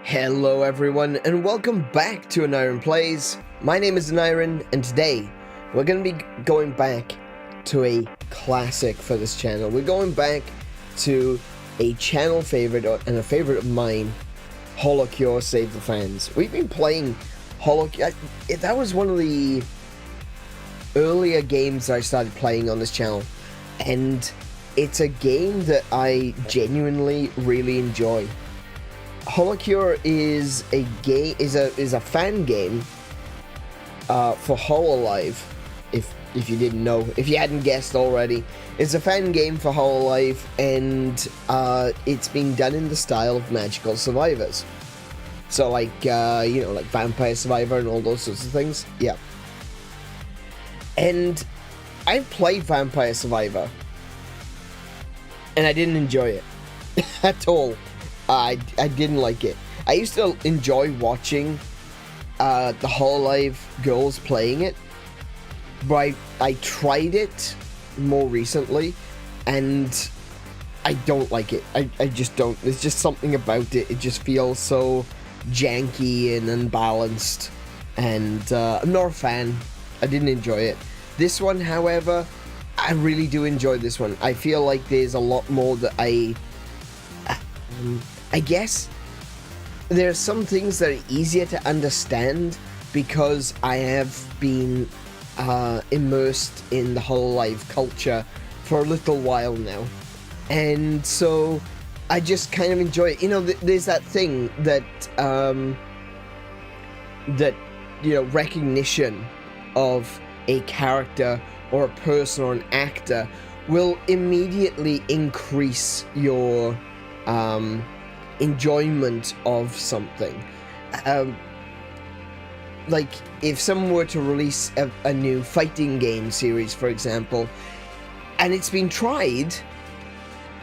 Hello everyone, and welcome back to 𝗏𝗏 Plays. My name is 𝗏𝗏, and today we're going to be going back to a classic for this channel. We're going back to a channel favorite and a favorite of mine, HoloCure Save the Fans. We've been playing HoloCure. That was one of the earlier games I started playing on this channel, and it's a game that I genuinely really enjoy. HoloCure is a fan game for HoloLive. If you didn't know, if you hadn't guessed already, it's a fan game for HoloLive, and it's been done in the style of magical survivors. So like like Vampire Survivor and all those sorts of things. Yeah. And I played Vampire Survivor, and I didn't enjoy it at all. I didn't like it. I used to enjoy watching the HoloLive girls playing it, but I tried it more recently, and I don't like it. I just don't. There's just something about it. It just feels so janky and unbalanced, and I'm not a fan. I didn't enjoy it. This one, however, I really do enjoy this one. I feel like there's a lot more that I guess there are some things that are easier to understand because I have been immersed in the HoloLive culture for a little while now, and so I just kind of enjoy it. You know, there's that thing that recognition of a character or a person or an actor will immediately increase your enjoyment of something. Like if someone were to release a new fighting game series, for example, and it's been tried,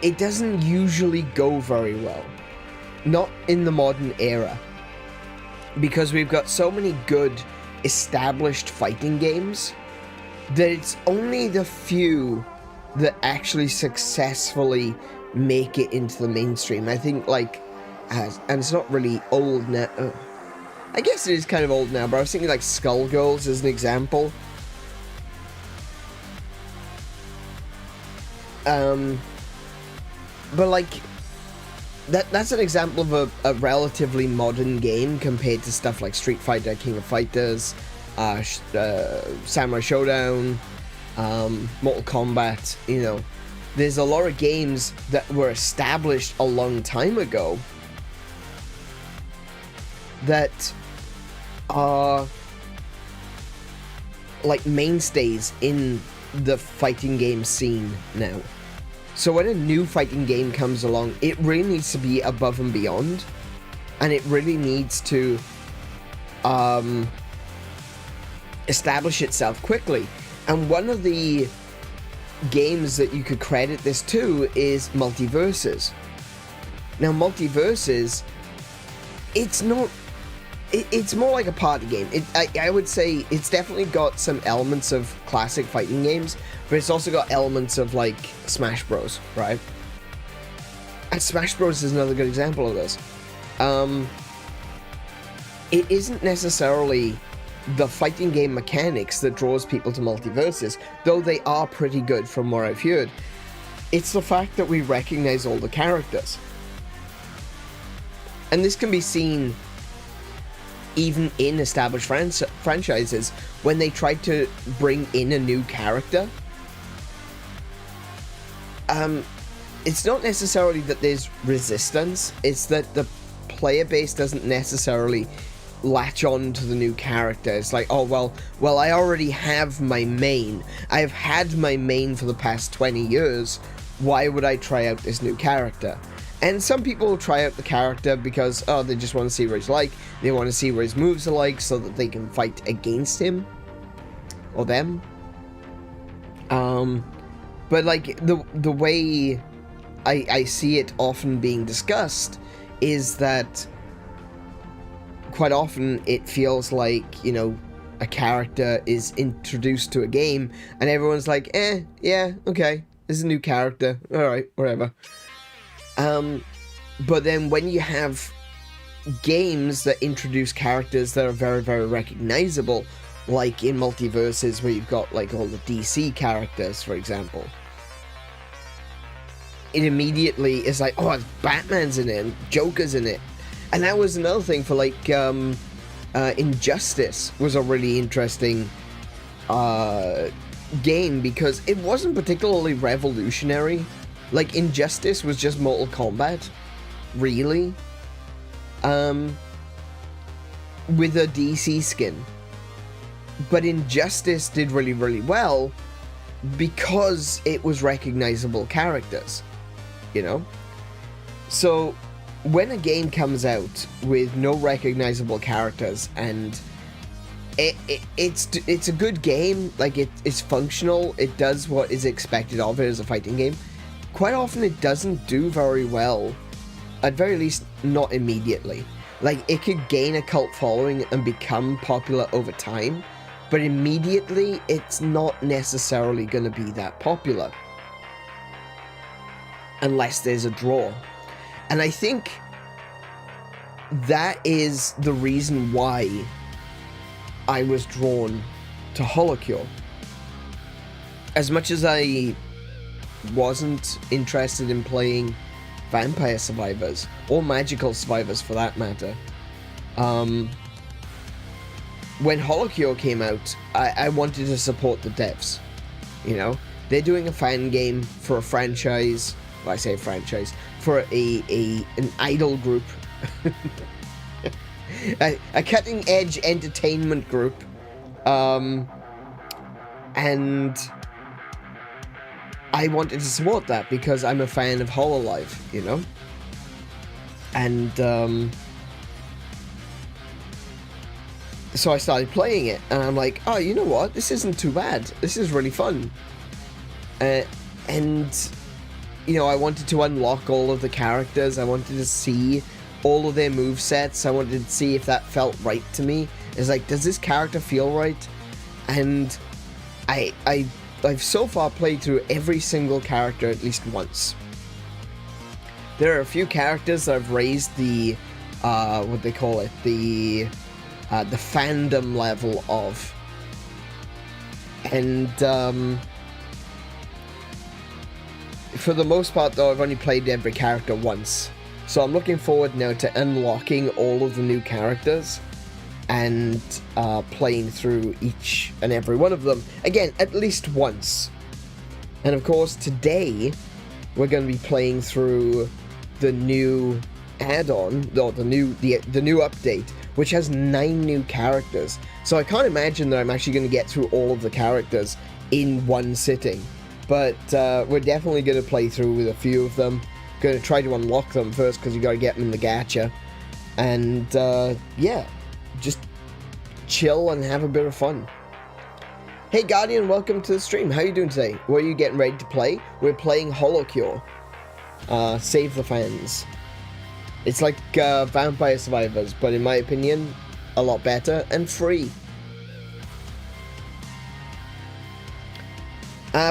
it doesn't usually go very well. Not in the modern era, because we've got so many good established fighting games that it's only the few that actually successfully make it into the mainstream. I think, like, and it's not really old now. I guess it is kind of old now, but I was thinking like Skullgirls as an example. But like, that's an example of a relatively modern game compared to stuff like Street Fighter, King of Fighters, Samurai Showdown, Mortal Kombat. You know, there's a lot of games that were established a long time ago that are like mainstays in the fighting game scene now. So when a new fighting game comes along, it really needs to be above and beyond, and it really needs to establish itself quickly. And one of the games that you could credit this to is MultiVersus. Now, MultiVersus, it's more like a party game. I would say it's definitely got some elements of classic fighting games, but it's also got elements of like Smash Bros, right? And Smash Bros is another good example of this. It isn't necessarily the fighting game mechanics that draws people to MultiVersus, though they are pretty good from what I've heard. It's the fact that we recognize all the characters. And this can be seen even in established franchises when they try to bring in a new character. It's not necessarily that there's resistance, it's that the player base doesn't necessarily latch on to the new character. It's like, oh, well, I already have my main. I've had my main for the past 20 years. Why would I try out this new character? And some people will try out the character because, oh, they just want to see what he's like. They want to see what his moves are like so that they can fight against him or them. But like the way I see it often being discussed is that quite often it feels like, you know, a character is introduced to a game and everyone's like, yeah, okay, this is a new character, alright, whatever. But then when you have games that introduce characters that are very, very recognizable, like in Multiverses, where you've got like all the DC characters, for example, it immediately is like, oh, Batman's in it, and Joker's in it. And that was another thing for like Injustice was a really interesting game, because it wasn't particularly revolutionary. Like, Injustice was just Mortal Kombat, really, with a DC skin. But Injustice did really, really well because it was recognizable characters, you know? So when a game comes out with no recognizable characters and it's a good game, like it's functional, it does what is expected of it as a fighting game, quite often it doesn't do very well, at very least not immediately. Like, it could gain a cult following and become popular over time, but immediately it's not necessarily going to be that popular unless there's a draw. And I think that is the reason why I was drawn to HoloCure. As much as I wasn't interested in playing Vampire Survivors, or Magical Survivors for that matter, when HoloCure came out, I wanted to support the devs. You know, they're doing a fan game for a franchise. Well, I say franchise, for an idol group. a cutting edge entertainment group, and I wanted to support that because I'm a fan of HoloLive, you know? And so I started playing it, and I'm like, oh, you know what? This isn't too bad. This is really fun. And, you know, I wanted to unlock all of the characters. I wanted to see all of their movesets. I wanted to see if that felt right to me. It's like, does this character feel right? And I've so far played through every single character at least once. There are a few characters that I've raised the, what they call it, the fandom level of. And, for the most part though, I've only played every character once. So I'm looking forward now to unlocking all of the new characters and playing through each and every one of them, again, at least once. And of course, today, we're going to be playing through the new add-on, or the new update, which has 9 new characters. So I can't imagine that I'm actually going to get through all of the characters in one sitting. But we're definitely going to play through with a few of them. Going to try to unlock them first, because you got to get them in the gacha. And yeah, just chill and have a bit of fun. Hey Guardian, welcome to the stream. How are you doing today? What are you getting ready to play? We're playing HoloCure. Save the fans. It's like Vampire Survivors, but in my opinion, a lot better and free.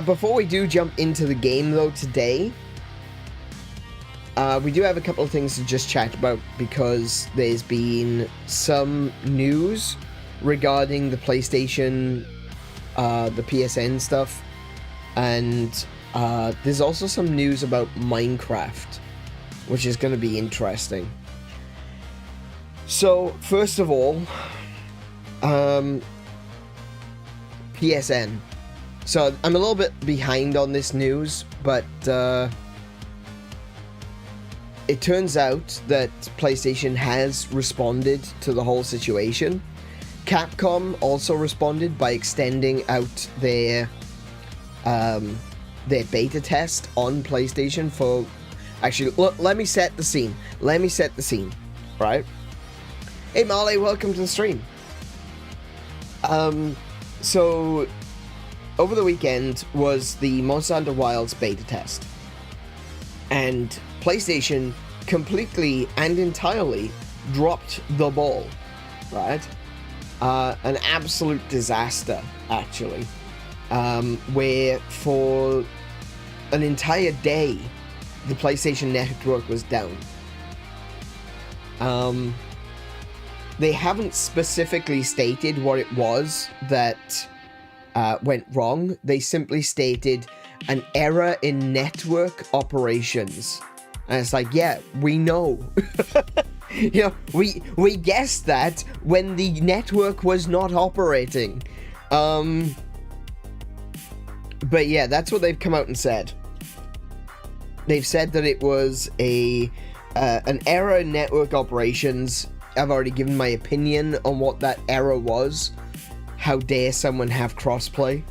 Before we do jump into the game though today, we do have a couple of things to just chat about, because there's been some news regarding the PlayStation, the PSN stuff, and there's also some news about Minecraft, which is going to be interesting. So, first of all, PSN. So, I'm a little bit behind on this news, but it turns out that PlayStation has responded to the whole situation. Capcom also responded by extending out their beta test on PlayStation for... Actually, let me set the scene. Right? Hey Marley, welcome to the stream. So, over the weekend was the Monster Hunter Wilds beta test. And PlayStation completely and entirely dropped the ball, right? An absolute disaster, actually, where for an entire day, the PlayStation Network was down. They haven't specifically stated what it was that went wrong. They simply stated an error in network operations. And it's like, yeah, we know. You know, we guessed that when the network was not operating. But yeah, that's what they've come out and said. They've said that it was an error in network operations. I've already given my opinion on what that error was. How dare someone have crossplay?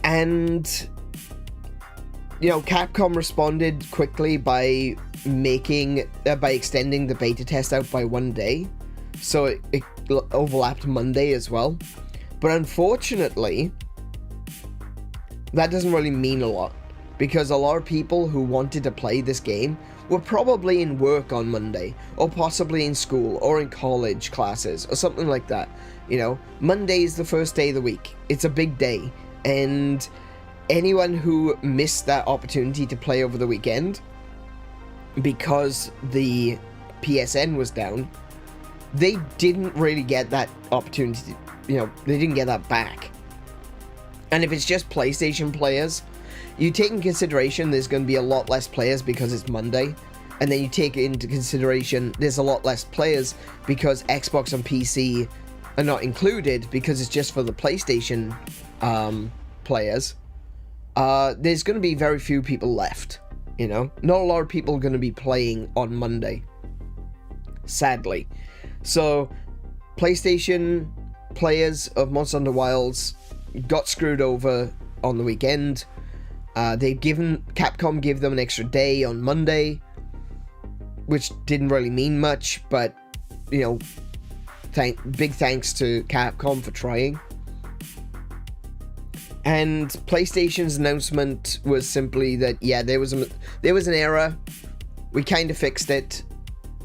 And you know, Capcom responded quickly by extending the beta test out by 1 day, so it overlapped Monday as well. But unfortunately, that doesn't really mean a lot, because a lot of people who wanted to play this game were probably in work on Monday, or possibly in school, or in college classes, or something like that. You know, Monday is the first day of the week. It's a big day, and anyone who missed that opportunity to play over the weekend because the PSN was down, they didn't really get that opportunity. You know, they didn't get that back. And if it's just PlayStation players, you take in consideration there's going to be a lot less players because it's Monday, and then you take into consideration there's a lot less players because Xbox and PC are not included because it's just for the PlayStation players. There's going to be very few people left, you know? Not a lot of people are going to be playing on Monday, sadly. So, PlayStation players of Monster Hunter Wilds got screwed over on the weekend. Capcom gave them an extra day on Monday, which didn't really mean much, but, you know, big thanks to Capcom for trying. And PlayStation's announcement was simply that, yeah, there was an error. We kind of fixed it.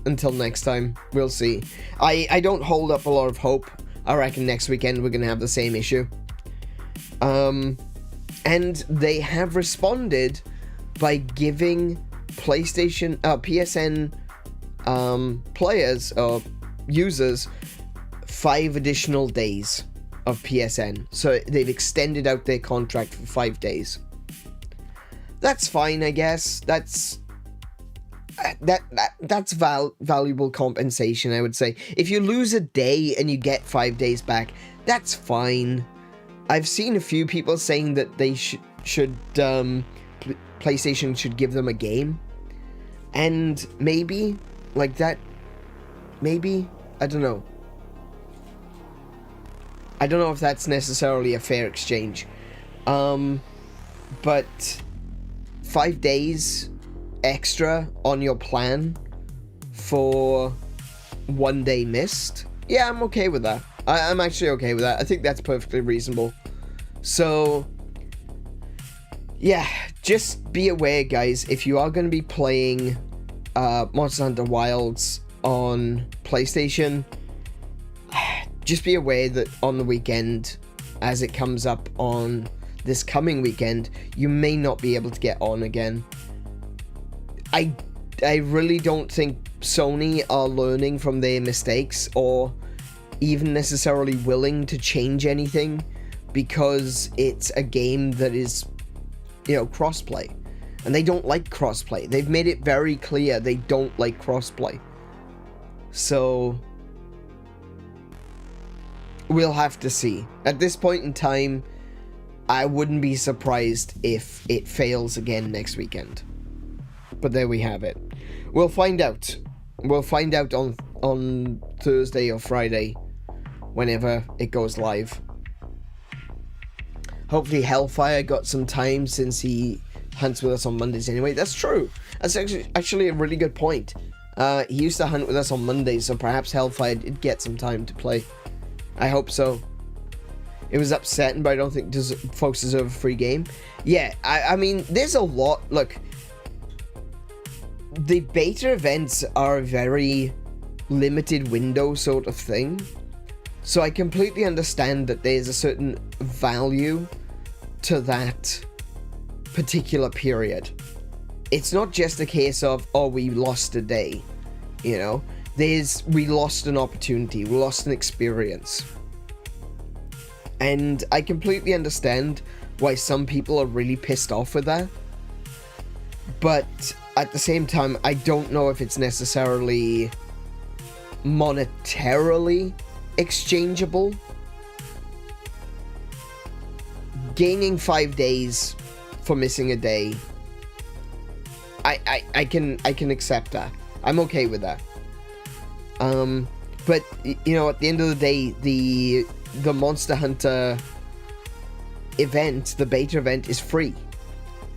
Until next time, we'll see. I don't hold up a lot of hope. I reckon next weekend we're going to have the same issue. And they have responded by giving PSN players or users 5 additional days of PSN. So they've extended out their contract for 5 days. That's fine, I guess. That's valuable compensation, I would say. If you lose a day and you get 5 days back, that's fine. I've seen a few people saying that they PlayStation should give them a game, and maybe like that. Maybe, I don't know. I don't know if that's necessarily a fair exchange. But 5 days extra on your plan for 1 day missed. Yeah, I'm okay with that. I'm actually okay with that. I think that's perfectly reasonable. So, yeah, just be aware, guys, if you are going to be playing Monster Hunter Wilds on PlayStation, just be aware that on the weekend, as it comes up on this coming weekend, you may not be able to get on again. I really don't think Sony are learning from their mistakes or even necessarily willing to change anything, because it's a game that is, you know, crossplay. And they don't like crossplay. They've made it very clear they don't like crossplay. So we'll have to see. At this point in time, I wouldn't be surprised if it fails again next weekend. But there we have it. We'll find out. We'll find out on Thursday or Friday, whenever it goes live. Hopefully Hellfire got some time since he hunts with us on Mondays anyway. That's true. That's actually a really good point. He used to hunt with us on Mondays, so perhaps Hellfire did get some time to play. I hope so. It was upsetting, but I don't think folks deserve a free game. Yeah, I mean, there's a lot. Look, the beta events are a very limited window sort of thing. So I completely understand that there's a certain value to that particular period. it's not just a case of, oh, we lost a day, you know. We lost an opportunity, we lost an experience. And I completely understand why some people are really pissed off with that. But at the same time, I don't know if it's necessarily monetarily exchangeable. Gaining 5 days for missing a day, I can accept that. I'm okay with that. But you know, at the end of the day, the Monster Hunter event, the beta event, is free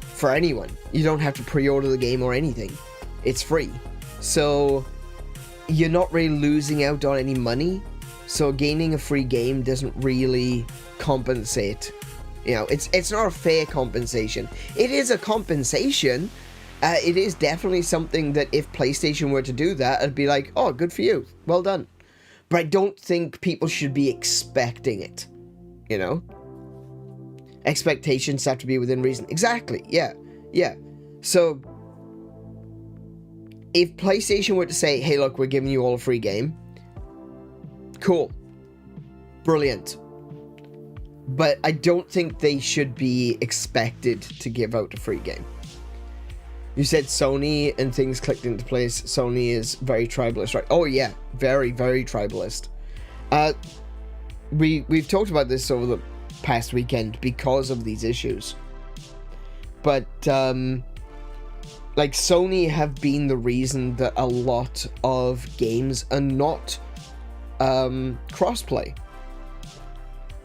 for anyone. You don't have to pre-order the game or anything. It's free. So you're not really losing out on any money. So gaining a free game doesn't really compensate. You know, it's not a fair compensation. It is a compensation. It is definitely something that if PlayStation were to do that, I'd be like, oh, good for you. Well done. But I don't think people should be expecting it. You know? Expectations have to be within reason. Exactly. Yeah. Yeah. So if PlayStation were to say, hey, look, we're giving you all a free game. Cool. Brilliant. But I don't think they should be expected to give out a free game. You said Sony and things clicked into place. Sony is very tribalist, right? Oh yeah, very, very tribalist. We've talked about this over the past weekend because of these issues. But like Sony have been the reason that a lot of games are not crossplay.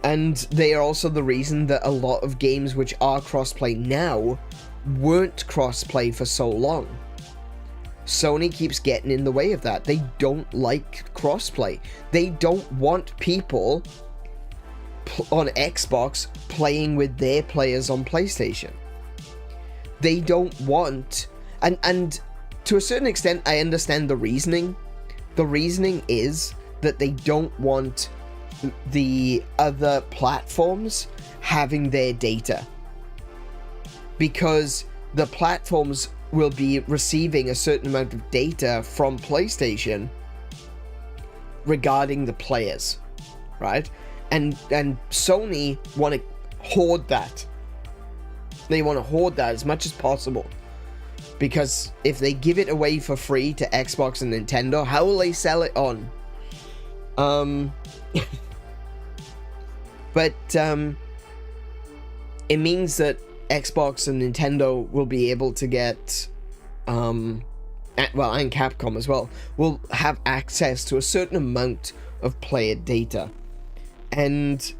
And they are also the reason that a lot of games which are crossplay now weren't crossplay for so long. Sony keeps getting in the way of that. They don't like crossplay. They don't want people on Xbox playing with their players on PlayStation. They don't want... And to a certain extent, I understand the reasoning. The reasoning is that they don't want the other platforms having their data, because the platforms will be receiving a certain amount of data from PlayStation regarding the players, right? And Sony want to hoard that. They want to hoard that as much as possible, because if they give it away for free to Xbox and Nintendo, how will they sell it on? But it means that Xbox and Nintendo will be able to get, and Capcom as well, will have access to a certain amount of player data. And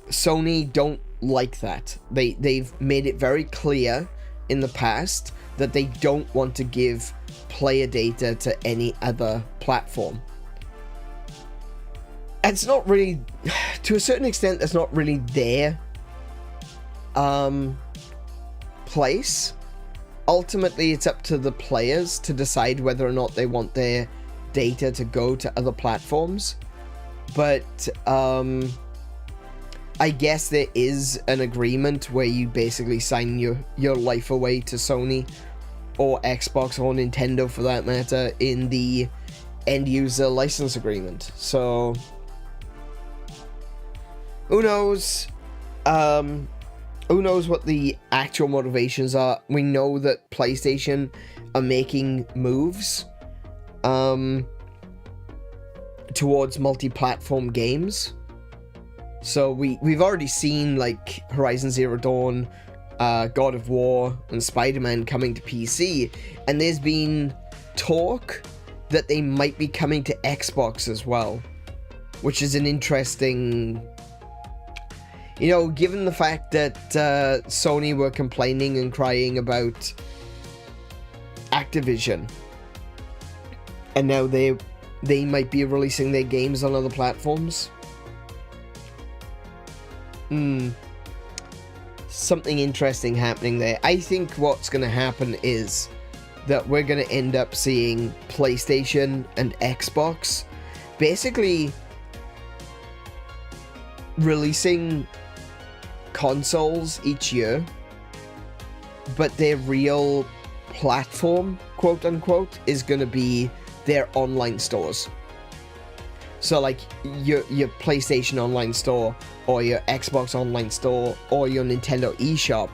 Sony don't like that. They've made it very clear in the past that they don't want to give player data to any other platform. It's not really, to a certain extent, that's not really their place. Ultimately, it's up to the players to decide whether or not they want their data to go to other platforms. But I guess there is an agreement where you basically sign your life away to Sony or Xbox or Nintendo, for that matter, in the end user license agreement. So who knows? Who knows what the actual motivations are? We know that PlayStation are making moves towards multi-platform games. So we've already seen like Horizon Zero Dawn, God of War, and Spider-Man coming to PC, and there's been talk that they might be coming to Xbox as well, which is an interesting... You know, given the fact that Sony were complaining and crying about Activision, and now they might be releasing their games on other platforms. Something interesting happening there. I think what's going to happen is that we're going to end up seeing PlayStation and Xbox basically releasing consoles each year, but their real platform, quote unquote, is going to be their online stores. So like your PlayStation online store, or your Xbox online store, or your Nintendo eShop.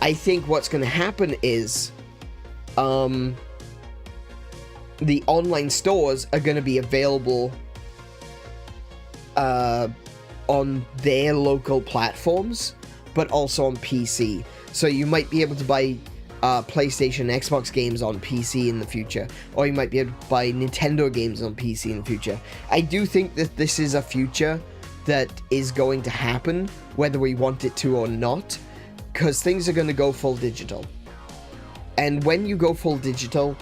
I think what's going to happen is the online stores are going to be available on their local platforms, but also on PC. So you might be able to buy PlayStation, Xbox games on PC in the future, or you might be able to buy Nintendo games on PC in the future. I do think that this is a future that is going to happen, whether we want it to or not, because things are going to go full digital. And when you go full digital,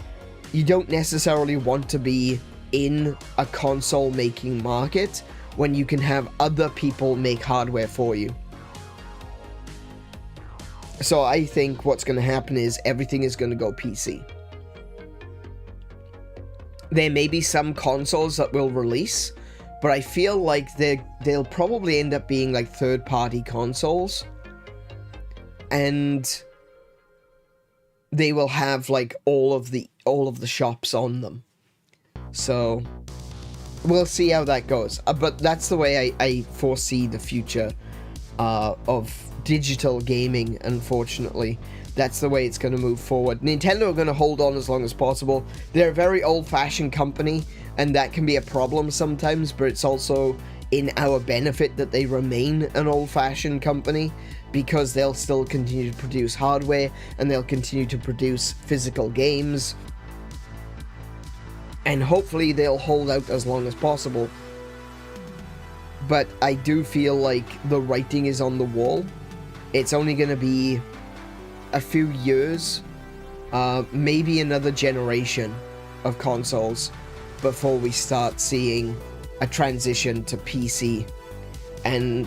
you don't necessarily want to be in a console making market when you can have other people make hardware for you. So I think what's going to happen is everything is going to go PC. There may be some consoles that will release, but I feel like they'll probably end up being like third-party consoles, and they will have like all of the shops on them. So we'll see how that goes. But that's the way I foresee the future of digital gaming. Unfortunately, that's the way it's going to move forward. Nintendo are going to hold on as long as possible. They're a very old-fashioned company, and that can be a problem sometimes, but it's also in our benefit that they remain an old-fashioned company, because they'll still continue to produce hardware, and they'll continue to produce physical games, and hopefully they'll hold out as long as possible. But I do feel like the writing is on the wall. It's only going to be a few years, maybe another generation of consoles before we start seeing a transition to PC, and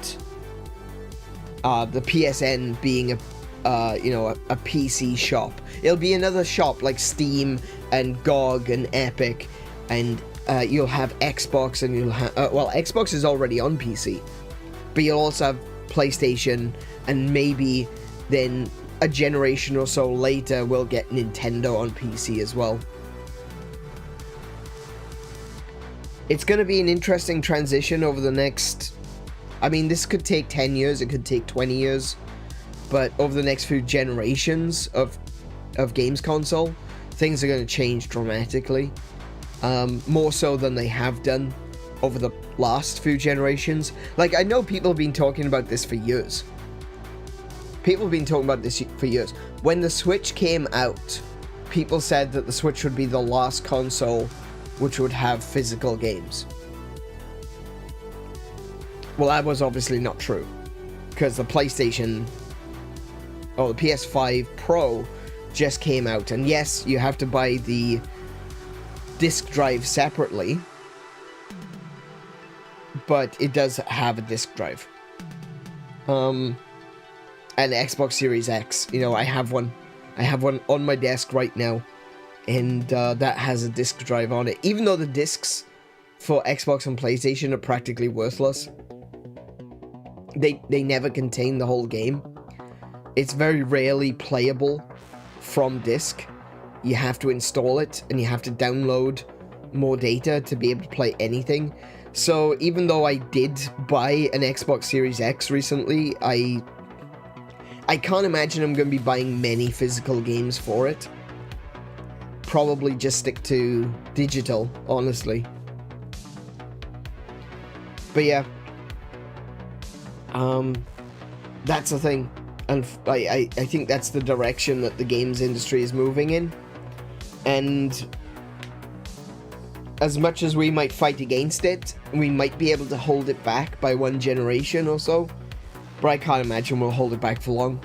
the PSN being a PC shop. It'll be another shop like Steam and GOG and Epic, and you'll have Xbox, and you'll have Xbox is already on PC, but you'll also have PlayStation, and maybe then a generation or so later we'll get Nintendo on PC as well. It's going to be an interesting transition over the next, I mean, this could take 10 years, it could take 20 years, but over the next few generations of games console, things are going to change dramatically, more so than they have done over the last few generations. Like, I know people have been talking about this for years. People have been talking about this for years. When the Switch came out, people said that the Switch would be the last console which would have physical games. Well, that was obviously not true, because the PlayStation, or the PS5 Pro just came out, and yes, you have to buy the disc drive separately, but it does have a disc drive. And Xbox Series X, you know, I have one on my desk right now, and that has a disc drive on it, even though the discs for Xbox and PlayStation are practically worthless. They never contain the whole game. It's very rarely playable from disc. You have to install it, and you have to download more data to be able to play anything. So even though I did buy an Xbox Series X recently, I can't imagine I'm going to be buying many physical games for it. Probably just stick to digital, honestly. But yeah, that's the thing, and I think that's the direction that the games industry is moving in. And as much as we might fight against it, we might be able to hold it back by one generation or so, but I can't imagine we'll hold it back for long.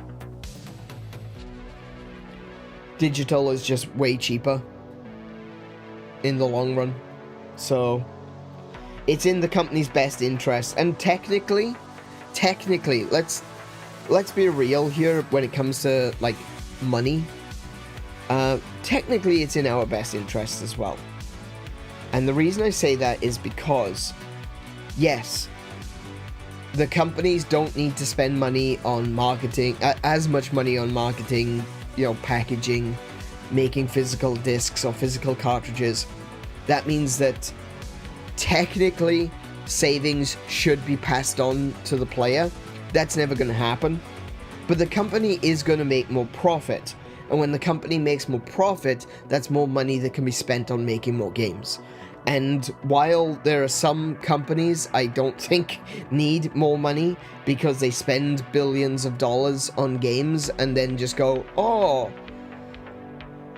Digital is just way cheaper in the long run, so it's in the company's best interest. And technically, let's be real here when it comes to like money. Technically, it's in our best interest as well. And the reason I say that is because, yes, the companies don't need to spend money on marketing, as much money on marketing, you know, packaging, making physical discs or physical cartridges. That means that technically savings should be passed on to the player. That's never going to happen. But the company is going to make more profit. And when the company makes more profit, that's more money that can be spent on making more games. And while there are some companies I don't think need more money because they spend billions of dollars on games and then just go, oh,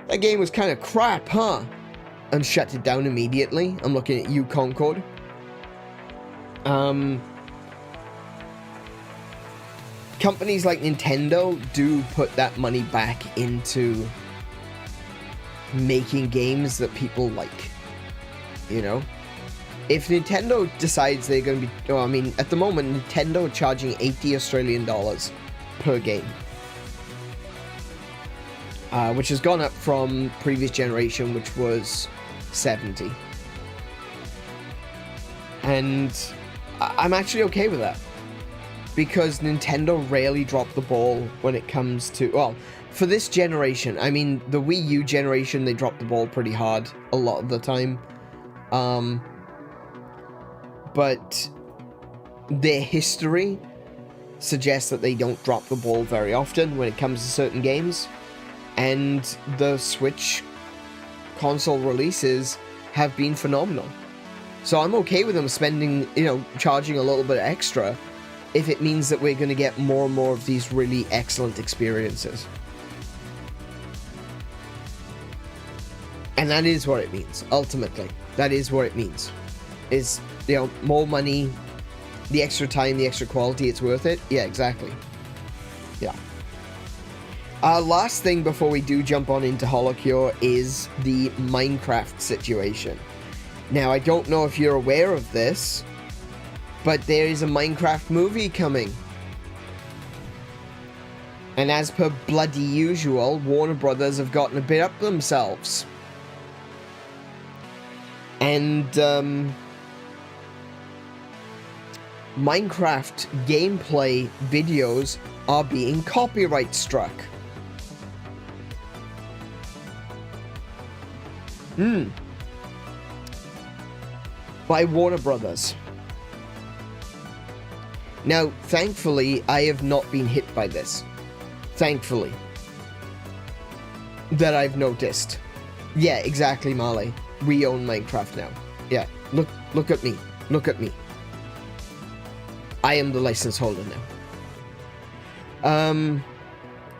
that game was kind of crap, huh? And shut it down immediately. I'm looking at you, Concord. Companies like Nintendo do put that money back into making games that people like. You know, if Nintendo decides they're going to be, I mean, at the moment, Nintendo are charging 80 Australian dollars per game, which has gone up from previous generation, which was 70. And I'm actually okay with that, because Nintendo rarely drop the ball when it comes to, well, for this generation. I mean, the Wii U generation, they dropped the ball pretty hard a lot of the time. But their history suggests that they don't drop the ball very often when it comes to certain games. And the Switch console releases have been phenomenal. So I'm okay with them spending, you know, charging a little bit extra if it means that we're going to get more and more of these really excellent experiences. And that is what it means, ultimately. That is what it means. Is, you know, more money, the extra time, the extra quality, it's worth it? Yeah, exactly. Yeah. Last thing before we do jump on into HoloCure is the Minecraft situation. Now, I don't know if you're aware of this, but there is a Minecraft movie coming. And as per bloody usual, Warner Brothers have gotten a bit up themselves. And, Minecraft gameplay videos are being copyright struck. By Warner Brothers. Now, thankfully, I have not been hit by this. Thankfully. That I've noticed. Yeah, exactly, Marley. We own Minecraft now. Yeah, look at me. Look at me. I am the license holder now.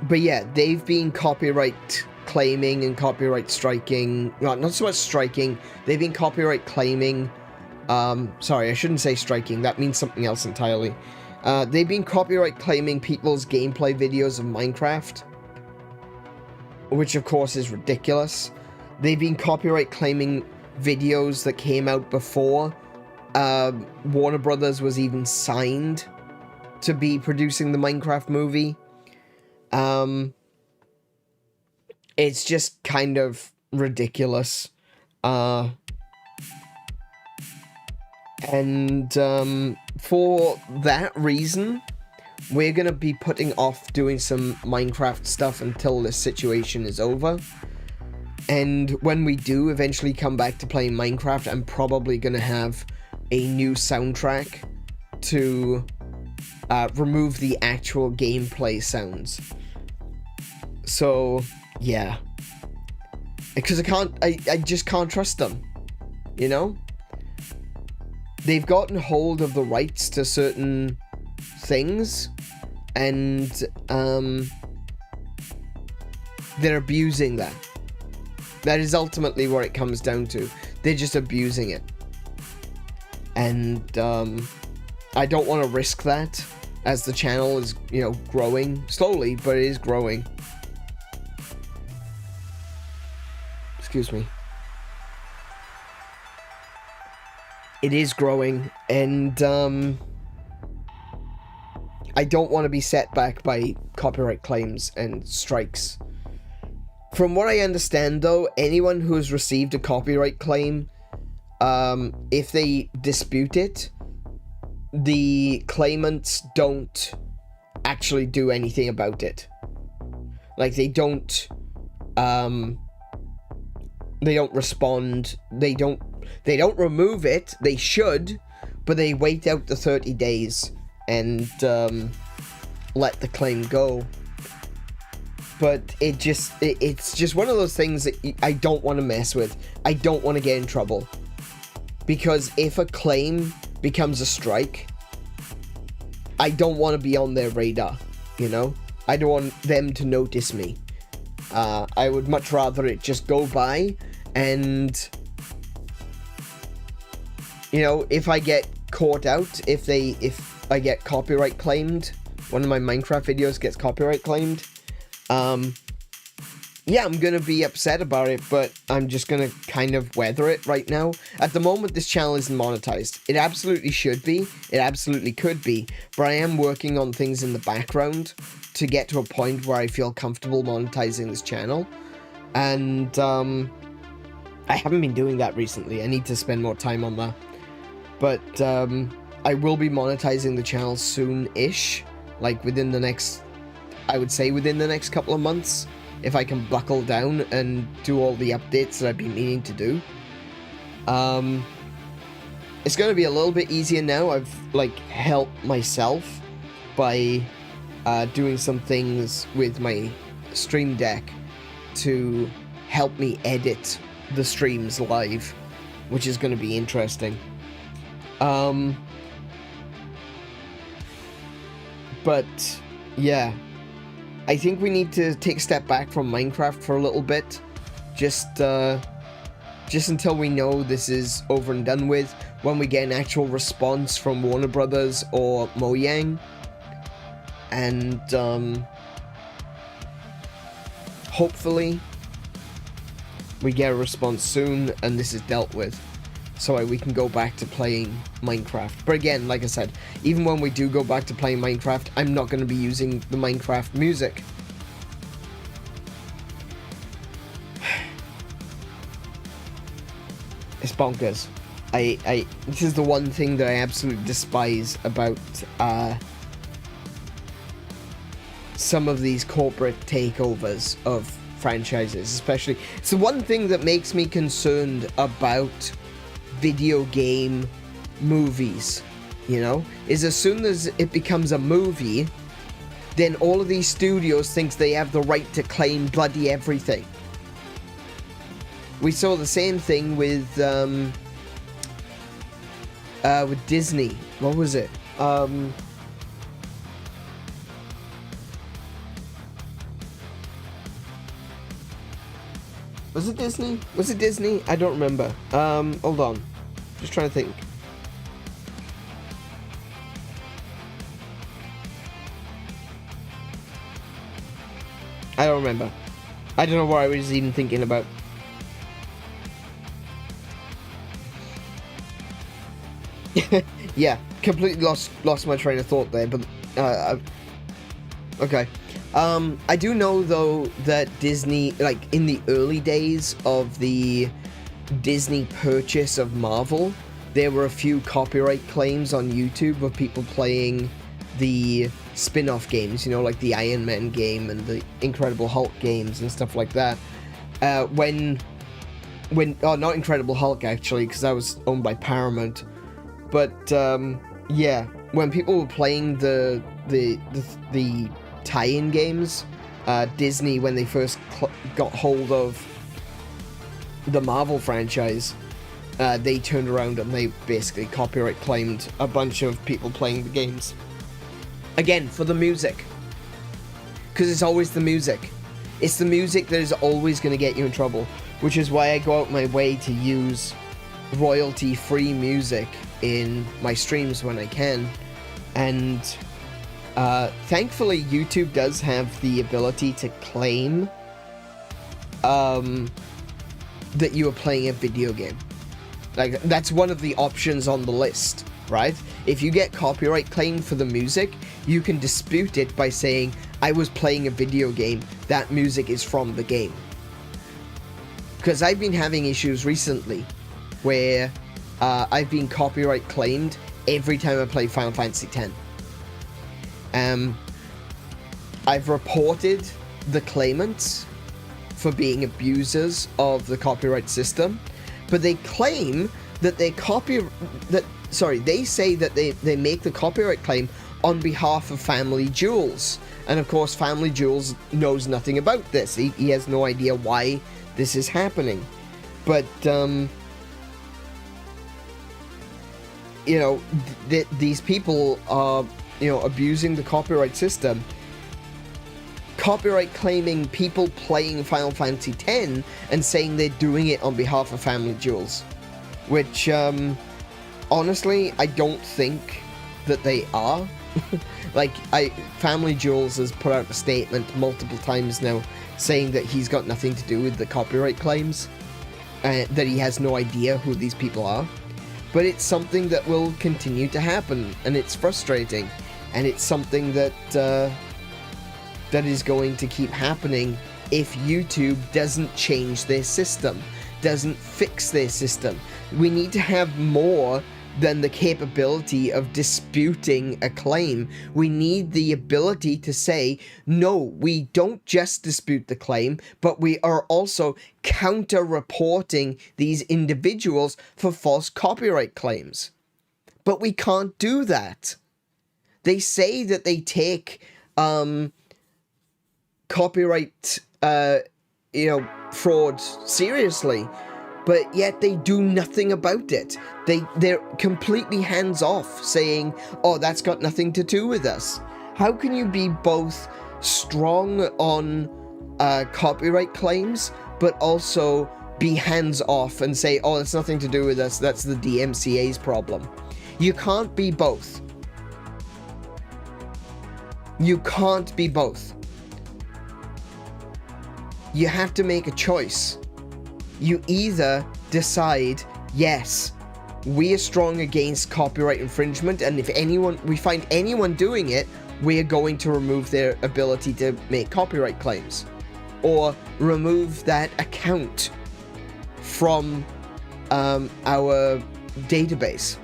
But yeah, they've been copyright claiming and copyright striking. Well, not so much striking. They've been copyright claiming. Sorry, I shouldn't say striking. That means something else entirely. They've been copyright claiming people's gameplay videos of Minecraft, which of course is ridiculous. They've been copyright claiming videos that came out before Warner Brothers was even signed to be producing the Minecraft movie. It's just kind of ridiculous. And for that reason, we're gonna be putting off doing some Minecraft stuff until this situation is over. And when we do eventually come back to playing Minecraft, I'm probably gonna have a new soundtrack to remove the actual gameplay sounds. So, yeah. Because I just can't trust them. You know? They've gotten hold of the rights to certain things, and they're abusing that. That is ultimately what it comes down to. They're just abusing it. And I don't want to risk that, as the channel is, you know, growing. Slowly, but it is growing. Excuse me. It is growing, and I don't want to be set back by copyright claims and strikes. From what I understand, though, anyone who has received a copyright claim, if they dispute it, the claimants don't actually do anything about it. Like, they don't respond, they don't remove it. They should, but they wait out the 30 days and let the claim go. But it's just one of those things that I don't want to mess with. I don't want to get in trouble, because if a claim becomes a strike, I don't want to be on their radar, you know? I don't want them to notice me. I would much rather it just go by, and, you know, if I get caught out, if I get copyright claimed, one of my Minecraft videos gets copyright claimed, yeah, I'm gonna be upset about it, but I'm just gonna kind of weather it right now. At the moment, this channel isn't monetized. It absolutely should be. It absolutely could be. But I am working on things in the background to get to a point where I feel comfortable monetizing this channel. And, I haven't been doing that recently. I need to spend more time on that. But, I will be monetizing the channel soon-ish. Like, within the next... I would say within the next couple of months, if I can buckle down and do all the updates that I've been meaning to do. It's going to be a little bit easier now. I've, like, helped myself by doing some things with my stream deck to help me edit the streams live, which is going to be interesting. But, yeah. I think we need to take a step back from Minecraft for a little bit, just until we know this is over and done with, when we get an actual response from Warner Brothers or Mojang, and hopefully we get a response soon and this is dealt with, so we can go back to playing Minecraft. But again, like I said, even when we do go back to playing Minecraft, I'm not going to be using the Minecraft music. It's bonkers. This is the one thing that I absolutely despise about some of these corporate takeovers of franchises, especially. It's the one thing that makes me concerned about video game movies, you know, is as soon as it becomes a movie, then all of these studios thinks they have the right to claim bloody everything. We saw the same thing with Disney. What was it? Was it Disney? Was it Disney? I don't remember. Hold on. Just trying to think. I don't remember. I don't know what I was even thinking about. Yeah, completely lost my train of thought there, but okay. I do know though that Disney, like in the early days of the Disney purchase of Marvel, there were a few copyright claims on YouTube of people playing the spin-off games, you know, like the Iron Man game and the Incredible Hulk games and stuff like that. When not Incredible Hulk actually, because that was owned by Paramount. But yeah, when people were playing the tie-in games, Disney, when they first got hold of the Marvel franchise, they turned around and they basically copyright claimed a bunch of people playing the games. Again, for the music. Because it's always the music. It's the music that is always going to get you in trouble, which is why I go out my way to use royalty-free music in my streams when I can. And thankfully YouTube does have the ability to claim that you are playing a video game. Like, that's one of the options on the list, right? If you get copyright claimed for the music, you can dispute it by saying, I was playing a video game, that music is from the game. Because I've been having issues recently where I've been copyright claimed every time I play Final Fantasy X. I've reported the claimants for being abusers of the copyright system, but they claim that they say that they make the copyright claim on behalf of Family Jewels. And of course, Family Jewels knows nothing about this. He has no idea why this is happening. But, you know, these people are, you know, abusing the copyright system, copyright claiming people playing Final Fantasy X and saying they're doing it on behalf of Family Jewels. Which, honestly, I don't think that they are. Like, Family Jewels has put out a statement multiple times now saying that he's got nothing to do with the copyright claims, that he has no idea who these people are. But it's something that will continue to happen, and it's frustrating, and it's something that that is going to keep happening if YouTube doesn't change their system, doesn't fix their system. We need to have more than the capability of disputing a claim. We need the ability to say, no, we don't just dispute the claim, but we are also counter-reporting these individuals for false copyright claims. But we can't do that. They say that they take copyright fraud seriously, but yet they do nothing about it. They're completely hands-off, saying, oh, that's got nothing to do with us. How can you be both strong on copyright claims, but also be hands-off and say, oh, it's nothing to do with us, that's the DMCA's problem? You can't be both. You can't be both. You have to make a choice. You either decide, yes, we are strong against copyright infringement, and if we find anyone doing it, we're going to remove their ability to make copyright claims, or remove that account from our database.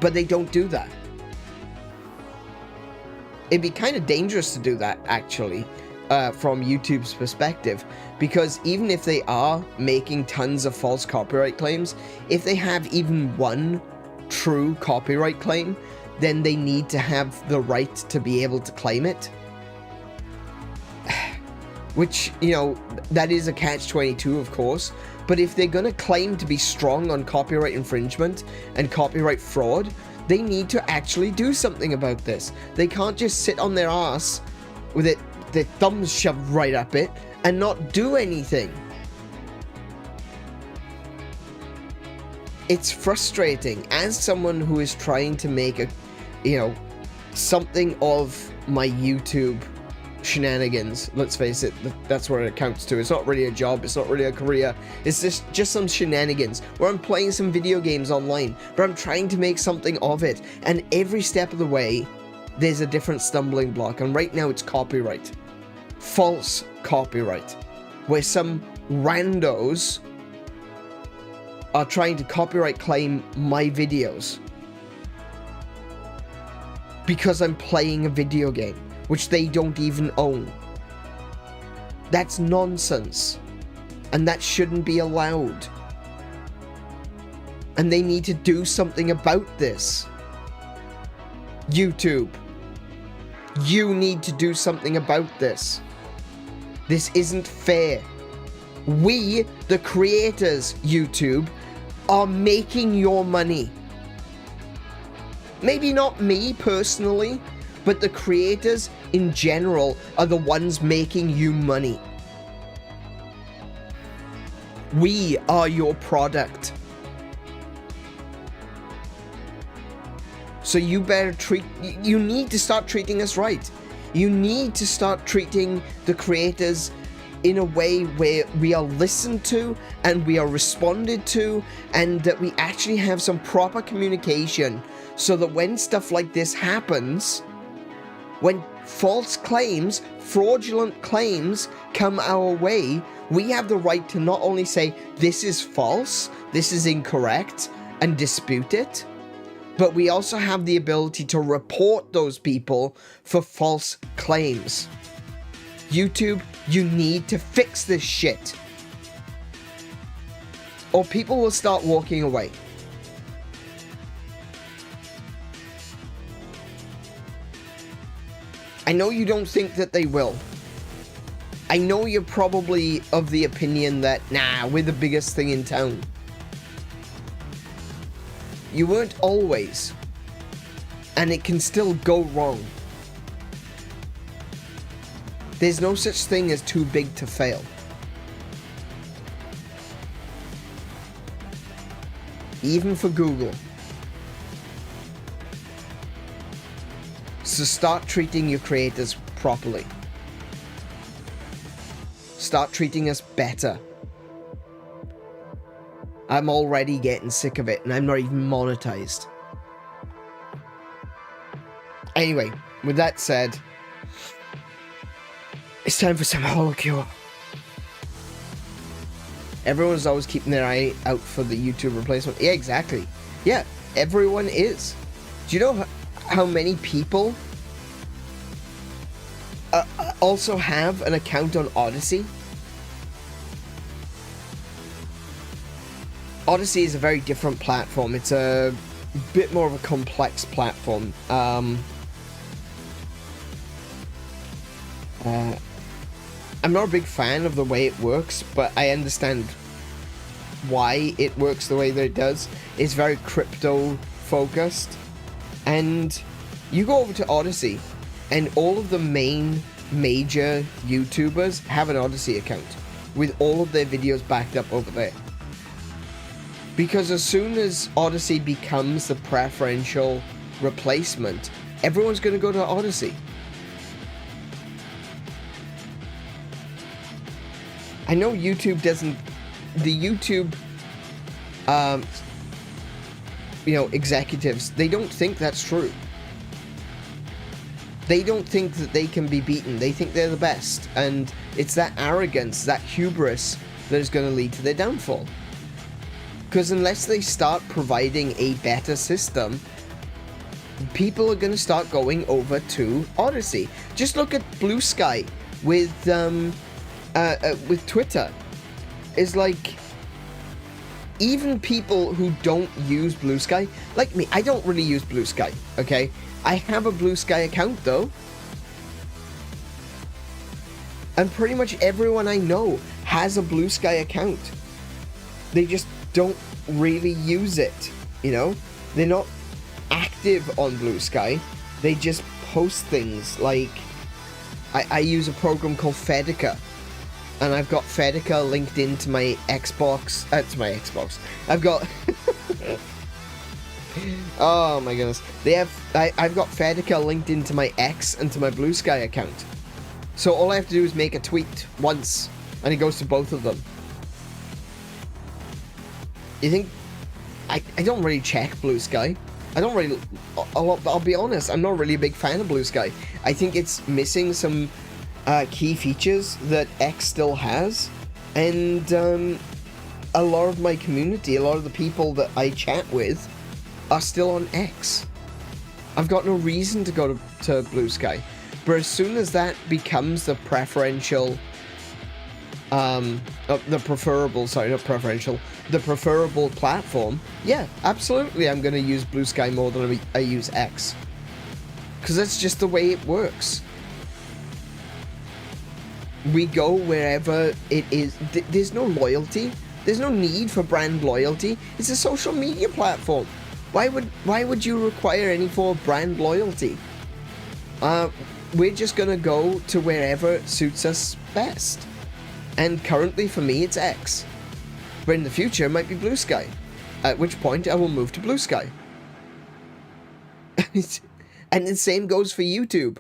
But they don't do that. It'd be kind of dangerous to do that, actually, from YouTube's perspective, because even if they are making tons of false copyright claims, if they have even one true copyright claim, then they need to have the right to be able to claim it. Which, you know, that is a catch-22, of course, but if they're gonna claim to be strong on copyright infringement and copyright fraud, they need to actually do something about this. They can't just sit on their ass with their thumbs shoved right up it and not do anything. It's frustrating as someone who is trying to make something of my YouTube shenanigans. Let's face it, that's what it counts to. It's not really a job, it's not really a career, it's just some shenanigans where I'm playing some video games online, but I'm trying to make something of it, and every step of the way there's a different stumbling block, and right now it's copyright. False copyright, where some randos are trying to copyright claim my videos because I'm playing a video game which they don't even own. That's nonsense, and that shouldn't be allowed. And they need to do something about this. YouTube, you need to do something about this. This isn't fair. We, the creators, YouTube, are making your money. Maybe not me personally, but the creators in general are the ones making you money. We are your product. So you need to start treating us right. You need to start treating the creators in a way where we are listened to and we are responded to, and that we actually have some proper communication, so that when stuff like this happens, when false claims, fraudulent claims come our way, we have the right to not only say, this is false, this is incorrect, and dispute it, but we also have the ability to report those people for false claims. YouTube, you need to fix this shit, or people will start walking away. I know you don't think that they will. I know you're probably of the opinion that, nah, we're the biggest thing in town. You weren't always, and it can still go wrong. There's no such thing as too big to fail. Even for Google. So start treating your creators properly. Start treating us better. I'm already getting sick of it, and I'm not even monetized. Anyway, with that said, it's time for some HoloCure. Everyone's always keeping their eye out for the YouTube replacement. Yeah, exactly. Yeah, everyone is. Do you know how many people also have an account on Odyssey? Odyssey is a very different platform. It's a bit more of a complex platform. I'm not a big fan of the way it works, but I understand why it works the way that it does. It's very crypto focused, and you go over to Odyssey and all of the major YouTubers have an Odyssey account with all of their videos backed up over there. Because as soon as Odyssey becomes the preferential replacement, everyone's going to go to Odyssey. I know YouTube doesn't... The YouTube, executives, they don't think that's true. They don't think that they can be beaten. They think they're the best. And it's that arrogance, that hubris, that is going to lead to their downfall. Because unless they start providing a better system, people are going to start going over to Odyssey. Just look at Blue Sky with Twitter. It's like, even people who don't use Blue Sky, like me, I don't really use Blue Sky, okay? I have a Blue Sky account though. And pretty much everyone I know has a Blue Sky account. They just don't really use it, you know? They're not active on Blue Sky. They just post things like... I use a program called Pekora. And I've got Pekora linked into my Xbox. To my Xbox. I've got... oh my goodness. I've got Pekora linked into my X and to my Blue Sky account. So all I have to do is make a tweet once, and it goes to both of them. You think... I don't really check Blue Sky. I don't really... I'll be honest, I'm not really a big fan of Blue Sky. I think it's missing some key features that X still has. And a lot of my community, a lot of the people that I chat with are still on X. I've got no reason to go to Blue Sky. But as soon as that becomes the preferential... the preferable platform, yeah, absolutely, I'm going to use Blue Sky more than I use X. Because that's just the way it works. We go wherever it is. There's no loyalty. There's no need for brand loyalty. It's a social media platform. Why would you require any form of brand loyalty? We're just going to go to wherever suits us best. And currently, for me, it's X. But in the future, it might be Blue Sky. At which point, I will move to Blue Sky. And the same goes for YouTube.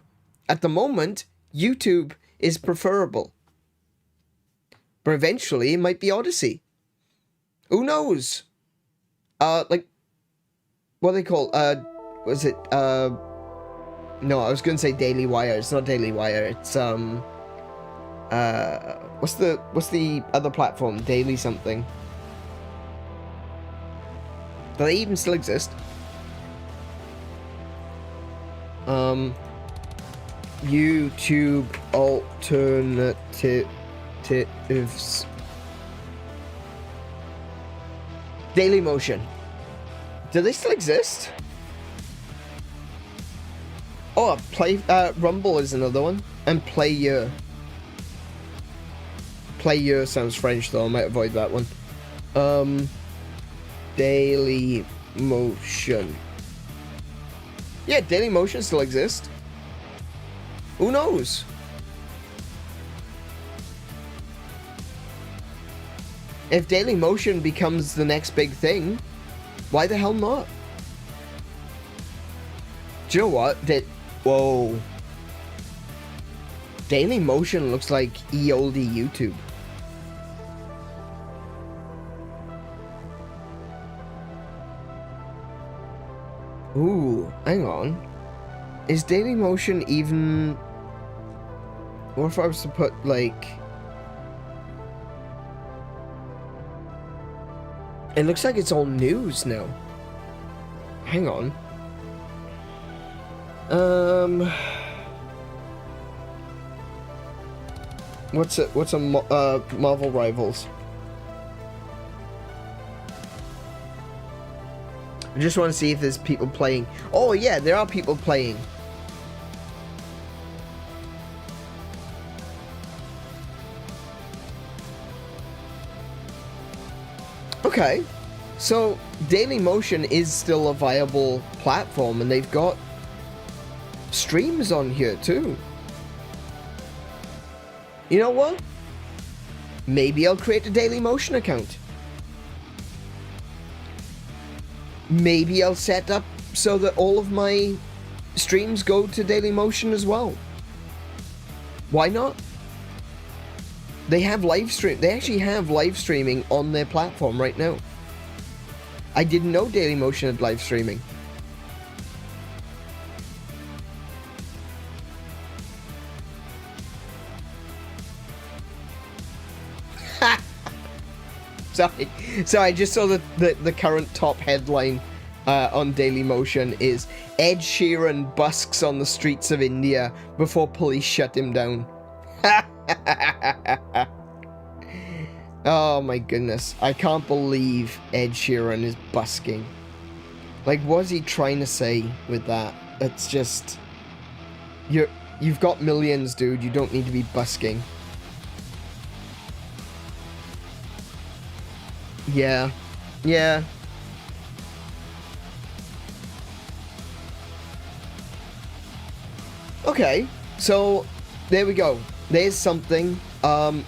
At the moment, YouTube is preferable. But eventually, it might be Odyssey. Who knows? Like... What are they called? Was it, No, I was going to say Daily Wire. It's not Daily Wire. It's, what's the other platform? Daily something. Do they even still exist? YouTube alternatives. Dailymotion. Do they still exist? Oh, Rumble is another one. And /PLAYER. /PLAYER sounds French though, I might avoid that one. Dailymotion. Yeah, Dailymotion still exists. Who knows? If Dailymotion becomes the next big thing, why the hell not? Do you know what? Whoa. Dailymotion looks like old YouTube. Ooh, hang on. Is Dailymotion even... What if I was to put, like... It looks like it's all news now. Hang on. What's a Marvel Rivals? I just want to see if there's people playing. Oh yeah, there are people playing. Okay, so Dailymotion is still a viable platform, and they've got streams on here too. You know what? Maybe I'll create a Dailymotion account. Maybe I'll set up so that all of my streams go to Dailymotion as well. Why not? They have live stream. They actually have live streaming on their platform right now. I didn't know Dailymotion had live streaming. Sorry, I just saw the current top headline on Dailymotion is Ed Sheeran busks on the streets of India before police shut him down. Oh my goodness, I can't believe Ed Sheeran is busking. Like, what's he trying to say with that? It's just... You've got millions, dude, you don't need to be busking. Yeah. Yeah. Okay, so there we go. There's something.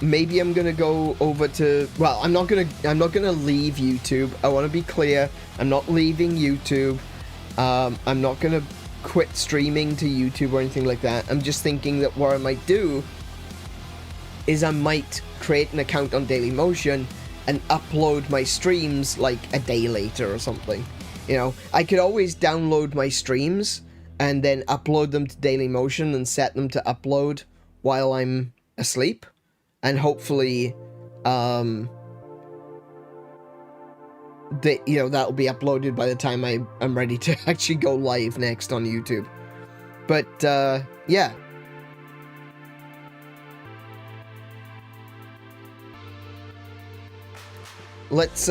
Maybe I'm gonna go over to... Well, I'm not gonna leave YouTube. I want to be clear. I'm not leaving YouTube. I'm not gonna quit streaming to YouTube or anything like that. I'm just thinking that what I might do is I might create an account on Dailymotion and upload my streams like a day later or something. You know, I could always download my streams and then upload them to Dailymotion and set them to upload while I'm asleep. And hopefully, that'll be uploaded by the time I'm ready to actually go live next on YouTube. But, yeah. Let's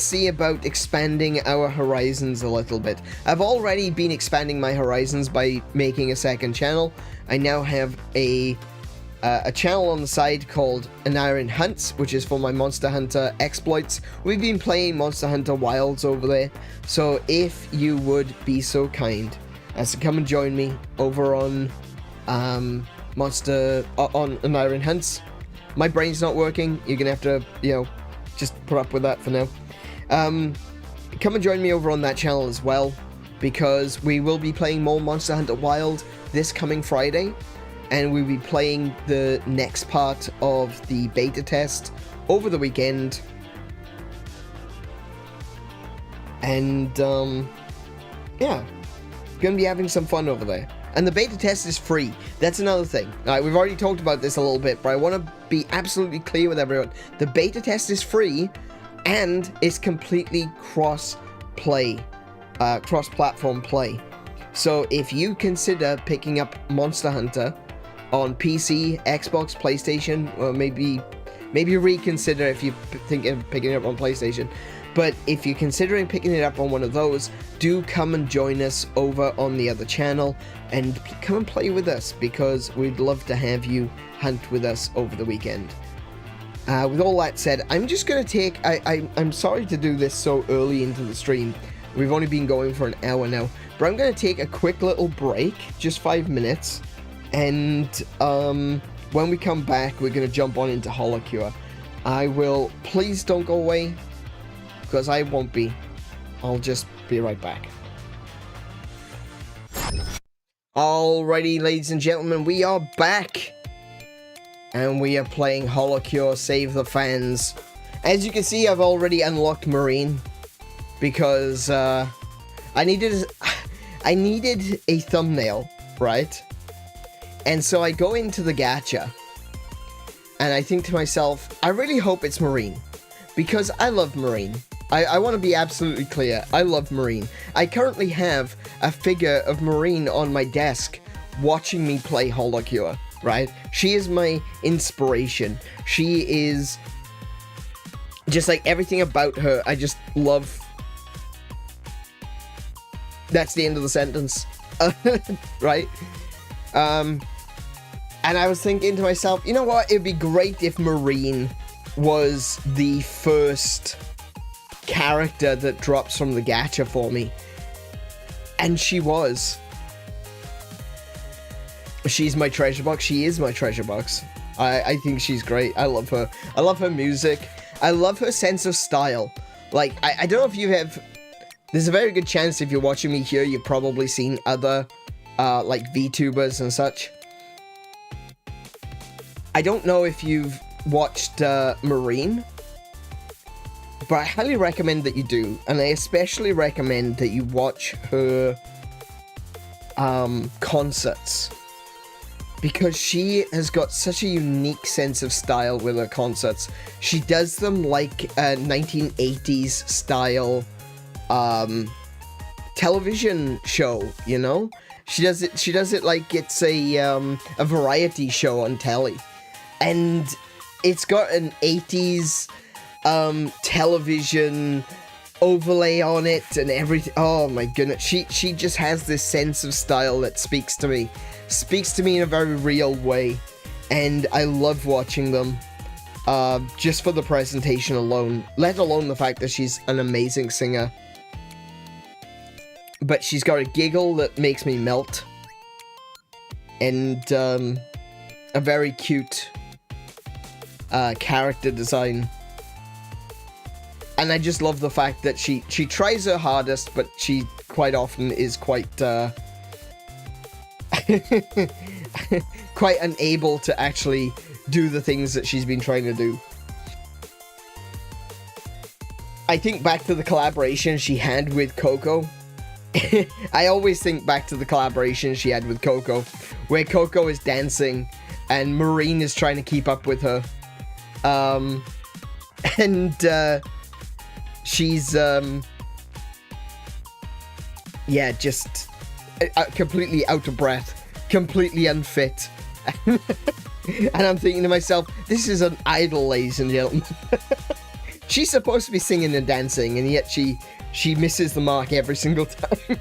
see about expanding our horizons a little bit. I've already been expanding my horizons by making a second channel. I now have a channel on the side called Aniron Hunts, which is for my Monster Hunter exploits. We've been playing Monster Hunter Wilds over there, so if you would be so kind as to come and join me over on on Aniron Hunts. My brain's not working. You're gonna have to, just put up with that for now. Come and join me over on that channel as well, because we will be playing more Monster Hunter Wild this coming Friday, and we'll be playing the next part of the beta test over the weekend. And, yeah, gonna be having some fun over there. And the beta test is free. That's another thing. We've already talked about this a little bit, but I want to be absolutely clear with everyone. The beta test is free, and it's completely play, cross-platform play. So if you consider picking up Monster Hunter on PC, Xbox, PlayStation, or maybe reconsider if you're thinking of picking it up on PlayStation. But if you're considering picking it up on one of those, do come and join us over on the other channel and come and play with us, because we'd love to have you hunt with us over the weekend. With all that said, I'm just going to take... I'm sorry to do this so early into the stream. We've only been going for an hour now. But I'm going to take a quick little break, just 5 minutes. And when we come back, we're going to jump on into HoloCure. I will... Please don't go away, because I won't be. I'll just be right back. Alrighty, ladies and gentlemen, we are back. And we are playing HoloCure Save the Fans. As you can see, I've already unlocked Marine. Because I needed a thumbnail, right? And so I go into the gacha. And I think to myself, I really hope it's Marine. Because I love Marine. I want to be absolutely clear. I love Marine. I currently have a figure of Marine on my desk watching me play HoloCure, right? She is my inspiration. She is just like everything about her. I just love. That's the end of the sentence. Right? And I was thinking to myself, you know what? It'd be great if Marine was the first character that drops from the gacha for me. And she was. She's my treasure box. She is my treasure box. I think she's great. I love her. I love her music. I love her sense of style. Like, I don't know if you have... There's a very good chance if you're watching me here, you've probably seen other, like, VTubers and such. I don't know if you've watched Marine, but I highly recommend that you do, and I especially recommend that you watch her concerts, because she has got such a unique sense of style with her concerts. She does them like a 1980s style television show, you know? She does it like it's a variety show on telly, and it's got an 80s television overlay on it and everything. Oh my goodness, she just has this sense of style that speaks to me in a very real way, and I love watching them just for the presentation alone, let alone the fact that she's an amazing singer. But she's got a giggle that makes me melt, and a very cute character design. And I just love the fact that she tries her hardest, but she quite often is quite quite unable to actually do the things that she's been trying to do. I think back to the collaboration she had with Coco. I always think back to the collaboration she had with Coco, where Coco is dancing and Marine is trying to keep up with her. She's, yeah, just completely out of breath, completely unfit. And I'm thinking to myself, this is an idol, ladies and gentlemen. She's supposed to be singing and dancing, and yet she misses the mark every single time.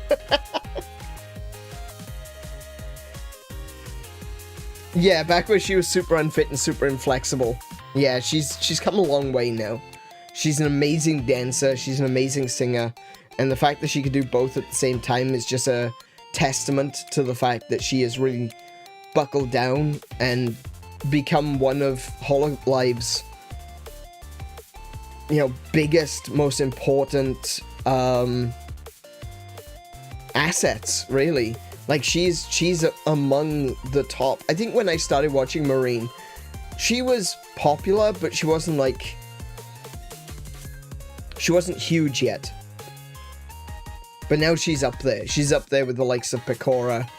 Yeah, back when she was super unfit and super inflexible. Yeah, she's come a long way now. She's an amazing dancer, she's an amazing singer, and the fact that she could do both at the same time is just a testament to the fact that she has really buckled down and become one of HoloLive's, you know, biggest, most important assets, really. Like, she's among the top. I think when I started watching Marine, she was popular, but she wasn't like... She wasn't huge yet. But now she's up there. She's up there with the likes of Pekora,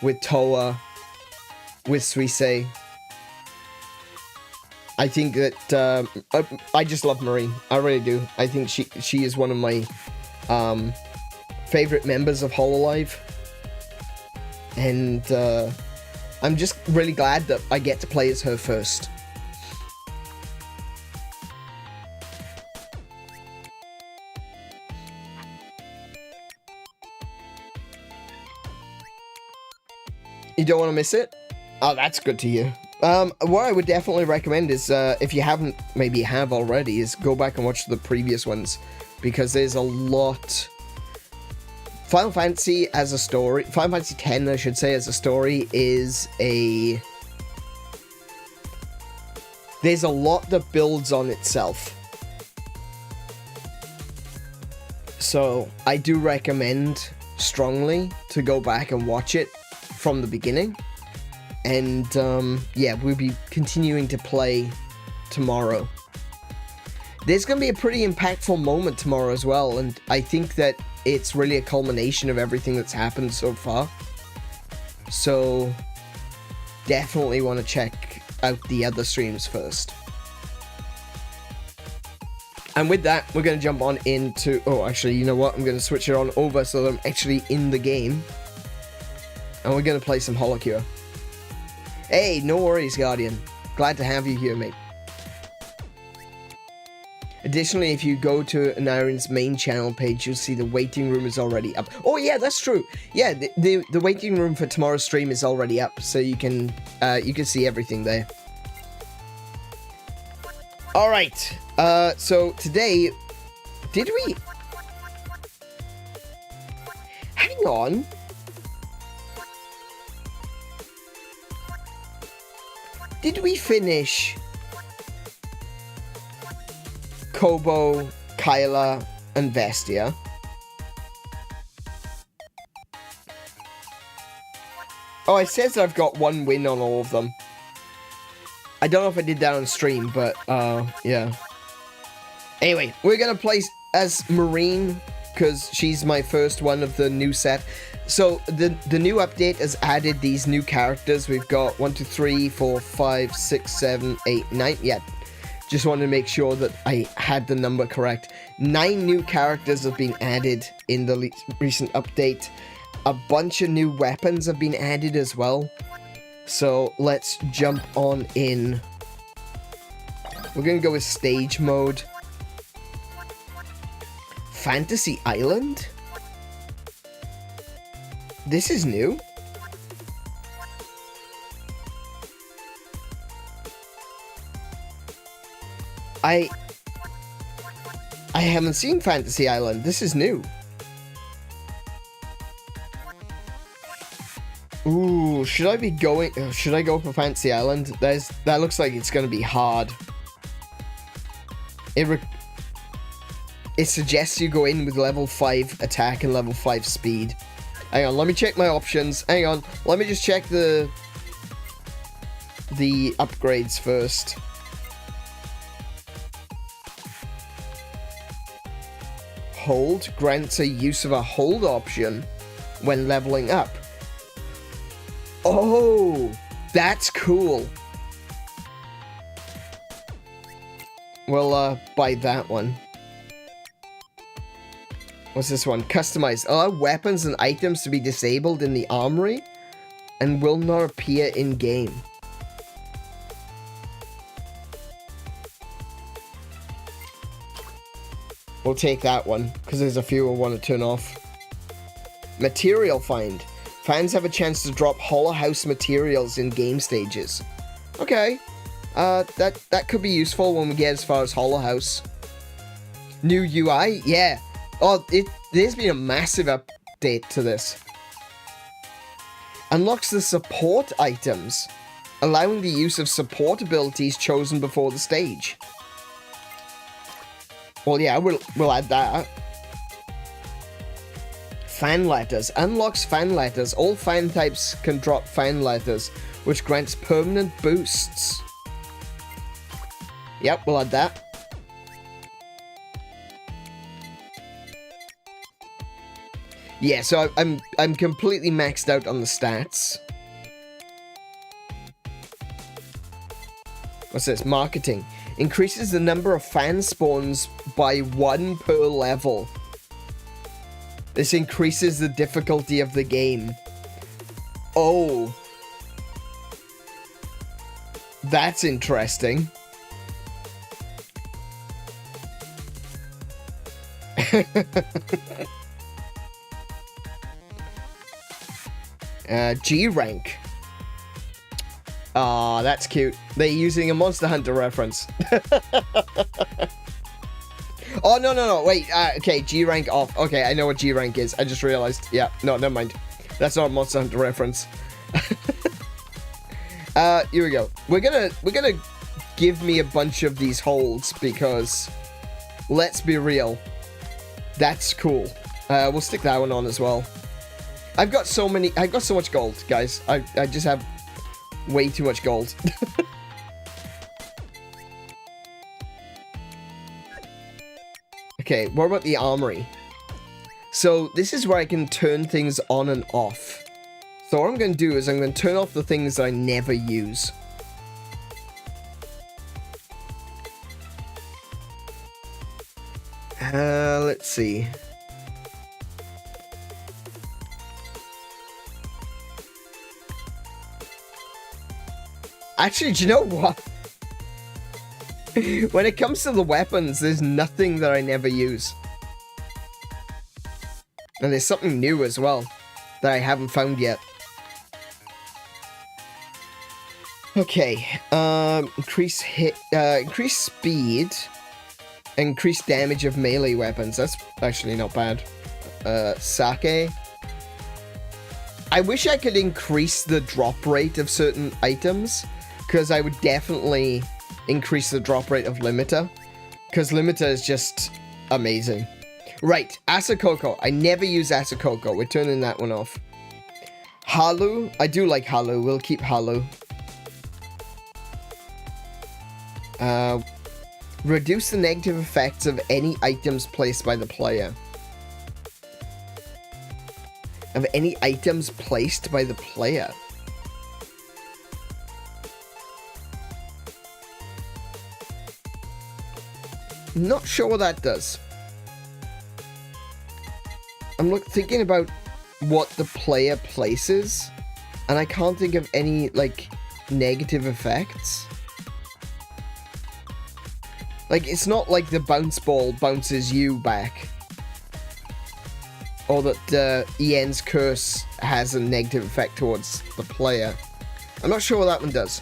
with Toa, with 𝗬𝗍. I think that I just love Marine. I really do. I think she is one of my favorite members of HoloLive. And I'm just really glad that I get to play as her first. You don't want to miss it? Oh, that's good to hear. What I would definitely recommend is, if you haven't, maybe you have already, is go back and watch the previous ones, because there's a lot. Final Fantasy as a story, Final Fantasy X, I should say, as a story, is a... There's a lot that builds on itself. So, I do recommend strongly to go back and watch it from the beginning. And, yeah, we'll be continuing to play tomorrow. There's going to be a pretty impactful moment tomorrow as well, and I think that it's really a culmination of everything that's happened so far. So, definitely want to check out the other streams first. And with that, we're going to jump on into... Oh, actually, you know what? I'm going to switch it on over so that I'm actually in the game. And we're going to play some HoloCure. Hey, no worries, Guardian. Glad to have you here, mate. Additionally, if you go to Aniron's main channel page, you'll see the waiting room is already up. Oh yeah, that's true. Yeah, the waiting room for tomorrow's stream is already up, so you can see everything there. All right. So today, did we? Hang on. Did we finish Kobo, Kyla, and Vestia? Oh, it says I've got 1 win on all of them. I don't know if I did that on stream, but, yeah. Anyway, we're gonna play as Marine, because she's my first one of the new set. So, the new update has added these new characters. We've got 1, 2, 3, 4, 5, 6, 7, 8, 9. Yeah, just wanted to make sure that I had the number correct. 9 new characters have been added in the recent update. A bunch of new weapons have been added as well. So, let's jump on in. We're going to go with stage mode. Fantasy Island? This is new. I haven't seen Fantasy Island. This is new. Ooh, should I be going... Should I go for Fantasy Island? That looks like it's going to be hard. It suggests you go in with level 5 attack and level 5 speed. Hang on, let me check my options. Hang on, let me just check the upgrades first. Hold grants a use of a hold option when leveling up. Oh, that's cool. We'll buy that one. What's this one? Customize. Allow weapons and items to be disabled in the armory and will not appear in-game. We'll take that one, because there's a few I want to turn off. Material find. Fans have a chance to drop Hollow House materials in game stages. Okay. That could be useful when we get as far as Hollow House. New UI? Yeah. Oh, there's been a massive update to this. Unlocks the support items, allowing the use of support abilities chosen before the stage. Well, yeah, we'll add that. Fan letters. Unlocks fan letters. All fan types can drop fan letters, which grants permanent boosts. Yep, we'll add that. Yeah, so I'm completely maxed out on the stats. What's this? Marketing. Increases the number of fan spawns by 1 per level. This increases the difficulty of the game. Oh. That's interesting. G rank. Aw, that's cute. They're using a Monster Hunter reference. Oh, no. Wait, okay, G rank off. Okay, I know what G rank is. I just realized. Yeah, no, never mind. That's not a Monster Hunter reference. Here we go. We're gonna give me a bunch of these holds because, let's be real, that's cool. We'll stick that one on as well. I've got so much gold, guys. I just have way too much gold. Okay, what about the armory? So this is where I can turn things on and off. So what I'm going to do is I'm going to turn off the things that I never use. Let's see. Actually, do you know what? When it comes to the weapons, there's nothing that I never use. And there's something new as well that I haven't found yet. Okay, increase speed, increase damage of melee weapons. That's actually not bad. Sake. I wish I could increase the drop rate of certain items, because I would definitely increase the drop rate of limiter, because limiter is just amazing. Right, Asakoko. I never use Asakoko. We're turning that one off. Halu. I do like Halu. We'll keep Halu. Reduce the negative effects of any items placed by the player. Of any items placed by the player. Not sure what that does. I'm thinking about what the player places, and I can't think of any, like, negative effects. Like, it's not like the bounce ball bounces you back. Or that Ian's curse has a negative effect towards the player. I'm not sure what that one does.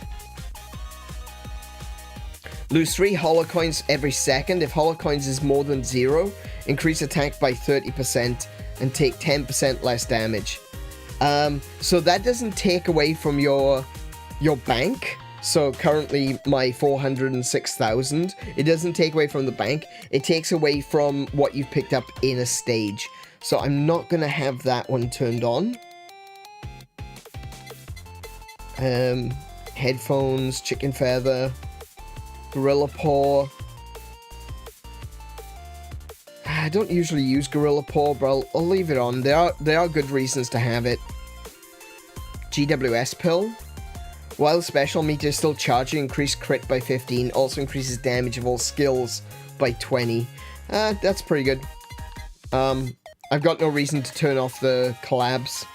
Lose 3 holocoins every second. If holocoins is more than 0, increase attack by 30% and take 10% less damage. So that doesn't take away from your bank. So currently my 406,000. It doesn't take away from the bank. It takes away from what you've picked up in a stage. So I'm not going to have that one turned on. Headphones, chicken feather, gorilla paw. I don't usually use gorilla paw, but I'll leave it on. There are good reasons to have it. GWS pill. While special meter is still charging, increased crit by 15. Also increases damage of all skills by 20. That's pretty good. I've got no reason to turn off the collabs.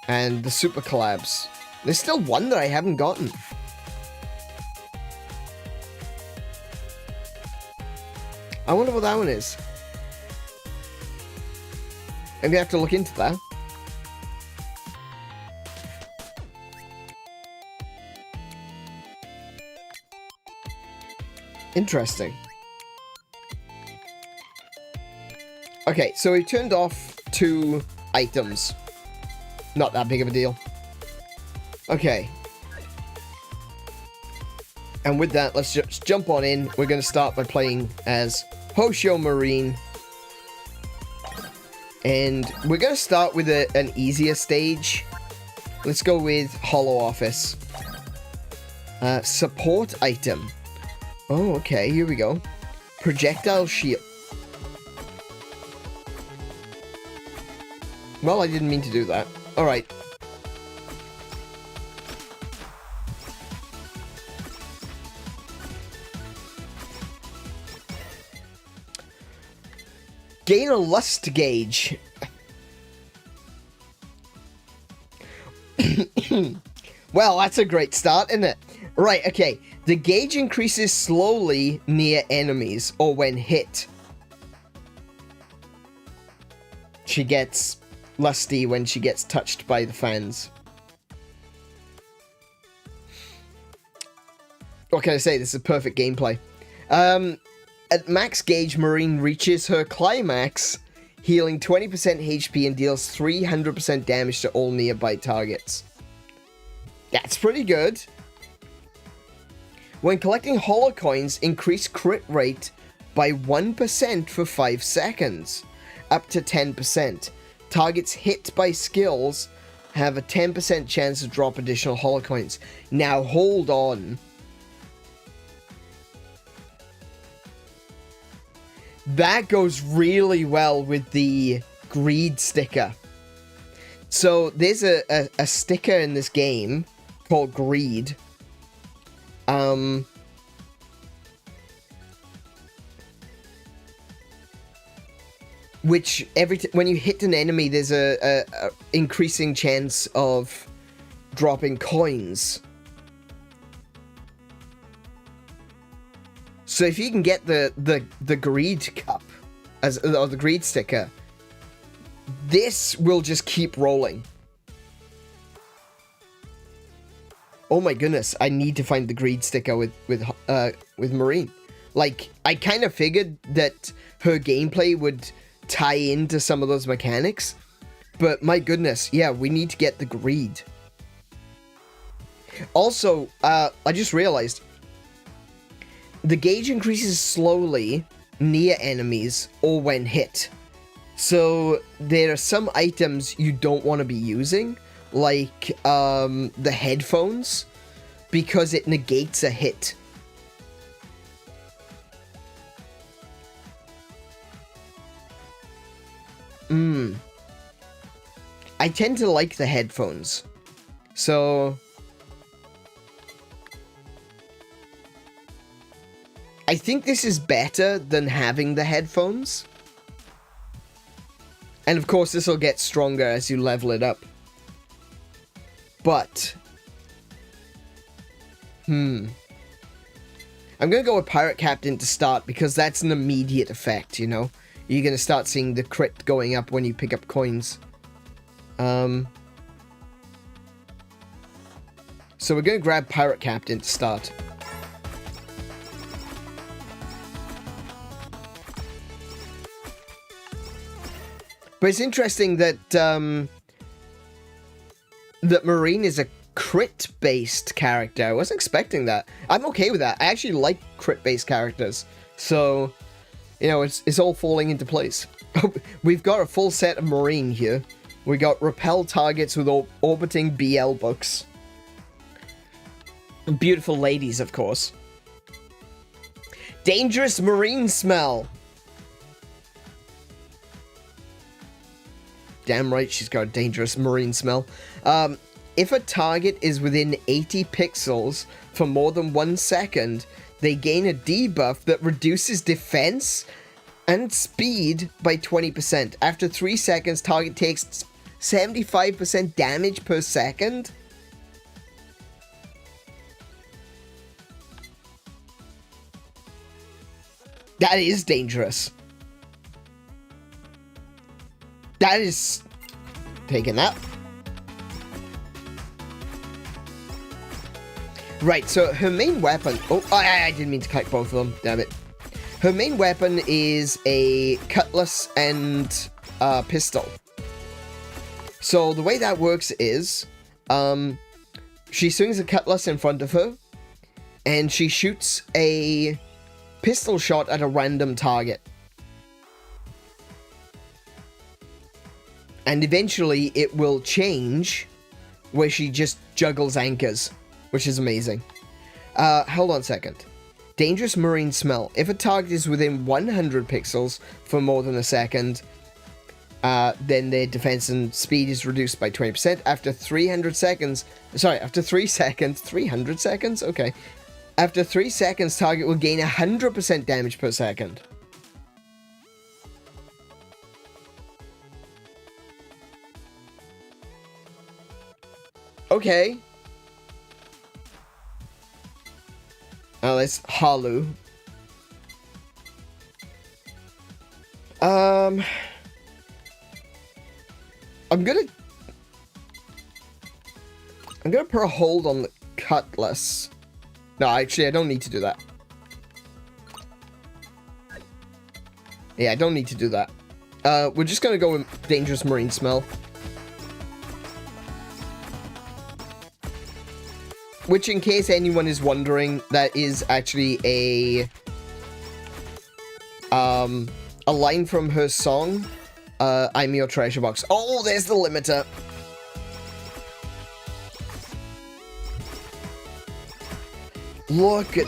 And the super collabs. There's still one that I haven't gotten. I wonder what that one is. I'm gonna have to look into that. Interesting. Okay, so we turned off 2 items. Not that big of a deal. Okay. And with that, let's just jump on in. We're going to start by playing as 𝗬𝗄𝗶𝗰𝗵. And we're going to start with an easier stage. Let's go with Holo Office. Support item. Oh, okay, here we go. Projectile shield. Well, I didn't mean to do that. Alright. Gain a lust gauge. Well, that's a great start, isn't it? Right, okay. The gauge increases slowly near enemies or when hit. She gets lusty when she gets touched by the fans. What can I say? This is perfect gameplay. At max gauge, Marine reaches her climax, healing 20% HP and deals 300% damage to all nearby targets. That's pretty good. When collecting holo coins, increase crit rate by 1% for 5 seconds, up to 10%. Targets hit by skills have a 10% chance to drop additional holo coins. Now hold on. That goes really well with the greed sticker. So there's a sticker in this game called greed. Which when you hit an enemy, there's a increasing chance of dropping coins. So if you can get the greed cup or the greed sticker, this will just keep rolling. Oh my goodness, I need to find the greed sticker with Marine. Like, I kind of figured that her gameplay would tie into some of those mechanics, but my goodness, yeah, we need to get the greed. Also, I just realized the gauge increases slowly near enemies or when hit. So there are some items you don't want to be using, like the headphones, because it negates a hit. I tend to like the headphones. So I think this is better than having the headphones. And of course this will get stronger as you level it up. But I'm gonna go with Pirate Captain to start because that's an immediate effect, you know? You're gonna start seeing the crit going up when you pick up coins. So we're gonna grab Pirate Captain to start. But it's interesting that that Marine is a crit-based character. I wasn't expecting that. I'm okay with that. I actually like crit-based characters. So, you know, it's all falling into place. We've got a full set of Marine here. We got repel targets with orbiting BL books. And beautiful ladies, of course. Dangerous Marine smell. Damn right she's got a dangerous Marine smell. If a target is within 80 pixels for more than 1 second, they gain a debuff that reduces defense and speed by 20%. After 3 seconds, target takes 75% damage per second. That is dangerous. That is taking that. Right, so her main weapon... Oh, I didn't mean to collect both of them. Damn it. Her main weapon is a cutlass and pistol. So the way that works is... she swings a cutlass in front of her, and she shoots a pistol shot at a random target. And eventually it will change where she just juggles anchors, which is amazing. Hold on a second. Dangerous Marine smell. If a target is within 100 pixels for more than a second, then their defense and speed is reduced by 20%. After 300 seconds... Sorry, after 3 seconds... 300 seconds? Okay. After 3 seconds, target will gain 100% damage per second. Okay. Oh, that's Halu. I'm gonna put a hold on the Cutlass. No, actually, I don't need to do that. Yeah, I don't need to do that. We're just gonna go with Dangerous Marine Smell. Which, in case anyone is wondering, that is actually a line from her song, I'm Your Treasure Box. Oh, there's the limiter. Look,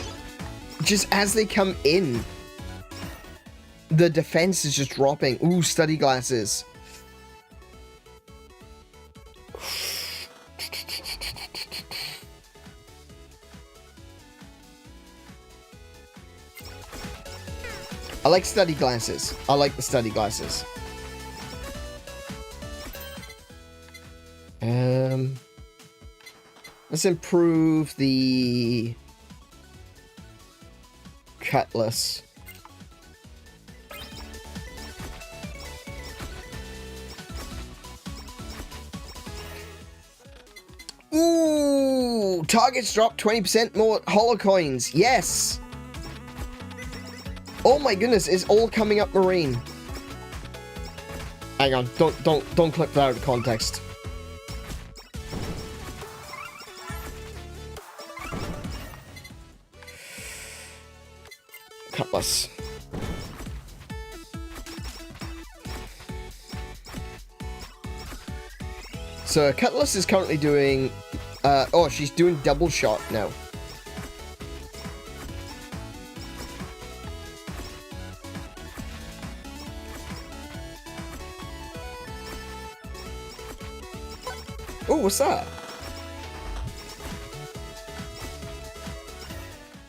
just as they come in, the defense is just dropping. Ooh, study glasses. I like study glasses. I like the study glasses. Let's improve the Cutlass. Ooh, targets drop 20% more holocoins. Yes. Oh my goodness, it's all coming up Marine. Hang on, don't clip that out of context. Cutlass. So Cutlass is currently doing oh, she's doing double shot now. Oh, what's that?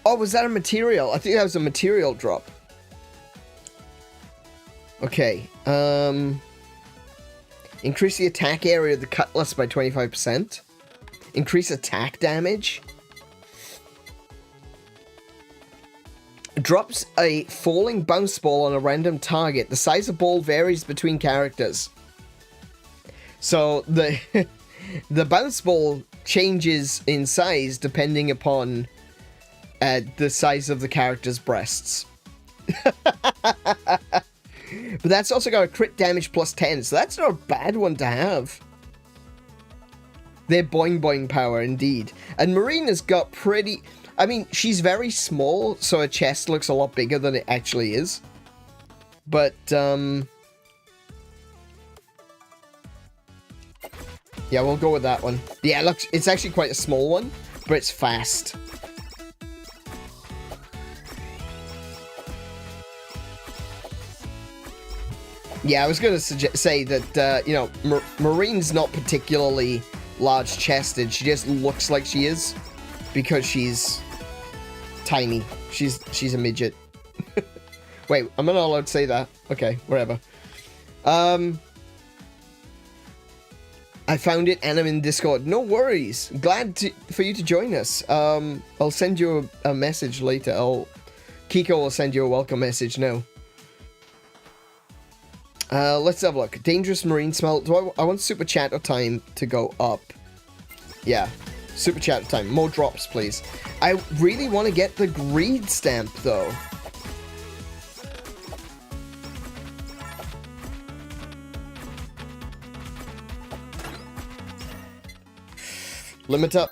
Oh, was that a material? I think that was a material drop. Okay. Increase the attack area of the Cutlass by 25%. Increase attack damage. Drops a falling bounce ball on a random target. The size of ball varies between characters. So the the bounce ball changes in size depending upon the size of the character's breasts. But that's also got a crit damage plus 10, so that's not a bad one to have. They're boing boing power, indeed. And Marina's got pretty... I mean, she's very small, so her chest looks a lot bigger than it actually is. But, yeah, we'll go with that one. Yeah, look, it's actually quite a small one, but it's fast. Yeah, I was going to say that, you know, Marine's not particularly large-chested. She just looks like she is because she's tiny. She's a midget. Wait, am I not allowed to say that? Okay, whatever. I found it and I'm in Discord. No worries. Glad for you to join us. I'll send you a message later. Kiko will send you a welcome message now. Let's have a look. Dangerous Marine Smell. I want Super Chatter time to go up. Yeah. Super Chatter time. More drops, please. I really want to get the greed stamp, though. Limit up.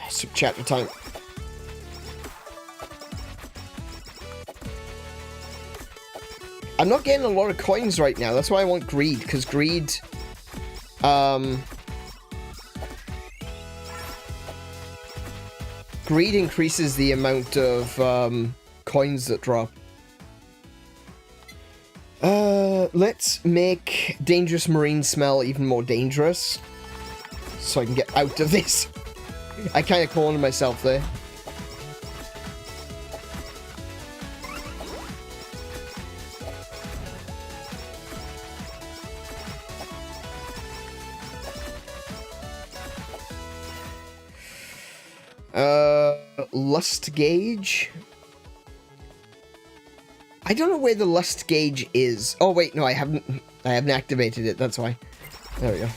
Super Chatter time. I'm not getting a lot of coins right now. That's why I want greed, because greed... greed increases the amount of coins that drop. Let's make Dangerous Marine Smell even more dangerous, so I can get out of this. I kind of cornered myself there. Lust gauge. I don't know where the lust gauge is. Oh wait, no, I haven't activated it, that's why. There we go.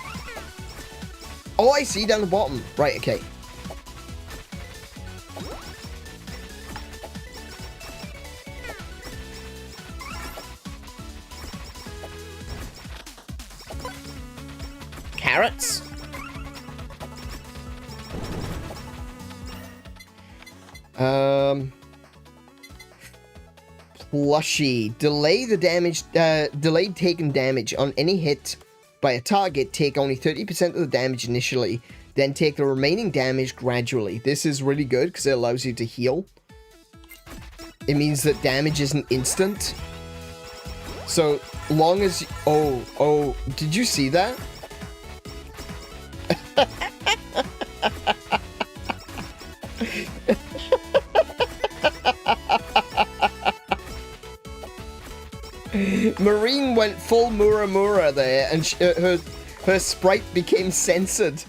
Oh, I see down the bottom. Right, okay. Carrots. Plushie. Delayed taking damage on any hit by a target. Take only 30% of the damage initially, then take the remaining damage gradually. This is really good because it allows you to heal. It means that damage isn't instant. So long as... Oh, did you see that? Marine went full Muramura there, and her sprite became censored.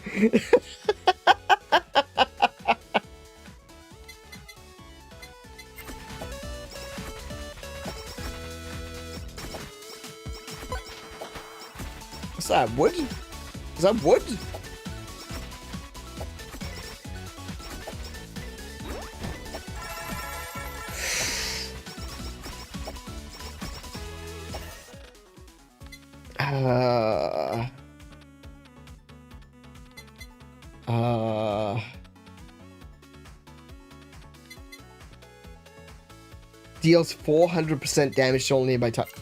What's that, wood? Is that wood? Deals 400% damage to all nearby target.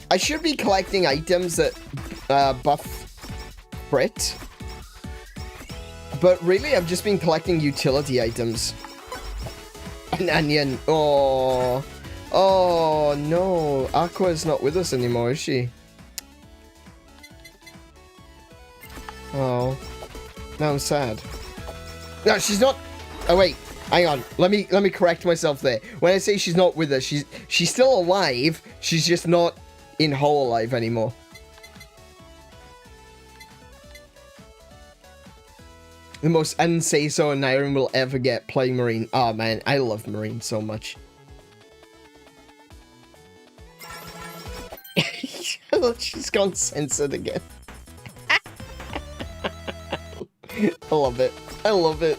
I should be collecting items that buff crit. But really, I've just been collecting utility items. An onion. Oh. Oh, no. Aqua's not with us anymore, is she? Oh. Now I'm sad. No, she's not... Oh, wait. Hang on. Let me correct myself there. When I say she's not with us, she's still alive. She's just not in HoloLive anymore. The most unsay-so Nyron will ever get playing Marine. Oh, man. I love Marine so much. She's gone censored again. I love it. I love it.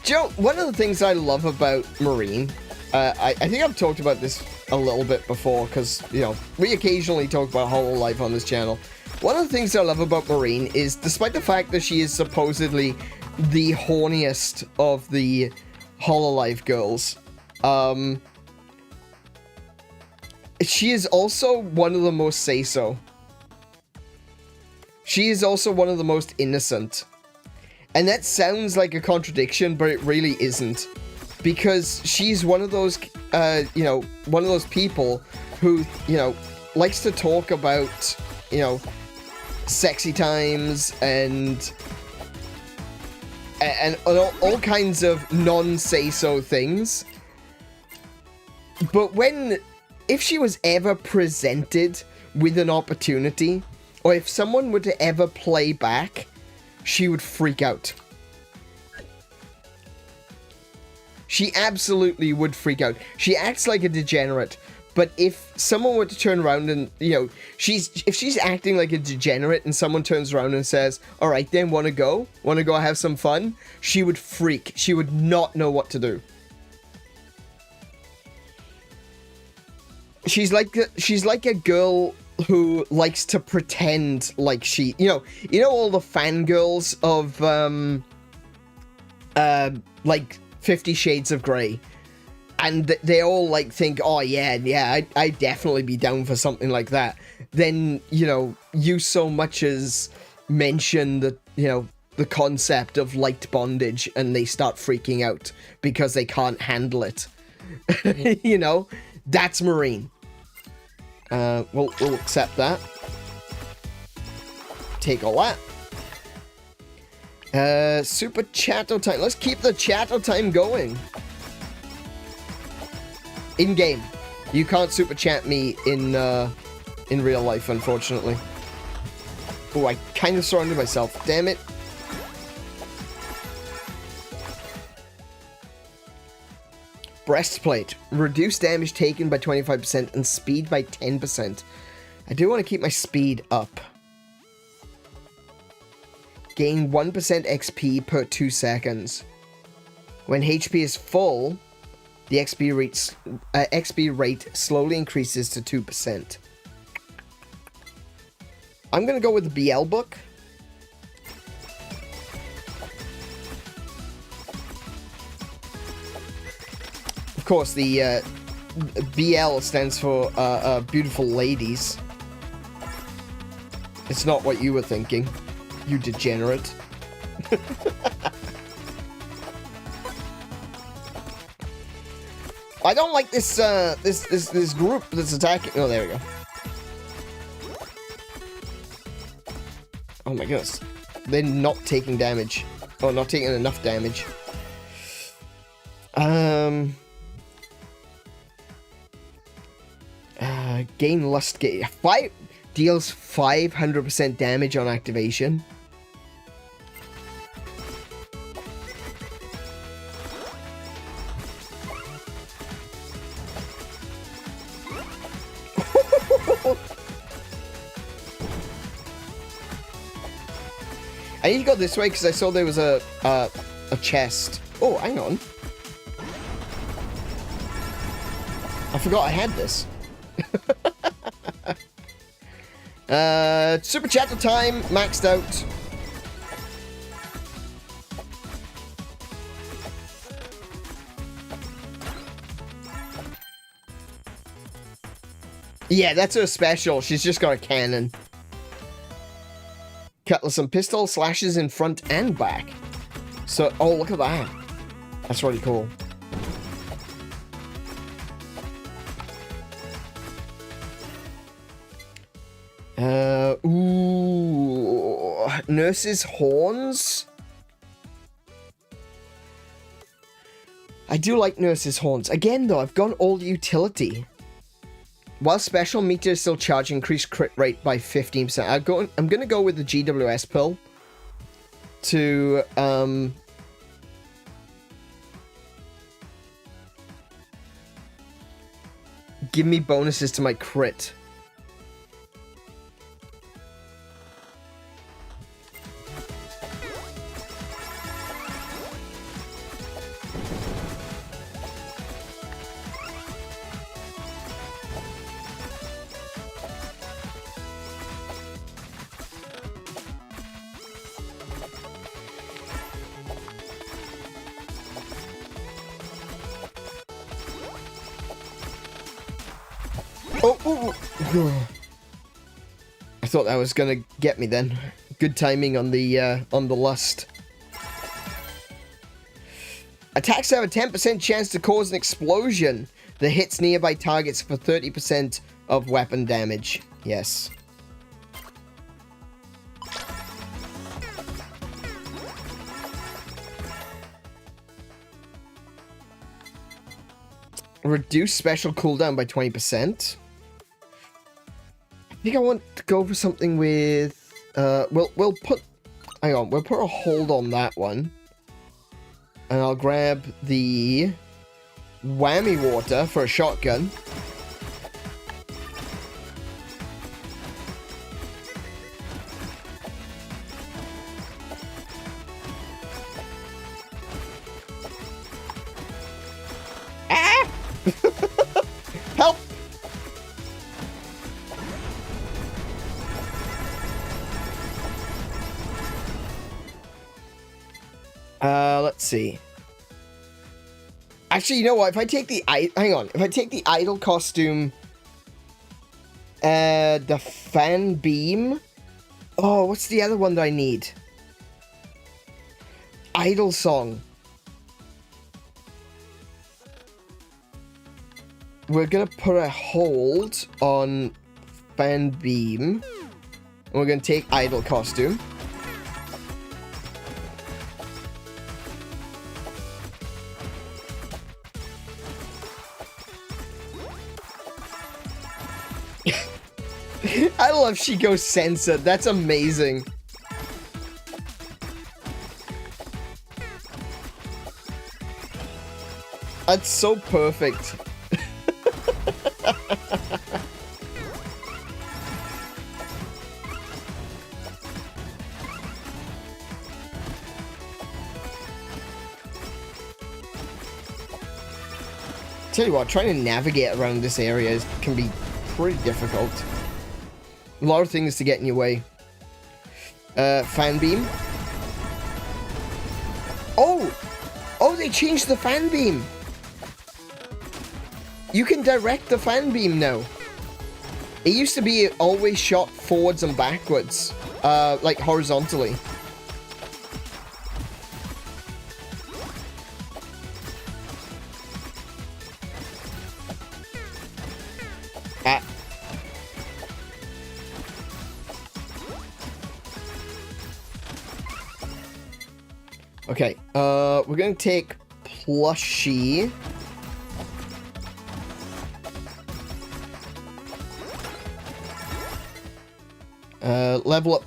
Joe, one of the things I love about Marine, I think I've talked about this a little bit before, because, you know, we occasionally talk about HoloLive on this channel. One of the things I love about Marine is, despite the fact that she is supposedly the horniest of the HoloLive girls, she is also one of the most say-so. She is also one of the most innocent. And that sounds like a contradiction, but it really isn't. Because she's one of those, you know, one of those people who, you know, likes to talk about, you know, sexy times and all kinds of non-say-so things. But if she was ever presented with an opportunity, or if someone were to ever play back, she would freak out. She absolutely would freak out. She acts like a degenerate, but if someone were to turn around and, you know, if she's acting like a degenerate and someone turns around and says, all right, then wanna go have some fun? She would freak. She would not know what to do. She's like a girl who likes to pretend like she, you know all the fangirls of, like 50 Shades of Grey, and they all like think, oh yeah, I'd definitely be down for something like that. Then, you know, you so much as mention the, you know, the concept of light bondage, and they start freaking out because they can't handle it. You know, that's Marine. We'll accept that. Take all that. Super chatto time. Let's keep the chatto time going. In game. You can't super chat me in real life, unfortunately. Oh, I kind of surrounded myself. Damn it. Breastplate. Reduce damage taken by 25% and speed by 10%. I do want to keep my speed up. Gain 1% XP per 2 seconds. When HP is full, the XP rate slowly increases to 2%. I'm going to go with the BL book. Of course, the BL stands for beautiful ladies. It's not what you were thinking, you degenerate. I don't like this this group that's attacking. Oh, there we go. Oh my goodness, they're not taking damage. Oh, not taking enough damage. Gain lust gate. Deals 500% damage on activation. I need to go this way because I saw there was a chest. Oh, hang on. I forgot I had this. Super chatter time, maxed out. Yeah, that's her special. She's just got a cannon. Cutlass and pistol, slashes in front and back. So, oh, look at that. That's really cool. Ooh, nurse's horns. I do like nurse's horns. Again, though, I've gone all utility. While special meters still charge increased crit rate by 15%. I'm gonna go with the GWS pill to give me bonuses to my crit. I thought that was gonna get me then. Good timing on the lust. Attacks have a 10% chance to cause an explosion that hits nearby targets for 30% of weapon damage. Yes. Reduce special cooldown by 20%. I think I want to go for something with we'll put a hold on that one. And I'll grab the whammy water for a shotgun. Help! Let's see. Actually, you know what? If I take the if I take the idle costume, the fan beam. Oh, what's the other one that I need? Idle song. We're gonna put a hold on fan beam. And we're gonna take idle costume. love she goes censored. That's amazing. That's so perfect. Tell you what, trying to navigate around this area can be pretty difficult. A lot of things to get in your way. Fan beam. Oh! Oh, they changed the fan beam! You can direct the fan beam now. It used to be always shot forwards and backwards. Like horizontally. Okay, we're gonna take plushie. Level up,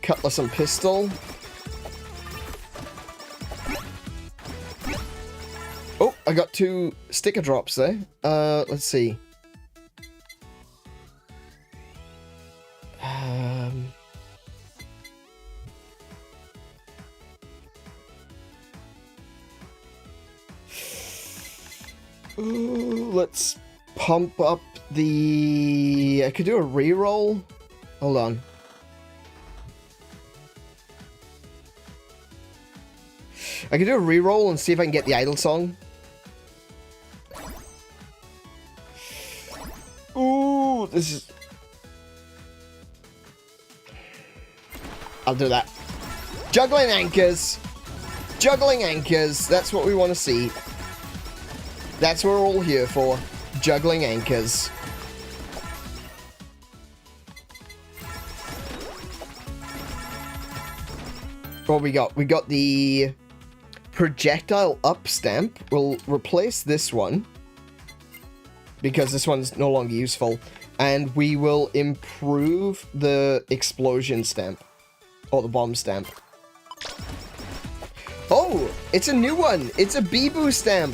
cutlass and pistol. Oh, I got 2 sticker drops there. Let's see. Let's pump up the... I could do a reroll. Hold on. I could do a reroll and see if I can get the idle song. Ooh, this is... I'll do that. Juggling anchors. Juggling anchors. That's what we want to see. That's what we're all here for. Juggling anchors. What we got? We got the projectile up stamp. We'll replace this one because this one's no longer useful. And we will improve the explosion stamp. Or the bomb stamp. Oh! It's a new one! It's a Beboo stamp!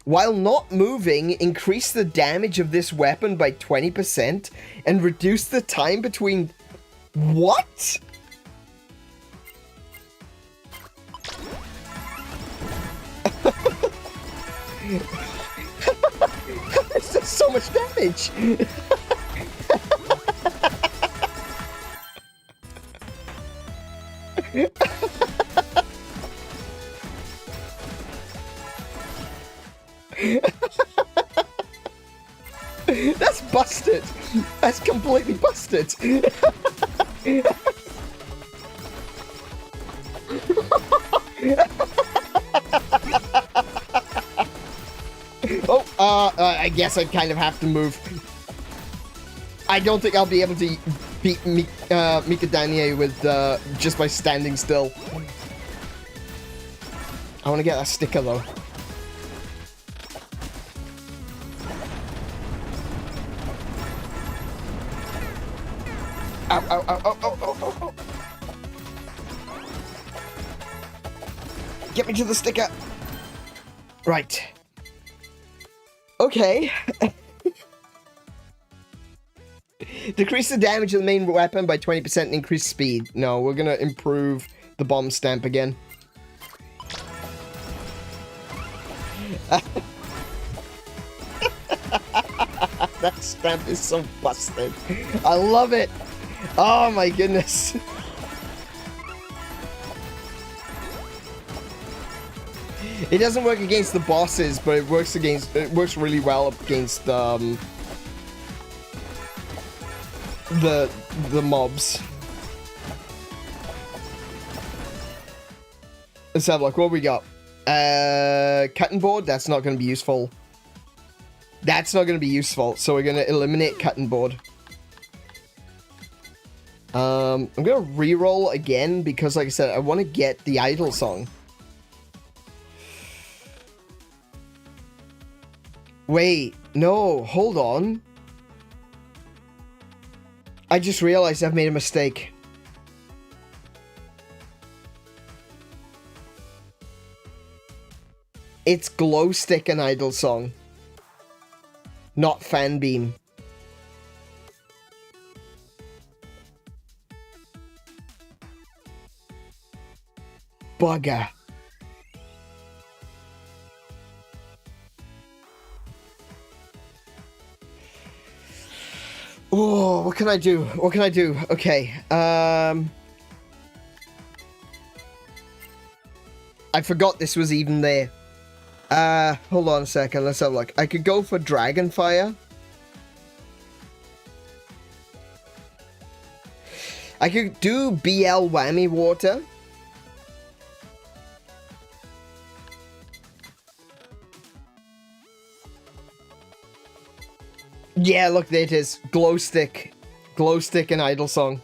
While not moving, increase the damage of this weapon by 20% and reduce the time between... What? It's just so much damage! That's busted. That's completely busted. Oh, I guess I kind of have to move. I don't think I'll be able to beat 𝗦𝘄𝗶𝘁𝗰𝗵 with just by standing still. I want to get that sticker though. Ow, ow, ow, ow, ow, ow, ow, ow. Get me to the sticker. Right. Okay. Decrease the damage of the main weapon by 20% and increase speed. No, we're gonna improve the bomb stamp again. That stamp is so busted. I love it. Oh my goodness. It doesn't work against the bosses, but it works really well against the mobs. Let's have a look. What we got? Cutting board. That's not going to be useful. That's not going to be useful. So we're going to eliminate cutting board. I'm going to reroll again because, like I said, I want to get the idle song. Wait, no, hold on. I just realized I've made a mistake. It's glow stick and idle song, not fan beam. Bugger. Oh, what can I do? What can I do? Okay. I forgot this was even there. Hold on a second. Let's have a look. I could go for Dragonfire. I could do BL Whammy Water. Yeah, look, there it is. Glow stick. Glow stick and idle song.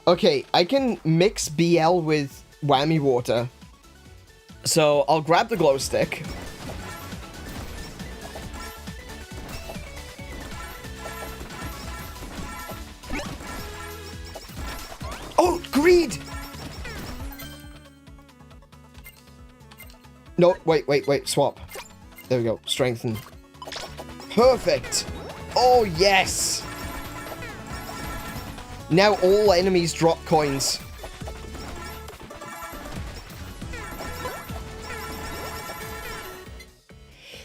Okay, I can mix BL with Whammy Water. So, I'll grab the glow stick. Oh, greed! No, wait, swap. There we go, strengthen. Perfect! Oh, yes! Now all enemies drop coins.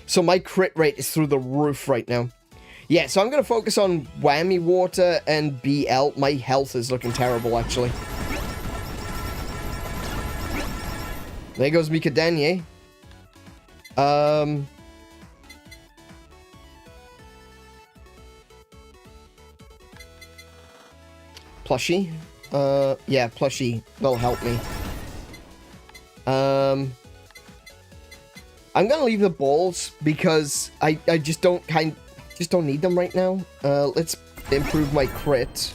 So my crit rate is through the roof right now. Yeah, so I'm going to focus on Whammy Water and BL. My health is looking terrible, actually. There goes Mikadanye. Plushie? Yeah, Plushie will help me. I'm gonna leave the balls because I just don't need them right now. Let's improve my crit.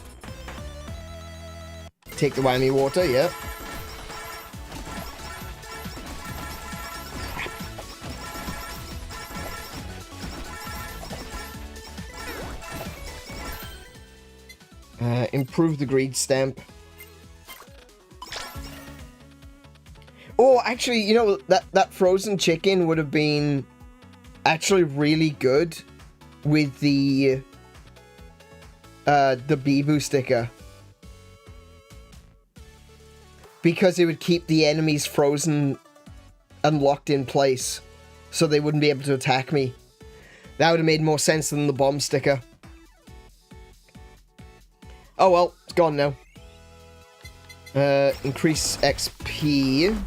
Take the Whammy Water, yeah. Improve the greed stamp. Oh, actually, you know, that frozen chicken would have been actually really good with the 𝗶𝗁𝗰𝗵 sticker. Because it would keep the enemies frozen and locked in place, so they wouldn't be able to attack me. That would have made more sense than the bomb sticker. Oh well, it's gone now. Increase XP.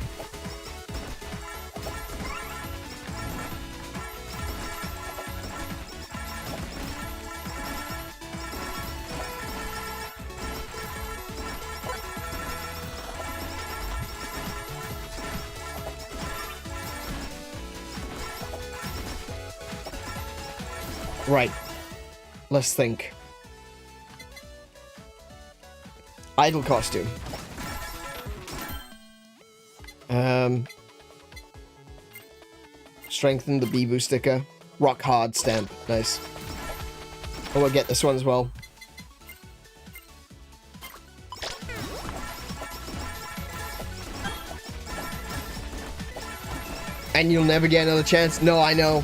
Right. Let's think. Idle costume. Strengthen the 𝗶𝗁𝗰𝗵 sticker. Rock hard stamp. Nice. Oh, I'll get this one as well. And you'll never get another chance. No, I know.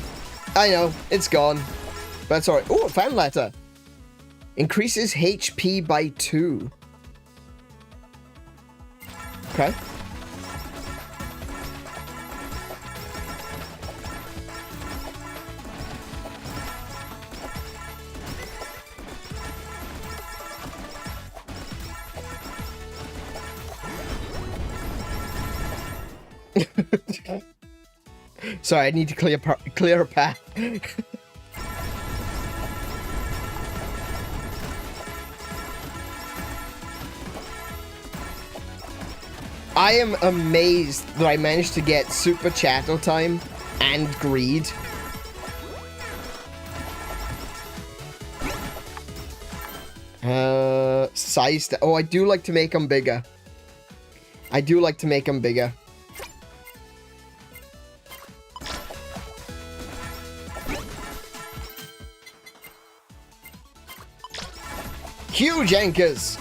I know. It's gone. But that's alright. Oh, a fan letter. Increases HP by 2. Okay. Sorry, I need to clear a path. I am amazed that I managed to get super chattel time and greed. Size. Oh, I do like to make them bigger. I do like to make them bigger. huge anchors.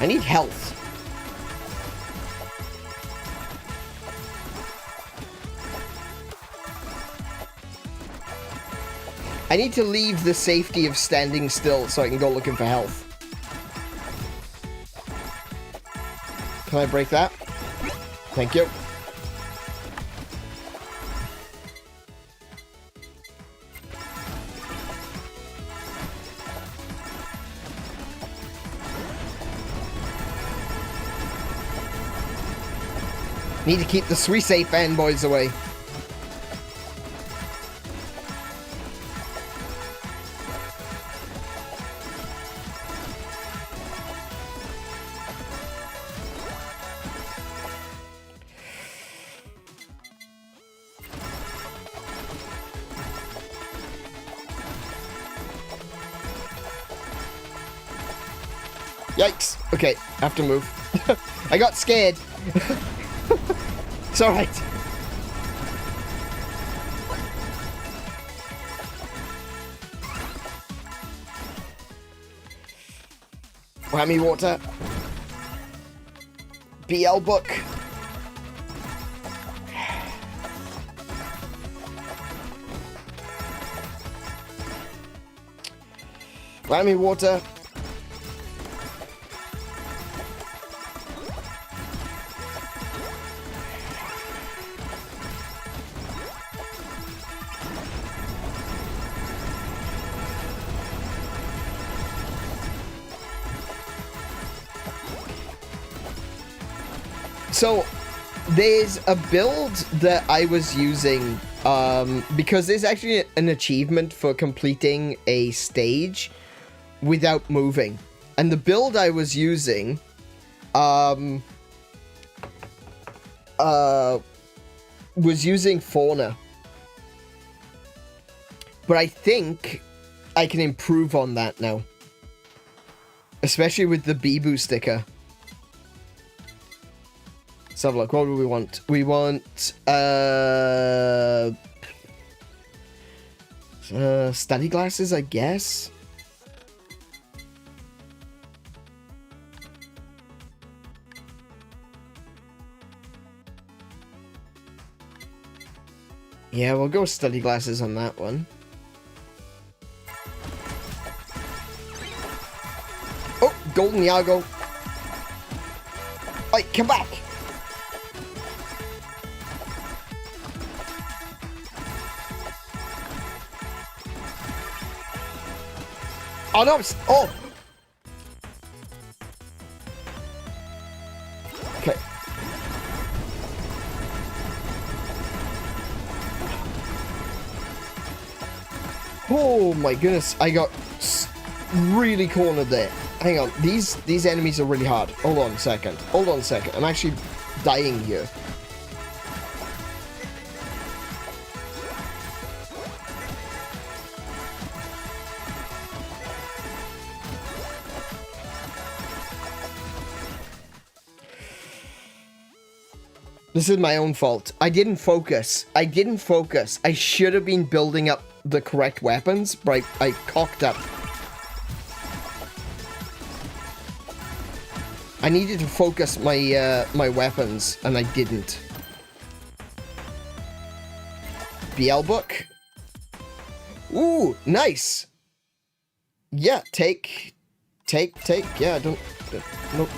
I need health. I need to leave the safety of standing still so I can go looking for health. Can I break that? Thank you. Need to keep the Suisse fanboys away. Yikes. Okay, I have to move. I got scared. It's alright. Whammy water. BL book. Whammy water. So, there's a build that I was using, because there's actually an achievement for completing a stage without moving. And the build I was using, was using fauna. But I think I can improve on that now. Especially with the Bibu sticker. Let's have a look. What do we want? We want study glasses, I guess. Yeah, we'll go study glasses on that one. Oh, Golden Yago. Oi, come back. Oh no! Oh! Okay. Oh my goodness! I got really cornered there. Hang on, these enemies are really hard. Hold on a second. Hold on a second. I'm actually dying here. This is my own fault. I didn't focus. I didn't focus. I should have been building up the correct weapons, but I cocked up. I needed to focus my my weapons, and I didn't. BL book. Ooh, nice. Yeah, take. Yeah,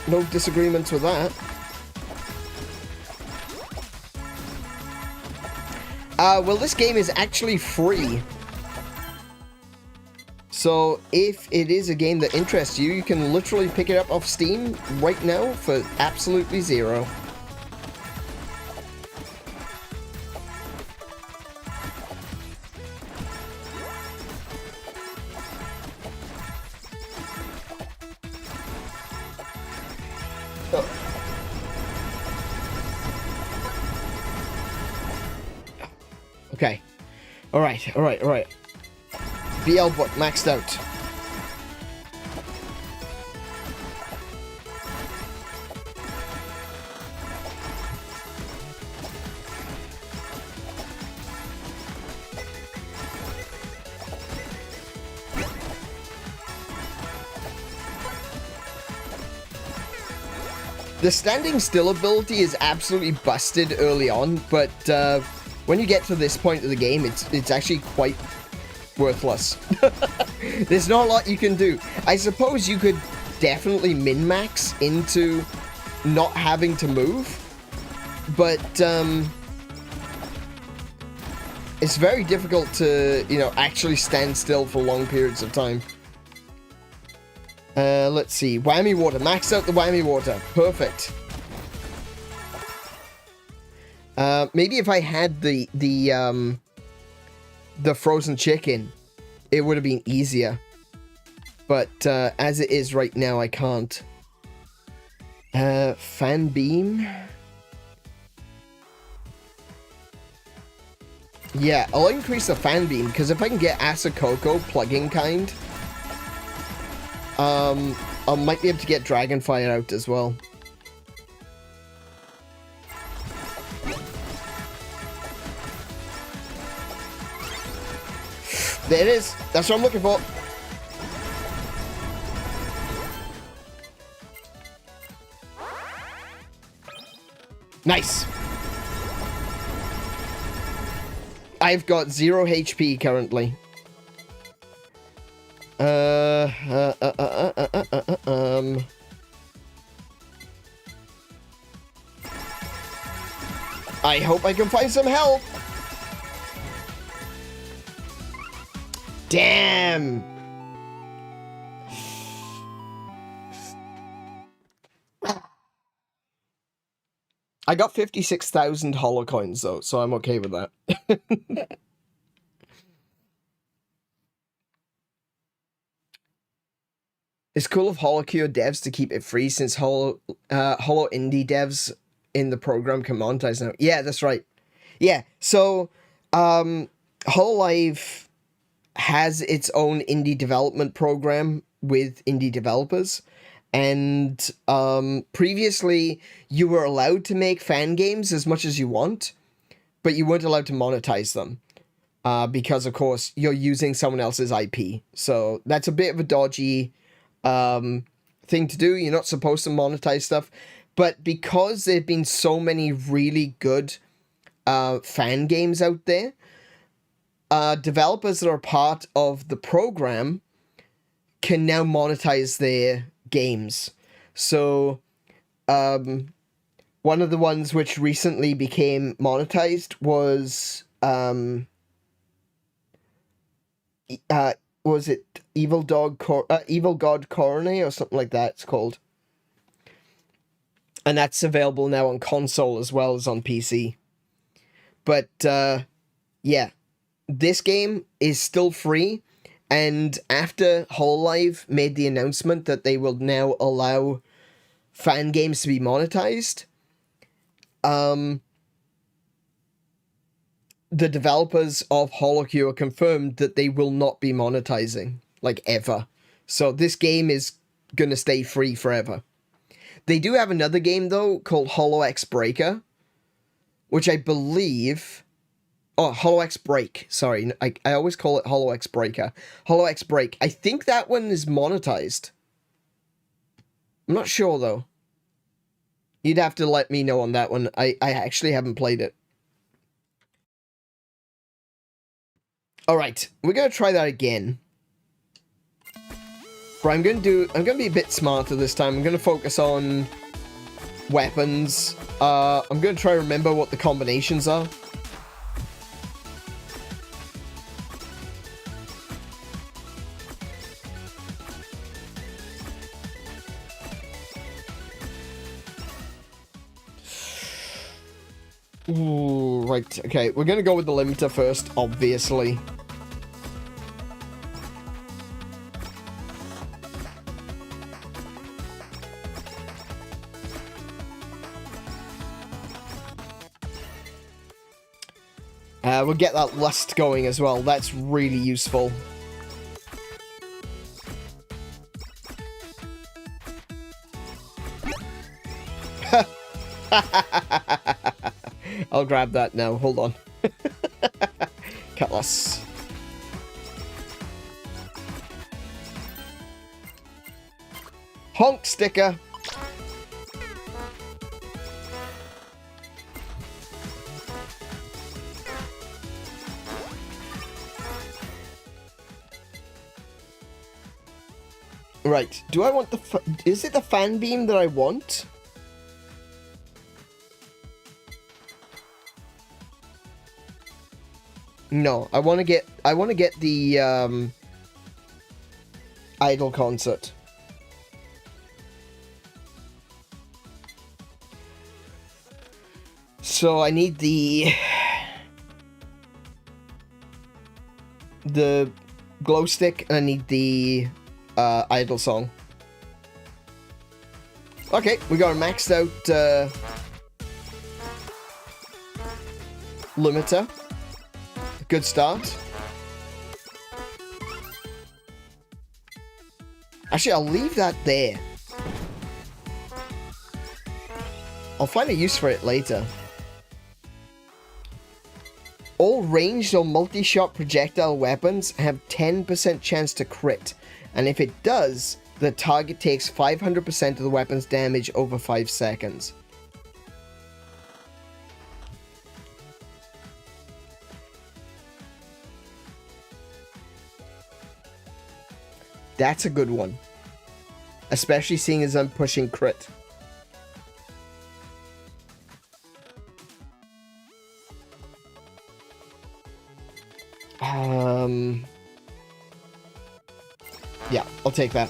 no disagreements with that. Well, this game is actually free. So, if it is a game that interests you, you can literally pick it up off Steam right now for absolutely $0. Okay. Alright, alright, alright. BL book maxed out. The standing still ability is absolutely busted early on, but when you get to this point of the game, it's actually quite worthless. There's not a lot you can do. I suppose you could definitely min-max into not having to move, but it's very difficult to, you know, actually stand still for long periods of time. Let's see. Whammy water. Max out the whammy water. Perfect. Maybe if I had the frozen chicken, it would have been easier. But, as it is right now, I can't. Fan beam. Yeah, I'll increase the fan beam, because if I can get Asakoko plug-in kind, I might be able to get Dragonfire out as well. There it is. That's what I'm looking for. Nice. I've got 0 HP currently. I hope I can find some help. Damn. I got 56,000 holocoins though, so I'm okay with that. It's cool of HoloCure devs to keep it free since Holo Indie devs in the program can monetize now. Yeah, that's right. Yeah, so HoloLive has its own indie development program with indie developers. And previously, you were allowed to make fan games as much as you want, but you weren't allowed to monetize them. Because, of course, you're using someone else's IP. So that's a bit of a dodgy thing to do. You're not supposed to monetize stuff. But because there have been so many really good fan games out there, developers that are part of the program can now monetize their games. So, one of the ones which recently became monetized was was it Evil God Coronet or something like that it's called. And that's available now on console as well as on PC. But, yeah. This game is still free, and after HoloLive made the announcement that they will now allow fan games to be monetized, the developers of HoloCure confirmed that they will not be monetizing, like, ever. So this game is gonna stay free forever. They do have another game, though, called HoloX which I believe... Oh, HoloX Break. Sorry, I always call it HoloX Breaker. HoloX Break. I think that one is monetized. I'm not sure, though. You'd have to let me know on that one. I actually haven't played it. Alright, we're going to try that again. But I'm going to be a bit smarter this time. I'm going to focus on weapons. I'm going to try to remember what the combinations are. Ooh, right, okay, we're gonna go with the limiter first, obviously. We'll get that lust going as well. That's really useful. I'll grab that now. Hold on. Cutlass. Honk sticker. Right. Do I want the... Is it the fan beam that I want? No, I want to get the idol concert. So I need the glow stick, and I need the idol song. Okay, we got a maxed out limiter. Good start. Actually, I'll leave that there. I'll find a use for it later. All ranged or multi-shot projectile weapons have 10% chance to crit, and if it does, the target takes 500% of the weapon's damage over 5 seconds. That's a good one. Especially seeing as I'm pushing crit. Yeah, I'll take that.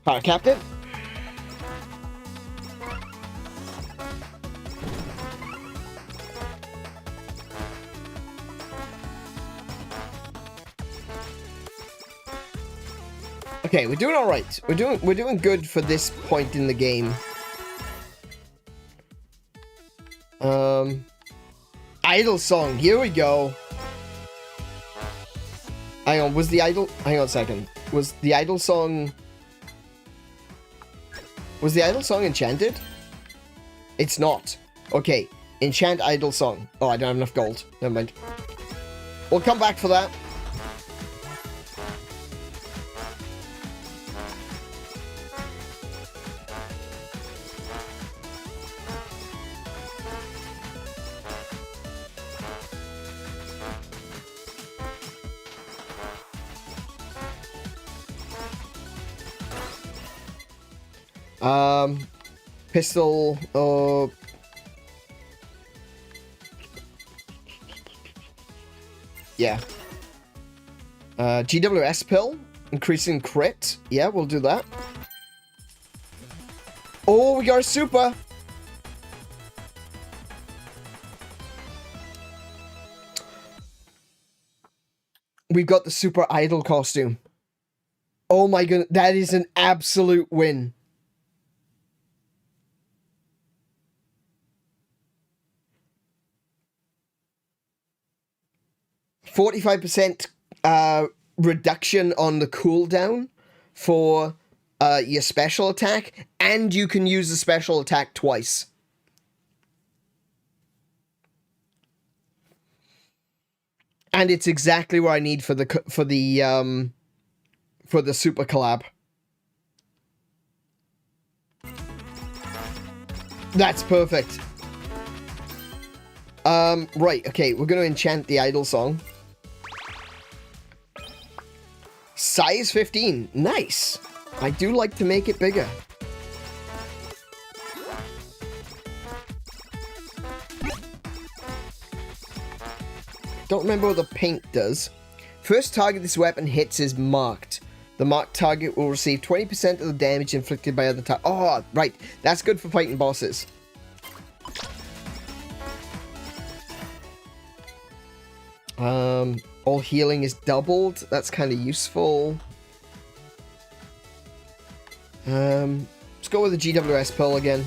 Alright, Captain. Okay, we're doing all right. We're doing good for this point in the game. Idol song. Here we go. Hang on, was the idol? Hang on a second. Was the idol song? Was the idol song enchanted? It's not. Okay, enchant idol song. Oh, I don't have enough gold. Never mind. We'll come back for that. Pistol, yeah. GWS pill, increasing crit. Yeah, we'll do that. Oh, we got a super. We've got the super idol costume. Oh my goodness, that is an absolute win. %, reduction on the cooldown for your special attack, and you can use the special attack twice. And it's exactly what I need for the super collab. That's perfect. Right, okay, we're gonna enchant the idol song. Size 15. Nice. I do like to make it bigger. Don't remember what the paint does. First target this weapon hits is marked. The marked target will receive 20% of the damage inflicted by other targets. Oh, right. That's good for fighting bosses. All healing is doubled. That's kind of useful. Let's go with the GWS Pearl again.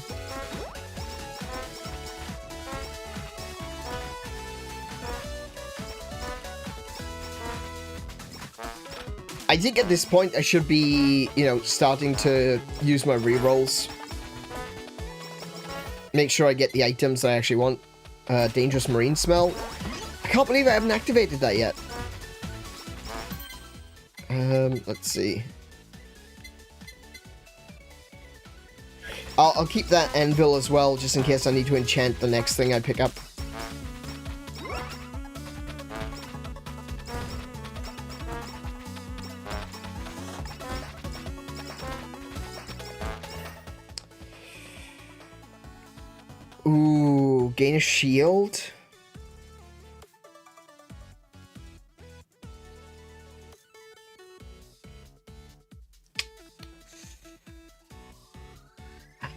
I think at this point I should be, you know, starting to use my rerolls. Make sure I get the items I actually want. Dangerous Marine Smell. I can't believe I haven't activated that yet. Let's see. I'll keep that Anvil as well, just in case I need to enchant the next thing I pick up. Ooh, gain a shield.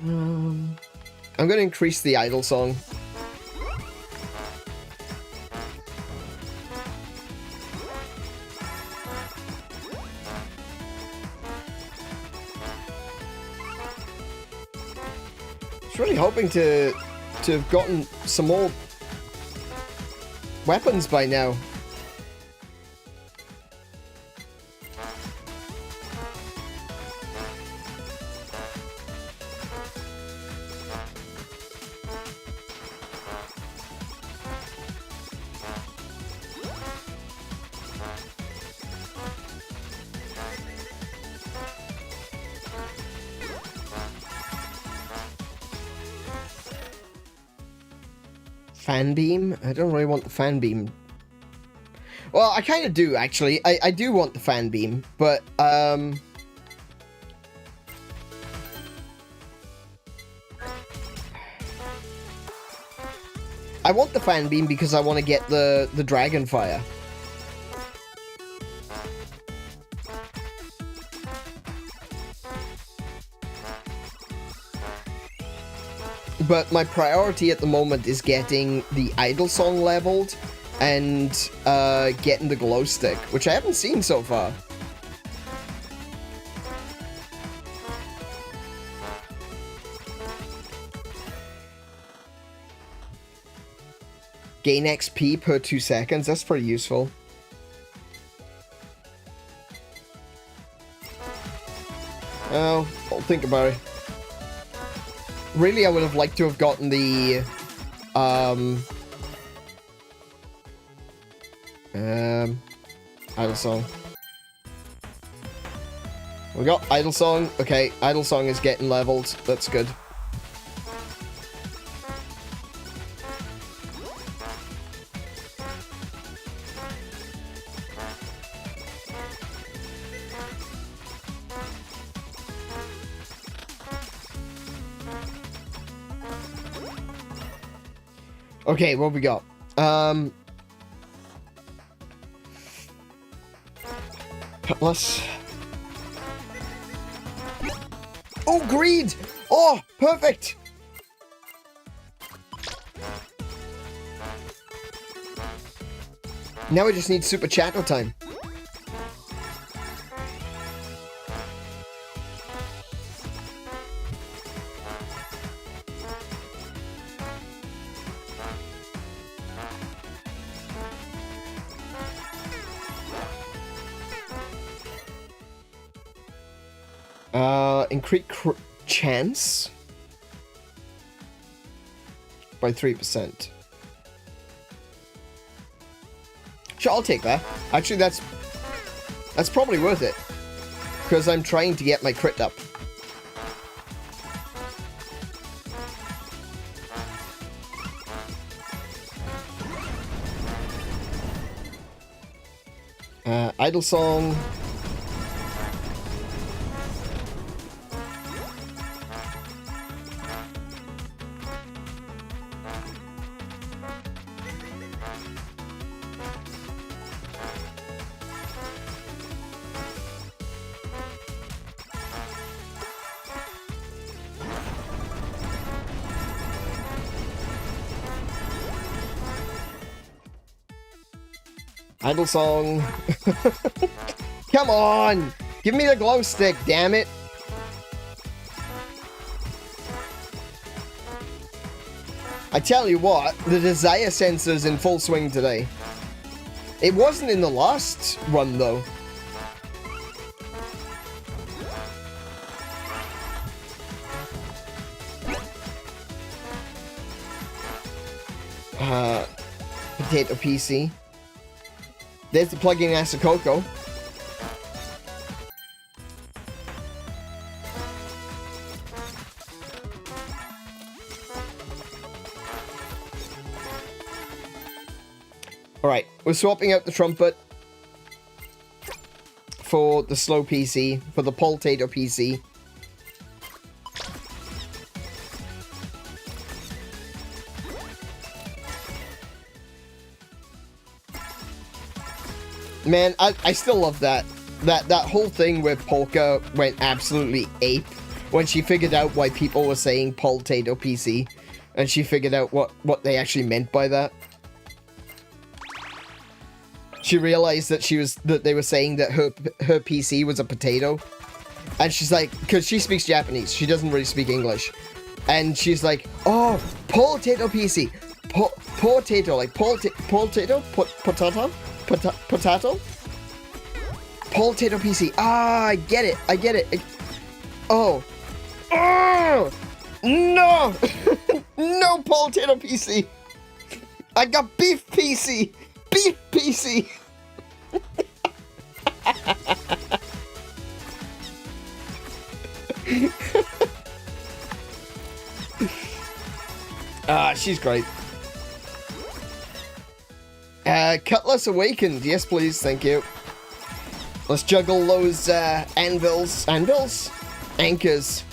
I'm gonna increase the idle song. I was really hoping to have gotten some more weapons by now. Fan beam? I don't really want the fan beam. Well, I kind of do, actually. I do want the fan beam, but, I want the fan beam because I want to get the dragon fire. But my priority at the moment is getting the idle song leveled and getting the glow stick, which I haven't seen so far. Gain XP per 2 seconds, that's pretty useful. Oh, I'll think about it. Really, I would have liked to have gotten the, idle song. We got idle song. Okay, idle song is getting leveled. That's good. Okay, what we got? Let's... Oh, greed! Oh, perfect! Now we just need super chatter time. Increase chance by 3%. Sure, I'll take that. Actually, that's probably worth it, because I'm trying to get my crit up. Idle song. Idle song. Come on! Give me the glow stick, damn it! I tell you what, the desire sensor's in full swing today. It wasn't in the last run, though. Potato PC. There's the plug-in Asakoko. Alright, we're swapping out the trumpet for the slow PC, for the potato PC. Man, I still love that. That whole thing where Polka went absolutely ape when she figured out why people were saying potato PC, and she figured out what they actually meant by that. She realized that they were saying that her PC was a potato, and she's like, because she speaks Japanese, she doesn't really speak English, and she's like, oh, potato PC, potato, like potato, potato. Potato? Potato PC. Ah, I get it. Oh. Oh! No! No potato PC! I got beef PC! Beef PC! Ah, she's great. Cutlass Awakened. Yes, please. Thank you. Let's juggle those, anvils. Anvils? Anchors.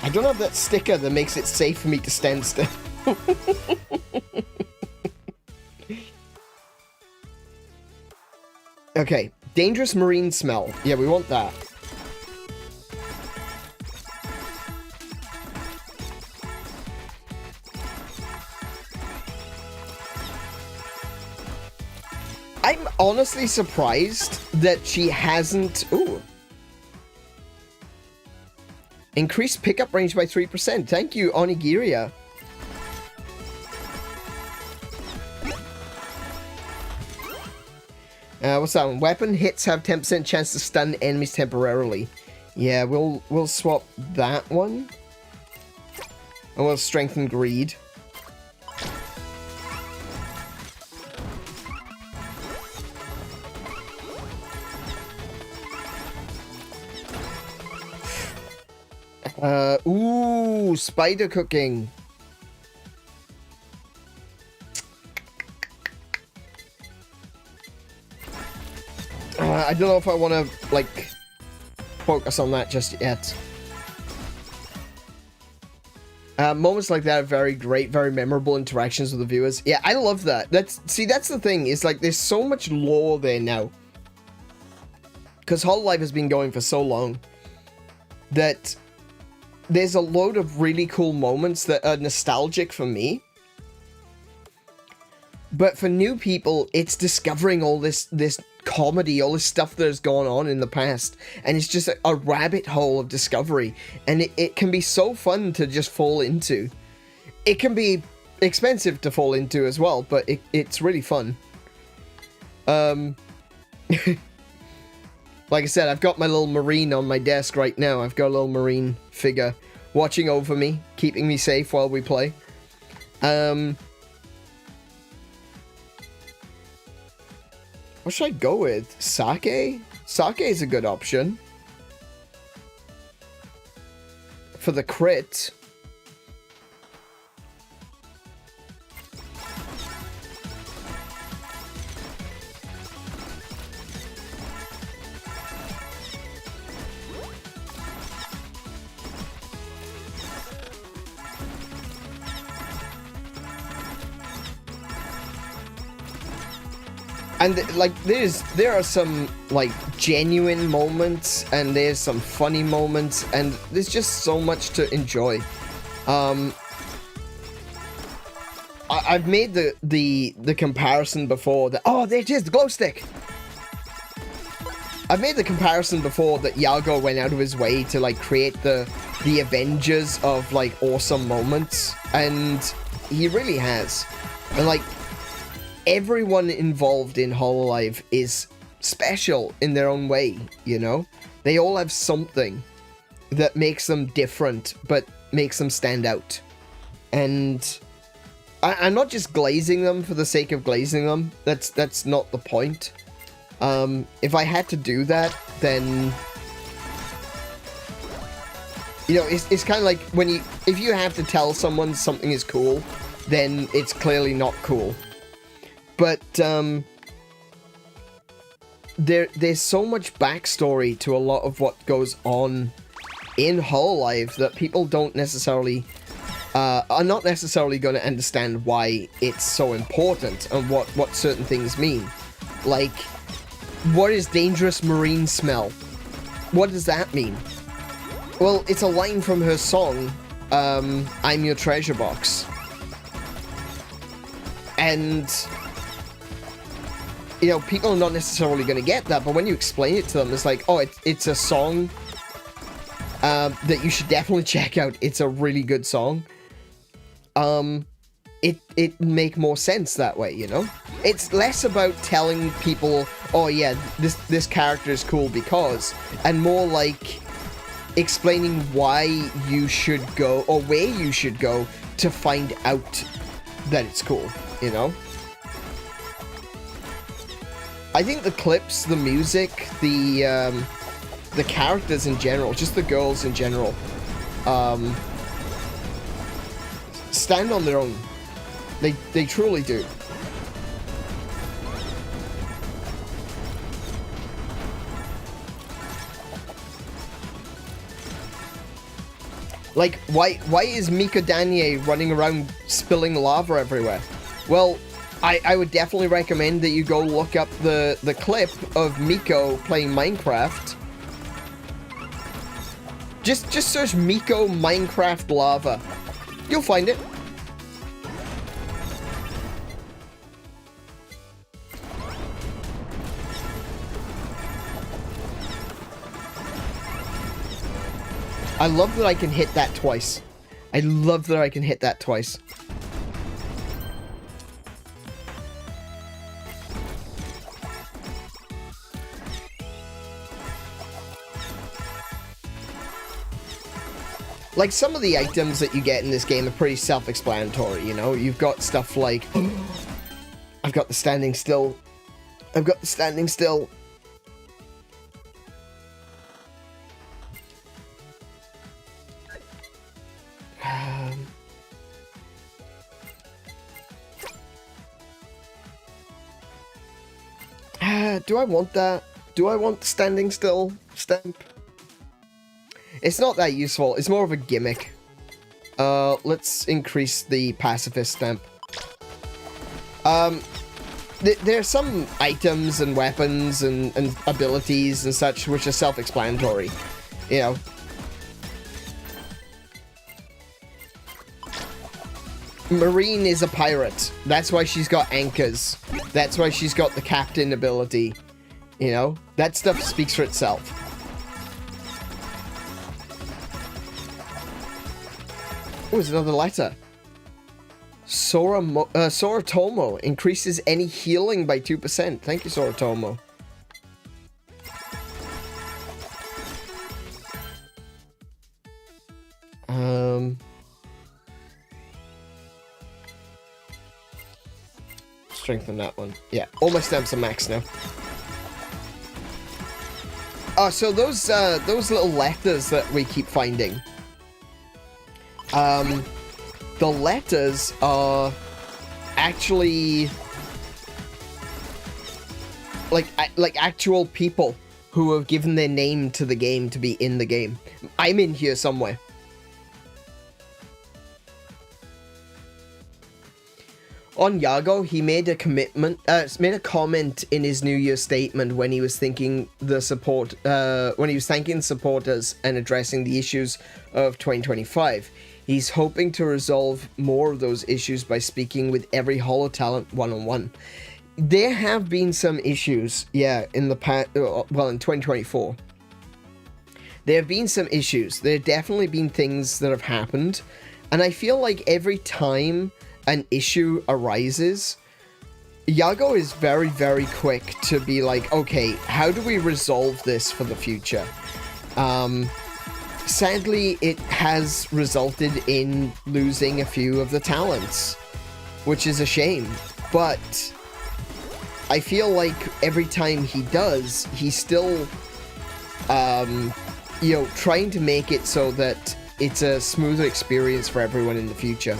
I don't have that sticker that makes it safe for me to stand still. Okay, dangerous marine smell. Yeah, we want that. I'm honestly surprised that she hasn't... Ooh. Increased pickup range by 3%. Thank you, Onigiria. What's that one? Weapon hits have 10% chance to stun enemies temporarily. Yeah, we'll swap that one. And we'll strengthen greed. Ooh, spider cooking. I don't know if I want to, like, focus on that just yet. Moments like that are very great, very memorable interactions with the viewers. Yeah, I love that. That's the thing, is like, there's so much lore there now. Because HoloLive has been going for so long that there's a load of really cool moments that are nostalgic for me. But for new people, it's discovering all this comedy, all this stuff that has gone on in the past. And it's just a rabbit hole of discovery. And it can be so fun to just fall into. It can be expensive to fall into as well, but it's really fun. Like I said, I've got my little marine on my desk right now. I've got a little marine figure watching over me, keeping me safe while we play. What should I go with? Sake? Sake is a good option. For the crit. And like there are some like genuine moments, and there's some funny moments, and there's just so much to enjoy. I've made the comparison before that, oh, there it is, the glow stick. I've made the comparison before that Yago went out of his way to like create the Avengers of like awesome moments, and he really has. And like everyone involved in HoloLive is special in their own way, you know? They all have something that makes them different, but makes them stand out. And I'm not just glazing them for the sake of glazing them. That's not the point. If I had to do that, then, you know, it's kind of like when if you have to tell someone something is cool, then it's clearly not cool. But there's so much backstory to a lot of what goes on in HoloLive that people don't necessarily are not necessarily going to understand why it's so important and what certain things mean. Like, what is dangerous marine smell? What does that mean? Well, it's a line from her song, I'm Your Treasure Box. And, you know, people are not necessarily going to get that, but when you explain it to them, it's like, oh, it's a song that you should definitely check out. It's a really good song. It make more sense that way, you know? It's less about telling people, oh yeah, this character is cool because, and more like explaining why you should go, or where you should go to find out that it's cool, you know? I think the clips, the music, the characters in general, just the girls in general, stand on their own. They truly do. Like, why is 𝗦𝘄𝗶𝗁𝗰𝗵 running around spilling lava everywhere? Well, I would definitely recommend that you go look up the clip of 𝗦𝘄 playing Minecraft. Just search 𝗦𝘄 Minecraft lava. You'll find it. I love that I can hit that twice. I love that I can hit that twice. Like, some of the items that you get in this game are pretty self-explanatory, you know? You've got stuff like, I've got the standing still. I've got the standing still. Do I want that? Do I want the standing still stamp? It's not that useful. It's more of a gimmick. Let's increase the pacifist stamp. There are some items and weapons and abilities and such which are self-explanatory. You know. Marine is a pirate. That's why she's got anchors. That's why she's got the captain ability. You know? That stuff speaks for itself. Oh, there's another letter. Soratomo increases any healing by 2%. Thank you, Soratomo. Strengthen that one. Yeah, all my stamps are max now. Oh, so those little letters that we keep finding. The letters are actually like actual people who have given their name to the game to be in the game. I'm in here somewhere. on Yago, he made a commitment, made a comment in his New Year statement when he was thanking the supporters and addressing the issues of 2025. He's hoping to resolve more of those issues by speaking with every Holo talent one-on-one. There have been some issues, yeah, in the past, well, in 2024. There have been some issues. There have definitely been things that have happened. And I feel like every time an issue arises, Yago is very, very quick to be like, okay, how do we resolve this for the future? Sadly, it has resulted in losing a few of the talents, which is a shame. But I feel like every time he does, he's still, you know, trying to make it so that it's a smoother experience for everyone in the future.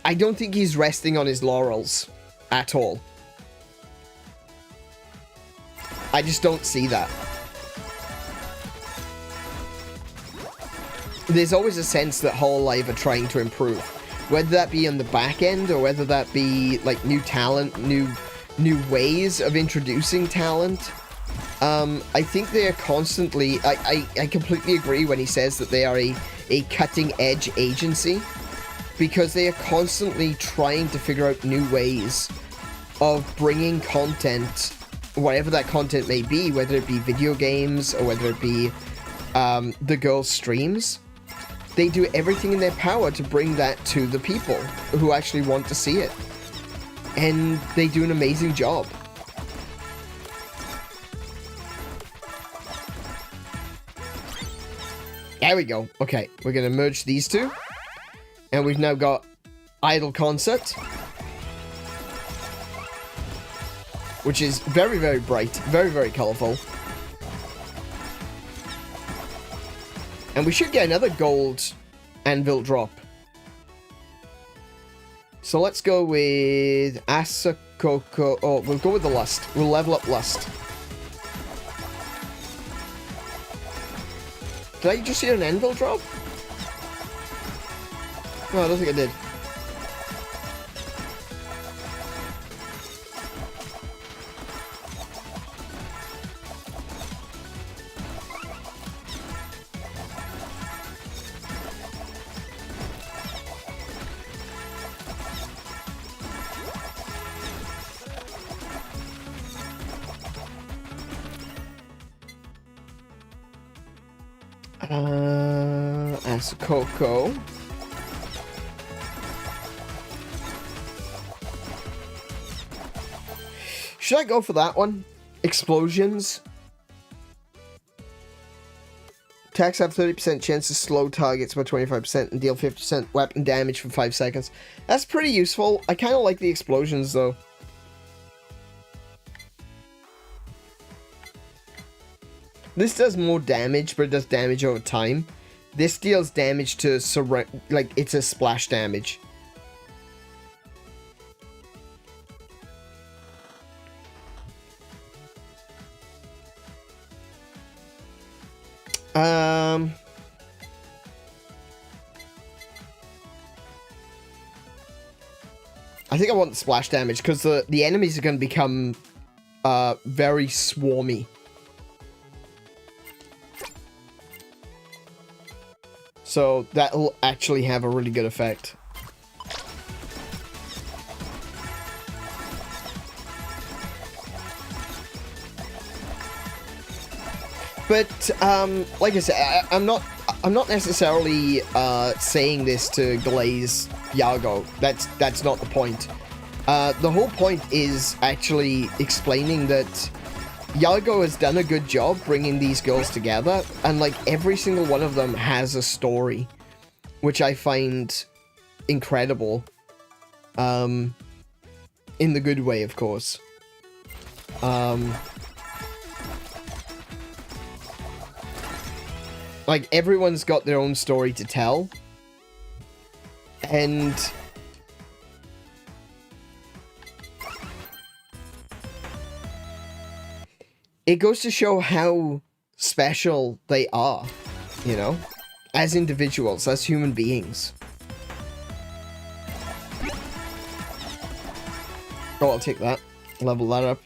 I don't think he's resting on his laurels at all. I just don't see that. There's always a sense that HoloLive are trying to improve. Whether that be on the back end or whether that be like new talent, new ways of introducing talent. I think they are constantly, I completely agree when he says that they are a cutting edge agency, because they are constantly trying to figure out new ways of bringing content, whatever that content may be, whether it be video games or whether it be the girls' streams. They do everything in their power to bring that to the people who actually want to see it. And they do an amazing job. There we go. Okay, we're going to merge these two. And we've now got Idol Concert, which is very, very bright, very, very colorful. And we should get another gold anvil drop. So let's go with Asakoko. Oh, we'll go with the Lust. We'll level up Lust. Did I just see an anvil drop? No, I don't think I did. Asakoko. Should I go for that one? Explosions. Attacks have 30% chance to slow targets by 25% and deal 50% weapon damage for 5 seconds. That's pretty useful. I kind of like the explosions, though. This does more damage, but it does damage over time. This deals damage to like, it's a splash damage. I think I want the splash damage because the enemies are going to become very swarmy. So that'll actually have a really good effect. But like I said, I'm not necessarily saying this to glaze Yago. That's not the point. The whole point is actually explaining that Yago has done a good job bringing these girls together, and like every single one of them has a story, which I find incredible. In the good way, of course. Like, everyone's got their own story to tell. And it goes to show how special they are, you know? as individuals, as human beings. Oh, I'll take that. Level that up.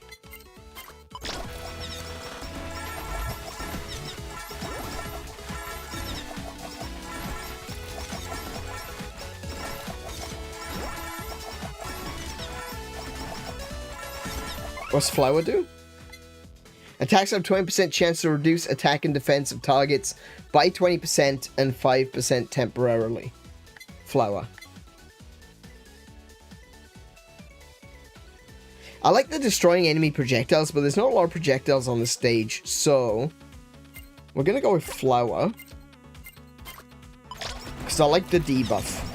What's Flower do? Attacks have 20% chance to reduce attack and defense of targets by 20% and 5% temporarily. Flower. I like the destroying enemy projectiles, but there's not a lot of projectiles on the stage, so we're gonna go with Flower. Because I like the debuff.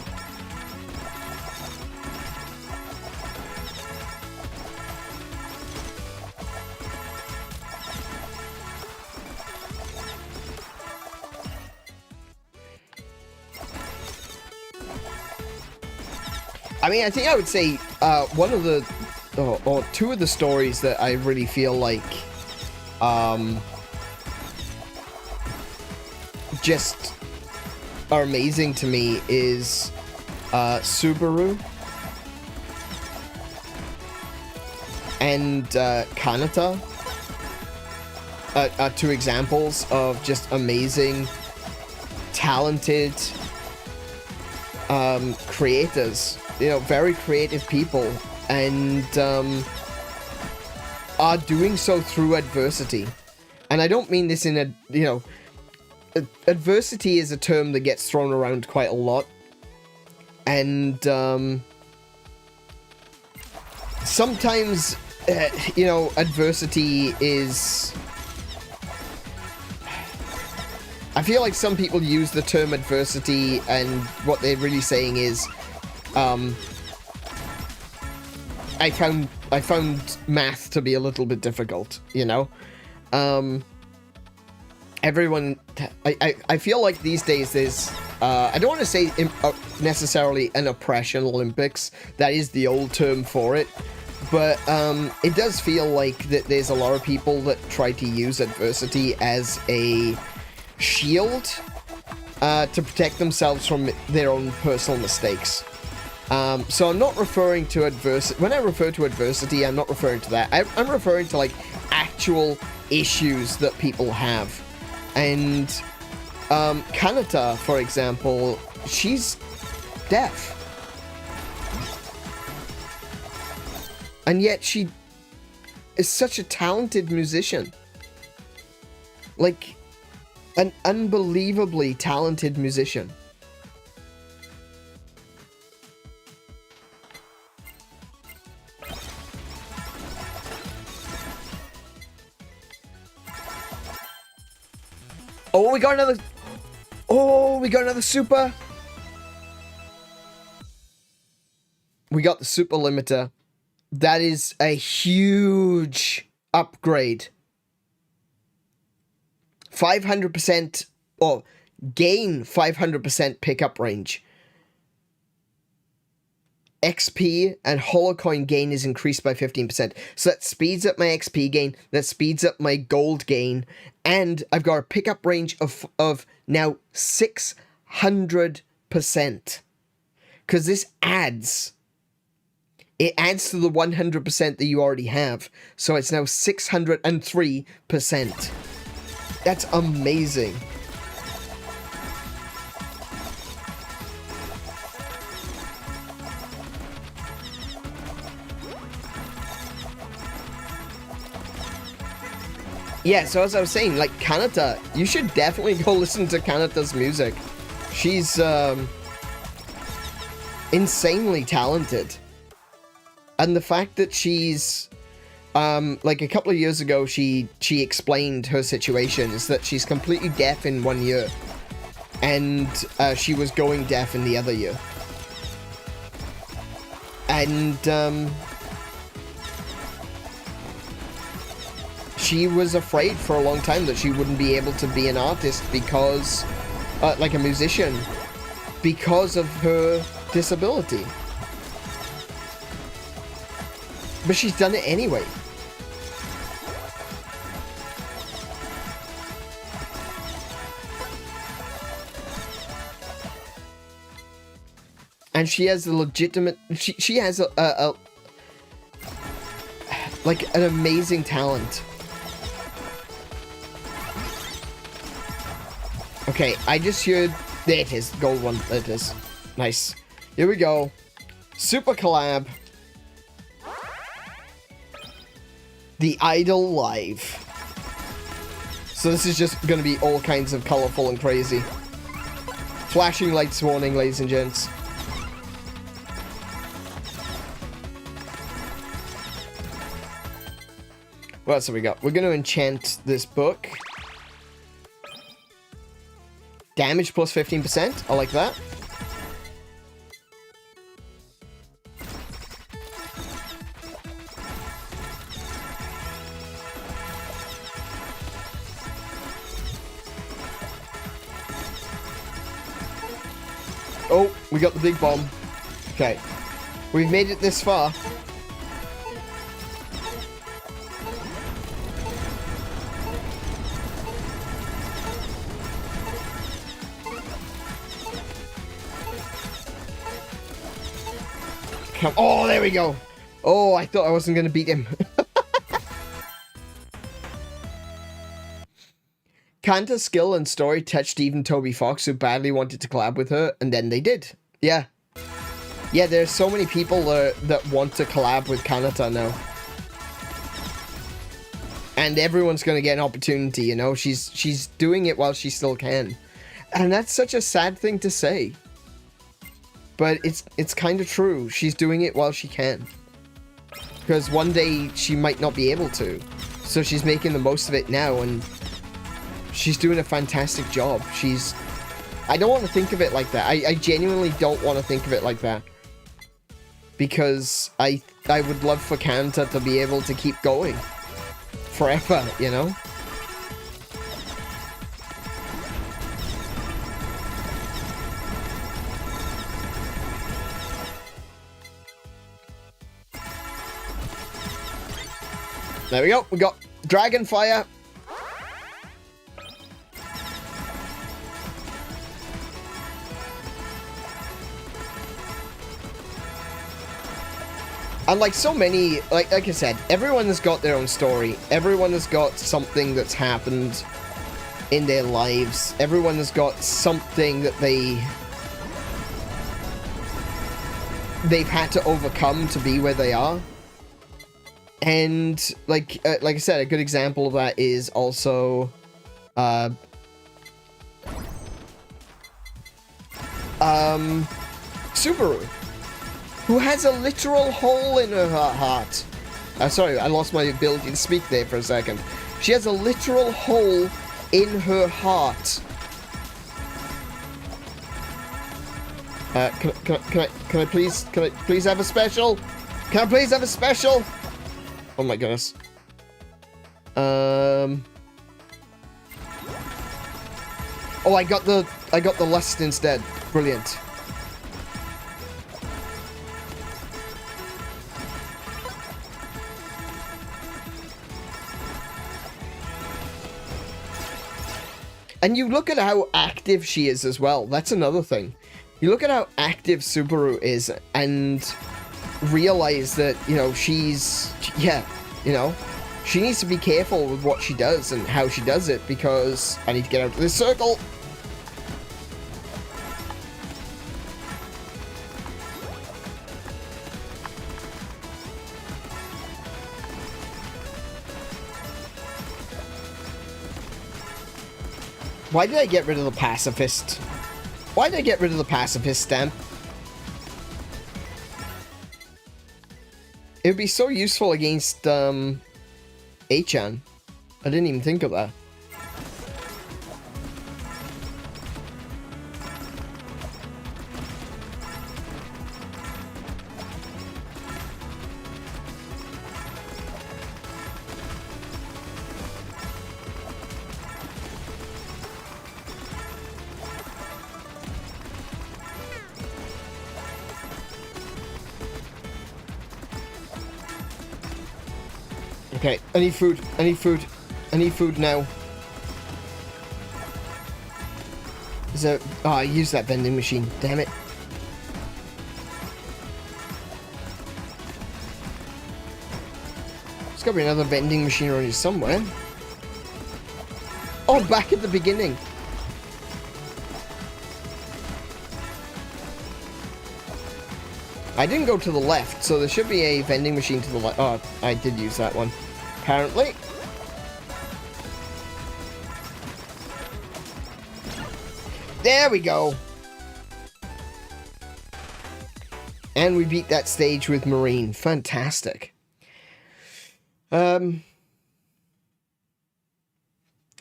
I mean, I think I would say one of the, or two of the stories that I really feel like just are amazing to me is Subaru and Kanata are two examples of just amazing, talented creators. You know, very creative people, and are doing so through adversity. And I don't mean this in a, you know, adversity is a term that gets thrown around quite a lot. And sometimes, you know, adversity is... I feel like some people use the term adversity, and what they're really saying is, I found math to be a little bit difficult, you know? Everyone... I feel like these days there's... I don't want to say necessarily an oppression Olympics. That is the old term for it. But it does feel like that there's a lot of people that try to use adversity as a shield to protect themselves from their own personal mistakes. So I'm not referring to adversity. When I refer to adversity, I'm not referring to that. I'm referring to, like, actual issues that people have. And Kanata, for example, she's deaf. And yet she is such a talented musician. Like, an unbelievably talented musician. Oh, we got another... Oh, we got another super. We got the super limiter. That is a huge upgrade. 500%, or gain 500% pickup range. XP and holocoin gain is increased by 15%. So that speeds up my XP gain, that speeds up my gold gain, and I've got a pickup range of now 600%. Because this adds... It adds to the 100% that you already have. So it's now 603%. That's amazing. Yeah, so as I was saying, like, Kanata, you should definitely go listen to Kanata's music. She's insanely talented. And the fact that she's, like, a couple of years ago, she explained her situation is that she's completely deaf in 1 year. And she was going deaf in the other year. And she was afraid for a long time that she wouldn't be able to be an artist because, like a musician, because of her disability. But she's done it anyway. And she has a legitimate... She has a like, an amazing talent. Okay, I just heard... There it is. Gold one. There it is. Nice. Here we go. Super collab. The _IDLELIVE. So this is just going to be all kinds of colorful and crazy. Flashing lights warning, ladies and gents. What else have we got? We're going to enchant this book. Damage plus 15%. I like that. Oh, we got the big bomb. Okay. We've made it this far. Come. Oh, there we go. Oh, I thought I wasn't going to beat him. Kanta's skill and story touched even Toby Fox, who badly wanted to collab with her, and then they did. Yeah. Yeah, there's so many people that want to collab with Kanata now. And everyone's going to get an opportunity, you know? She's doing it while she still can. And that's such a sad thing to say. But it's kind of true. She's doing it while she can. Because one day she might not be able to. So she's making the most of it now, and she's doing a fantastic job. I don't want to think of it like that. I genuinely don't want to think of it like that. Because I would love for Kanta to be able to keep going. Forever, you know? There we go. We got Dragon Fire. And like so many, like I said, everyone has got their own story. Everyone has got something that's happened in their lives. Everyone has got something that they've had to overcome to be where they are. And like I said, a good example of that is also Subaru, who has a literal hole in her heart. Sorry, I lost my ability to speak there for a second. She has a literal hole in her heart. Can I please have a special? Can I please have a special? Oh my goodness. Oh, I got the lust instead. Brilliant. And you look at how active she is as well. That's another thing. You look at how active Subaru is and realize that, you know, you know, she needs to be careful with what she does and how she does it, because I need to get out of this circle. Why did I get rid of the pacifist? Why did I get rid of the pacifist stamp? It would be so useful against, Achan. I didn't even think of that. Okay, I need food. I need food. I need food now. Is there... Oh, I used that vending machine. Damn it. gotta be another vending machine around here somewhere. Oh, back at the beginning. I didn't go to the left, so there should be a vending machine to the left. Oh, I did use that one, apparently. There we go. And we beat that stage with Marine. Fantastic. I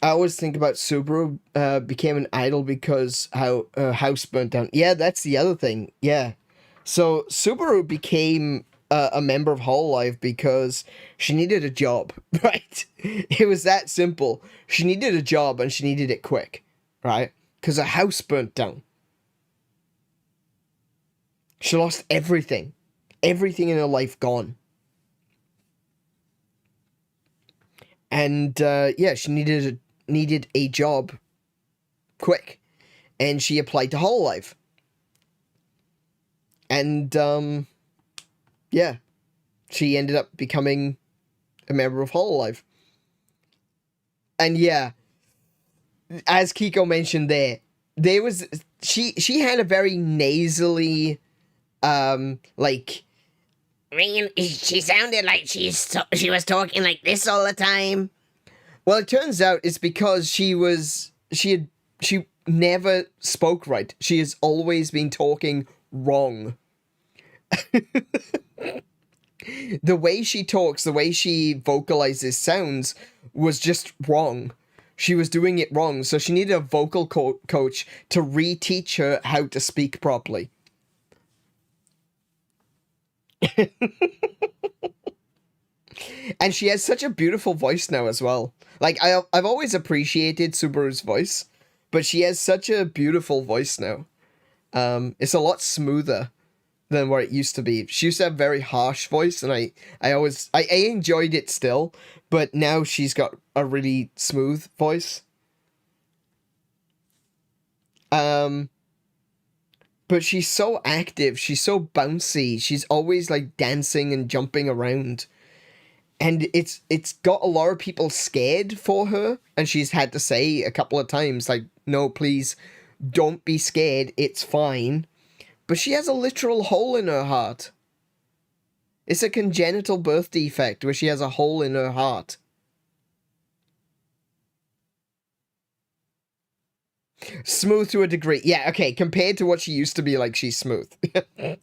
always think about Subaru became an idol because how her house burnt down. Yeah, that's the other thing. Yeah. So Subaru became a member of HoloLive because she needed a job, right? It was that simple. She needed a job and she needed it quick, right? Because her house burnt down. She lost everything. Everything in her life gone. And yeah, she needed a job quick. And she applied to HoloLive. And yeah, she ended up becoming a member of HoloLive. And yeah, as Kiko mentioned there was she had a very nasally like, she sounded like she was talking like this all the time. Well, it turns out it's because she never spoke right. She has always been talking wrong. The way she talks, the way she vocalizes sounds was just wrong. She was doing it wrong, so she needed a vocal coach to reteach her how to speak properly. And she has such a beautiful voice now as well. Like, I've always appreciated Subaru's voice, but she has such a beautiful voice now. It's a lot smoother than what it used to be. She used to have a very harsh voice, and I enjoyed it still, but now she's got a really smooth voice. But she's so active, she's so bouncy, she's always like dancing and jumping around. And it's got a lot of people scared for her, and she's had to say a couple of times, like, no, please, don't be scared, it's fine. But she has a literal hole in her heart. It's a congenital birth defect where she has a hole in her heart. Smooth to a degree. Yeah, okay, compared to what she used to be, like, she's smooth.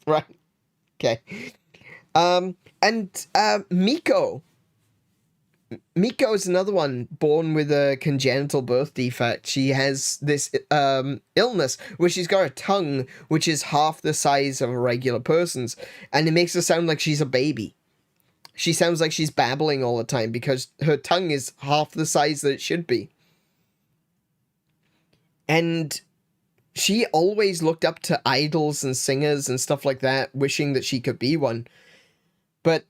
Right? Okay. And Miko. Miko is another one born with a congenital birth defect. She has this illness where she's got a tongue which is half the size of a regular person's, and it makes her sound like she's a baby. She sounds like she's babbling all the time because her tongue is half the size that it should be. And she always looked up to idols and singers and stuff like that, wishing that she could be one. But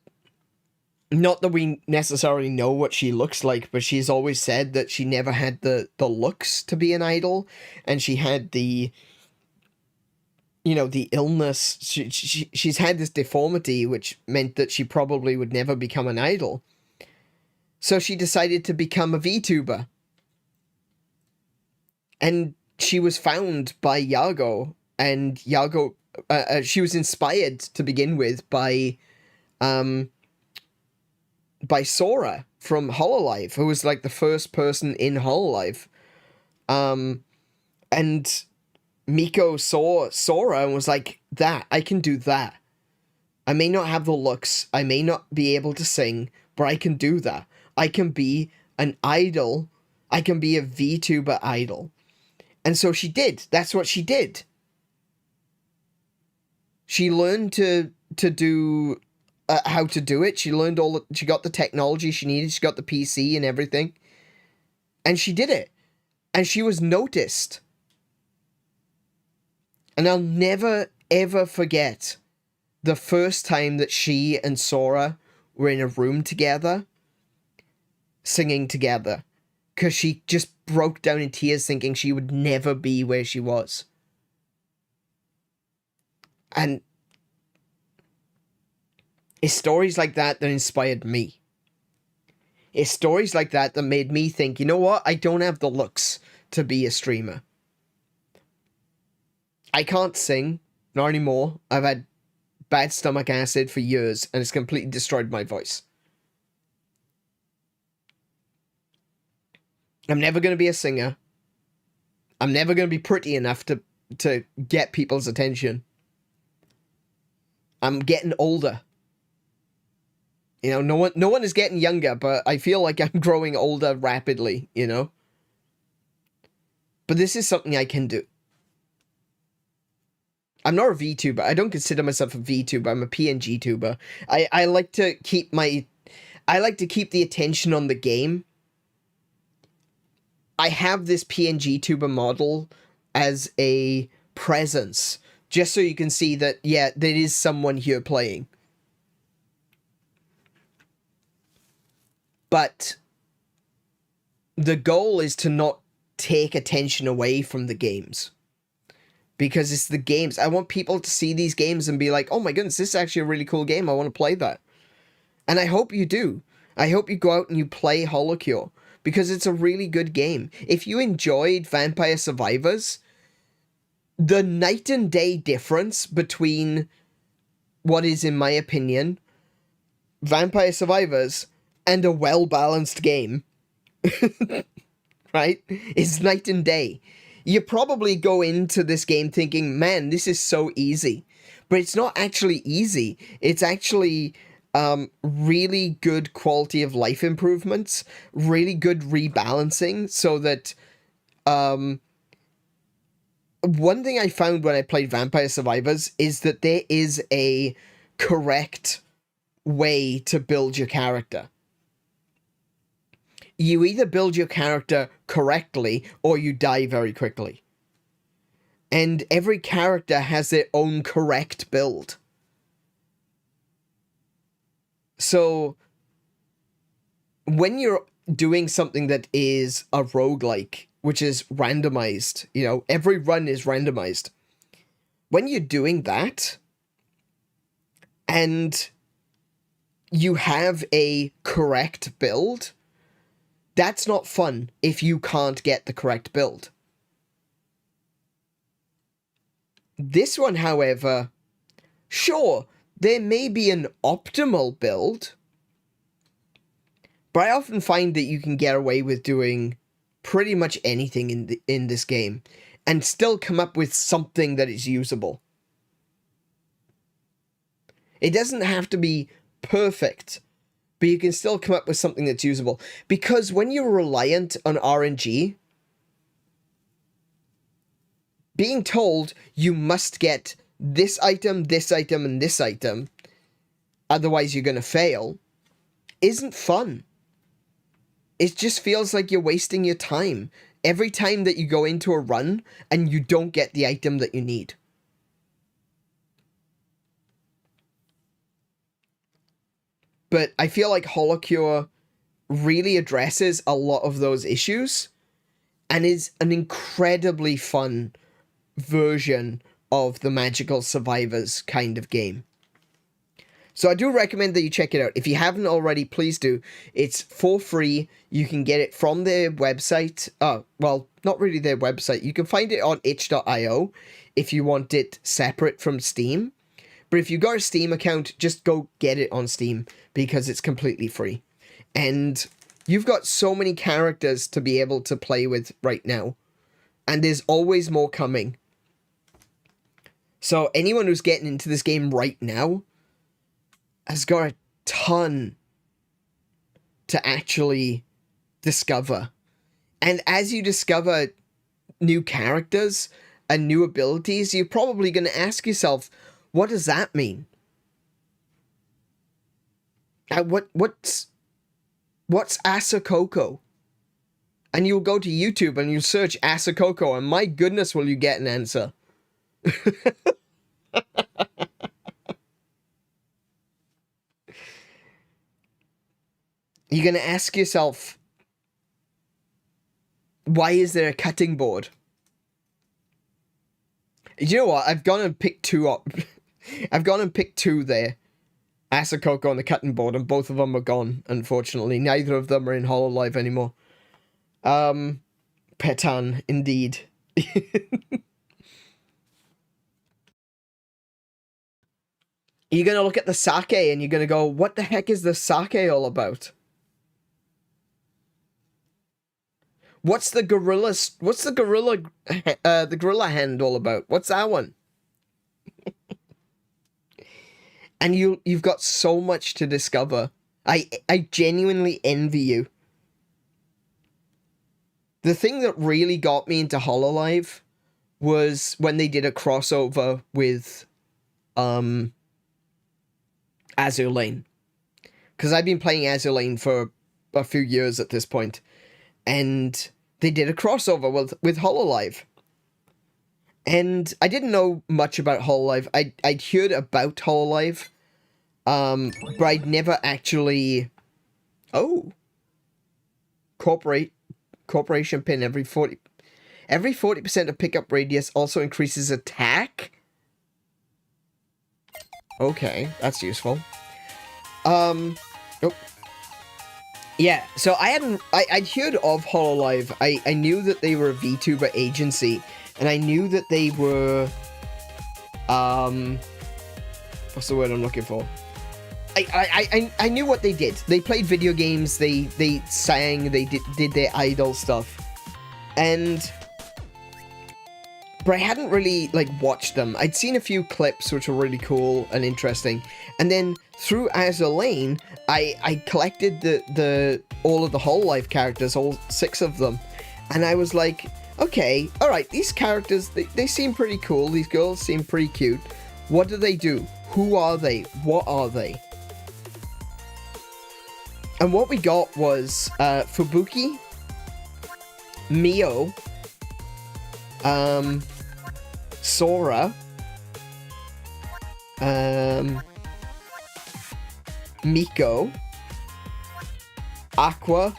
not that we necessarily know what she looks like, but she's always said that she never had the looks to be an idol, and she had the, you know, the illness. She's had this deformity, which meant that she probably would never become an idol. So she decided to become a VTuber. And she was found by Yago, and Yago, she was inspired to begin with by Sora from HoloLive, who was like the first person in HoloLive. And Miko saw Sora and was like, I can do that. I may not have the looks, I may not be able to sing, but I can do that. I can be an idol. I can be a VTuber idol. And so she did. That's what she did. She learned to do how to do it. She learned she got the technology she needed. She got the PC and everything. And she did it. And she was noticed. And I'll never, ever forget the first time that she and Sora were in a room together, singing together. Because she just broke down in tears thinking she would never be where she was. And it's stories like that that inspired me. It's stories like that that made me think, you know what? I don't have the looks to be a streamer. I can't sing, not anymore. I've had bad stomach acid for years, and it's completely destroyed my voice. I'm never going to be a singer. I'm never going to be pretty enough to get people's attention. I'm getting older. You know, no one is getting younger, but I feel like I'm growing older rapidly, you know? But this is something I can do. I'm not a VTuber. I don't consider myself a VTuber. I'm a PNG tuber. I like to keep the attention on the game. I have this PNG tuber model as a presence, just so you can see that, yeah, there is someone here playing. But the goal is to not take attention away from the games. Because it's the games. I want people to see these games and be like, oh my goodness, this is actually a really cool game. I want to play that. And I hope you do. I hope you go out and you play HoloCure. Because it's a really good game. If you enjoyed Vampire Survivors, the night and day difference between what is, in my opinion, Vampire Survivors and a well-balanced game, right, is night and day. You probably go into this game thinking, man, this is so easy. But it's not actually easy. It's actually really good quality of life improvements, really good rebalancing, so that one thing I found when I played Vampire Survivors is that there is a correct way to build your character. You either build your character correctly or you die very quickly. And every character has their own correct build. So when you're doing something that is a roguelike, which is randomized, you know, every run is randomized. When you're doing that and you have a correct build, that's not fun if you can't get the correct build. This one, however, sure, there may be an optimal build, but I often find that you can get away with doing pretty much anything in this game and still come up with something that is usable. It doesn't have to be perfect, but you can still come up with something that's usable. Because when you're reliant on RNG, being told you must get this item, and this item, otherwise you're going to fail, isn't fun. It just feels like you're wasting your time every time that you go into a run and you don't get the item that you need. But I feel like HoloCure really addresses a lot of those issues and is an incredibly fun version of the Magical Survivors kind of game. So I do recommend that you check it out. If you haven't already, please do. It's for free. You can get it from their website. Oh, well, not really their website. You can find it on itch.io if you want it separate from Steam. But if you got a Steam account, just go get it on Steam because it's completely free. And you've got so many characters to be able to play with right now. And there's always more coming. So anyone who's getting into this game right now has got a ton to actually discover. And as you discover new characters and new abilities, you're probably going to ask yourself, what does that mean? What's Asakoko? And you'll go to YouTube and you search Asakoko, and my goodness, will you get an answer. You're going to ask yourself, why is there a cutting board? You know what? I've gone and picked two up. I've gone and picked two there. Asakoko on the cutting board, and both of them are gone, unfortunately. Neither of them are in HoloLive anymore. Petan, indeed. You're gonna look at the sake and you're gonna go, what the heck is the sake all about? What's the gorilla hand all about? What's that one? And you've got so much to discover. I genuinely envy you. The thing that really got me into HoloLive was when they did a crossover with Azur Lane. Because I've been playing Azur Lane for a few years at this point. And they did a crossover with HoloLive. And I didn't know much about HoloLive. I'd heard about HoloLive. But I'd never actually... Oh. Corporation pin every 40% of pickup radius also increases attack. Okay, that's useful. Oh. Yeah, so I'd heard of HoloLive. I knew that they were a VTuber agency, and I knew that they were, what's the word I'm looking for? I knew what they did. They played video games, they sang, they did their idol stuff. But I hadn't really, like, watched them. I'd seen a few clips which were really cool and interesting. And then through Azur Lane, I collected all of the HoloLive characters, all 6 of them. And I was like, okay, alright, these characters, they seem pretty cool. These girls seem pretty cute. What do they do? Who are they? What are they? And what we got was Fubuki, Mio, Sora, Miko, Aqua,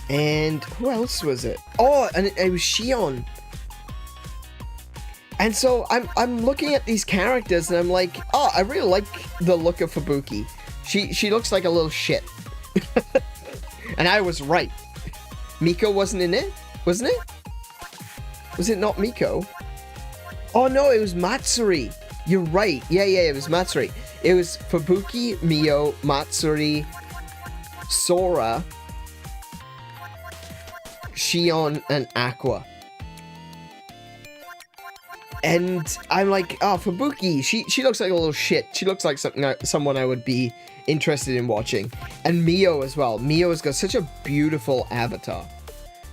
and who else was it? Oh, and it was Shion. And so I'm looking at these characters and I'm like, oh, I really like the look of Fubuki. She looks like a little shit. And I was right. Miko wasn't in it, wasn't it? Was it not Miko? Oh no, it was Matsuri. You're right. Yeah, it was Matsuri. It was Fubuki, Mio, Matsuri, Sora, Shion, and Aqua. And I'm like, oh, Fubuki, she looks like a little shit. She looks like someone I would be interested in watching. And Mio as well. Mio has got such a beautiful avatar.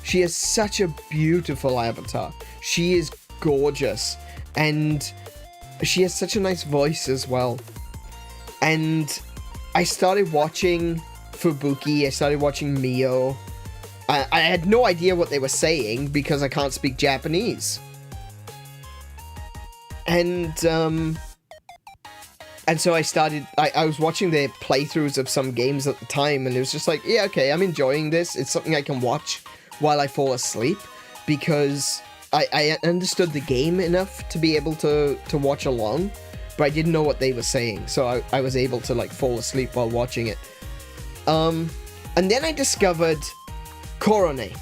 She has such a beautiful avatar. She is gorgeous. And she has such a nice voice as well. And I started watching Fubuki. I started watching Mio. I had no idea what they were saying because I can't speak Japanese. And so I started, I was watching their playthroughs of some games at the time, and it was just like, yeah, okay, I'm enjoying this. It's something I can watch while I fall asleep, because I understood the game enough to be able to watch along, but I didn't know what they were saying, so I was able to, like, fall asleep while watching it. And then I discovered Korone.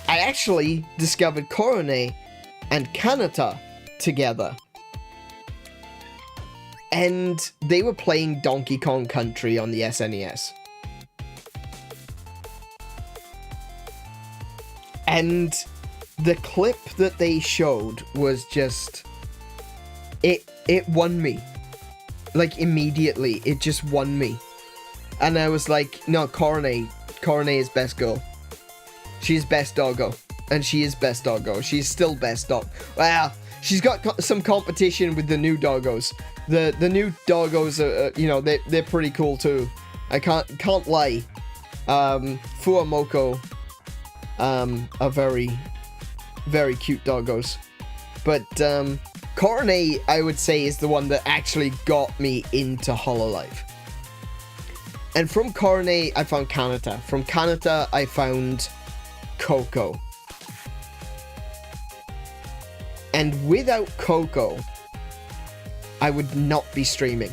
I actually discovered Korone and Kanata together. And they were playing Donkey Kong Country on the SNES. And the clip that they showed was just... It won me. Like, immediately. It just won me. And I was like, no, Korone is best girl. She's best doggo. And she is best doggo. She's still best dog. Well, she's got some competition with the new doggos. The new doggos are, you know, they're pretty cool too. I can't lie. Fuamoko are very, very cute doggos. But Korone, I would say, is the one that actually got me into HoloLive. And from Korone, I found Kanata. From Kanata, I found Coco. And without Coco, I would not be streaming.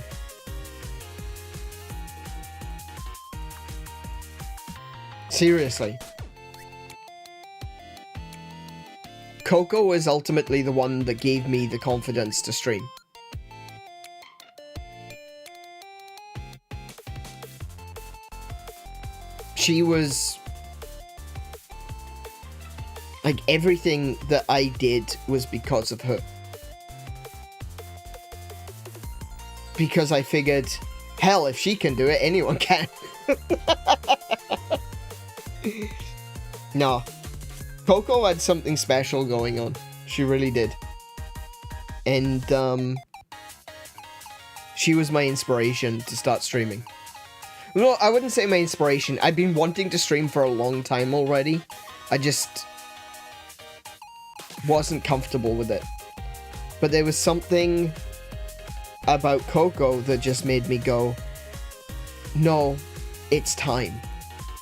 Seriously. Coco is ultimately the one that gave me the confidence to stream. She was... like, everything that I did was because of her. Because I figured, hell, if she can do it, anyone can. No. Coco had something special going on. She really did. And, she was my inspiration to start streaming. No, I wouldn't say my inspiration. I've been wanting to stream for a long time already. I just wasn't comfortable with it. But there was something about Coco that just made me go, no, it's time.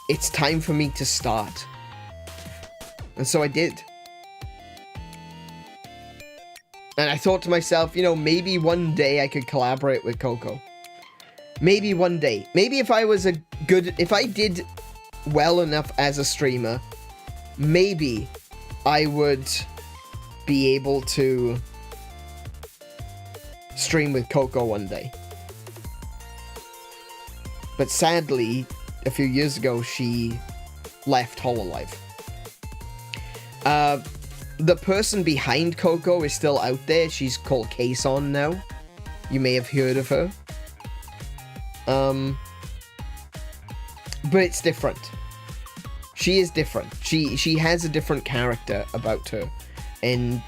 It's time for me to start. And so I did. And I thought to myself, you know, maybe one day I could collaborate with Coco. Maybe one day. Maybe if I was if I did well enough as a streamer, maybe I would be able to stream with Coco one day. But sadly, a few years ago, she left HoloLive. The person behind Coco is still out there. She's called Kson now. You may have heard of her. But it's different. She is different. She has a different character about her. And,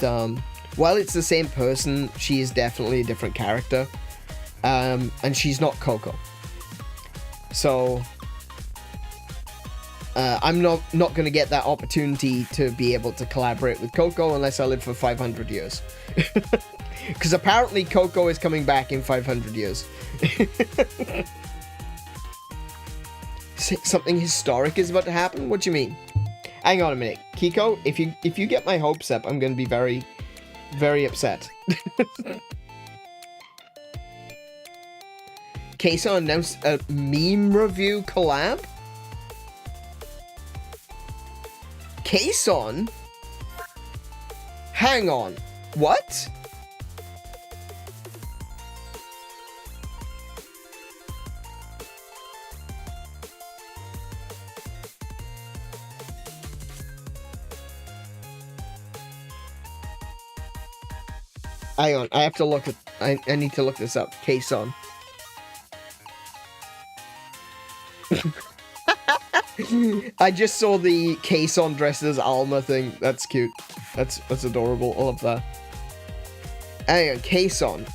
while it's the same person, she is definitely a different character. And she's not Coco. So, I'm not going to get that opportunity to be able to collaborate with Coco unless I live for 500 years. Because apparently Coco is coming back in 500 years. Something historic is about to happen? What do you mean? Hang on a minute. Kiko, if you get my hopes up, I'm going to be very, very upset. Kson announced a meme review collab? Kson? Hang on. What? Hang on, I have to look at... I need to look this up. Kson. I just saw the Kson dressed as Alma thing. That's cute. That's adorable. I love that. Hang on, Kson.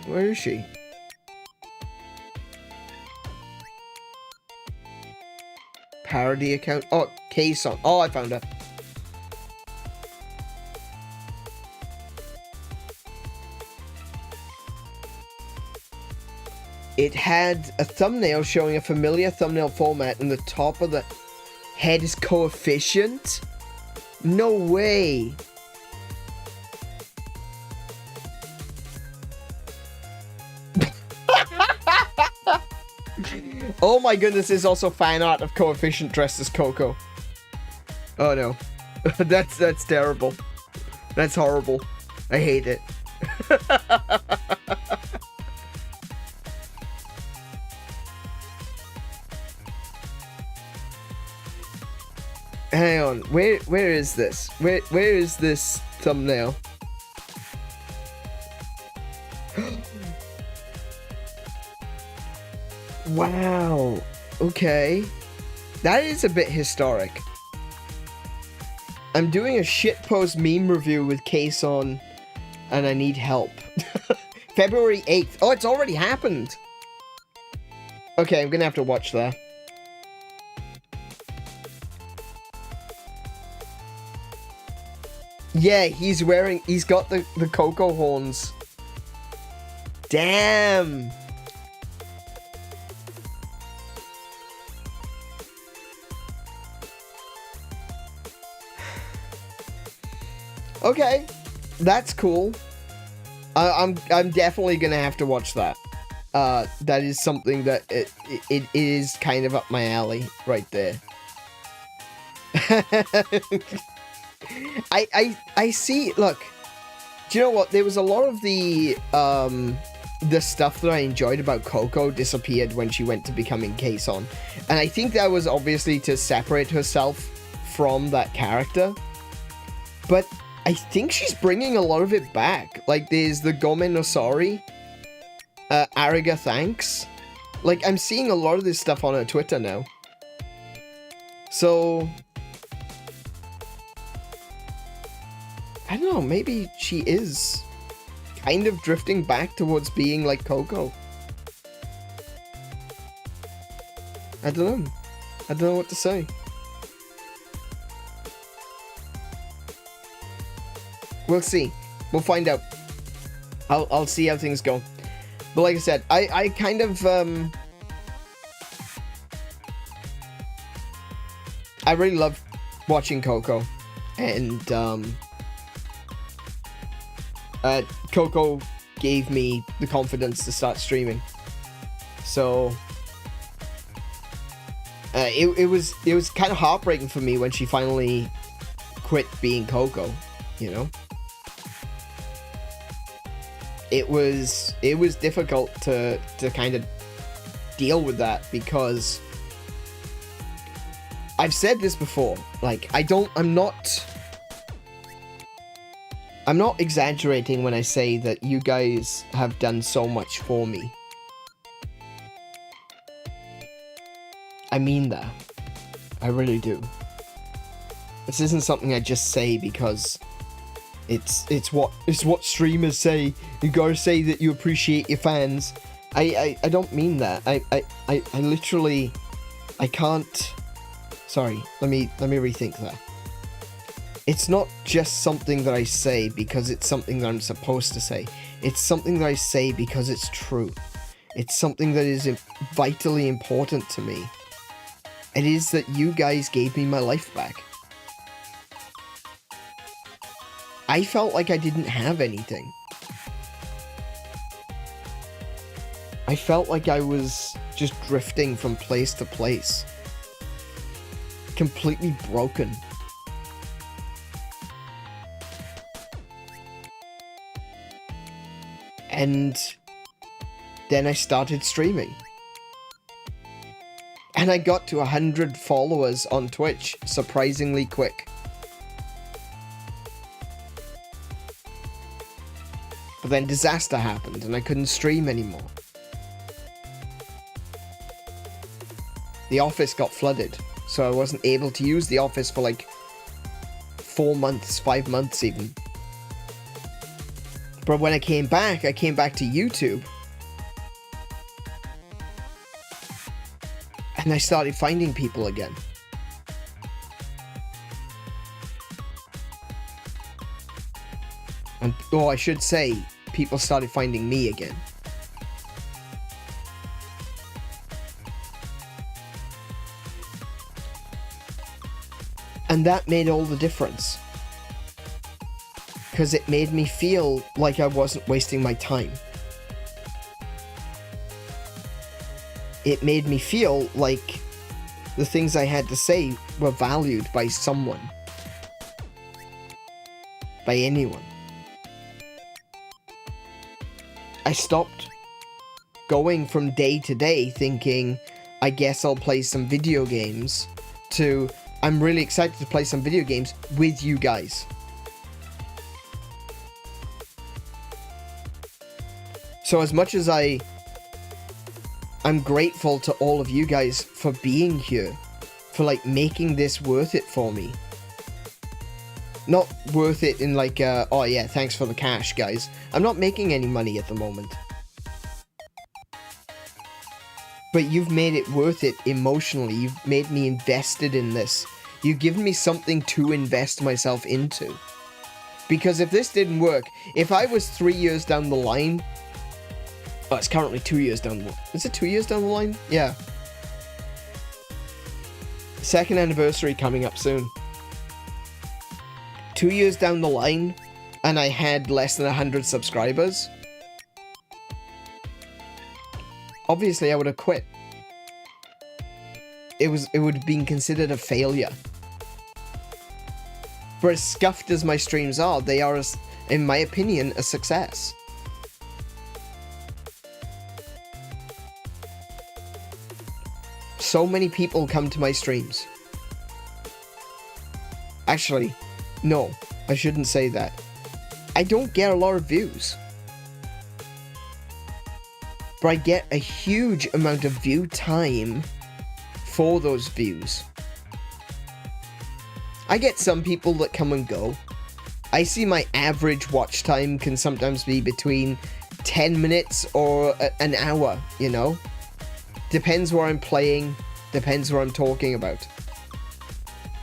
Where is she? Parody account. Oh, Kson. Oh, I found her. It had a thumbnail showing a familiar thumbnail format, and the top of the head is coefficient? No way. Oh my goodness, there's also fan art of Coefficient dressed as Coco. Oh no. That's terrible. That's horrible. I hate it. Hang on, where is this? Where is this thumbnail? Wow. Okay. That is a bit historic. I'm doing a shitpost meme review with Kson, and I need help. February 8th. Oh, it's already happened. Okay, I'm gonna have to watch that. Yeah, he's got the Coco horns. Damn. Okay, that's cool. I'm definitely gonna have to watch that. That is something that it is kind of up my alley right there. I see. Look, do you know what? There was a lot of the stuff that I enjoyed about Coco disappeared when she went to becoming Kason, and I think that was obviously to separate herself from that character. But I think she's bringing a lot of it back. Like, there's the Gome no Sorry, Ariga Thanks. Like, I'm seeing a lot of this stuff on her Twitter now. So, I don't know, maybe she is kind of drifting back towards being like Coco. I don't know. I don't know what to say. We'll see. We'll find out. I'll see how things go. But like I said, I kind of I really love watching Coco, and Coco gave me the confidence to start streaming. So it was kind of heartbreaking for me when she finally quit being Coco, you know? It was difficult to kind of deal with that, because I've said this before, like, I'm not exaggerating when I say that you guys have done so much for me. I mean that. I really do. This isn't something I just say because it's what streamers say. You gotta say that you appreciate your fans. I don't mean that. I literally, I can't. Sorry, let me rethink that. It's not just something that I say because it's something that I'm supposed to say. It's something that I say because it's true. It's something that is vitally important to me. It is that you guys gave me my life back. I felt like I didn't have anything. I felt like I was just drifting from place to place. Completely broken. And then I started streaming. And I got to 100 followers on Twitch surprisingly quick. But then disaster happened and I couldn't stream anymore. The office got flooded, so I wasn't able to use the office for like 4 months, 5 months even. But when I came back to YouTube. And I started finding people again. And, oh, I should say, people started finding me again. And that made all the difference. Because it made me feel like I wasn't wasting my time. It made me feel like the things I had to say were valued by someone. By anyone. I stopped going from day to day thinking, I guess I'll play some video games, to, I'm really excited to play some video games with you guys. So as much as I'm grateful to all of you guys for being here, for like making this worth it for me. Not worth it in like, oh yeah, thanks for the cash, guys. I'm not making any money at the moment. But you've made it worth it emotionally. You've made me invested in this. You've given me something to invest myself into. Because if this didn't work, if I was 3 years down the line, oh, it's currently 2 years down the line. Is it 2 years down the line? Yeah. Second anniversary coming up soon. 2 years down the line and I had less than 100 subscribers, obviously I would have quit. It would have been considered a failure. For as scuffed as my streams are, they are, in my opinion, a success. So many people come to my streams. Actually, no, I shouldn't say that. I don't get a lot of views. But I get a huge amount of view time for those views. I get some people that come and go. I see my average watch time can sometimes be between 10 minutes or an hour, you know? Depends where I'm playing, depends what I'm talking about.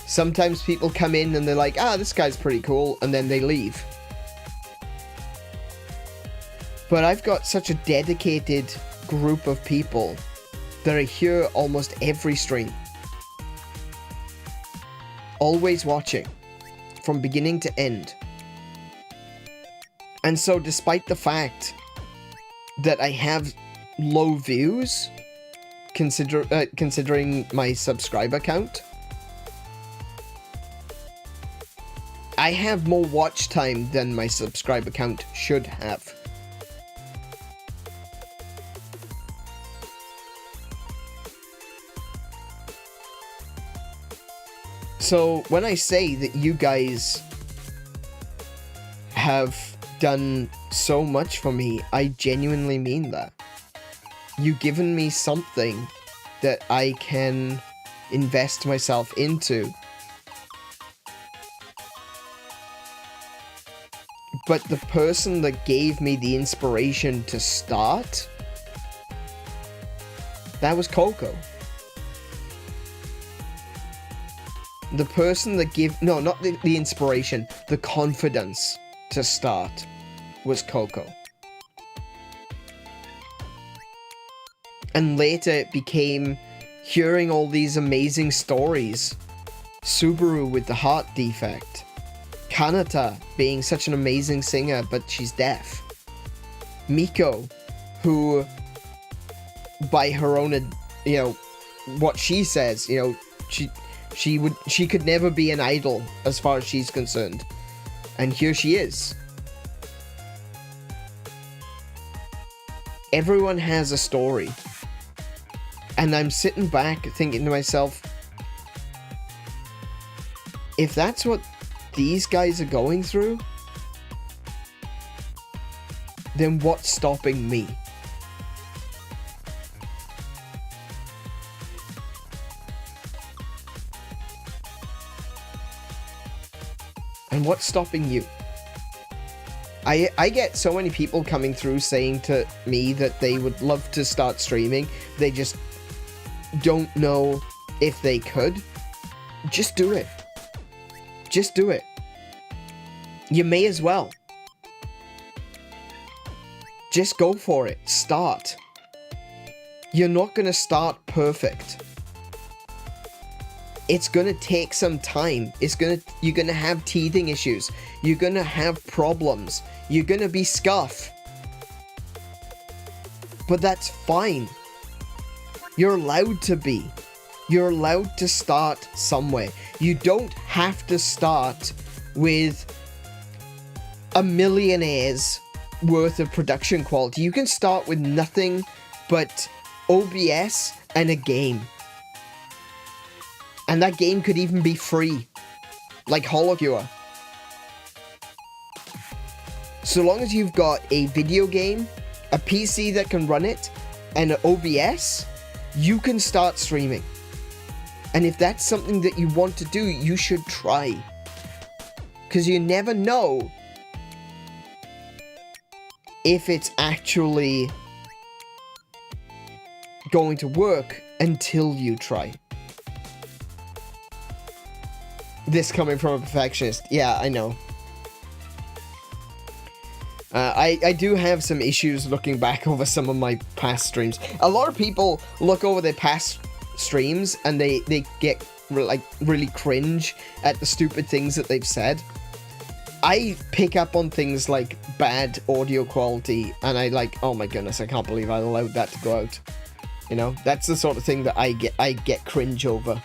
Sometimes people come in and they're like, ah, this guy's pretty cool, and then they leave. But I've got such a dedicated group of people that are here almost every stream. Always watching, from beginning to end. And so despite the fact that I have low views, considering my subscriber count, I have more watch time than my subscriber count should have. So when I say that you guys have done so much for me, I genuinely mean that. You've given me something that I can invest myself into. But the person that gave me the inspiration to start, that was Coco. The person that no, not the inspiration, the confidence to start was Coco. And later it became hearing all these amazing stories. Subaru with the heart defect. Kanata being such an amazing singer, but she's deaf. Miko, who, by her own, you know, what she says, you know, she could never be an idol as far as she's concerned. And here she is. Everyone has a story. And I'm sitting back thinking to myself, if that's what these guys are going through, then what's stopping me? And what's stopping you? I get so many people coming through saying to me that they would love to start streaming. They just don't know if they could. Just do it. Just do it. You may as well. Just go for it. Start. You're not going to start perfect. It's going to take some time. You're going to have teething issues. You're going to have problems. You're going to be scuffed. But that's fine. You're allowed to be. You're allowed to start somewhere. You don't have to start with a millionaire's worth of production quality. You can start with nothing but OBS and a game. And that game could even be free, like HoloCure. So long as you've got a video game, a PC that can run it, and an OBS, you can start streaming. And if that's something that you want to do, you should try. Because you never know if it's actually going to work until you try. This coming from a perfectionist. Yeah, I know. I do have some issues looking back over some of my past streams. A lot of people look over their past streams and they get really cringe at the stupid things that they've said. I pick up on things like bad audio quality, and I like, oh my goodness, I can't believe I allowed that to go out. You know, that's the sort of thing that I get cringe over.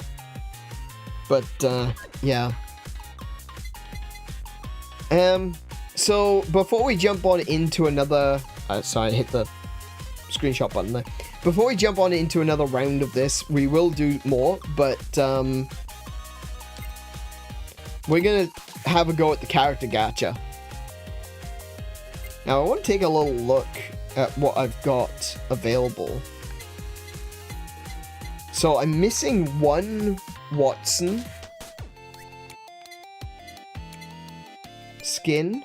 But yeah. So before we jump on into another, sorry, I hit the screenshot button there. Before we jump on into another round of this, we will do more, but we're gonna have a go at the character gacha. Now I want to take a little look at what I've got available. So I'm missing one Watson skin.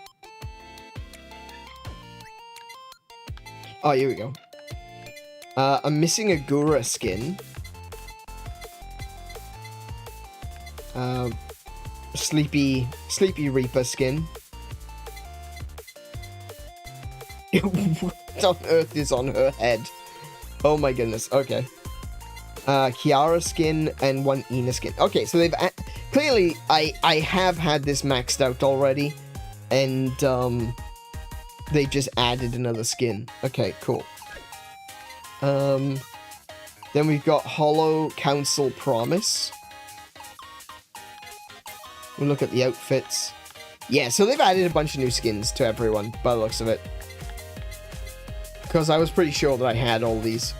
Oh, here we go. I'm missing a Gura skin. Sleepy Reaper skin. What on earth is on her head? Oh my goodness. Okay. Kiara skin and one Ina skin. Okay, so they've clearly I have had this maxed out already, and they just added another skin. Okay, cool. Then we've got Holo Council Promise. We'll look at the outfits. Yeah, so they've added a bunch of new skins to everyone, by the looks of it. Because I was pretty sure that I had all these.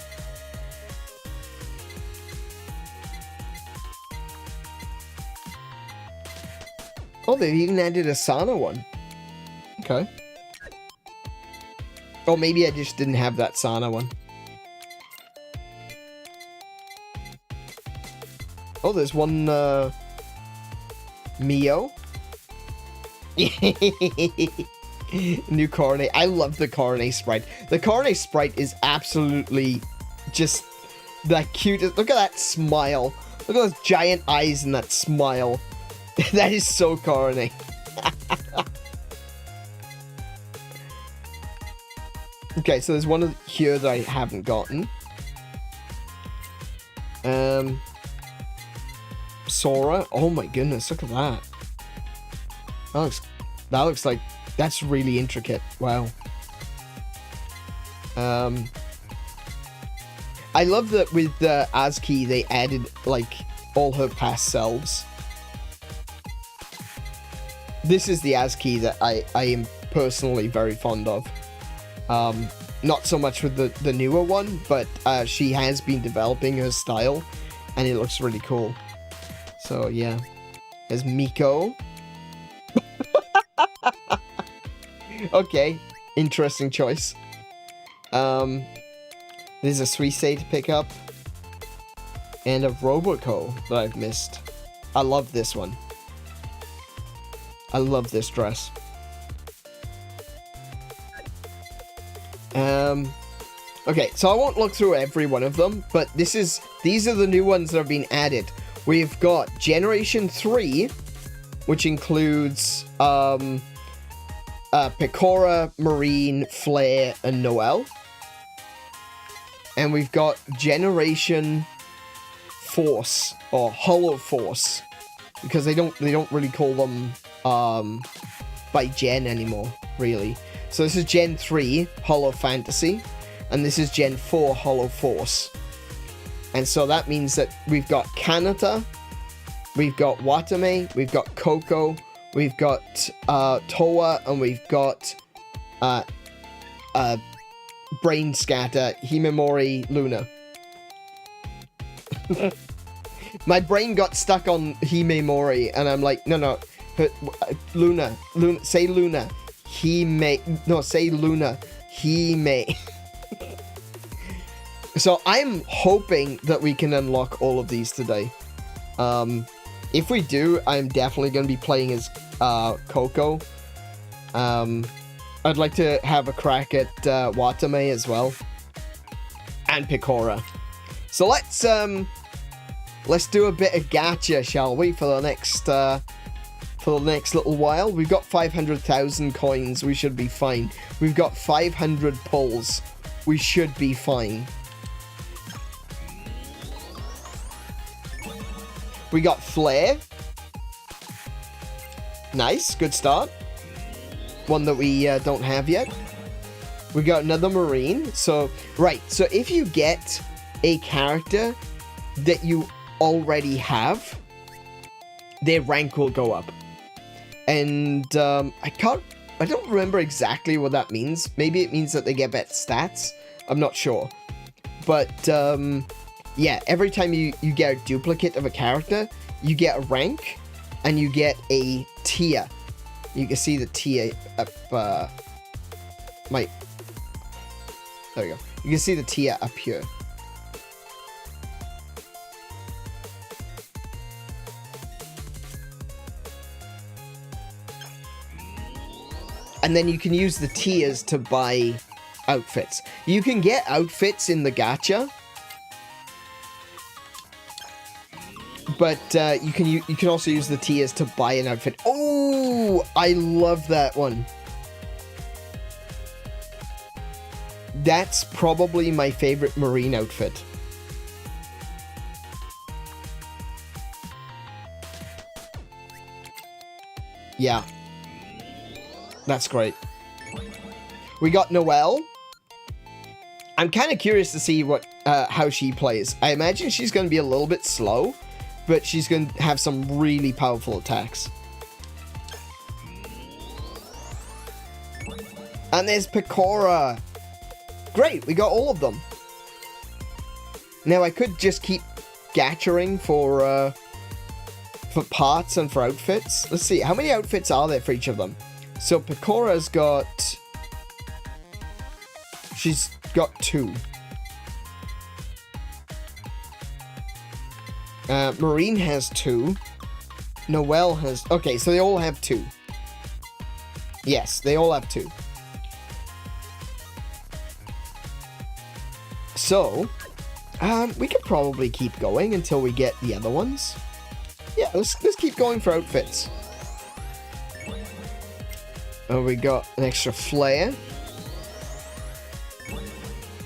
Oh, they've even added a Sana one. Okay. Oh, maybe I just didn't have that Sana one. Oh, there's one, Mio. New Cornet. I love the Cornet sprite. The Cornet sprite is absolutely just the cutest. Look at that smile. Look at those giant eyes and that smile. That is so Cornet. Okay, so there's one here that I haven't gotten. Sora. Oh my goodness, look at that. That looks like that's really intricate. Wow. I love that with ASCII they added like all her past selves. This is the ASCII that I am personally very fond of. Not so much with the newer one, but she has been developing her style, and it looks really cool. So yeah, there's Miko. Okay, interesting choice. There's a Suisei to pick up, and a Roboco that I've missed. I love this one. I love this dress. Okay, so I won't look through every one of them, but these are the new ones that have been added. We've got Generation 3, which includes Pekora, Marine, Flare, and Noelle. And we've got Generation Force, or Holo Force, because they don't really call them by Gen anymore, really. So this is Gen 3, Holo Fantasy, and this is Gen 4, Holo Force. And so that means that we've got Kanata, we've got Watame, we've got Coco, we've got Toa, and we've got Brain Scatter, Himemori, Luna. My brain got stuck on Himemori, and I'm like, no, Luna, say Luna. Say Luna. So I'm hoping that we can unlock all of these today. If we do, I'm definitely going to be playing as Coco. I'd like to have a crack at Watame as well, and Pekora. So let's do a bit of gacha, shall we, for the next little while. We've got 500,000 coins. We should be fine. We've got 500 pulls. We should be fine. We got Flare. Nice, good start. one that we don't have yet. We got another Marine. So, right. So if you get a character that you already have, their rank will go up. And I don't remember exactly what that means. Maybe it means that they get better stats. I'm not sure. But yeah, every time you get a duplicate of a character, you get a rank and you get a tier. You can see the tier up there we go. You can see the tier up here. And then you can use the tiers to buy outfits. You can get outfits in the gacha, but you can also use the tiers to buy an outfit. Oh, I love that one. That's probably my favorite Marine outfit. Yeah. That's great. We got Noelle. I'm kind of curious to see how she plays. I imagine she's going to be a little bit slow, but she's going to have some really powerful attacks. And there's Pekora. Great, we got all of them. Now I could just keep gathering for parts and for outfits. Let's see, how many outfits are there for each of them? So Pekora's got... She's got 2. Marine has 2. Noelle has... Okay, so they all have 2. Yes, they all have 2. So, we could probably keep going until we get the other ones. Yeah, let's keep going for outfits. Oh, we got an extra flare.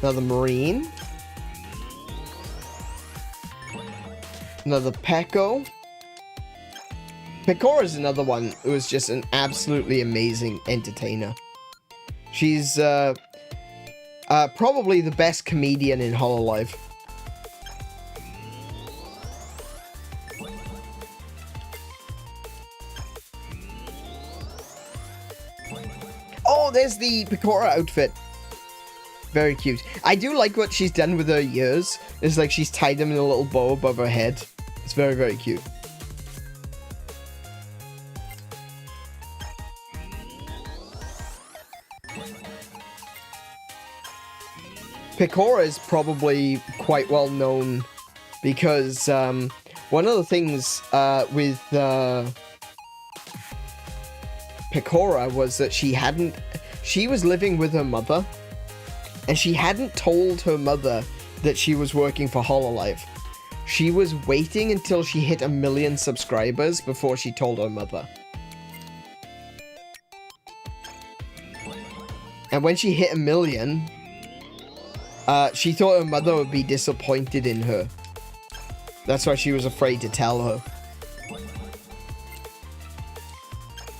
Another Marine. Another Peko. Pekora is another one who is just an absolutely amazing entertainer. She's probably the best comedian in HoloLive. Oh, there's the Pekora outfit. Very cute. I do like what she's done with her ears. It's like she's tied them in a little bow above her head. It's very, very cute. Pekora is probably quite well known because one of the things with Pekora was that she was living with her mother, and she hadn't told her mother that she was working for HoloLive. She was waiting until she hit 1 million subscribers before she told her mother. And when she hit 1 million, she thought her mother would be disappointed in her. That's why she was afraid to tell her.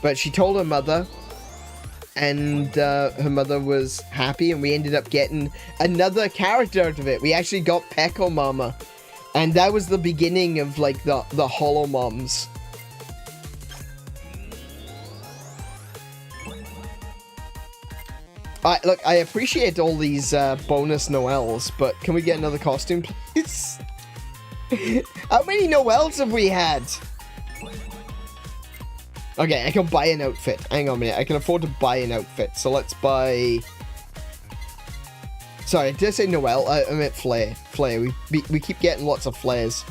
But she told her mother, and her mother was happy, and we ended up getting another character out of it. We actually got 𝗂𝗶𝗁𝗵, and that was the beginning of like the Holo Moms. Look, I appreciate all these bonus Noelles, but can we get another costume, please? How many Noelles have we had? Okay, I can buy an outfit. Hang on a minute. I can afford to buy an outfit. So let's buy... Sorry, did I say Noelle? I meant Flare. Flare. We keep getting lots of flares.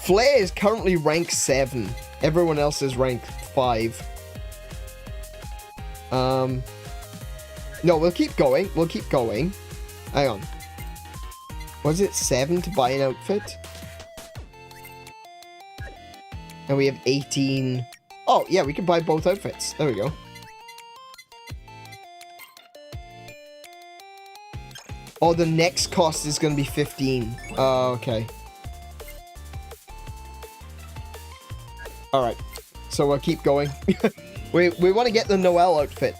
Flare is currently rank 7. Everyone else is rank 5. No, we'll keep going. We'll keep going. Hang on. Was it 7 to buy an outfit? And we have 18... Oh, yeah, we can buy both outfits. There we go. Oh, the next cost is going to be 15. Oh, okay. Alright. So we'll keep going. We want to get the Noelle outfit.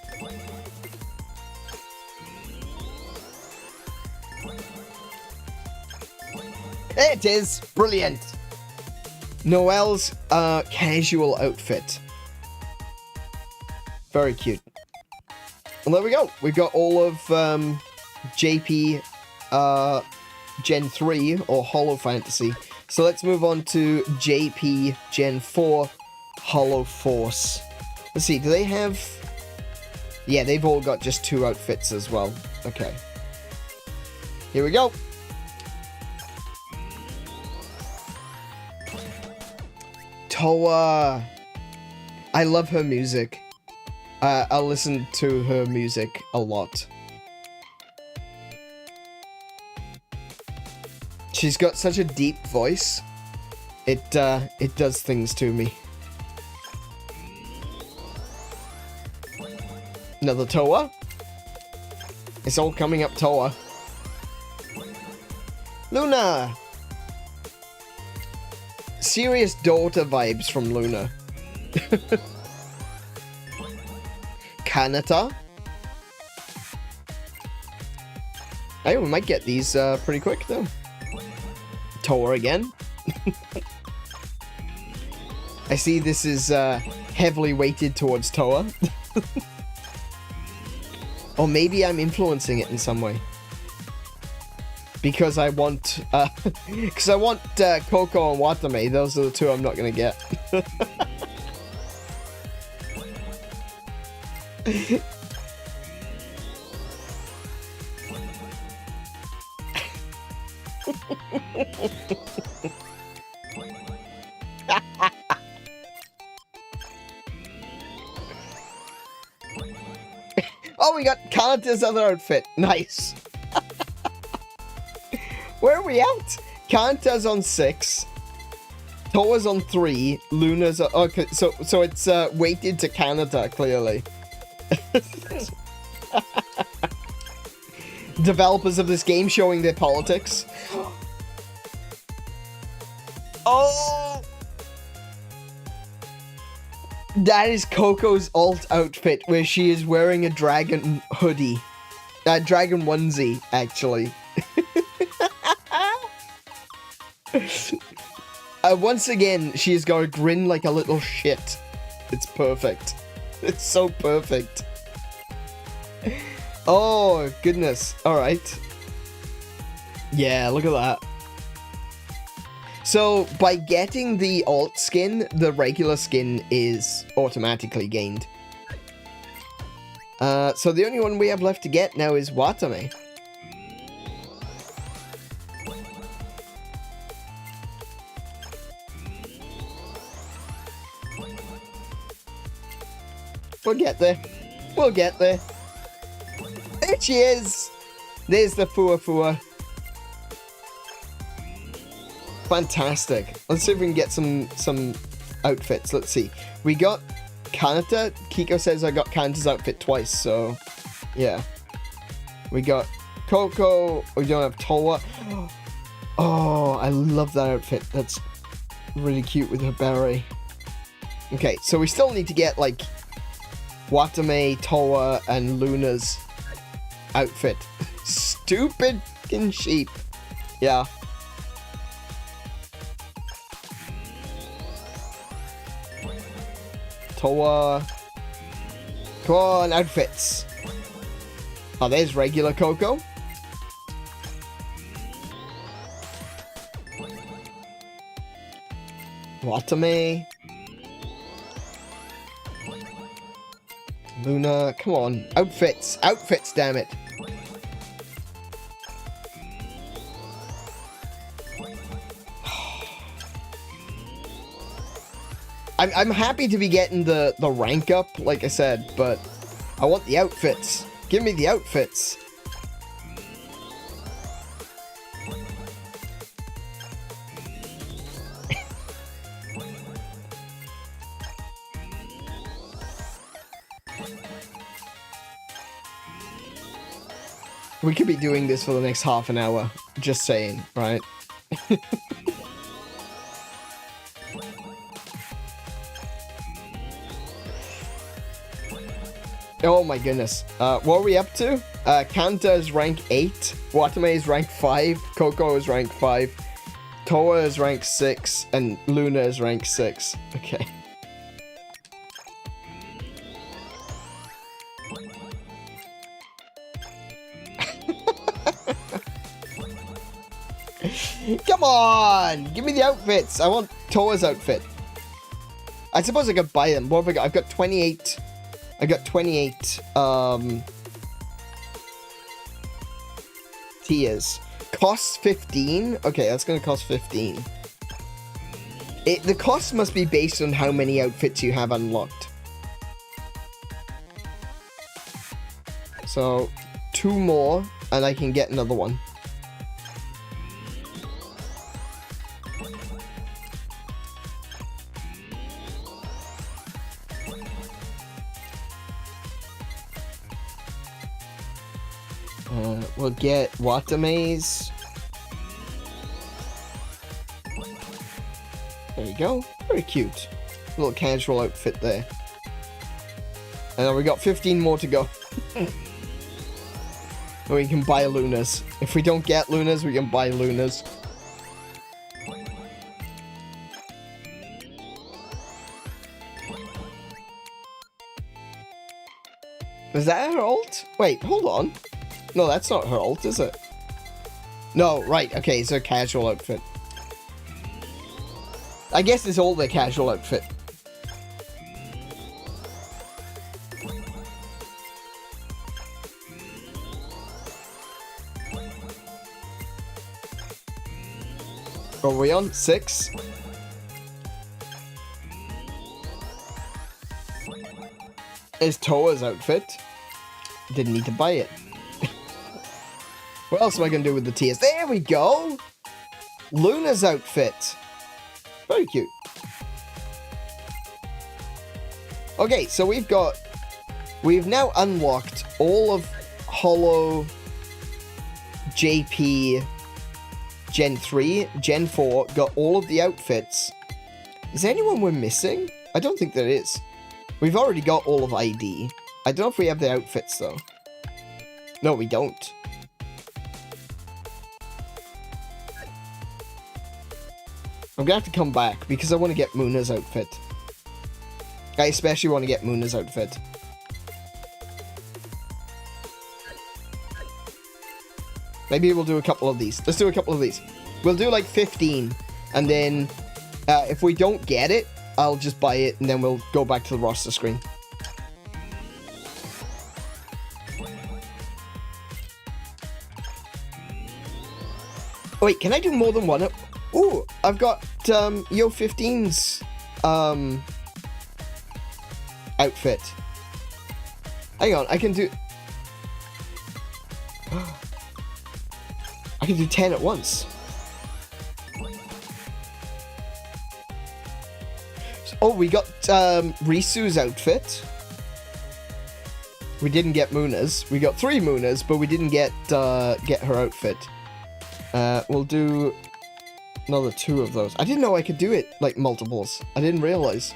There it is! Brilliant! Noelle's casual outfit. Very cute. And there we go. We've got all of JP Gen 3 or Holo Fantasy. So let's move on to JP Gen 4 Holo Force. Let's see, do they have... Yeah, they've all got just 2 outfits as well. Okay. Here we go. Toa. I love her music. I'll listen to her music a lot. She's got such a deep voice. It does things to me. Another Toa. It's all coming up Toa. Luna. Serious daughter vibes from Luna. Kanata. Hey, we might get these pretty quick though. Toa again. I see this is heavily weighted towards Toa. Or maybe I'm influencing it in some way. Because I want, Coco and Watame. Those are the 2 I'm not gonna get. Oh, we got Kanata's other outfit. Nice. Where are we at? Kanata's on 6. Toa's on 3. Luna's on... Okay, so it's weighted to Kanata, clearly. Developers of this game showing their politics. Oh! That is Coco's alt outfit, where she is wearing a dragon hoodie. Dragon onesie, actually. Once again, she has got a grin like a little shit. It's perfect. It's so perfect. Oh, goodness. Alright. Yeah, look at that. So, by getting the alt skin, the regular skin is automatically gained. So the only one we have left to get now is Watame. We'll get there. We'll get there. There she is! There's the Fua. Fantastic. Let's see if we can get some outfits. Let's see. We got Kanata. Kiko says I got Kanata's outfit twice, so... Yeah. We got Coco. We don't have Toa. Oh, I love that outfit. That's really cute with her beret. Okay, so we still need to get, like... Watame, Toa, and Luna's outfit. Stupid fucking sheep. Yeah. Toa. Come on, outfits. Oh, there's regular Coco. Watame. Luna, come on. Outfits. Outfits, damn it. I'm happy to be getting the rank up, like I said, but I want the outfits. Give me the outfits. We could be doing this for the next half an hour. Just saying, right? Oh my goodness. What are we up to? Kanta is rank 8. Watame is rank 5. Coco is rank 5. Toa is rank 6. And Luna is rank 6. Okay. Come on! Give me the outfits! I want Toa's outfit. I suppose I could buy them. What have I got? I've got 28... I got 28, tiers. Costs 15? Okay, that's gonna cost 15. The cost must be based on how many outfits you have unlocked. So, 2 more, and I can get another one. We'll get Watame's. There you go. Very cute. Little casual outfit there. And then we got 15 more to go. We can buy Lunas. If we don't get Lunas, we can buy Lunas. Is that her ult? Wait, hold on. No, that's not her ult, is it? No, right. Okay, it's a casual outfit. I guess it's all the casual outfit. Are we on 6? Is Toa's outfit. Didn't need to buy it. What else am I going to do with the tiers? There we go! Luna's outfit. Very cute. Okay, so we've now unlocked all of Holo JP Gen 3, Gen 4, got all of the outfits. Is there anyone we're missing? I don't think there is. We've already got all of ID. I don't know if we have the outfits, though. No, we don't. I'm gonna have to come back, because I want to get Muna's outfit. I especially want to get Muna's outfit. Maybe we'll do a couple of these. Let's do a couple of these. We'll do like 15, and then if we don't get it, I'll just buy it, and then we'll go back to the roster screen. Wait, can I do more than one? Ooh, I've got Yo15's outfit. Hang on, I can do 10 at once. Oh, we got Risu's outfit. We didn't get Muna's. We got 3 Muna's, but we didn't get her outfit. We'll do another 2 of those. I didn't know I could do it like multiples. I didn't realize.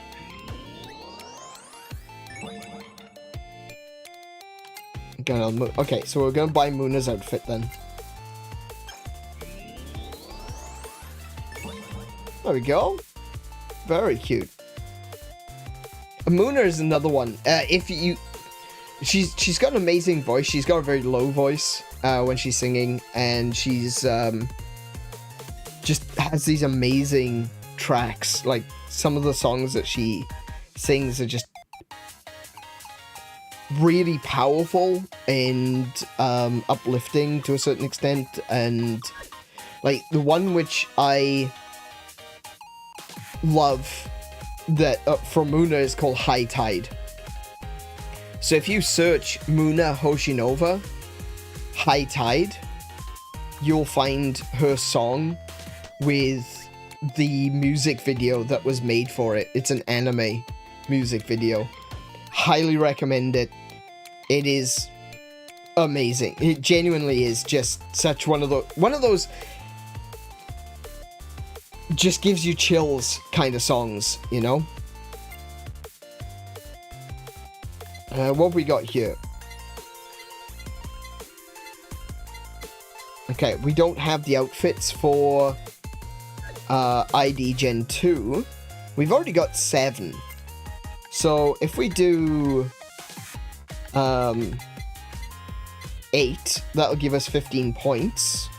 Okay, so we're gonna buy Muna's outfit then. There we go. Very cute. Muna is another one. She's got an amazing voice. She's got a very low voice when she's singing, and she's just has these amazing tracks. Like, some of the songs that she sings are just really powerful and uplifting to a certain extent. And like the one which I love that from Muna is called High Tide. So if you search Muna Hoshinova High Tide, you'll find her song with the music video that was made for it. It's an anime music video. Highly recommend it. It is amazing. It genuinely is just such one of those just gives you chills kind of songs, you know? What have we got here? Okay, we don't have the outfits for ID Gen 2. We've already got 7. So if we do 8, that'll give us 15 points.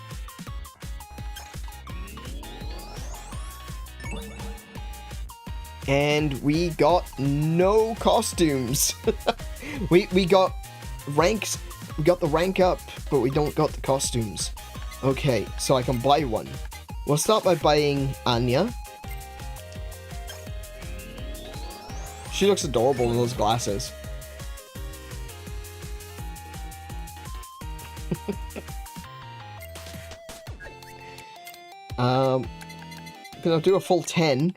And we got no costumes. we got ranks. We got the rank up, but we don't got the costumes. Okay, so I can buy one. We'll start by buying Anya. She looks adorable in those glasses. Gonna do a full 10.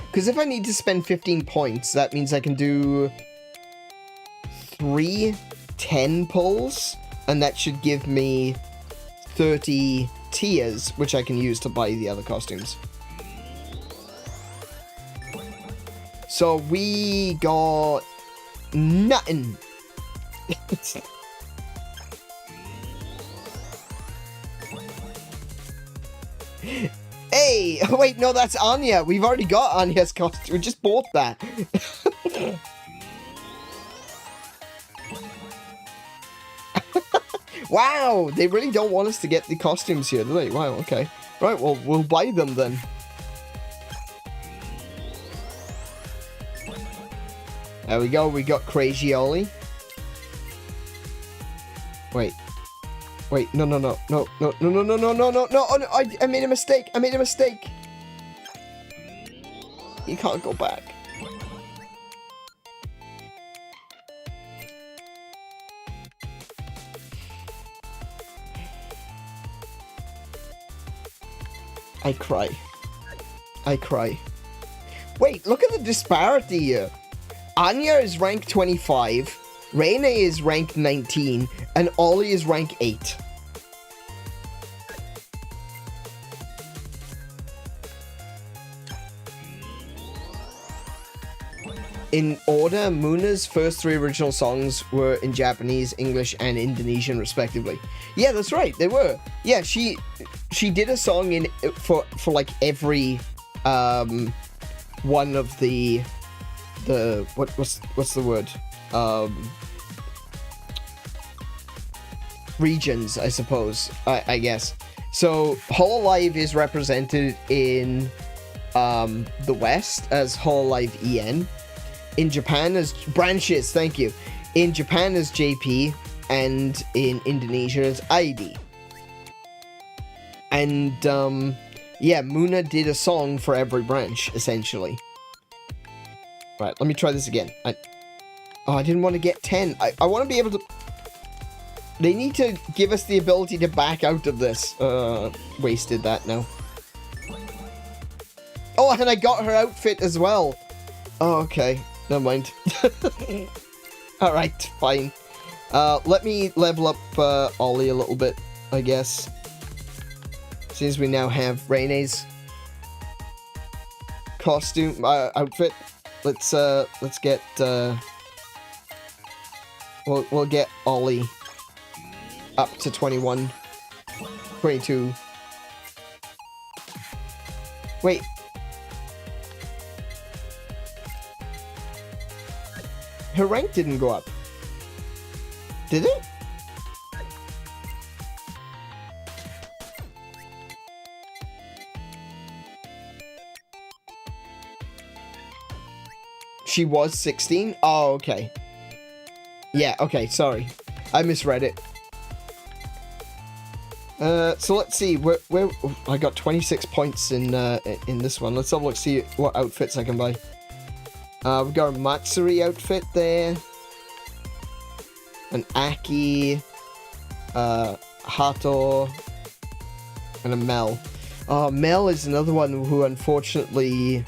Because if I need to spend 15 points, that means I can do 3 10 pulls, and that should give me 30 tiers, which I can use to buy the other costumes. So we got nothing. Hey, wait, no, that's Anya. We've already got Anya's costume. We just bought that. Wow, they really don't want us to get the costumes here, do they? Wow, okay. Right, well, we'll buy them then. There we go, we got Crazy Ollie. Wait. Wait, no, I made a mistake, You can't go back. I cry. Wait, look at the disparity here. Anya is rank 25, Reyna is rank 19, and Ollie is rank 8. In order, Muna's first 3 original songs were in Japanese, English, and Indonesian, respectively. Yeah, that's right, they were. Yeah, she did a song in for like every one of the what's the word? Regions, I suppose. I guess. So HoloLive is represented in the West as HoloLive EN. In Japan as branches, thank you. In Japan as JP, and in Indonesia as ID. And yeah, Muna did a song for every branch, essentially. Right, let me try this again. I didn't want to get 10. I want to be able to... They need to give us the ability to back out of this. Wasted that now. Oh, and I got her outfit as well. Oh, okay. Never mind. Alright, fine. Let me level up Ollie a little bit, I guess. Since we now have Reyna's costume, outfit. Let's get, we'll get Ollie up to 21, 22. Wait. Her rank didn't go up. Did it? She was 16? Oh, okay. Yeah, okay, sorry. I misread it. So let's see, where I got 26 points in this one. Let's have a look, see what outfits I can buy. We've got a Matsuri outfit there. An Aki. Hato. And a Mel. Oh, Mel is another one who unfortunately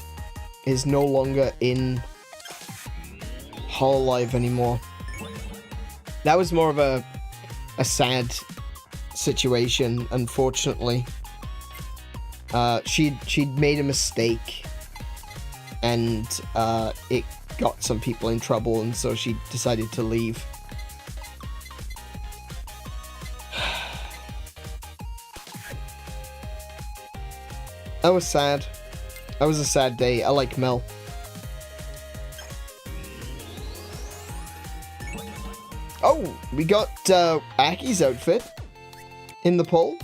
is no longer in HoloLive anymore. That was more of a sad situation, unfortunately. She'd made a mistake, and it got some people in trouble, and so she decided to leave. That was sad. That was a sad day. I like Mel. Oh, we got Aki's outfit in the poll.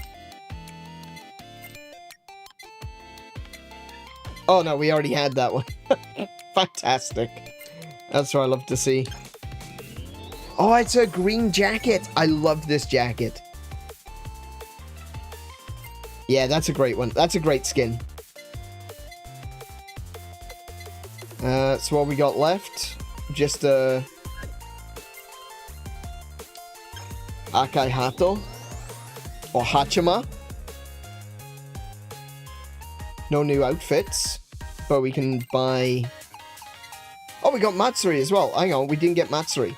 Oh no, we already had that one. Fantastic. That's what I love to see. Oh, it's a green jacket. I love this jacket. Yeah, that's a great one. That's a great skin. So what we got left? Just Akai Hato. Or Hachima. No new outfits. But we can buy... Oh, we got Matsuri as well. Hang on, we didn't get Matsuri.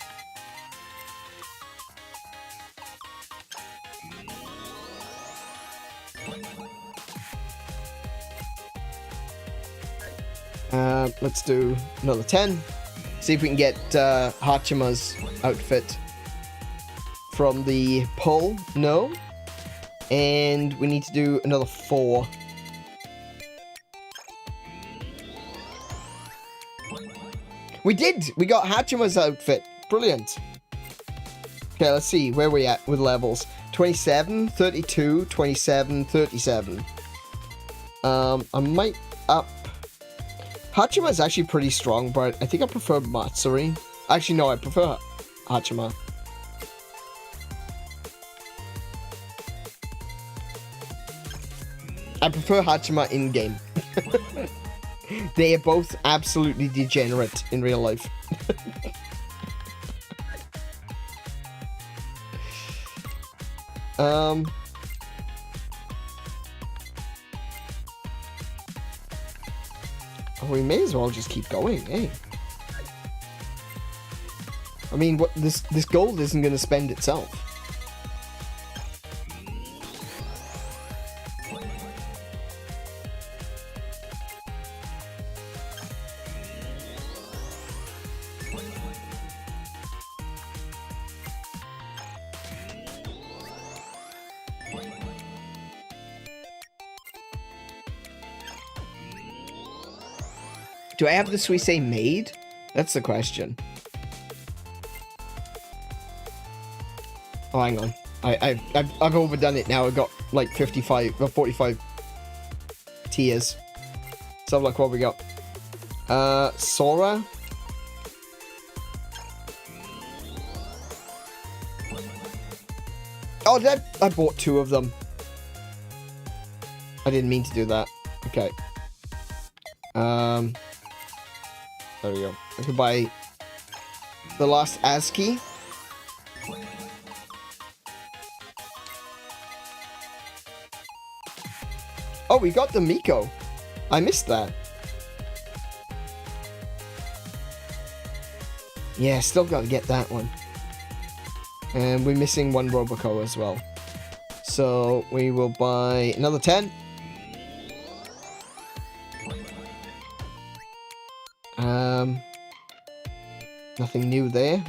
Let's do another 10. See if we can get Hachima's outfit from the poll. No. And we need to do another 4. We did! We got Hachima's outfit. Brilliant. Okay, let's see where we at with levels. 27, 32, 27, 37. I might up... Hachima is actually pretty strong, but I think I prefer Matsuri. Actually, no, I prefer Hachima. I prefer Hachima in-game. They are both absolutely degenerate in real life. We may as well just keep going, eh? I mean, what this gold isn't going to spend itself. Do I have the Suisse made? That's the question. Oh, hang on. I've overdone it now. I've got like 55 or 45 tiers. So look what we got. Sora. Oh, I bought 2 of them. I didn't mean to do that. Okay. There we go. I could buy the last ASCII. Oh, we got the Miko. I missed that. Yeah, still got to get that one. And we're missing 1 Roboco as well. So we will buy another 10. Nothing new there.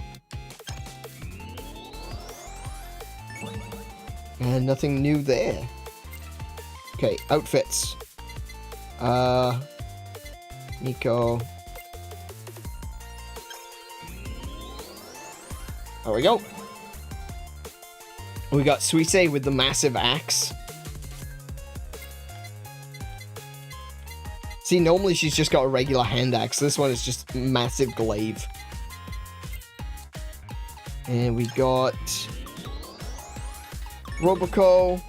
And nothing new there. Okay, outfits. Nico. There we go. We got Suisse with the massive axe. See, normally she's just got a regular hand axe. This one is just massive glaive. And we got Roboco.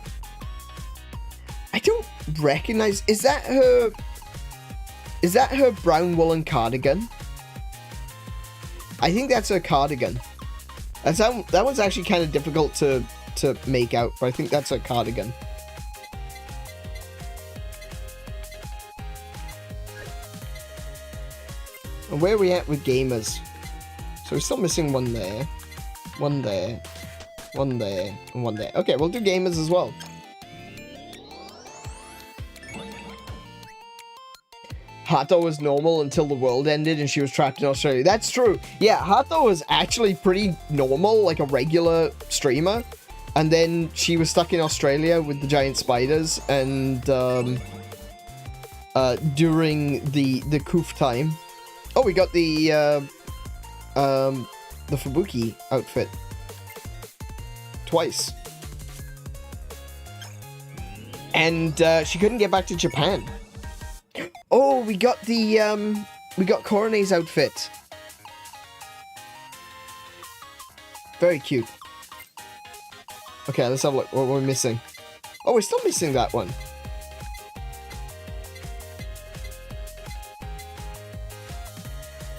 I don't recognize. Is that her brown woolen cardigan? I think that's her cardigan. That one's actually kind of difficult to make out, but I think that's her cardigan. And where are we at with gamers? So we're still missing 1 there. 1 there. 1 there. And 1 there. Okay, we'll do gamers as well. Hato was normal until the world ended and she was trapped in Australia. That's true. Yeah, Hato was actually pretty normal, like a regular streamer. And then she was stuck in Australia with the giant spiders, and during the Koof time. Oh, we got the Fubuki outfit. Twice. And she couldn't get back to Japan. Oh, we got Corone's outfit. Very cute. Okay, let's have a look. What we're missing. Oh, we're still missing that one.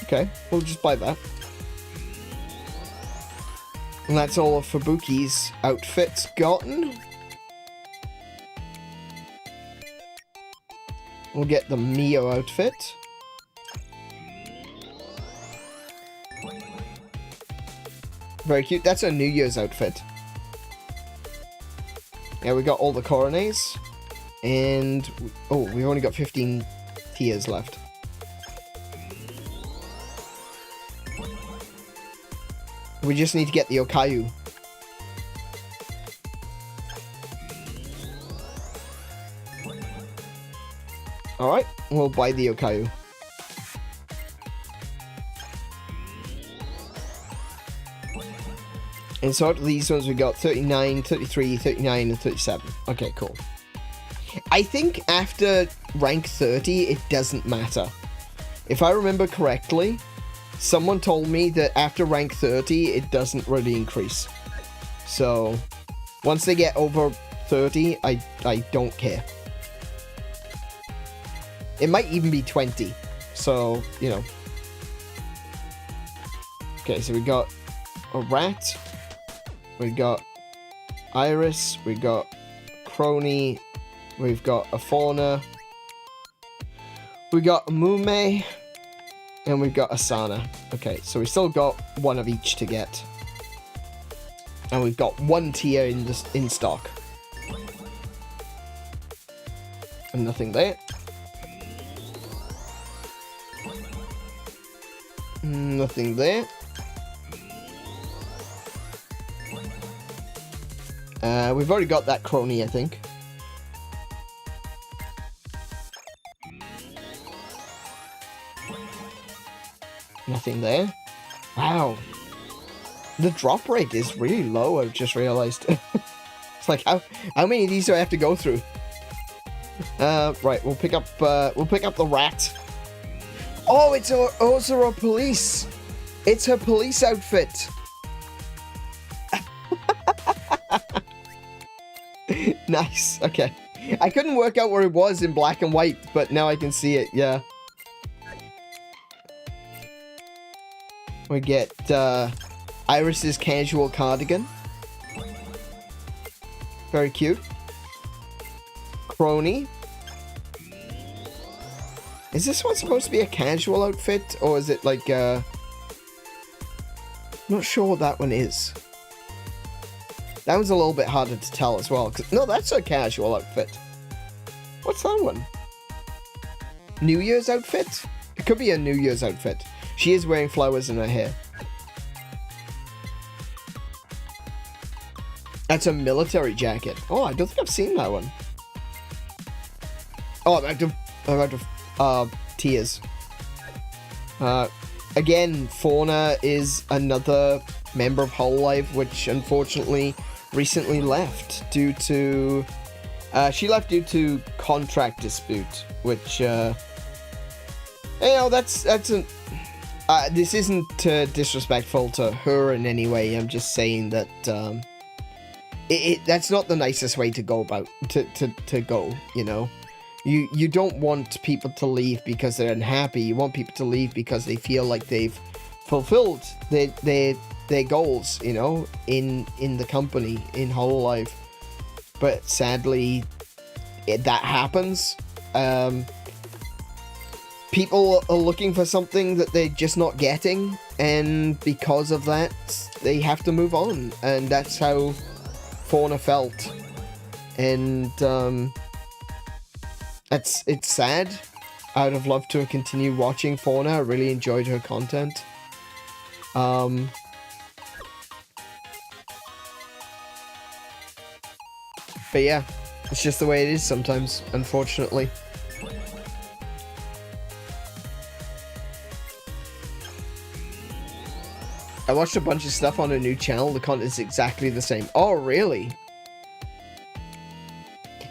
Okay, we'll just buy that. And that's all of Fubuki's outfits gotten. We'll get the Mio outfit. Very cute. That's a New Year's outfit. Yeah, we got all the Corones. And... oh, we've only got 15 tiers left. We just need to get the Okayu. Alright, we'll buy the Okayu. And so out of these ones we got 39, 33, 39, and 37. Okay, cool. I think after rank 30, it doesn't matter. If I remember correctly, someone told me that after rank 30, it doesn't really increase. So, once they get over 30, I don't care. It might even be 20. So, you know. Okay, so we got a rat. We got Iris. We got Crony. We've got a Fauna. We got Mume. And we've got Asana. Okay, so we still got one of each to get. And we've got one tier in stock. And nothing there. Nothing there. We've already got that Crony, I think. Nothing there. Wow. The drop rate is really low, I've just realized. It's like, how many of these do I have to go through? Right, we'll pick up the rat. Oh, it's also a police. It's her police outfit. Nice. Okay. I couldn't work out where it was in black and white, but now I can see it. Yeah. We get Iris's casual cardigan. Very cute. Crony. Is this one supposed to be a casual outfit, or is it like I'm not sure what that one is. That one's a little bit harder to tell as well. No, that's a casual outfit. What's that one? New Year's outfit? It could be a New Year's outfit. She is wearing flowers in her hair. That's a military jacket. Oh, I don't think I've seen that one. Oh, I'm out of tiers. Again, Fauna is another member of HoloLive, which unfortunately recently left due to... she left due to contract dispute, which, you know, that's an... this isn't disrespectful to her in any way. I'm just saying that, that's not the nicest way to go about, to go, you know? You don't want people to leave because they're unhappy. You want people to leave because they feel like they've fulfilled their goals, you know, in the company, in HoloLive. But sadly, that happens. People are looking for something that they're just not getting, and because of that, they have to move on. And that's how Fauna felt. And it's sad, I would have loved to have continued watching Fauna. I really enjoyed her content. But yeah, it's just the way it is sometimes, unfortunately. I watched a bunch of stuff on a new channel. The content is exactly the same. Oh, really?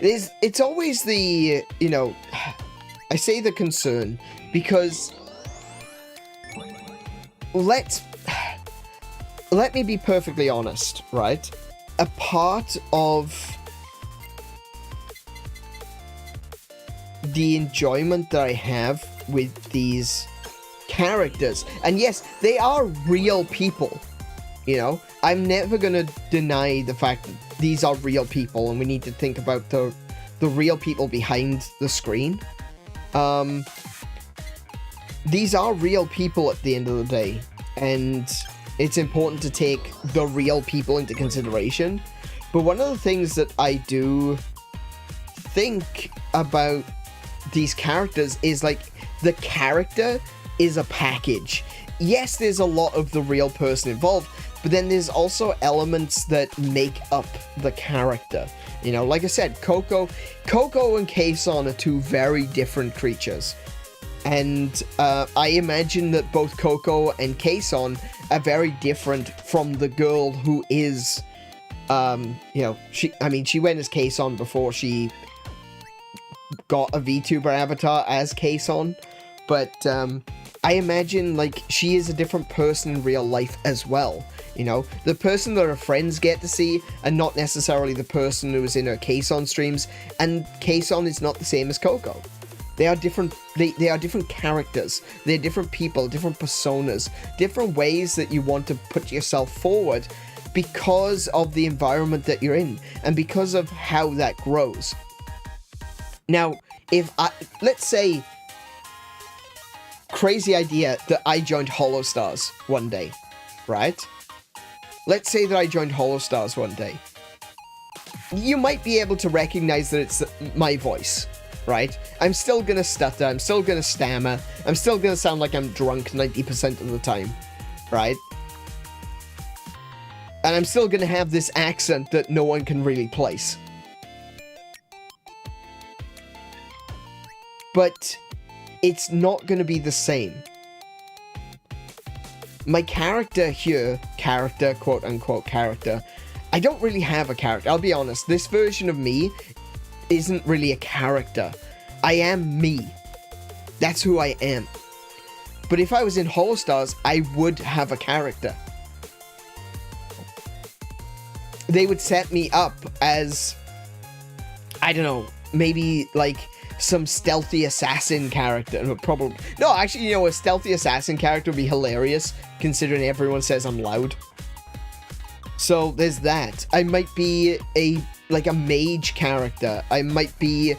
It's always the, you know, I say the concern because let me be perfectly honest, right? A part of the enjoyment that I have with these characters, and yes, they are real people, you know, I'm never gonna deny the fact that these are real people and we need to think about the real people behind the screen. These are real people at the end of the day, and it's important to take the real people into consideration. But one of the things that I do think about these characters is, like, the character is a package. Yes, there's a lot of the real person involved, but then there's also elements that make up the character. You know, like I said, Coco and Kason are two very different creatures. And I imagine that both Coco and Kason are very different from the girl who is, you know, she went as Kason before she got a VTuber avatar as Kason, but I imagine, like, she is a different person in real life as well. You know, the person that her friends get to see and not necessarily the person who is in her Kason streams, and Kason is not the same as Coco. They are different, they are different characters, they're different people, different personas, different ways that you want to put yourself forward because of the environment that you're in, and because of how that grows. Now, let's say, crazy idea that I joined HoloStars one day, right? Let's say that I joined HoloStars one day. You might be able to recognize that it's my voice, right? I'm still gonna stutter, I'm still gonna stammer, I'm still gonna sound like I'm drunk 90% of the time, right? And I'm still gonna have this accent that no one can really place. But it's not gonna be the same. My character here, quote unquote character, I don't really have a character. I'll be honest, this version of me isn't really a character. I am me. That's who I am. But if I was in HoloStars, I would have a character. They would set me up as, I don't know, maybe like some stealthy assassin character. Probably no, actually, you know, a stealthy assassin character would be hilarious, considering everyone says I'm loud. So there's that. I might be a mage character. I might be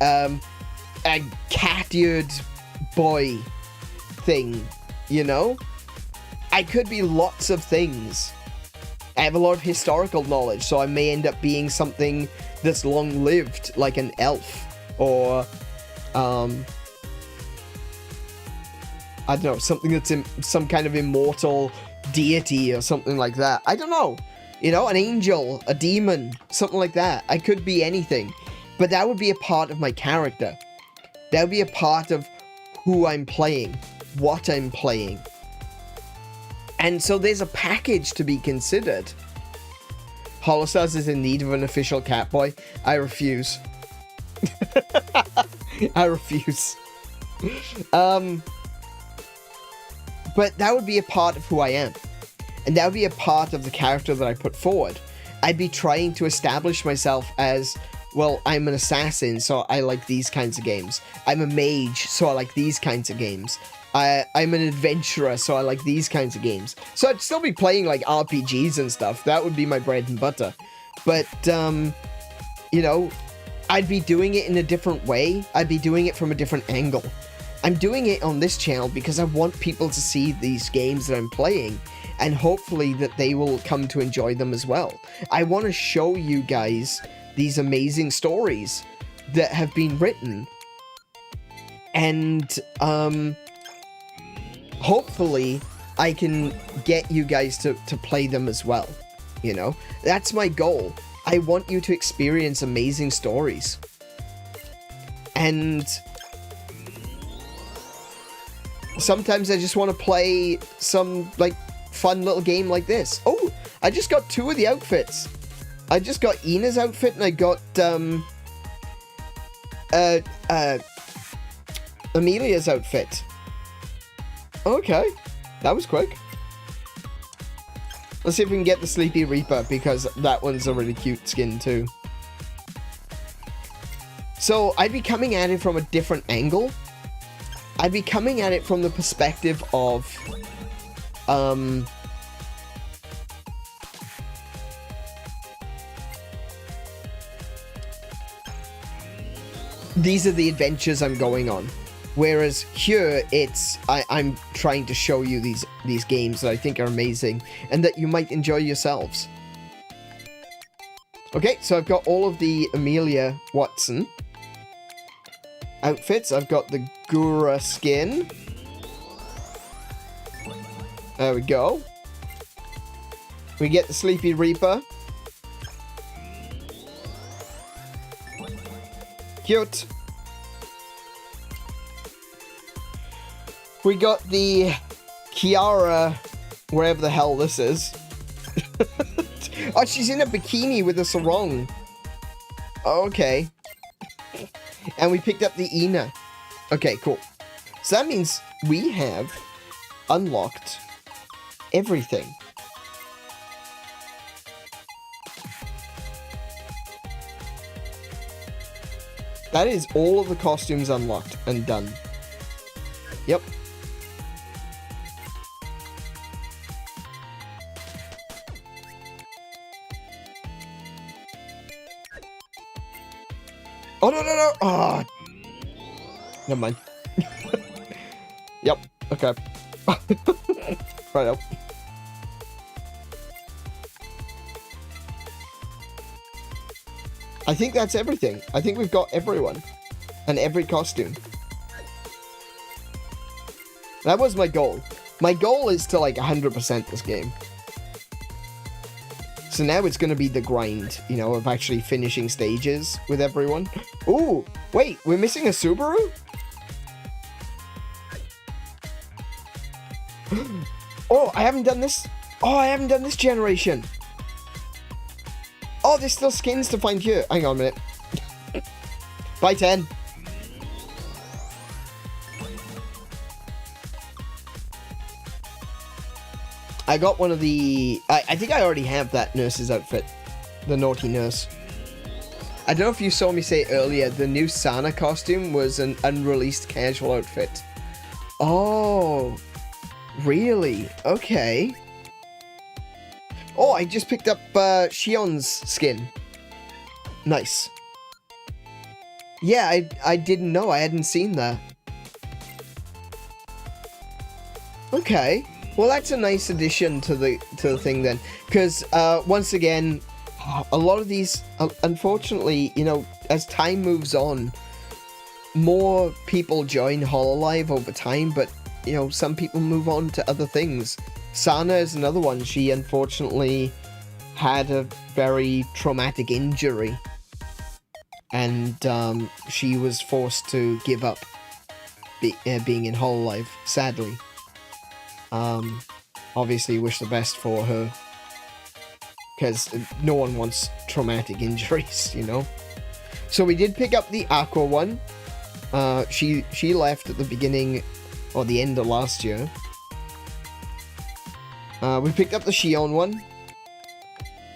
a cat-eared boy thing, you know? I could be lots of things. I have a lot of historical knowledge, so I may end up being something that's long-lived, like an elf. Or, I don't know, something that's some kind of immortal deity or something like that. I don't know. You know, an angel, a demon, something like that. I could be anything. But that would be a part of my character. That would be a part of who I'm playing, what I'm playing. And so there's a package to be considered. HoloStars is in need of an official Catboy. I refuse. I refuse. But that would be a part of who I am. And that would be a part of the character that I put forward. I'd be trying to establish myself as, well, I'm an assassin, so I like these kinds of games. I'm a mage, so I like these kinds of games. I'm an adventurer, so I like these kinds of games. So I'd still be playing, like, RPGs and stuff. That would be my bread and butter. But, you know, I'd be doing it in a different way. I'd be doing it from a different angle. I'm doing it on this channel because I want people to see these games that I'm playing, and hopefully that they will come to enjoy them as well. I want to show you guys these amazing stories that have been written And hopefully I can get you guys to play them as well. You know, that's my goal. I want you to experience amazing stories. And sometimes I just want to play some, like, fun little game like this. Oh, I just got 2 of the outfits. I just got Ina's outfit and I got, Amelia's outfit. Okay, that was quick. Let's see if we can get the Sleepy Reaper, because that one's a really cute skin too. So I'd be coming at it from a different angle. I'd be coming at it from the perspective of, these are the adventures I'm going on. Whereas here, it's I'm trying to show you these games that I think are amazing and that you might enjoy yourselves. Okay, so I've got all of the Amelia Watson outfits. I've got the Gura skin. There we go. We get the Sleepy Reaper. Cute. We got the Kiara, wherever the hell this is. Oh, she's in a bikini with a sarong. Okay. And we picked up the Ina. Okay, cool. So that means we have unlocked everything. That is all of the costumes unlocked and done. Yep. Oh, no, no, no. Oh. Never mind. Yep. Okay. Right up. I think that's everything. I think we've got everyone. And every costume. That was my goal. My goal is to, like, 100% this game. So now it's going to be the grind, you know, of actually finishing stages with everyone. Ooh, wait, we're missing a Subaru? Oh, I haven't done this. Oh, I haven't done this generation. Oh, there's still skins to find here. Hang on a minute. Bye, 10. I got one of the... I think I already have that nurse's outfit. The naughty nurse. I don't know if you saw me say earlier, the new Sana costume was an unreleased casual outfit. Oh, really? Okay. Oh, I just picked up Shion's skin. Nice. Yeah, I didn't know. I hadn't seen that. Okay. Well, that's a nice addition to the thing then, because once again, a lot of these, unfortunately, you know, as time moves on, more people join HoloLive over time, but you know, some people move on to other things. Sana is another one. She unfortunately had a very traumatic injury, and she was forced to give up being in HoloLive, sadly. Obviously wish the best for her, because no one wants traumatic injuries, you know. So we did pick up the Aqua one. She left at the beginning or the end of last year. We picked up the Shion one.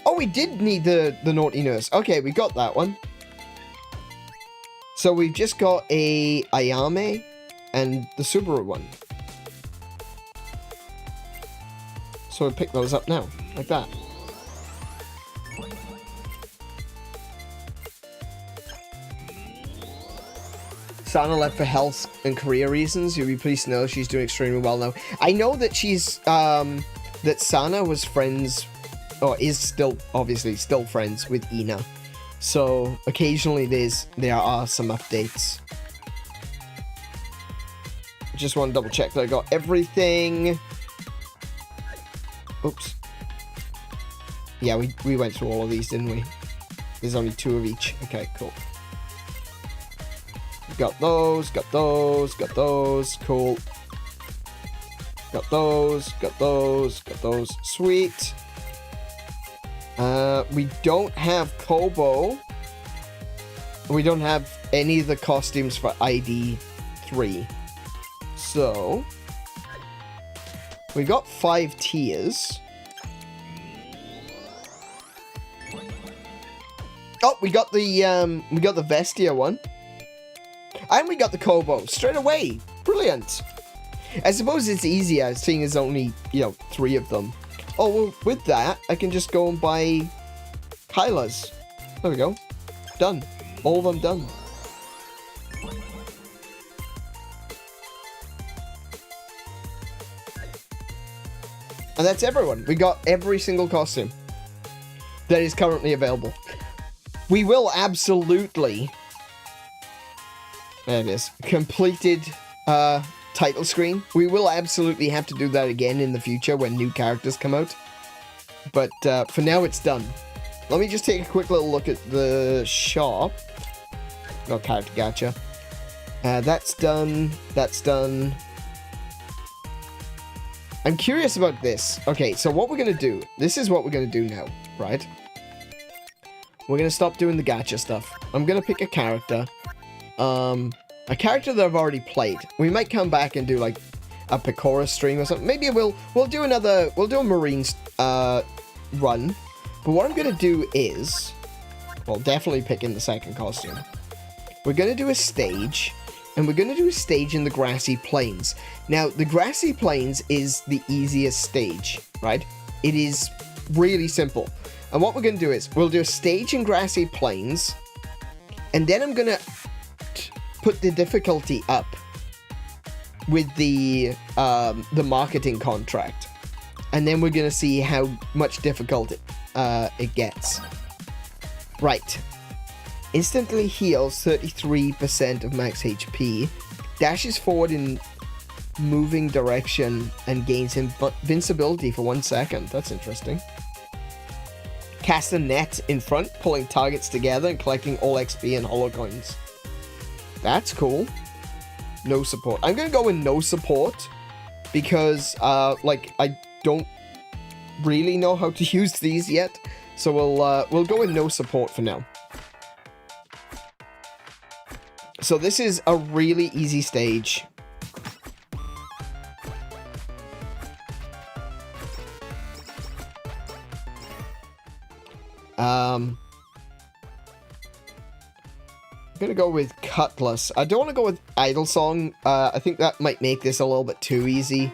Oh, we did need the naughty nurse. Okay, we got that one. So we've just got a Ayame and the Subaru one. So we'll pick those up now, like that. Sana left for health and career reasons. You'll be pleased to know she's doing extremely well now. I know that she's, that Sana was friends, or is still, obviously, still friends with Ina. So, occasionally there are some updates. just want to double check that I got everything. Oops. Yeah, we went through all of these, didn't we? There's only 2 of each. Okay, cool. Got those, got those, got those. Cool. Got those, got those, got those. Sweet. We don't have Kobo. We don't have any of the costumes for ID 3. So we got 5 tiers. Oh, we got the Vestia one. And we got the Kobo straight away. Brilliant. I suppose it's easier seeing as only, 3 of them. Oh, well, with that, I can just go and buy Kyla's. There we go. Done. All of them done. And that's everyone. We got every single costume that is currently available. We will absolutely... There it is. Completed title screen. We will absolutely have to do that again in the future when new characters come out. But for now, it's done. Let me just take a quick little look at the shop. No character gacha. That's done. That's done. I'm curious about this. Okay, so what we're going to do. This is what we're going to do now, right? We're going to stop doing the gacha stuff. I'm going to pick a character. A character that I've already played. We might come back and do like a Pekora stream or something. Maybe we'll do a Marine run. But what I'm gonna do is, well, definitely pick in the second costume. We're gonna do a stage, and we're gonna do a stage in the grassy plains. Now, the grassy plains is the easiest stage, right? It is really simple. And what we're gonna do is, we'll do a stage in grassy plains, and then I'm gonna put the difficulty up with the marketing contract, and then we're gonna see how much difficult it gets. Right. Instantly heals 33% of max HP, dashes forward in moving direction, and gains invincibility for 1 second. That's interesting. Cast a net in front, pulling targets together and collecting all XP and holo coins. That's cool. No support. I'm gonna go with no support because, I don't really know how to use these yet. So we'll go with no support for now. So this is a really easy stage. I'm gonna go with Cutlass. I don't want to go with Idle Song. I think that might make this a little bit too easy.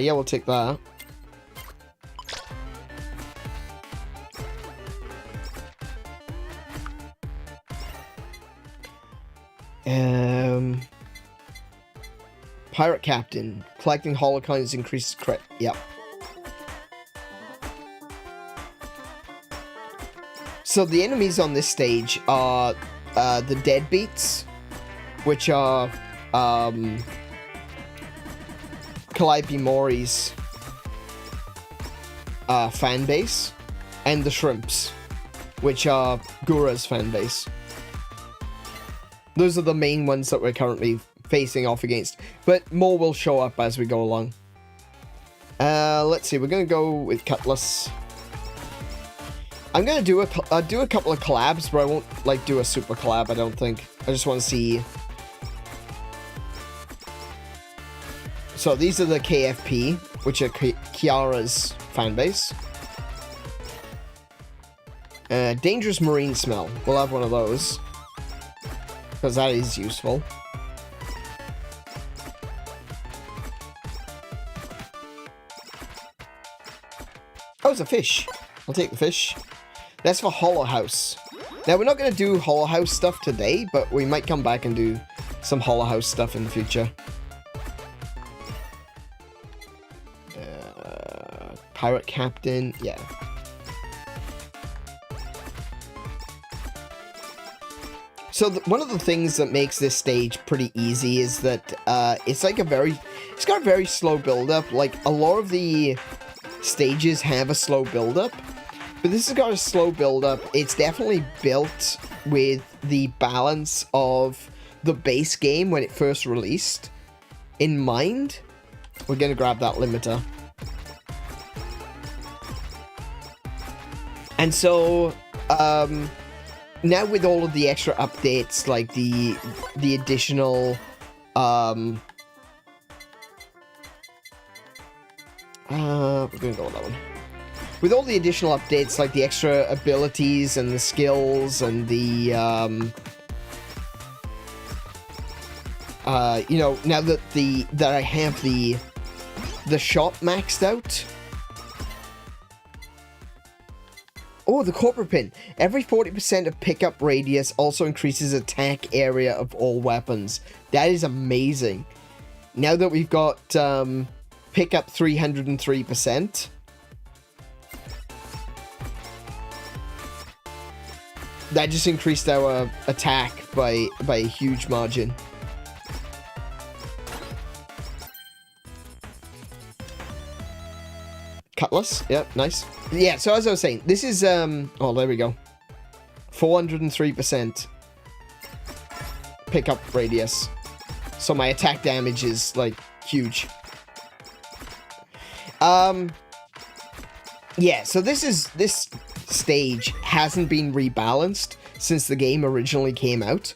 Yeah, we'll take that. Pirate Captain. Collecting holo coins increases crit. Yep. So the enemies on this stage are the Deadbeats, which are 𝗬𝗶𝗁𝗵's fan base, and the Shrimps, which are Gura's fan base. Those are the main ones that we're currently facing off against, but more will show up as we go along. Let's see, we're gonna go with Cutlass. I'm gonna do a couple of collabs, but I won't do a super collab. I don't think. I just want to see. So these are the KFP, which are Kiara's fan base. Dangerous Marine Smell. We'll have one of those, because that is useful. Oh, it's a fish. I'll take the fish. That's for Holo House. Now, we're not going to do Holo House stuff today, but we might come back and do some Holo House stuff in the future. Pirate Captain, yeah. So one of the things that makes this stage pretty easy is that it's got a very slow build-up. Like, a lot of the stages have a slow build-up, but this has got a slow build-up. It's definitely built with the balance of the base game when it first released in mind. We're gonna grab that limiter. And so, now with all of the extra updates, like the additional, we're gonna go with that one. With all the additional updates, like the extra abilities and the skills and the, you know, now that I have the shop maxed out. Oh, the corporate pin. Every 40% of pickup radius also increases attack area of all weapons. That is amazing. Now that we've got pickup 303%. That just increased our attack by a huge margin. Cutlass, yep, nice. Yeah, so as I was saying, this is, oh, there we go. 403% pickup radius. So my attack damage is, like, huge. Yeah, so this stage hasn't been rebalanced since the game originally came out.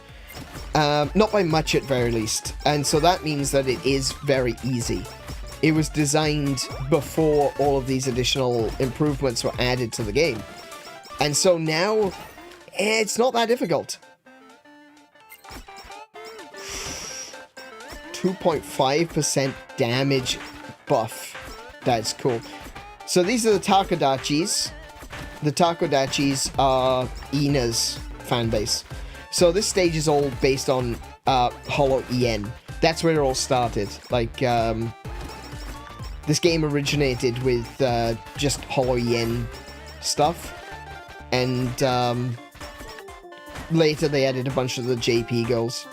Not by much at very least. And so that means that it is very easy. It was designed before all of these additional improvements were added to the game. And so now, it's not that difficult. 2.5% damage buff. That's cool. So these are the Takodachis. The Takodachis are Ina's fanbase. So this stage is all based on HoloEN. That's where it all started. Like, this game originated with just HoloEN stuff, and later they added a bunch of the JP girls.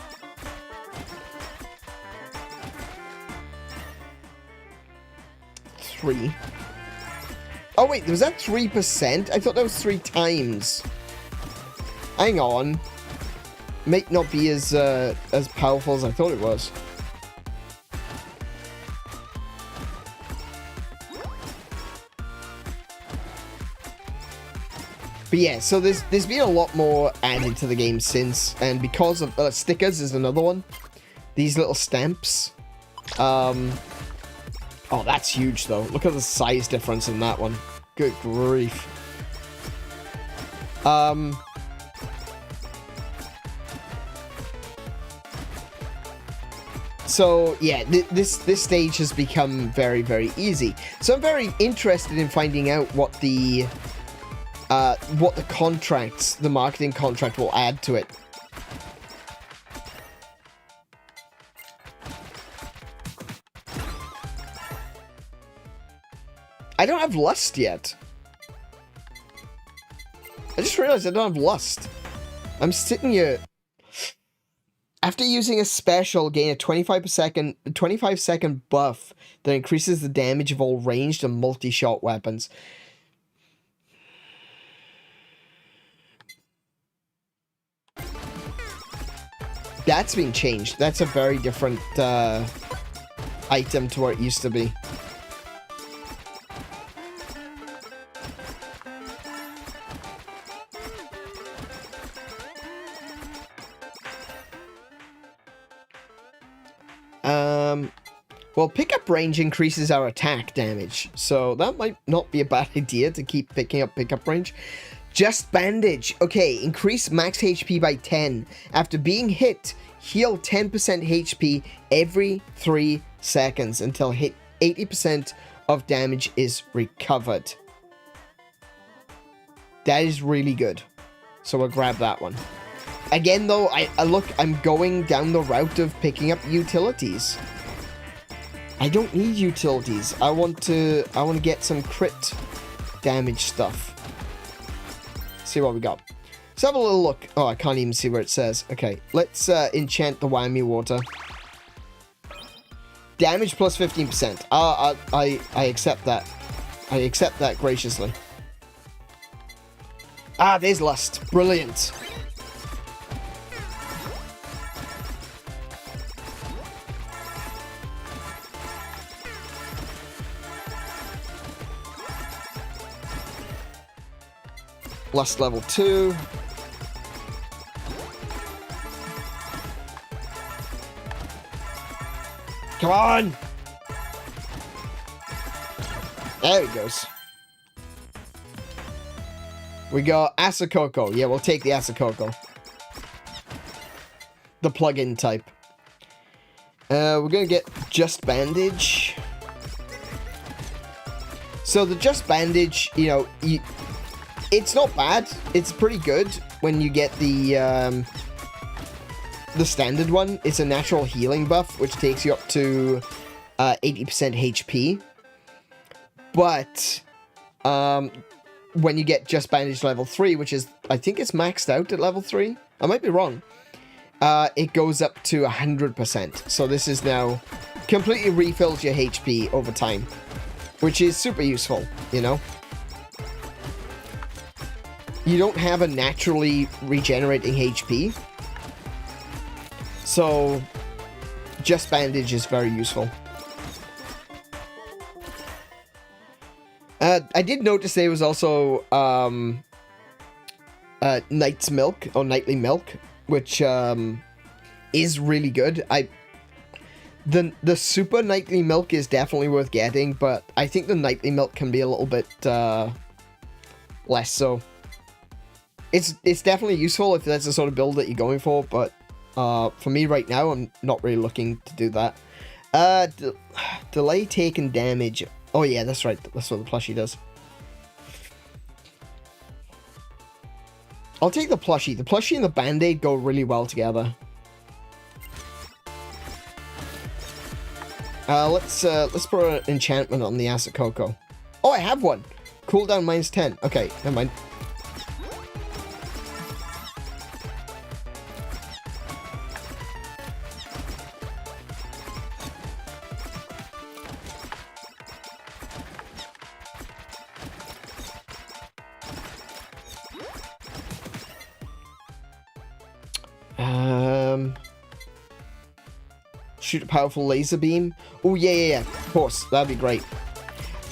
Three. Oh wait, was that 3%? I thought that was 3 times. Hang on. Might not be as powerful as I thought it was. But yeah, so there's been a lot more added to the game since, and because of stickers is another one. These little stamps. Oh, that's huge though. Look at the size difference in that one. Good grief. So yeah, this stage has become very, very easy. So I'm very interested in finding out what the contracts, the marketing contract will add to it. I don't have Lust yet. I just realized I don't have Lust. I'm sitting here. After using a special, gain a 25 second buff that increases the damage of all ranged and multi-shot weapons. That's been changed. That's a very different item to what it used to be. Well, pickup range increases our attack damage, so that might not be a bad idea to keep picking up pickup range. Just bandage. Okay, increase max HP by 10. After being hit, heal 10% HP every 3 seconds until hit 80% of damage is recovered. That is really good. So we'll grab that one. Again, though, I'm going down the route of picking up utilities. I don't need utilities. I want to get some crit damage stuff. See what we got. Let's have a little look. Oh, I can't even see where it says. Okay, let's enchant the whammy water. Damage plus 15%. I accept that. I accept that graciously. Ah, there's Lust. Brilliant. Lust level 2. Come on! There he goes. We got Asakoko. Yeah, we'll take the Asakoko. The plug-in type. We're gonna get Just Bandage. So the Just Bandage, you know, it's not bad. It's pretty good when you get the standard one. It's a natural healing buff, which takes you up to 80% HP. But when you get Just Bandage level 3, which is, I think it's maxed out at level 3. I might be wrong. It goes up to 100%. So this is now completely refills your HP over time, which is super useful, you know? You don't have a naturally regenerating HP. So, Just Bandage is very useful. I did notice there was also Night's Milk, or Nightly Milk, which is really good. The Super Nightly Milk is definitely worth getting, but I think the Nightly Milk can be a little bit less so. It's definitely useful if that's the sort of build that you're going for, but for me right now, I'm not really looking to do that. Delay taken damage. Oh yeah, that's right. That's what the plushie does. I'll take the plushie. The plushie and the band-aid go really well together. Let's put an enchantment on the Asakoko. Oh, I have one. Cooldown -10. Okay, never mind. Shoot a powerful laser beam. Oh yeah, of course, that'd be great.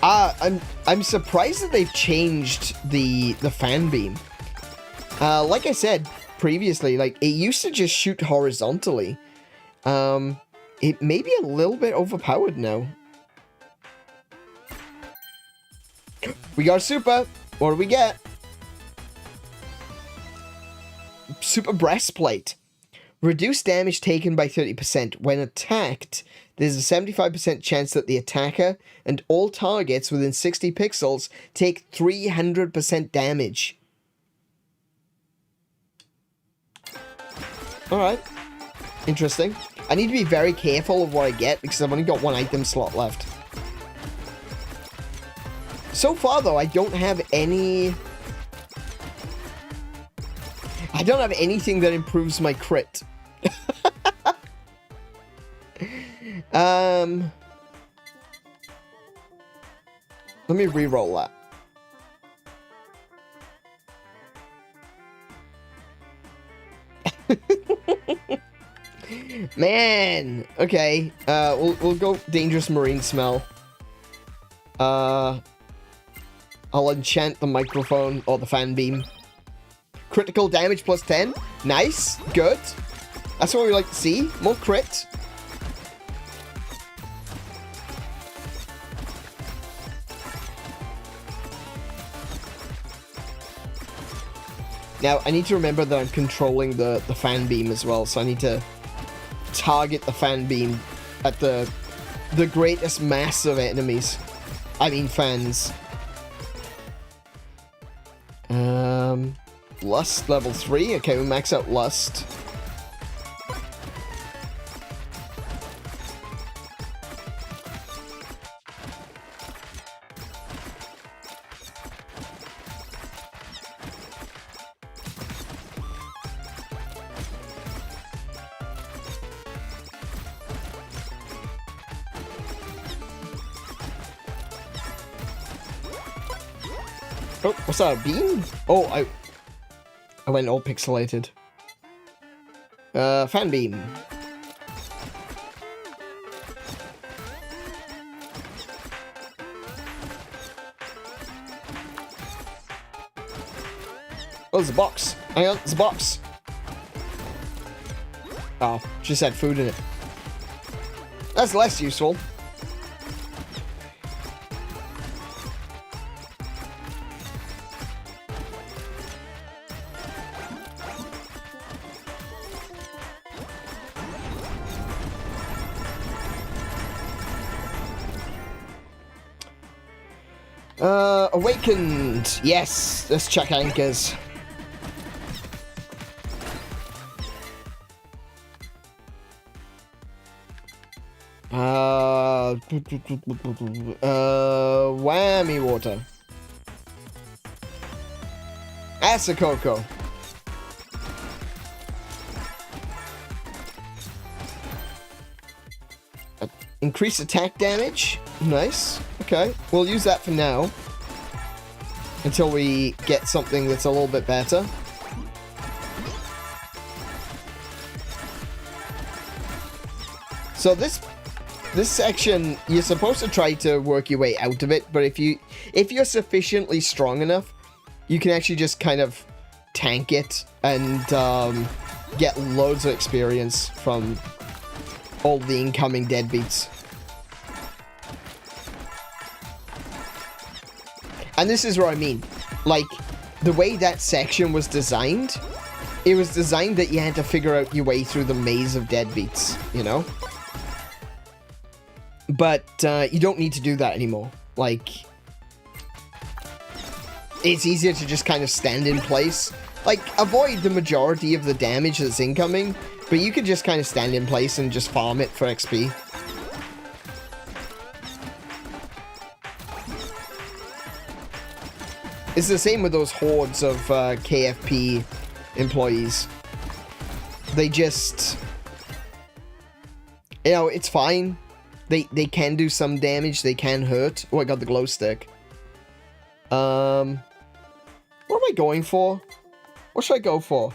I'm surprised that they've changed the fan beam. Like I said previously, like it used to just shoot horizontally. It may be a little bit overpowered now. We got a super. What do we get? Super breastplate. Reduce damage taken by 30%. When attacked, there's a 75% chance that the attacker and all targets within 60 pixels take 300% damage. Alright. Interesting. I need to be very careful of what I get because I've only got one item slot left. So far, though, I don't have any... I don't have anything that improves my crit. Let me re-roll that. Man, okay. We'll go Dangerous Marine Smell. I'll enchant the microphone or the fan beam. Critical damage plus 10. Nice. Good. That's what we like to see. More crit. Now, I need to remember that I'm controlling the fan beam as well, so I need to target the fan beam at the greatest mass of enemies. I mean fans. Lust level 3. Okay, we max out Lust. Oh, what's that, a beam? Oh, I went all pixelated. Fan beam. Oh, there's a box. Hang on, there's a box. Oh, just had food in it. That's less useful. Awakened. Yes, let's check anchors. Whammy water. Asakoko. Increase attack damage. Nice. Okay, we'll use that for now. Until we get something that's a little bit better. So this section, you're supposed to try to work your way out of it, but if you're sufficiently strong enough, you can actually just kind of tank it and get loads of experience from all the incoming deadbeats. And this is what I mean. Like, the way that section was designed, it was designed that you had to figure out your way through the maze of deadbeats, you know? But you don't need to do that anymore. Like, it's easier to just kind of stand in place. Like, avoid the majority of the damage that's incoming, but you could just kind of stand in place and just farm it for XP. It's the same with those hordes of KFP employees. They just... You know, it's fine. They can do some damage. They can hurt. Oh, I got the glow stick. What am I going for? What should I go for?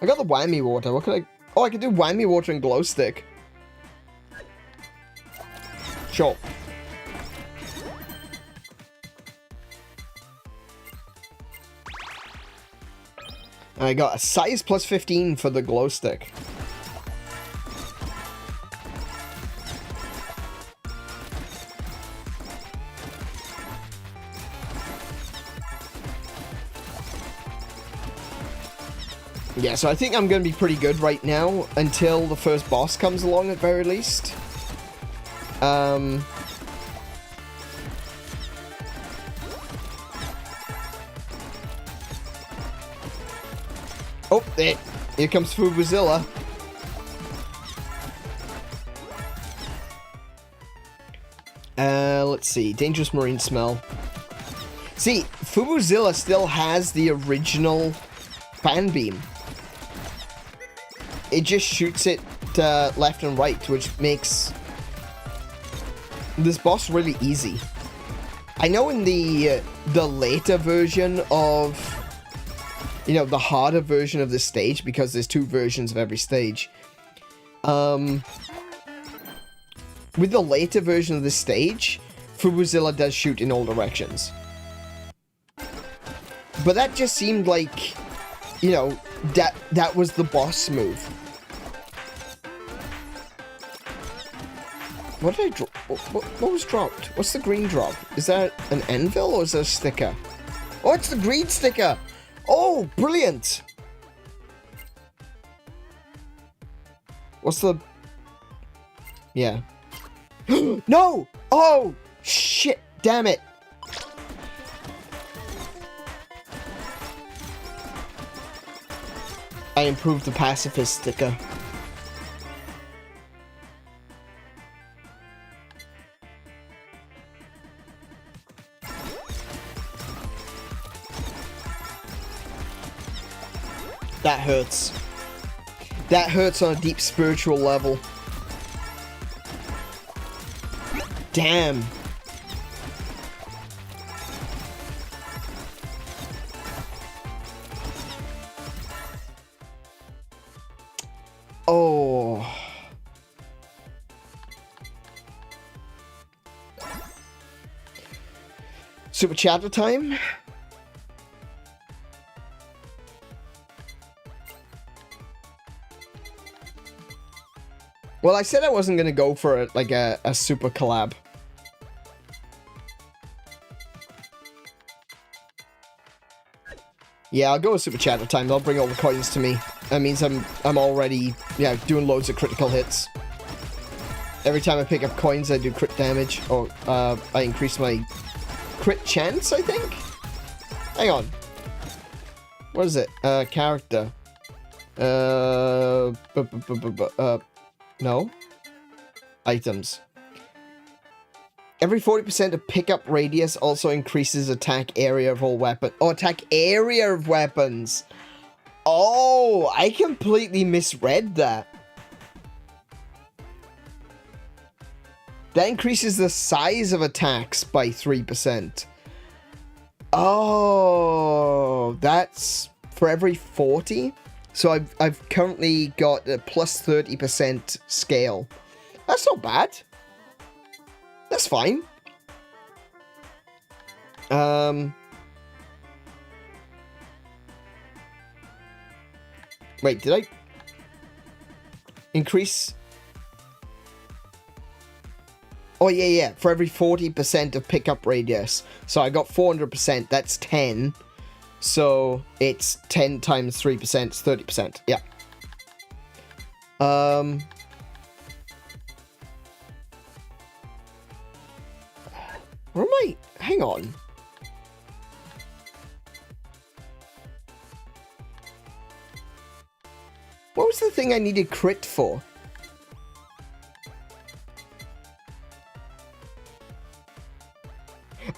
I got the whammy water. What can I... Oh, I can do whammy water and glow stick. Sure. I got a size plus 15 for the glow stick. Yeah, so I think I'm going to be pretty good right now until the first boss comes along at very least. Oh, there. Here comes Fubuzilla. Let's see. Dangerous marine smell. See, Fubuzilla still has the original fan beam. It just shoots it left and right, which makes this boss really easy. I know in the later version of... You know, the harder version of this stage, because there's two versions of every stage. With the later version of this stage, Fubuzilla does shoot in all directions. But that just seemed like, you know, that was the boss move. What did I drop? What was dropped? What's the green drop? Is that an anvil or is that a sticker? Oh, it's the green sticker! Oh, brilliant! What's the... Yeah. No! Oh! Shit! Damn it! I improved the pacifist sticker. That hurts. That hurts on a deep spiritual level. Damn. Oh. Super chatter time. Well, I said I wasn't going to go for like a super collab. Yeah, I'll go with super chatter time. They'll bring all the coins to me. That means I'm already, yeah, doing loads of critical hits. Every time I pick up coins, I do crit damage, or I increase my crit chance, I think? Hang on. What is it? Character. No. Items. Every 40% of pickup radius also increases attack area of all weapons. Oh, attack area of weapons. Oh, I completely misread that. That increases the size of attacks by 3%. Oh, that's for every 40? So I've currently got a plus 30% scale. That's not bad. That's fine. Wait, did I increase? Oh, yeah. For every 40% of pickup radius. So I got 400%. That's 10. So it's 10 times 3%. It's 30%. Yeah. Where am I? Hang on. What was the thing I needed crit for?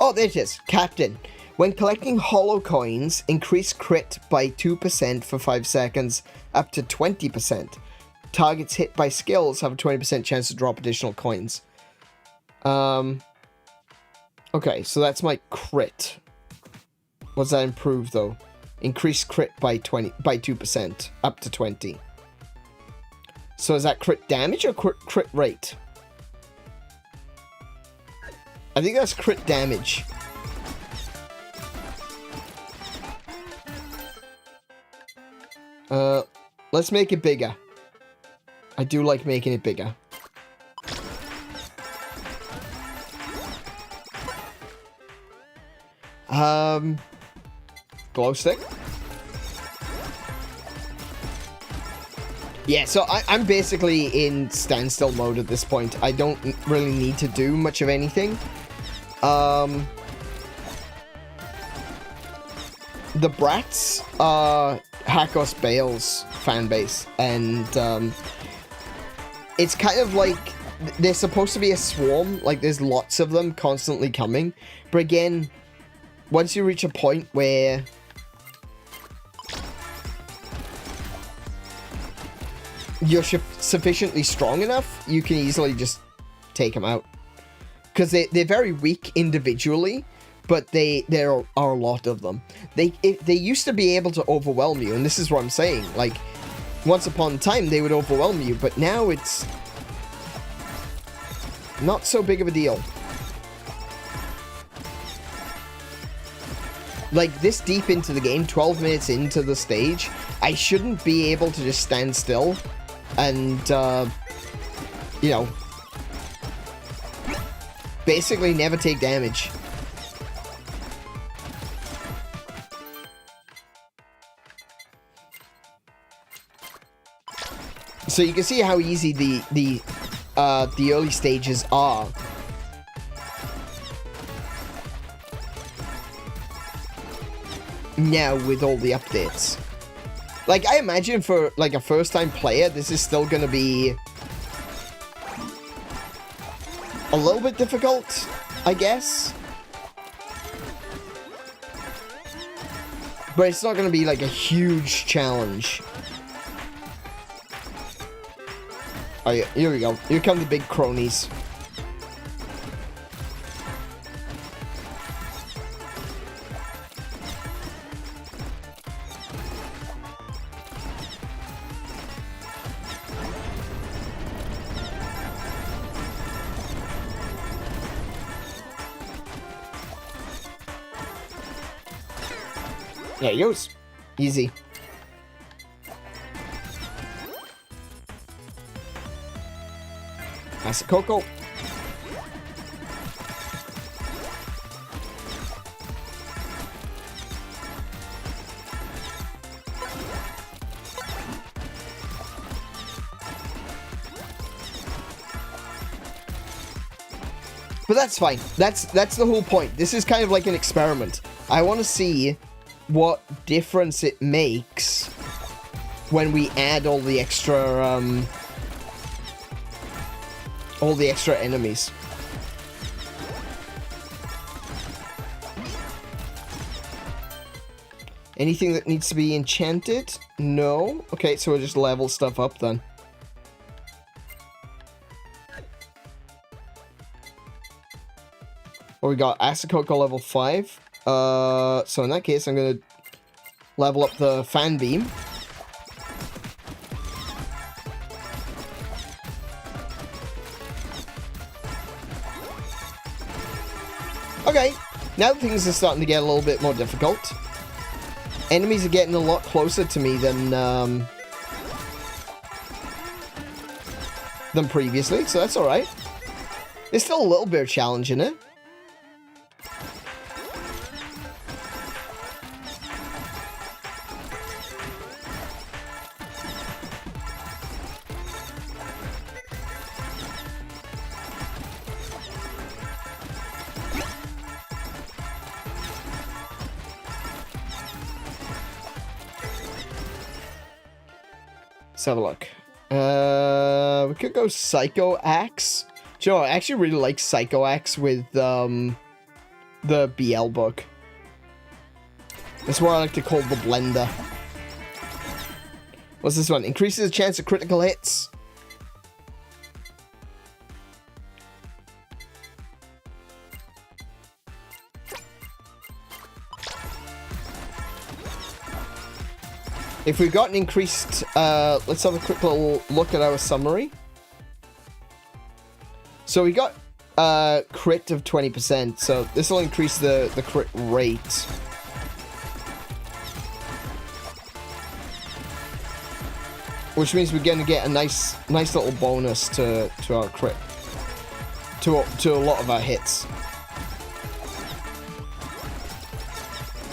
Oh, there it is. Captain. When collecting holo coins, increase crit by 2% for 5 seconds, up to 20%. Targets hit by skills have a 20% chance to drop additional coins. Okay, so that's my crit. What's that improve, though? Increase crit by 2%, up to 20. So is that crit damage or crit rate? I think that's crit damage. Let's make it bigger. I do like making it bigger. Glow stick. Yeah, so I'm basically in standstill mode at this point. I don't really need to do much of anything. The Brats are Hakos Bale's fanbase, and it's kind of like they're supposed to be a swarm, like there's lots of them constantly coming, but again, once you reach a point where you're sufficiently strong enough, you can easily just take them out. Because they're very weak individually, but there are a lot of them. They used to be able to overwhelm you, and this is what I'm saying. Like, once upon a time, they would overwhelm you, but now it's not so big of a deal. Like, this deep into the game, 12 minutes into the stage, I shouldn't be able to just stand still and, you know, basically never take damage. So you can see how easy the early stages are. Now with all the updates. Like, I imagine for like a first-time player, this is still gonna be a little bit difficult, I guess. But it's not gonna be like a huge challenge. Oh yeah, here we go. Here come the big cronies. There he goes. Easy. That's a Coco. But that's fine. That's the whole point. This is kind of like an experiment. I want to see what difference it makes when we add all the extra enemies. Anything that needs to be enchanted? No. Okay, so we'll just level stuff up then. Well, we got Asakoko level 5. So in that case, I'm gonna level up the fan beam. Okay, now things are starting to get a little bit more difficult. Enemies are getting a lot closer to me than previously, so that's alright. There's still a little bit of challenge in it. Let's have a look. We could go Psycho Axe. Do you know, I actually really like Psycho Axe with the BL book. That's what I like to call the blender. What's this one? Increases the chance of critical hits. If we've got an increased, let's have a quick little look at our summary. So we got crit of 20%, so this will increase the crit rate. Which means we're going to get a nice little bonus to our crit, to a lot of our hits.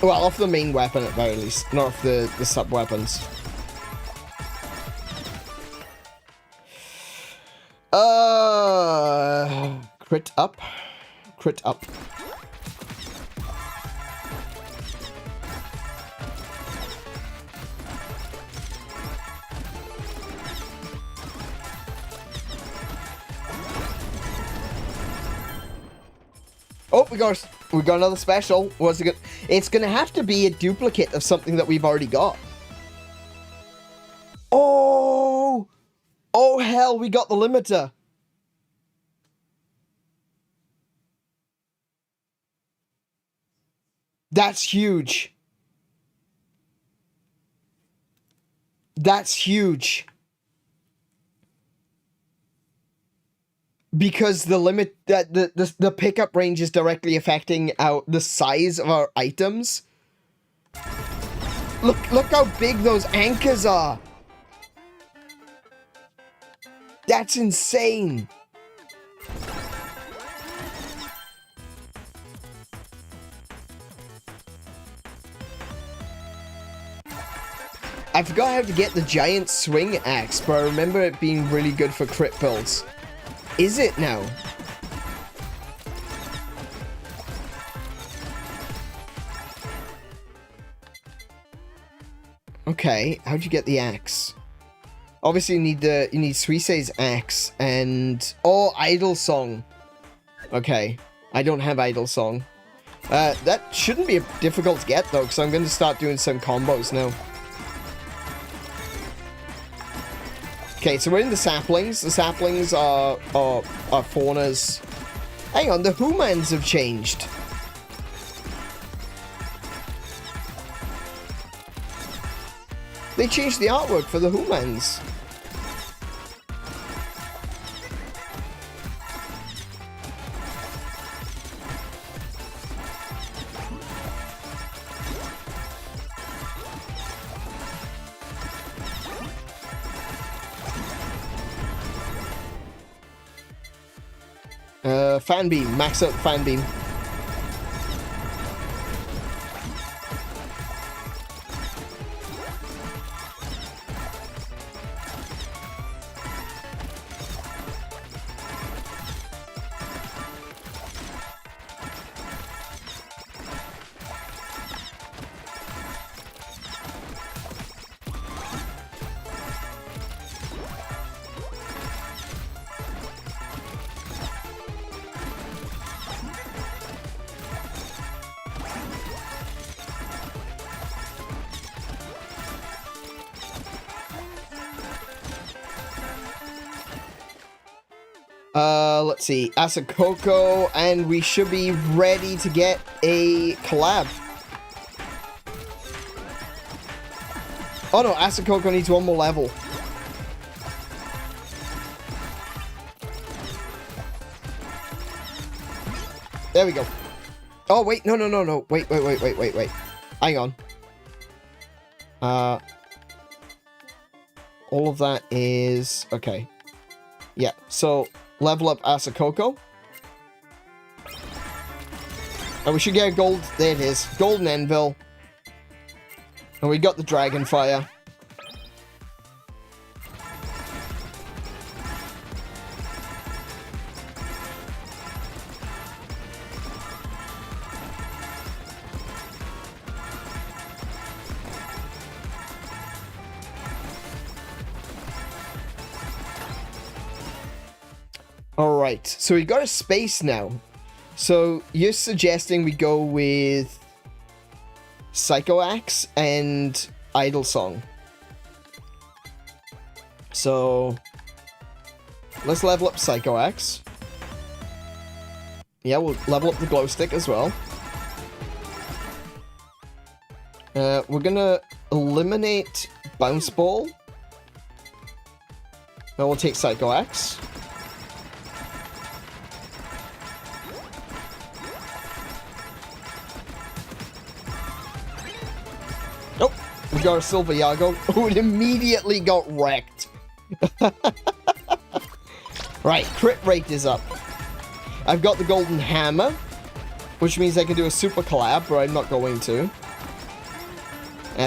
Well, off the main weapon at very least, not off the sub-weapons. Crit up. Crit up. Oh, we got another special. What's it gonna? It's gonna have to be a duplicate of something that we've already got. Oh, oh hell! We got the limiter. That's huge. That's huge. Because the limit that the pickup range is directly affecting the size of our items. Look how big those anchors are. That's insane. I forgot how to get the giant swing axe, but I remember it being really good for crit builds. Is it now? Okay, how'd you get the axe? Obviously you need Suise's axe and Idle Song. Okay, I don't have Idle Song. That shouldn't be difficult to get though, because I'm going to start doing some combos now. Okay, so we're in the saplings. The saplings are faunas. Hang on, the humans have changed. They changed the artwork for the humans. Fan beam. Max out fan beam. Let's see, Asakoko, and we should be ready to get a collab. Oh no, Asakoko needs one more level. There we go. Oh wait, no. Wait. Hang on. All of that is okay. Yeah, so level up Asakoko. And we should get a gold. There it is. Golden Anvil. And we got the Dragon Fire. Alright, so we got a space now. So you're suggesting we go with Psycho Axe and Idle Song. So let's level up Psycho Axe. Yeah, we'll level up the glow stick as well. We're gonna eliminate Bounce Ball. Then we'll take Psycho Axe. Nope, we got a Silver Yago, who immediately got wrecked. Right, crit rate is up. I've got the Golden Hammer, which means I can do a super collab, but I'm not going to.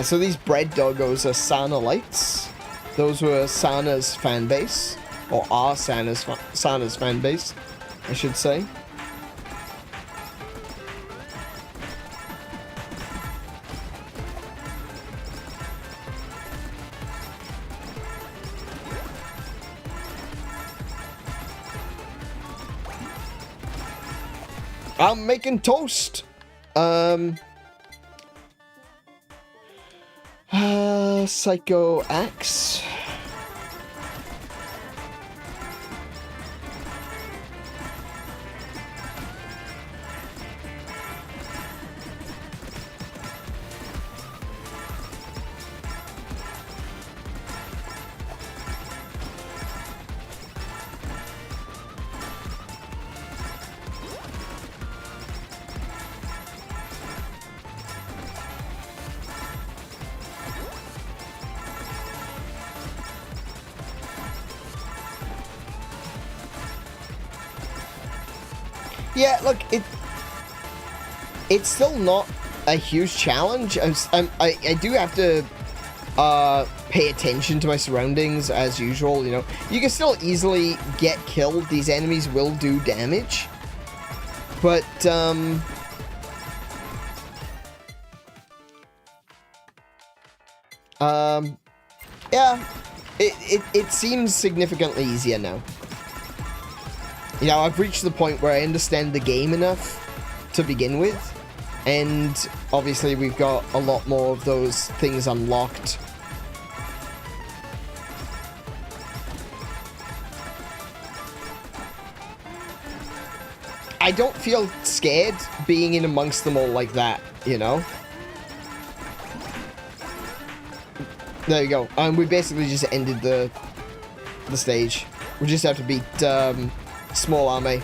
So these bread doggos are Sana Lights. Those were Sana's fan base, or are Sana's fan base, I should say. I'm making toast. Psycho Axe. Yeah, look, it's still not a huge challenge. I do have to pay attention to my surroundings as usual, you know. You can still easily get killed. These enemies will do damage. But, yeah, it seems significantly easier now. You know, I've reached the point where I understand the game enough to begin with, and obviously we've got a lot more of those things unlocked. I don't feel scared being in amongst them all like that, you know? There you go. We basically just ended the stage. We just have to beat, Small army.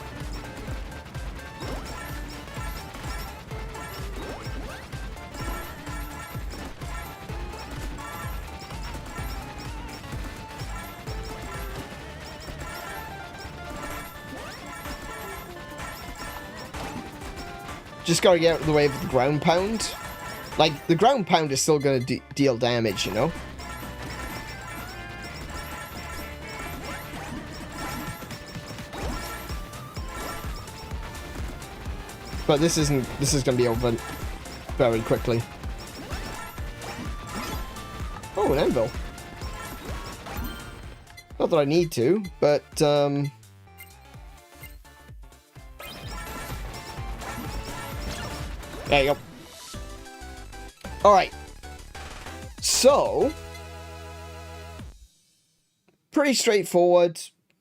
Just gotta get out of the way of the ground pound. Like, the ground pound is still gonna deal damage, you know? But this is gonna be over very quickly. Oh, an anvil. Not that I need to, but, there you go. Alright. So, pretty straightforward.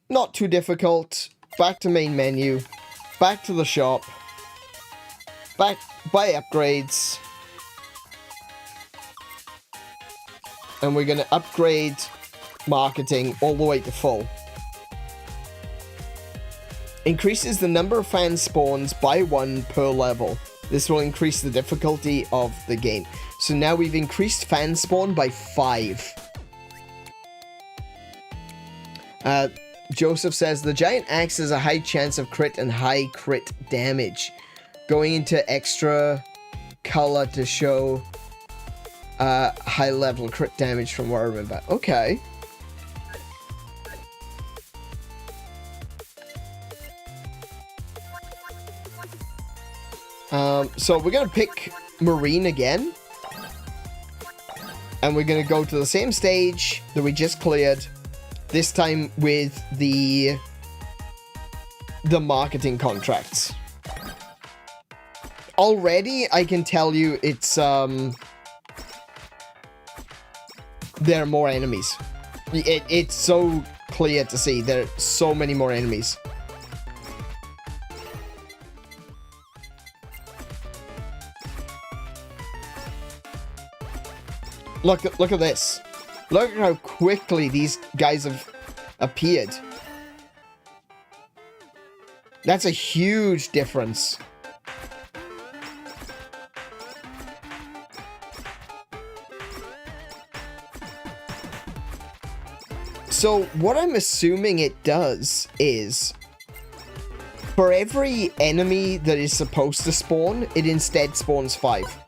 Not too difficult. Back to main menu. Back to the shop. Back, buy upgrades. And we're going to upgrade marketing all the way to full. Increases the number of fan spawns by 1 per level. This will increase the difficulty of the game. So now we've increased fan spawn by 5. Joseph says, the giant axe has a high chance of crit and high crit damage. Going into extra color to show high level crit damage from what I remember. Okay. So we're gonna pick Marine again. And we're gonna go to the same stage that we just cleared. This time with the marketing contracts. Already, I can tell you it's, there are more enemies. It's so clear to see. There are so many more enemies. Look at this. Look at how quickly these guys have appeared. That's a huge difference. So what I'm assuming it does is, for every enemy that is supposed to spawn, it instead spawns 5.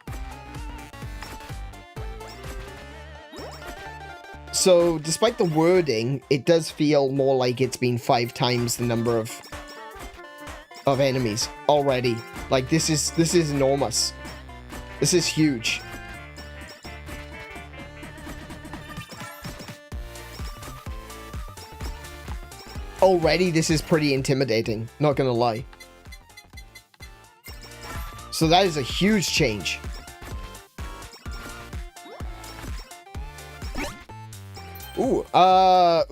So, despite the wording, it does feel more like it's been 5 times the number of enemies already. Like, this is enormous. This is huge. Already, this is pretty intimidating, not gonna lie. So that is a huge change. Ooh, I'll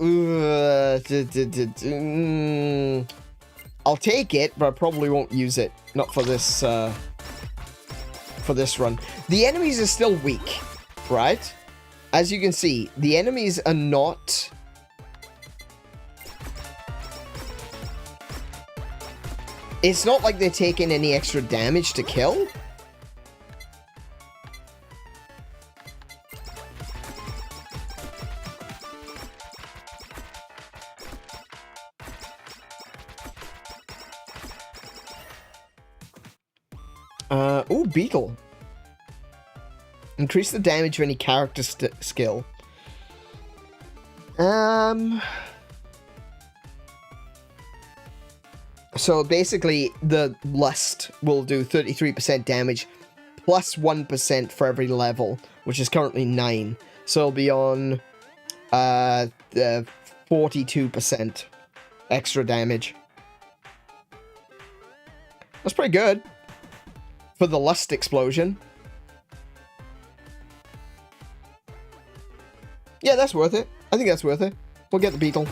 take it, but I probably won't use it. Not for this run. The enemies are still weak, right? As you can see, the enemies are not... It's not like they're taking any extra damage to kill. Ooh, Beetle. Increase the damage of any character skill. So basically, the Lust will do 33% damage, plus 1% for every level, which is currently 9. So it'll be on 42% extra damage. That's pretty good for the Lust explosion. Yeah, that's worth it. I think that's worth it. We'll get the Beetle.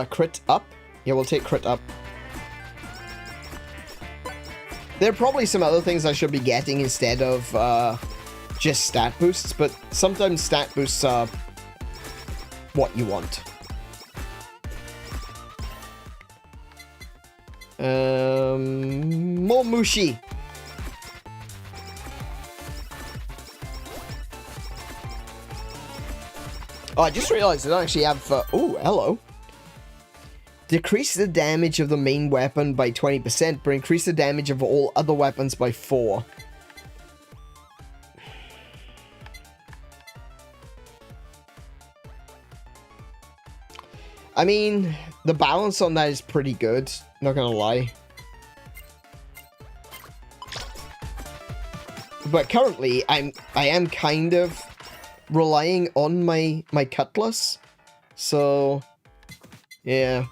Crit up? Yeah, we'll take crit up. There are probably some other things I should be getting instead of just stat boosts, but sometimes stat boosts are what you want. More Mushi. Oh, I just realized I don't actually have... oh, hello. Decrease the damage of the main weapon by 20%, but increase the damage of all other weapons by 4. I mean, the balance on that is pretty good, not gonna lie. But currently, I am kind of relying on my cutlass, so yeah.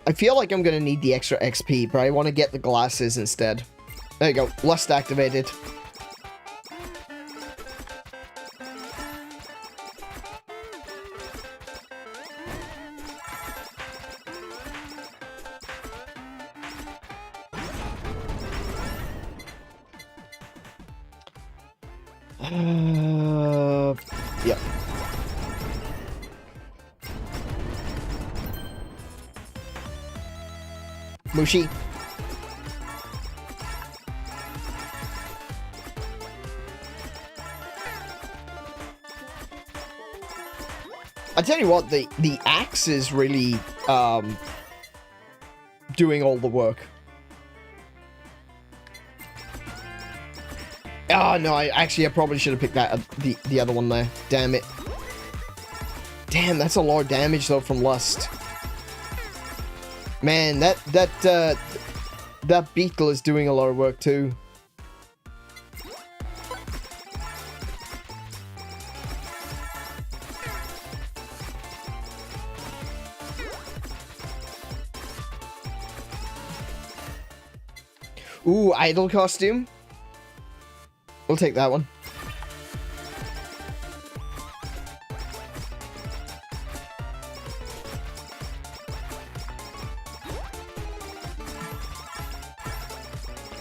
I feel like I'm gonna need the extra XP, but I want to get the glasses instead. There you go, lust activated. Yep. Mushi. I tell you what, the axe is really doing all the work. Oh no, I probably should have picked that the other one there. Damn it. Damn, that's a lot of damage though from Lust. Man, that beetle is doing a lot of work too. Ooh, idol costume. We'll take that one.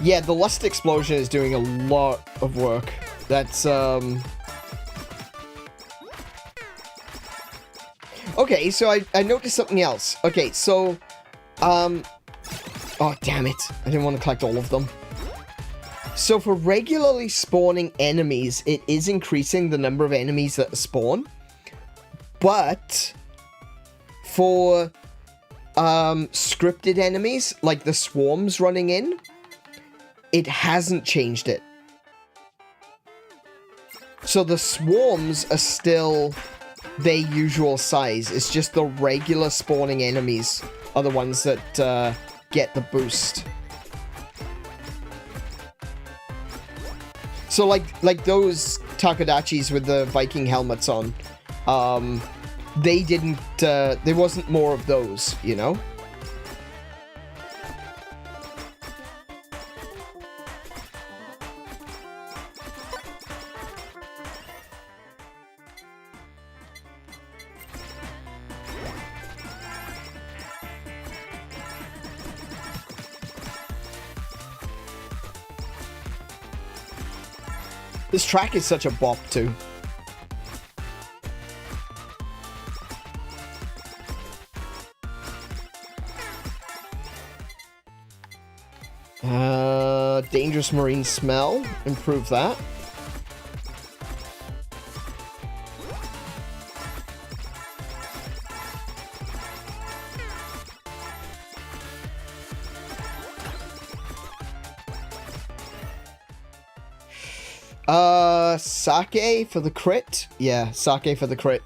Yeah, the Lust Explosion is doing a lot of work. That's, okay, so I noticed something else. Okay, so, oh, damn it. I didn't want to collect all of them. So for regularly spawning enemies, it is increasing the number of enemies that spawn. But for scripted enemies, like the swarms running in, it hasn't changed it. So the swarms are still their usual size. It's just the regular spawning enemies are the ones that get the boost. So like those Takodachis with the Viking helmets on, they didn't, there wasn't more of those, you know? This track is such a bop, too. Dangerous marine smell. Improve that. Sake for the crit? Yeah, sake for the crit.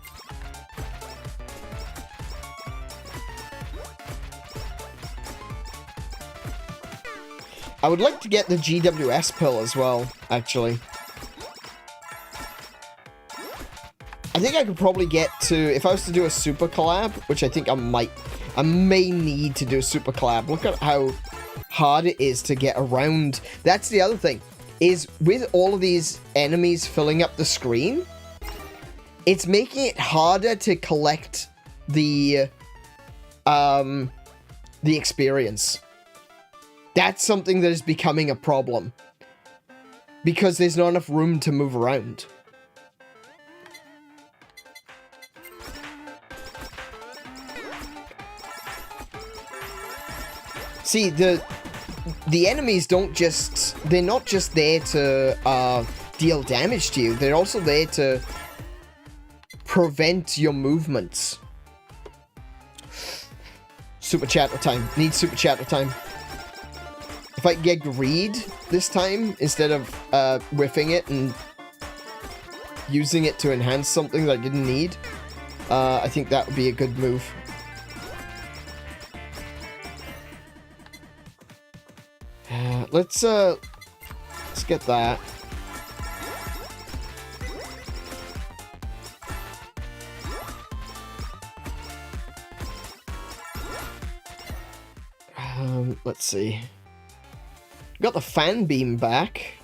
I would like to get the GWS pill as well, actually. I think I could probably get to, if I was to do a super collab, which I think I may need to do a super collab. Look at how hard it is to get around. That's the other thing. Is with all of these enemies filling up the screen, it's making it harder to collect the experience. That's something that is becoming a problem. Because there's not enough room to move around. See, the enemies don't just... They're not just there to deal damage to you. They're also there to prevent your movements. Super chatter time. Need super chatter time. If I get greed this time, instead of whiffing it and using it to enhance something that I didn't need, I think that would be a good move. Let's get that. Let's see. Got the fan beam back.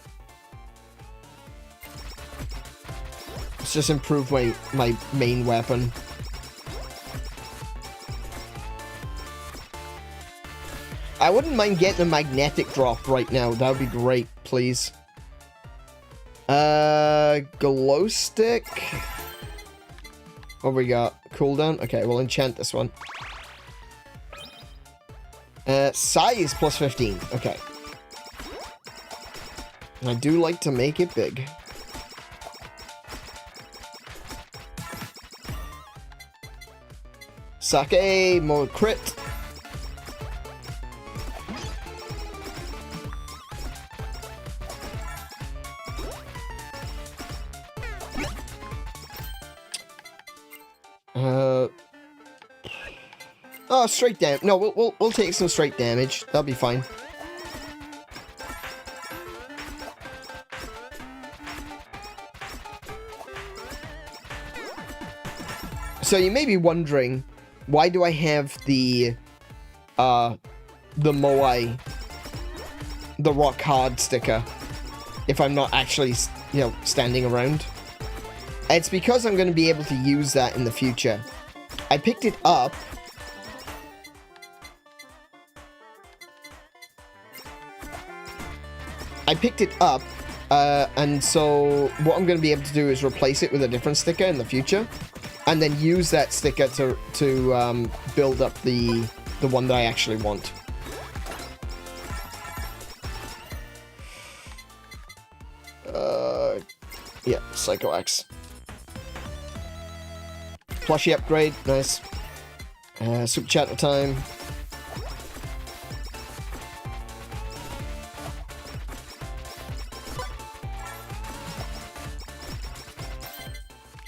Let's just improve my main weapon. I wouldn't mind getting a magnetic drop right now. That would be great, please. Glow stick. What we got? Cooldown? Okay, we'll enchant this one. Size plus 15. Okay. And I do like to make it big. Sake, more crit. Oh, straight damage. No, we'll take some straight damage. That'll be fine. So you may be wondering, why do I have the Moai, the rock hard sticker, if I'm not actually, you know, standing around? It's because I'm going to be able to use that in the future. I picked it up. And so what I'm going to be able to do is replace it with a different sticker in the future, and then use that sticker to build up the one that I actually want. Yeah, Psycho X. Plushie upgrade, nice. Super chatter time.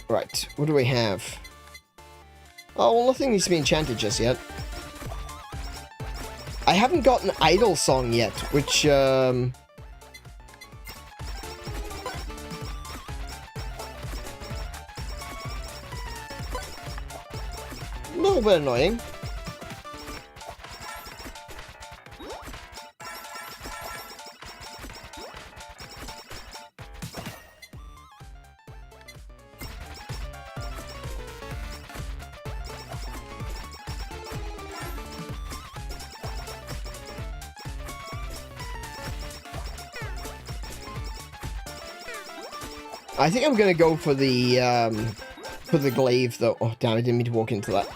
Right, what do we have? Oh, well, nothing needs to be enchanted just yet. I haven't got an idle song yet, which, a little bit annoying. I think I'm gonna go for the glaive though. Oh damn! I didn't mean to walk into that.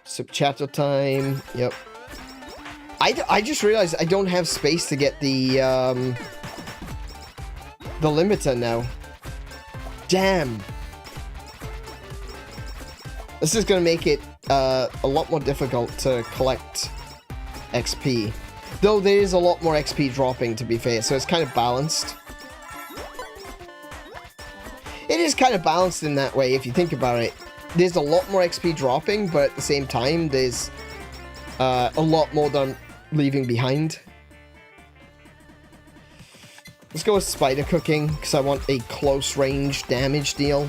Sub chatter time. Yep. I just realized I don't have space to get the limiter now. Damn. This is gonna make it a lot more difficult to collect XP. Though there is a lot more XP dropping, to be fair, so it's kind of balanced. It is kind of balanced in that way, if you think about it. There's a lot more XP dropping, but at the same time, there's a lot more that I'm leaving behind. Let's go with spider cooking, because I want a close range damage deal.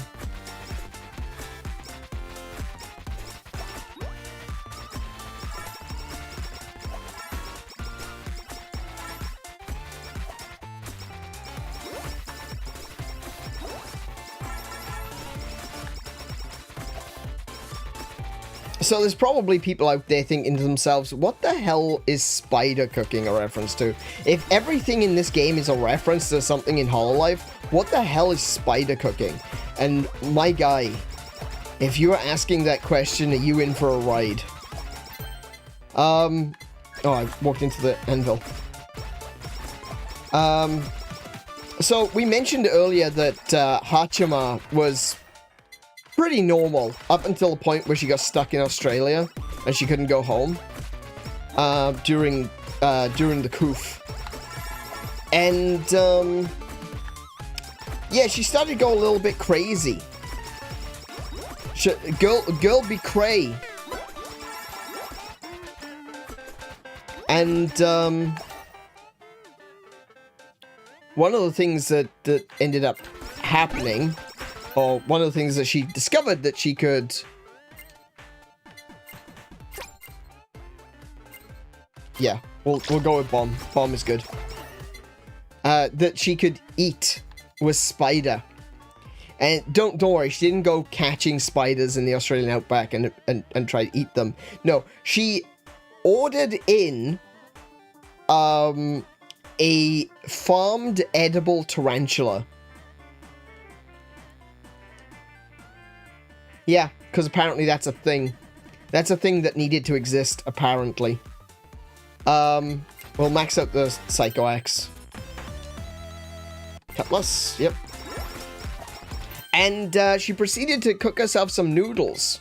So there's probably people out there thinking to themselves, what the hell is spider cooking a reference to? If everything in this game is a reference to something in HoloLive, what the hell is spider cooking? And my guy, if you're asking that question, are you in for a ride? Oh, I walked into the anvil. So we mentioned earlier that 𝗬𝗄𝗵 was pretty normal up until the point where she got stuck in Australia and she couldn't go home during the coup. And yeah, she started to go a little bit crazy. Girl be cray. And one of the things that ended up happening, or one of the things that she discovered that she could... Yeah, we'll go with bomb. Bomb is good. That she could eat was spider. And don't worry, she didn't go catching spiders in the Australian outback and try to eat them. No, she ordered in a farmed edible tarantula. Yeah, because apparently that's a thing. That's a thing that needed to exist, apparently. We'll max out the Psycho Axe. Cutlass, yep. And she proceeded to cook herself some noodles.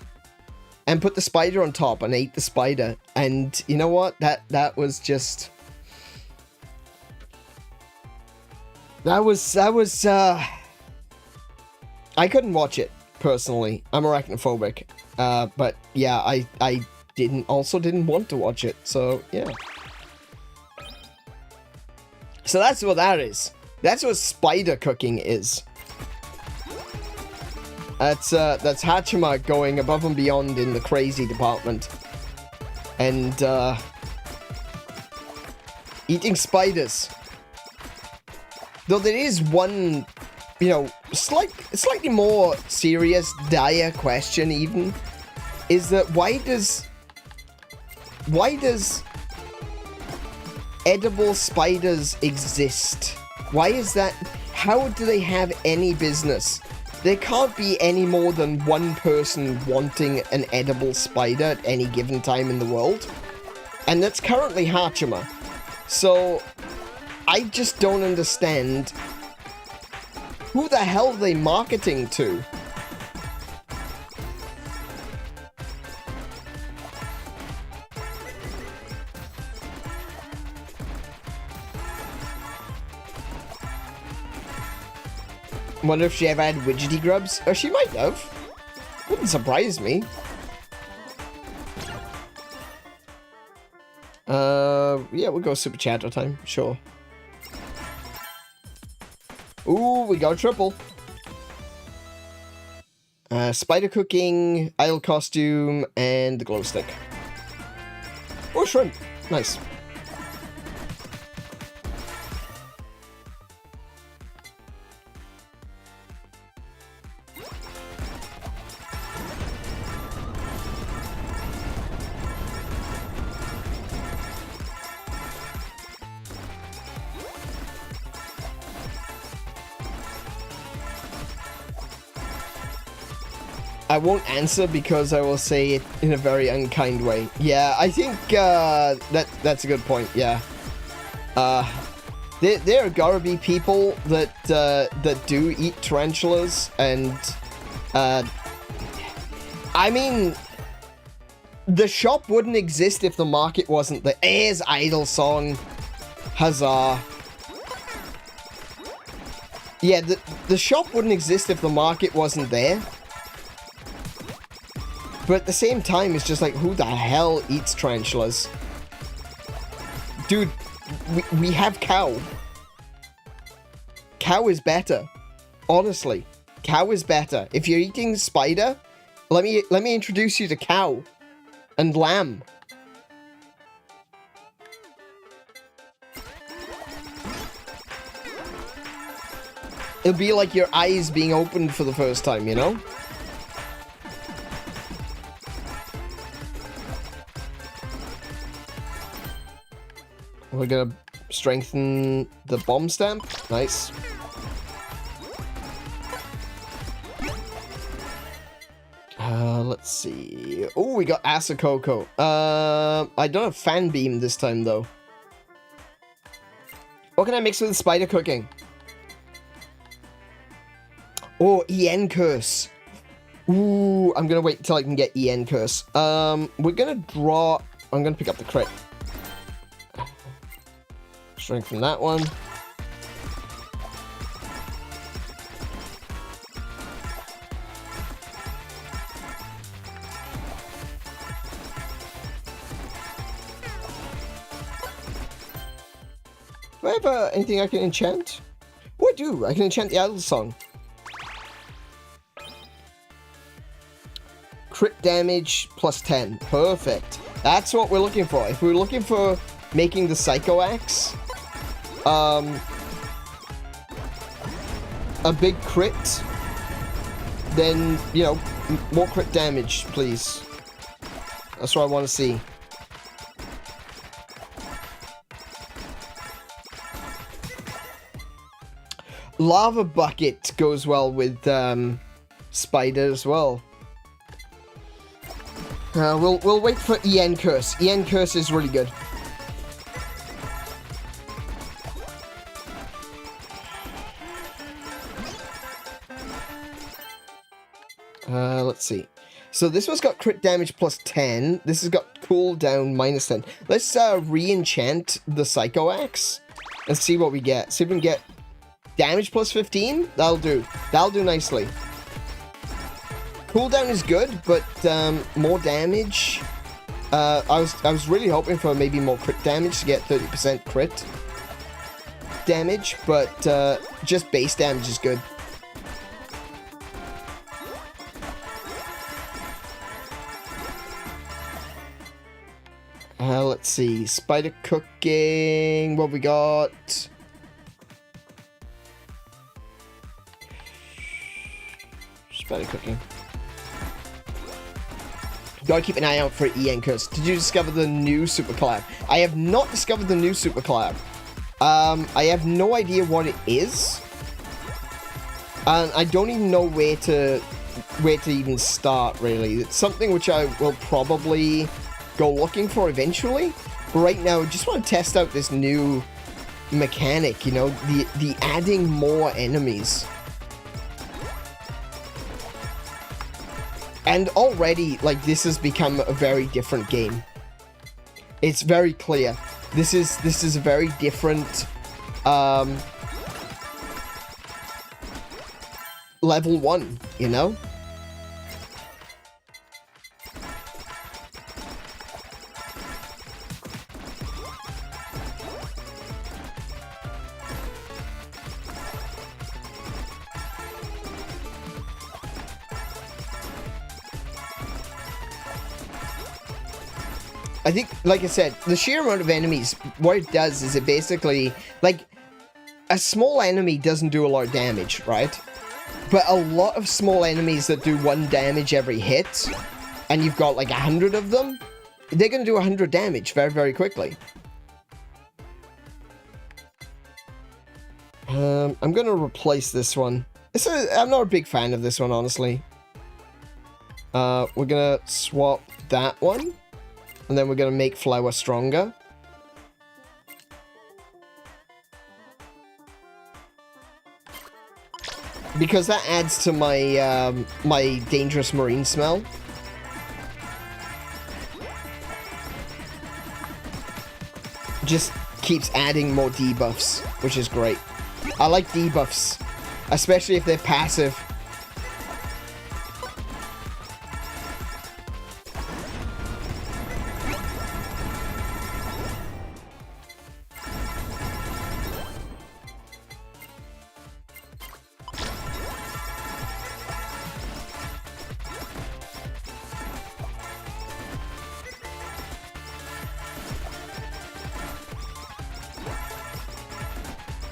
And put the spider on top and ate the spider. And you know what? That was just... That was, I couldn't watch it, personally. I'm arachnophobic. But yeah, I didn't want to watch it, so yeah. So that's what that is. That's what spider cooking is. That's 𝗬𝗄𝗵 going above and beyond in the crazy department. And, eating spiders. Though there is one, you know, slightly more serious, dire question even, is that why does edible spiders exist? Why is that? How do they have any business? There can't be any more than one person wanting an edible spider at any given time in the world. And that's currently 𝗬𝗄𝗵. So, I just don't understand who the hell are they marketing to? Wonder if she ever had widgety grubs? Oh, she might have. Wouldn't surprise me. Yeah, we'll go super chatter time. Sure. Ooh, we got a triple. Spider cooking, idol costume, and the glow stick. Oh, shrimp. Nice. I won't answer because I will say it in a very unkind way. Yeah, I think that's a good point. Yeah, there gotta be people that do eat tarantulas, and I mean, the shop wouldn't exist if the market wasn't there. Here's idol song, huzzah! Yeah, the shop wouldn't exist if the market wasn't there. But at the same time, it's just like, who the hell eats tarantulas? Dude, we have cow. Cow is better. Honestly, cow is better. If you're eating spider, let me introduce you to cow and lamb. It'll be like your eyes being opened for the first time, you know? We're gonna strengthen the bomb stamp. Nice. Let's see. Oh, we got Asakoko. I don't have Fan Beam this time, though. What can I mix with the spider cooking? Oh, EN Curse. Ooh, I'm gonna wait until I can get EN Curse. We're gonna draw... I'm gonna pick up the crit. Strength from that one. Do I have anything I can enchant? Oh, I do. I can enchant the Idle Song. Crit damage plus 10. Perfect. That's what we're looking for. If we were looking for making the Psycho Axe, a big crit, then, you know, more crit damage, please. That's what I want to see. Lava Bucket goes well with Spider as well. We'll wait for EN Curse. EN Curse is really good. Let's see. So this one's got crit damage plus 10. This has got cooldown minus 10. Let's re-enchant the Psycho Axe and see what we get. See if we can get damage plus 15. That'll do. That'll do nicely. Cooldown is good, but more damage. I was really hoping for maybe more crit damage to get 30% crit damage, but just base damage is good. Let's see. Spider cooking. What we got? Spider cooking. Gotta keep an eye out for EN Curse. Did you discover the new Super Collab? I have not discovered the new Super Collab. I have no idea what it is. And I don't even know where to even start, really. It's something which I will probably go looking for eventually. But right now, I just want to test out this new mechanic, you know, the adding more enemies. And already, like, this has become a very different game. It's very clear. This is a very different level 1, you know? I think, like I said, the sheer amount of enemies, what it does is it basically, like, a small enemy doesn't do a lot of damage, right? But a lot of small enemies that do 1 damage every hit, and you've got like 100 of them, they're going to do 100 damage very, very quickly. I'm going to replace this one. I'm not a big fan of this one, honestly. We're going to swap that one. And then we're going to make Flower stronger. Because that adds to my my dangerous marine smell. Just keeps adding more debuffs, which is great. I like debuffs, especially if they're passive.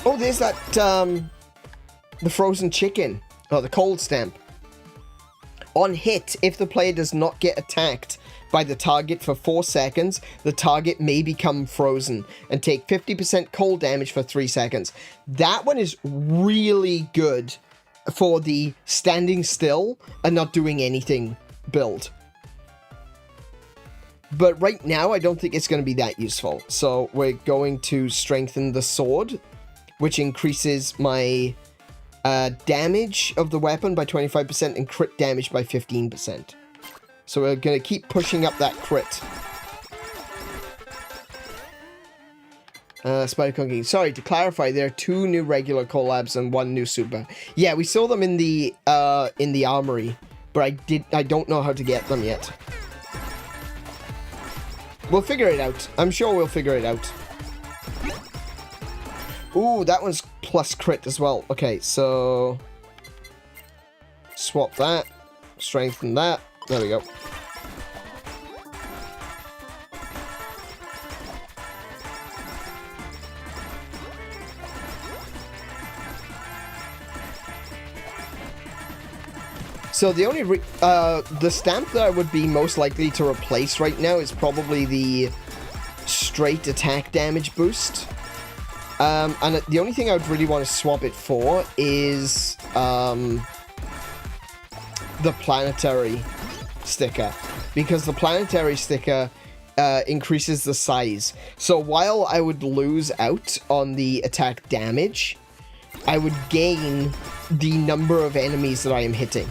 Oh, there's that, the frozen chicken. Oh, the cold stamp. On hit, if the player does not get attacked by the target for 4 seconds, the target may become frozen and take 50% cold damage for 3 seconds. That one is really good for the standing still and not doing anything build. But right now, I don't think it's going to be that useful. So we're going to strengthen the sword, which increases my damage of the weapon by 25% and crit damage by 15%. So we're going to keep pushing up that crit. Spider Cooking. Sorry, to clarify, there are 2 new regular collabs and 1 new super. Yeah, we saw them in the armory, but I don't know how to get them yet. We'll figure it out. I'm sure we'll figure it out. Ooh, that one's plus crit as well. Okay, so swap that, strengthen that. There we go. So the only the stamp that I would be most likely to replace right now is probably the straight attack damage boost. And the only thing I would really want to swap it for is the planetary sticker, because the planetary sticker increases the size. So while I would lose out on the attack damage, I would gain the number of enemies that I am hitting.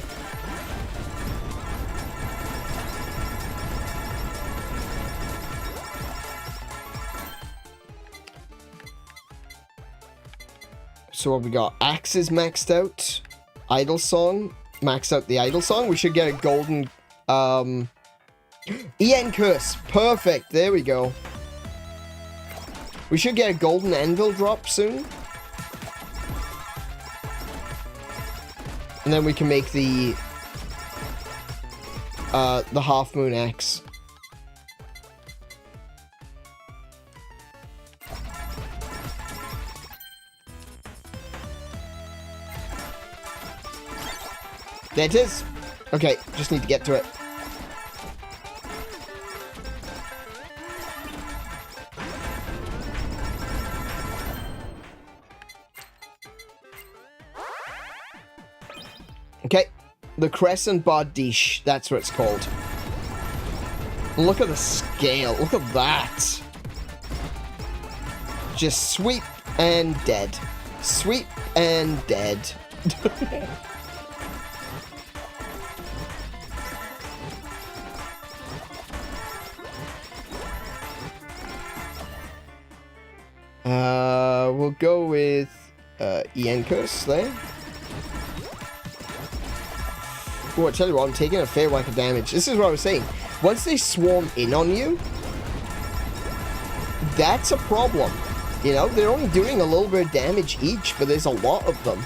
So what we got? Axe is maxed out. Idle Song. Max out the Idle Song. We should get a golden... EN Curse. Perfect. There we go. We should get a golden anvil drop soon. And then we can make the Half Moon Axe. There it is. Okay, just need to get to it. Okay, the Crescent Bar Dish, that's what it's called. Look at the scale, look at that. Just sweep and dead. Sweep and dead. We'll go with EN Curse there. Oh, I tell you what, I'm taking a fair whack of damage. This is what I was saying. Once they swarm in on you, that's a problem. You know, they're only doing a little bit of damage each, but there's a lot of them.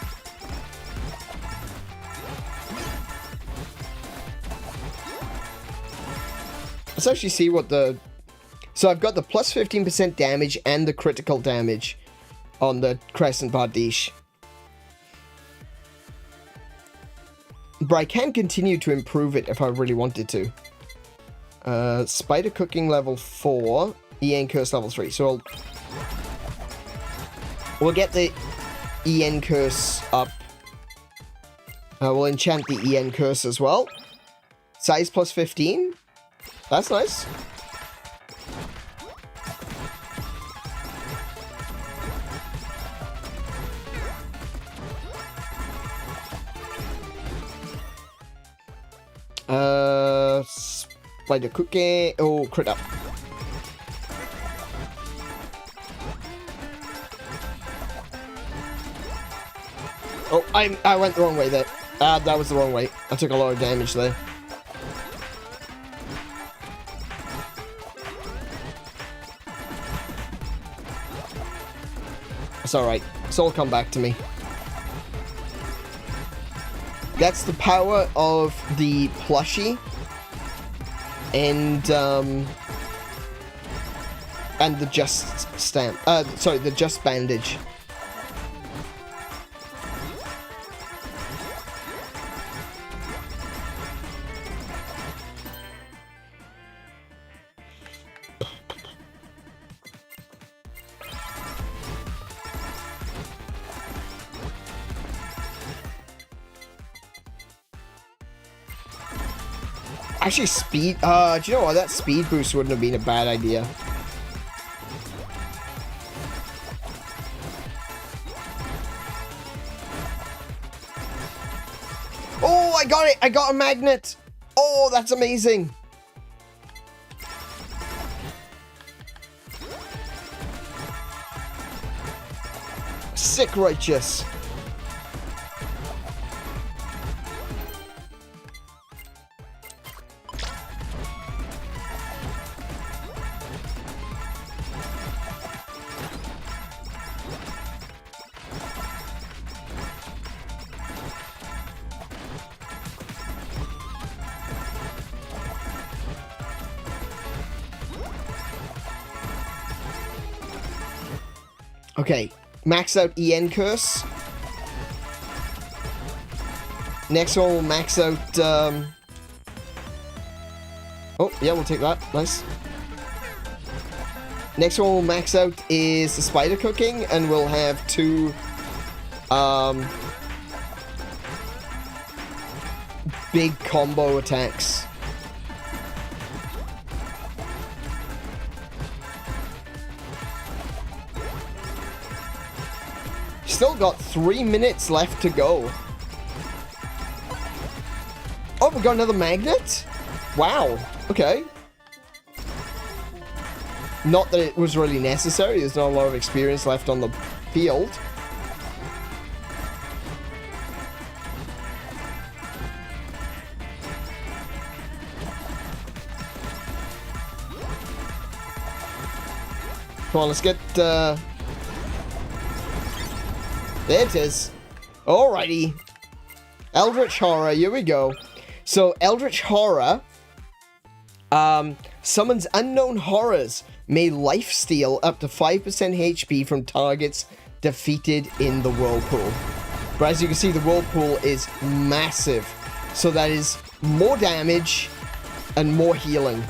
Let's actually see what the... So I've got the plus 15% damage and the critical damage on the Crescent Bar Dish. But I can continue to improve it if I really wanted to. Spider Cooking level 4, EN Curse level 3. So we'll get the EN Curse up. We'll enchant the EN Curse as well. Size plus 15. That's nice. Spider Cookie. Oh, crit up. Oh, I went the wrong way there. That was the wrong way. I took a lot of damage there. It's alright. It's all come back to me. That's the power of the plushie and the just stamp. Sorry, the just bandage. Actually, speed... do you know what? That speed boost wouldn't have been a bad idea. Oh, I got it! I got a magnet! Oh, that's amazing! Sick righteous. Okay, max out EN curse. Next one will max out, oh, yeah, we'll take that. Nice. Next one we'll max out is the spider cooking, and we'll have 2, big combo attacks. Still got 3 minutes left to go. Oh, we got another magnet? Wow. Okay. Not that it was really necessary. There's not a lot of experience left on the field. Come on, let's get, there it is. Alrighty. Eldritch Horror, here we go. So, Eldritch Horror summons unknown horrors. May lifesteal up to 5% HP from targets defeated in the whirlpool. But as you can see, the whirlpool is massive. So that is more damage and more healing.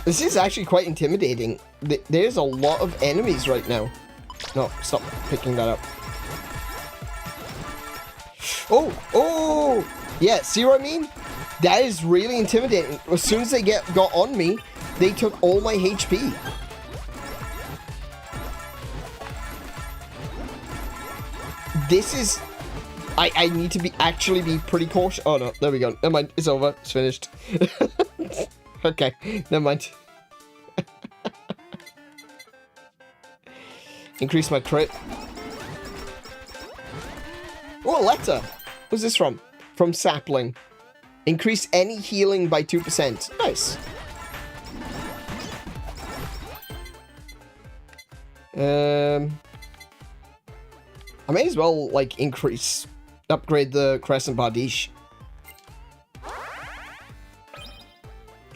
This is actually quite intimidating. There's a lot of enemies right now. No, stop picking that up. Oh, oh, yeah, see what I mean? That is really intimidating. As soon as they got on me, they took all my HP. This is... I need to be pretty cautious. Oh no, there we go. Never mind, it's over. It's finished. Okay, never mind. Increase my crit. Oh, a letter. What's this from? From Sapling. Increase any healing by 2%. Nice. I may as well, like, upgrade the Crescent Bardiche.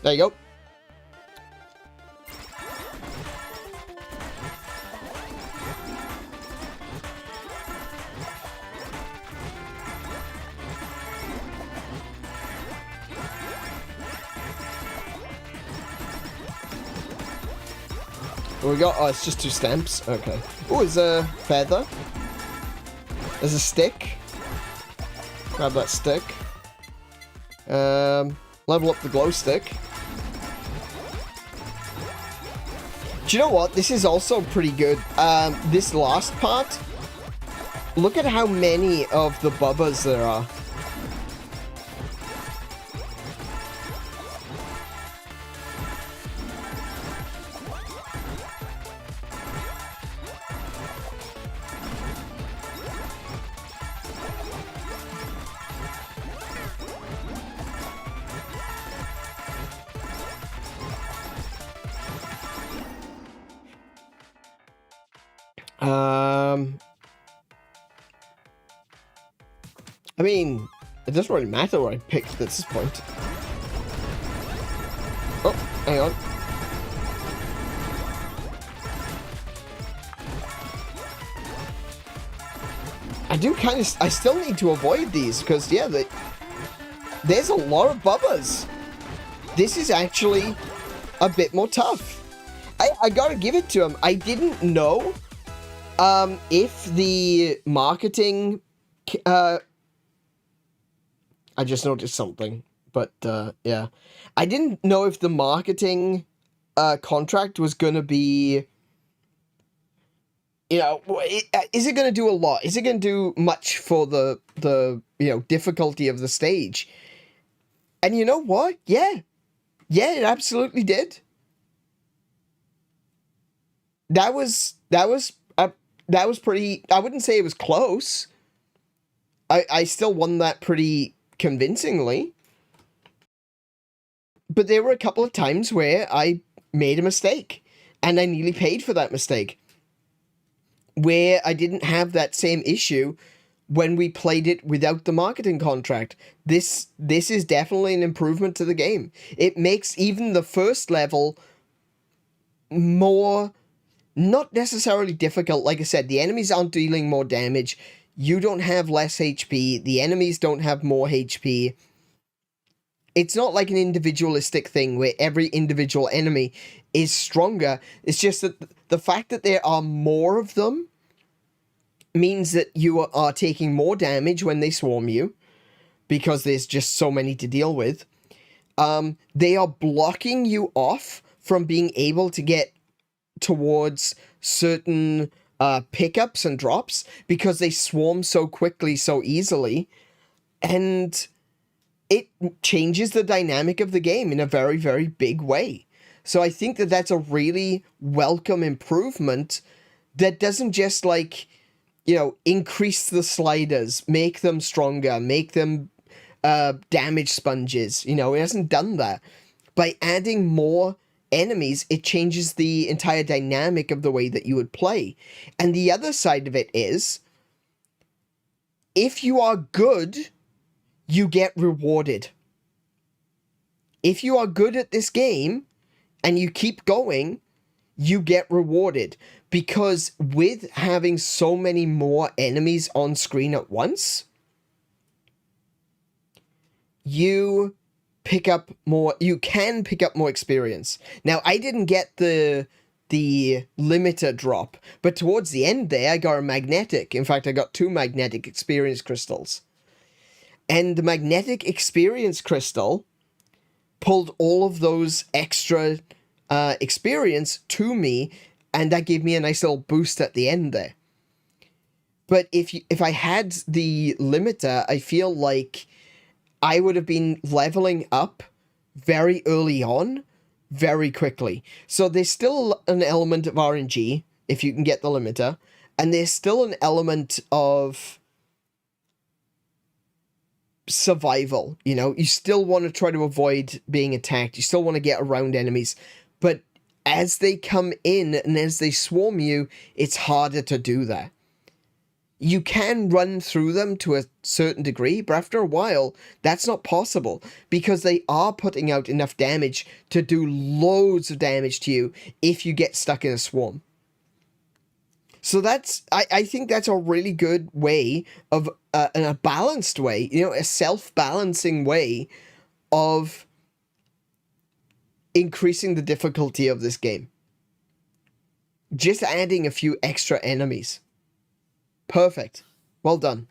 There you go. What we got? Oh, it's just 2 stamps. Okay. Oh, there's a feather. There's a stick. Grab that stick. Level up the glow stick. Do you know what? This is also pretty good. This last part, look at how many of the bubbas there are. I mean, it doesn't really matter what I picked at this point. Oh, hang on. I still need to avoid these, because, yeah, there's a lot of bubbas. This is actually a bit more tough. I gotta give it to him. I didn't know If the marketing, I just noticed something, but, yeah. I didn't know if the marketing, contract was gonna be, you know, is it gonna do a lot? Is it gonna do much for the, you know, difficulty of the stage? And you know what? Yeah. Yeah, it absolutely did. That was pretty, I wouldn't say it was close. I still won that pretty convincingly. But there were a couple of times where I made a mistake, and I nearly paid for that mistake. Where I didn't have that same issue when we played it without the marketing contract. This is definitely an improvement to the game. It makes even the first level more, not necessarily difficult. Like I said, the enemies aren't dealing more damage. You don't have less HP. The enemies don't have more HP. It's not like an individualistic thing where every individual enemy is stronger. It's just that the fact that there are more of them means that you are taking more damage when they swarm you, because there's just so many to deal with. They are blocking you off from being able to get towards certain pickups and drops, because they swarm so quickly, so easily, and it changes the dynamic of the game in a very, very big way. So I think that that's a really welcome improvement that doesn't just, like, you know, increase the sliders, make them stronger, make them damage sponges. You know, it hasn't done that. By adding more enemies, it changes the entire dynamic of the way that you would play. And the other side of it is, if you are good, you get rewarded. If you are good at this game and you keep going, you get rewarded. Because with having so many more enemies on screen at once, you pick up more, you can pick up more experience. Now, I didn't get the limiter drop, but towards the end there, I got a magnetic. In fact, I got 2 magnetic experience crystals. And the magnetic experience crystal pulled all of those extra experience to me, and that gave me a nice little boost at the end there. But if I had the limiter, I feel like I would have been leveling up very early on, very quickly. So there's still an element of RNG if you can get the limiter, and there's still an element of survival. You know, you still want to try to avoid being attacked. You still want to get around enemies, but as they come in and as they swarm you, it's harder to do that. You can run through them to a certain degree, but after a while, that's not possible, because they are putting out enough damage to do loads of damage to you if you get stuck in a swarm. So that's, I think that's a really good way of, and a balanced way, you know, a self-balancing way of increasing the difficulty of this game. Just adding a few extra enemies. Perfect. Well done.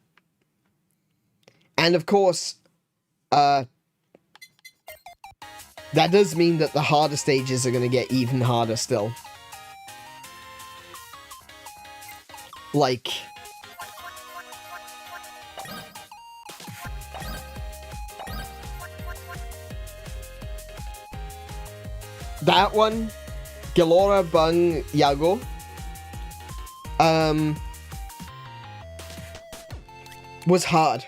And of course, that does mean that the harder stages are going to get even harder still. Like, that one, 𝗦𝘄𝗶𝗁𝗵, was hard.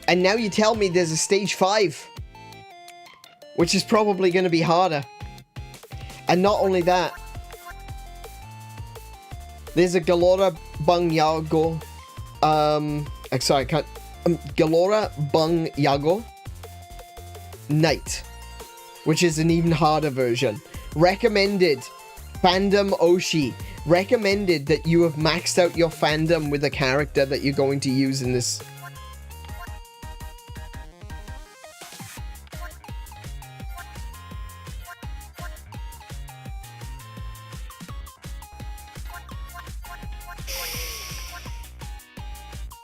And now you tell me there's a stage 5, which is probably going to be harder. And not only that, there's a 𝗦𝘶𝗶𝗁𝗵, sorry, I can't, 𝗦𝘶𝗶𝗁𝗵 Knight, which is an even harder version. Recommended, fandom Oshi. Recommended that you have maxed out your fandom with a character that you're going to use in this.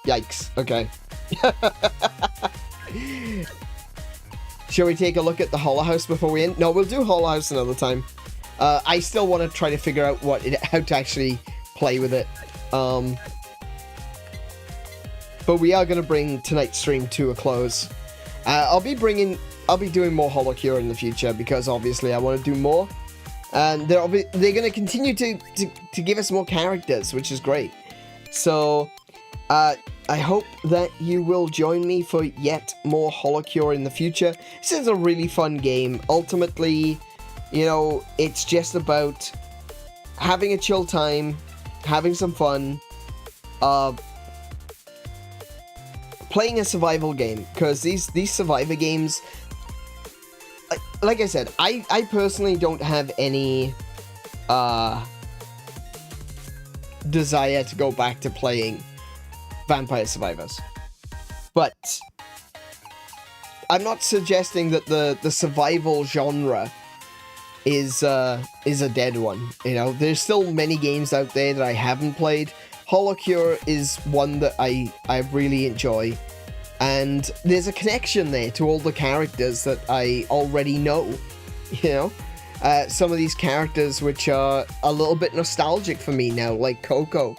Yikes. Okay. Shall we take a look at the Holo House before we end? No, we'll do Holo House another time. I still want to try to figure out how to actually play with it. But we are going to bring tonight's stream to a close. I'll be doing more HoloCure in the future because obviously I want to do more. And they're going to continue to give us more characters, which is great. So, I hope that you will join me for yet more HoloCure in the future. This is a really fun game. Ultimately, you know, it's just about having a chill time, having some fun, playing a survival game, because these survivor games, like I said, I personally don't have any desire to go back to playing Vampire Survivors, but I'm not suggesting that the survival genre is a dead one. You know, there's still many games out there that I haven't played. HoloCure is one that I really enjoy, and there's a connection there to all the characters that I already know, you know? Some of these characters which are a little bit nostalgic for me now, like Coco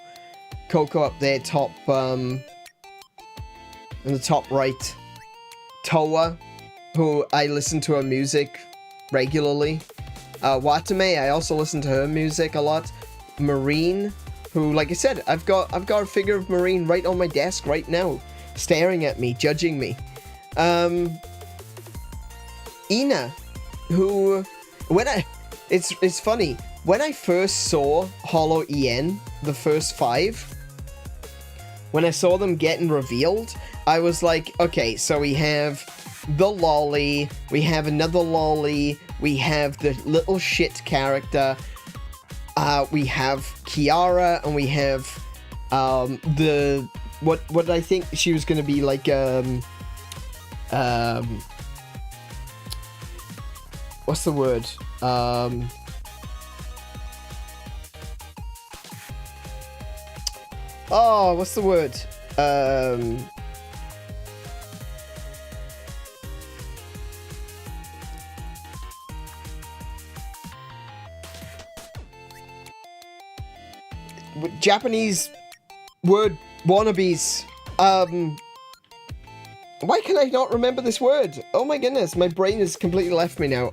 up there top, in the top right. Toa, who I listen to her music regularly. 𝗦𝘄𝗶𝘁𝗰, I also listen to her music a lot. Marine, who, like I said, I've got a figure of Marine right on my desk right now, staring at me, judging me. Ina, who, it's funny, when I first saw HoloEN, the first 5, when I saw them getting revealed, I was like, okay, so we have the lolly, we have another lolly, we have the little shit character, we have Kiara, and we have what I think she was gonna be like, what's the word? Oh, what's the word? Japanese word wannabes. Why can I not remember this word? Oh my goodness, my brain has completely left me now.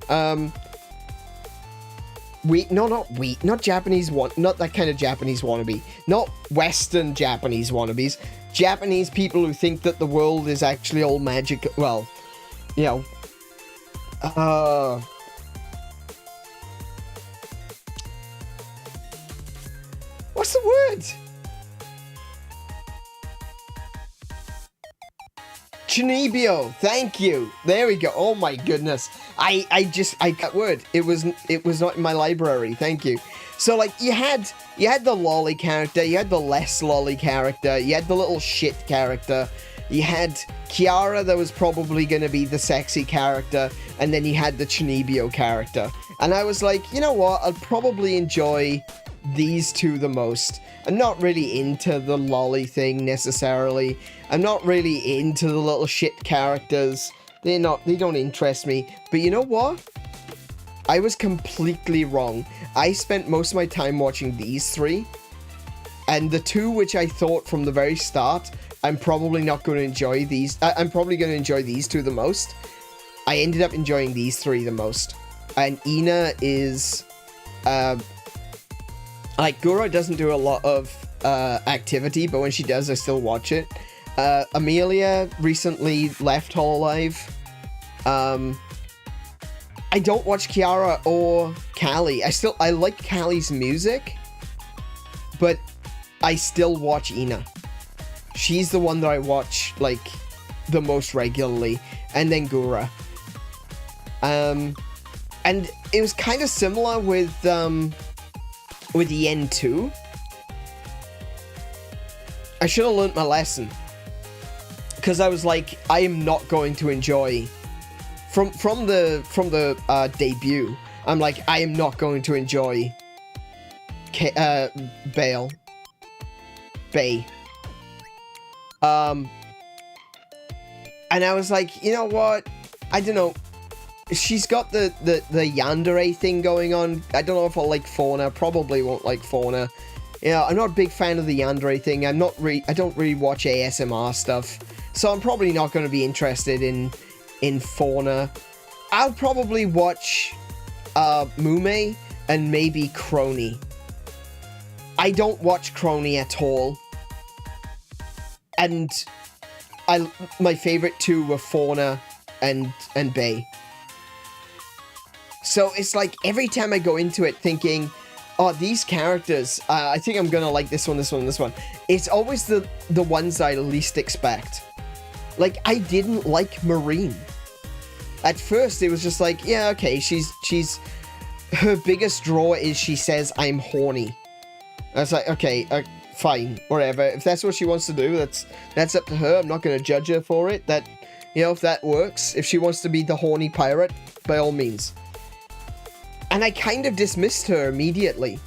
Not Japanese not that kind of Japanese wannabe. Not Western Japanese wannabes. Japanese people who think that the world is actually all magic. Well, you know. What's the word? 𝗬𝗫𝗶𝘁𝗰𝗵, thank you. There we go. Oh my goodness. I got word. It was not in my library. Thank you. So like you had the lolly character, you had the less lolly character, you had the little shit character, you had Kiara that was probably gonna be the sexy character, and then you had the 𝗬𝗫𝗶𝘁𝗫 character. And I was like, you know what? I'll probably enjoy these two the most. I'm not really into the lolly thing necessarily. I'm not really into the little shit characters. They don't interest me. But you know what? I was completely wrong. I spent most of my time watching these 3. And the 2 which I thought from the very start, I'm probably not going to enjoy these. I'm probably going to enjoy these 2 the most. I ended up enjoying these 3 the most. And Ina is, like, Gura doesn't do a lot of activity, but when she does, I still watch it. Amelia recently left HoloLive. I don't watch Kiara or Callie. I like Callie's music, but I still watch Ina. She's the one that I watch, like, the most regularly, and then Gura. And it was kind of similar with Yen 2. I should have learnt my lesson. Because I was like, I am not going to enjoy... From the debut, I'm like, I am not going to enjoy... Bay. And I was like, you know what? I don't know. She's got the yandere thing going on. I don't know if I'll like Fauna. Probably won't like Fauna. Yeah, I'm not a big fan of the yandere thing. I don't really watch ASMR stuff, so I'm probably not going to be interested in Fauna. I'll probably watch 𝗵𝗵 and maybe 𝗬𝗁. I don't watch 𝗬𝗁 at all. And my favorite two were Fauna and 𝗬𝗁. So it's like every time I go into it thinking, oh, these characters, I think I'm gonna like this one, this one, this one. It's always the ones I least expect. Like, I didn't like Marine. At first, it was just like, yeah, okay, she's her biggest draw is she says, I'm horny. I was like, okay, fine, whatever. If that's what she wants to do, that's up to her. I'm not gonna judge her for it. That, you know, if that works, if she wants to be the horny pirate, by all means. And I kind of dismissed her immediately.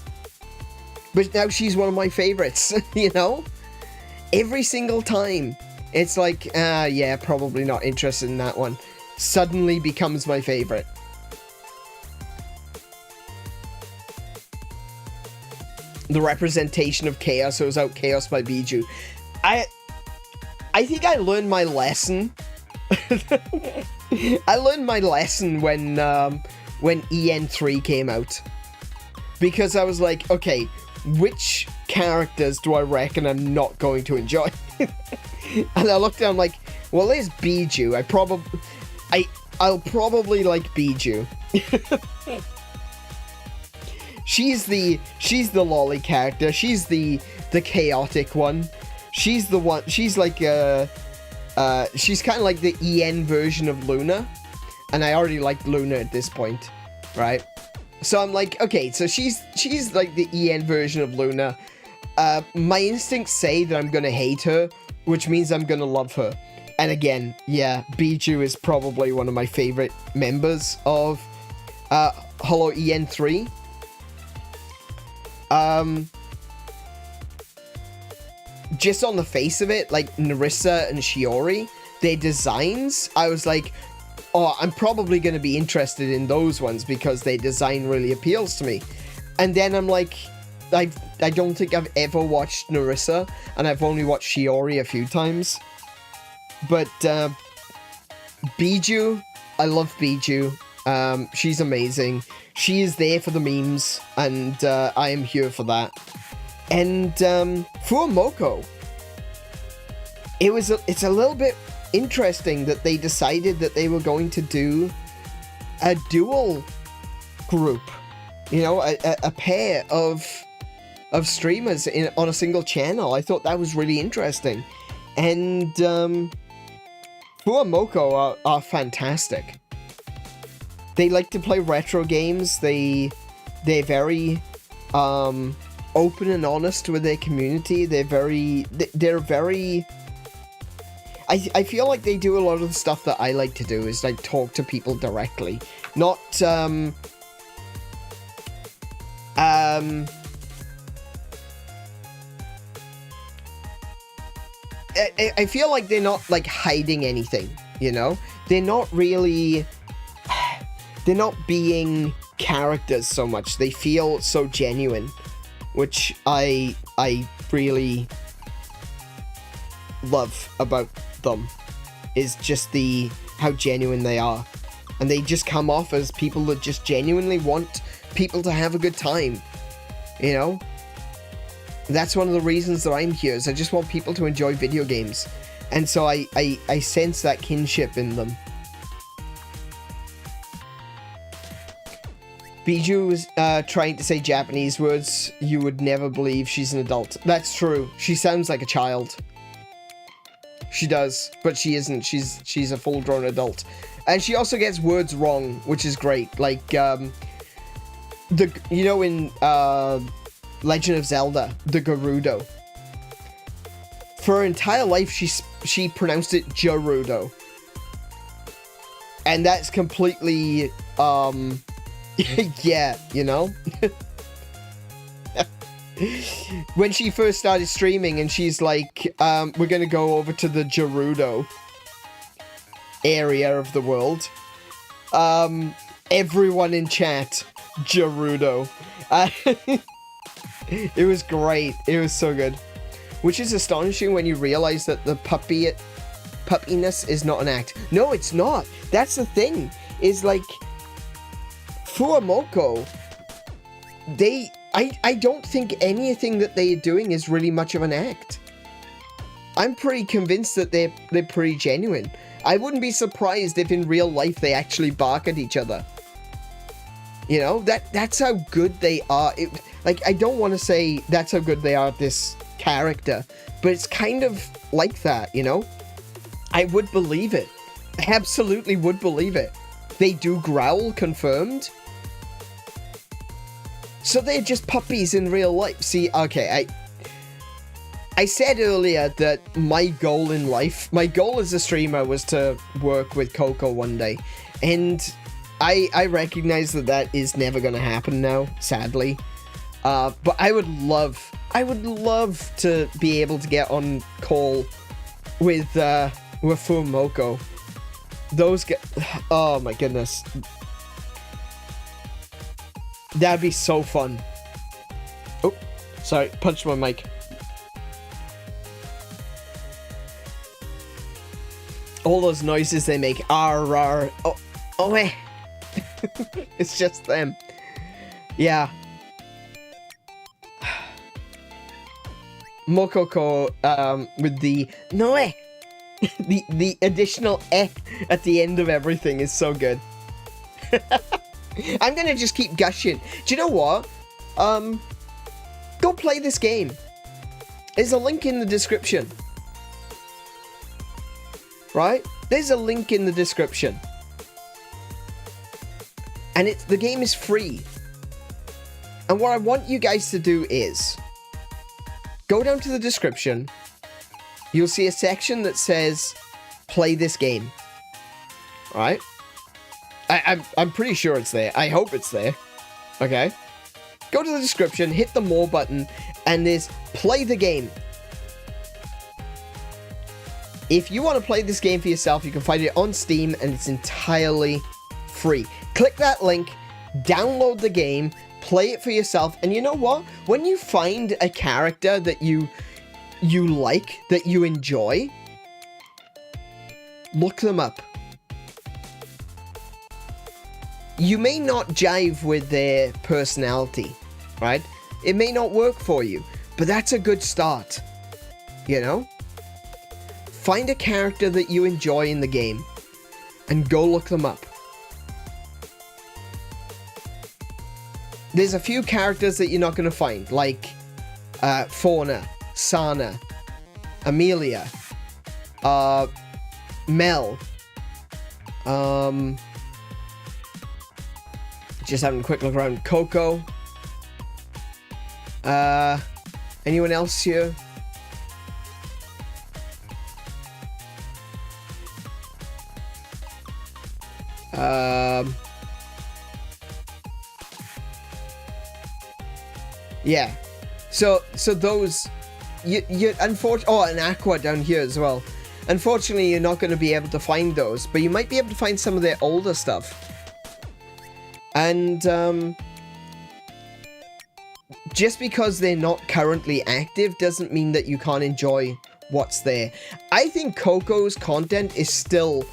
But now she's one of my favorites, you know? Every single time, it's like, yeah, probably not interested in that one. Suddenly becomes my favorite. The representation of chaos was out Chaos by Bijou. I think I learned my lesson. I learned my lesson when EN3 came out, because I was like, okay, which characters do I reckon I'm not going to enjoy? And I looked down like, well, there's Bijou. I'll probably like Bijou. She's the lolly character. She's the chaotic one. She's the one. She's like she's kind of like the EN version of Luna. And I already liked Luna at this point, right? So I'm like, okay, so she's like the EN version of Luna. My instincts say that I'm gonna hate her, which means I'm gonna love her. And again, yeah, Bijou is probably one of my favorite members of Holo EN3. Just on the face of it, like Nerissa and Shiori, their designs, I was like, oh, I'm probably going to be interested in those ones because their design really appeals to me. And then I'm like, I don't think I've ever watched Nerissa, and I've only watched Shiori a few times. But Bijou, I love Bijou. She's amazing. She is there for the memes, and I am here for that. And Fuamoko, it's a little bit interesting that they decided that they were going to do a dual group, you know, a pair of streamers on a single channel. I thought that was really interesting. And Fuamoko are fantastic. They like to play retro games. They're very open and honest with their community. They're very I feel like they do a lot of the stuff that I like to do, is like talk to people directly, not I feel like they're not like hiding anything, you know? They're not being characters so much. They feel so genuine, which I really love about them, is just how genuine they are. And they just come off as people that just genuinely want people to have a good time, you know? That's one of the reasons that I'm here, is I just want people to enjoy video games. And so I sense that kinship in them. Bijou was trying to say Japanese words. You would never believe she's an adult. That's true. She sounds like a child. She does, but she isn't. She's a full-grown adult. And she also gets words wrong, which is great. Like, in Legend of Zelda, the Gerudo. For her entire life, she pronounced it Gerudo. And that's completely, yeah, you know? when she first started streaming and she's like, we're gonna go over to the Gerudo area of the world. Everyone in chat, Gerudo. It was great. It was so good. Which is astonishing when you realize that the puppiness is not an act. No, it's not. That's the thing. Is like, Fuamoko, I don't think anything that they're doing is really much of an act. I'm pretty convinced that they're pretty genuine. I wouldn't be surprised if in real life they actually bark at each other. You know, that's how good they are. Like, I don't want to say that's how good they are at this character, but it's kind of like that, you know? I would believe it. I absolutely would believe it. They do growl, confirmed. So they're just puppies in real life. See, okay, I said earlier that my goal in life, my goal as a streamer was to work with Coco one day. And I recognize that that is never going to happen now, sadly. But I would love to be able to get on call with Fuamoko. Those guys, oh my goodness. That'd be so fun. Oh, sorry, punched my mic. All those noises they make, R. Oh, eh. It's just them. Yeah. Mokoko, with the Noe. the additional eh at the end of everything is so good. I'm gonna just keep gushing. Do you know what? Go play this game. There's a link in the description. Right? There's a link in the description. And the game is free. And what I want you guys to do is go down to the description. You'll see a section that says play this game. Right? I'm pretty sure it's there. I hope it's there. Okay? Go to the description, hit the more button, and there's play the game. If you want to play this game for yourself, you can find it on Steam, and it's entirely free. Click that link, download the game, play it for yourself, and you know what? When you find a character that you like, that you enjoy, look them up. You may not jive with their personality, right? It may not work for you, but that's a good start, you know? Find a character that you enjoy in the game and go look them up. There's a few characters that you're not going to find, like Fauna, Sana, Amelia, Mel, just having a quick look around, Coco, anyone else here? Yeah, so those, you unfortunately, oh, and Aqua down here as well. Unfortunately, you're not going to be able to find those, but you might be able to find some of their older stuff. And just because they're not currently active doesn't mean that you can't enjoy what's there. I think Coco's content is still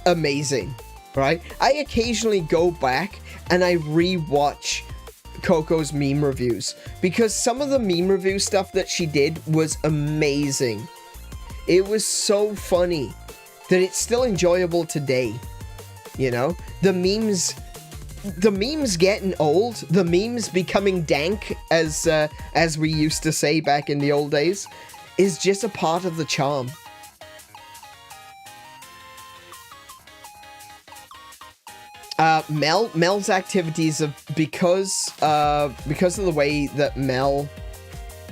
amazing, right? I occasionally go back and I re-watch Coco's meme reviews because some of the meme review stuff that she did was amazing. It was so funny that it's still enjoyable today. You know, the memes getting old, the memes becoming dank, as we used to say back in the old days, is just a part of the charm. Mel's activities are because of the way that Mel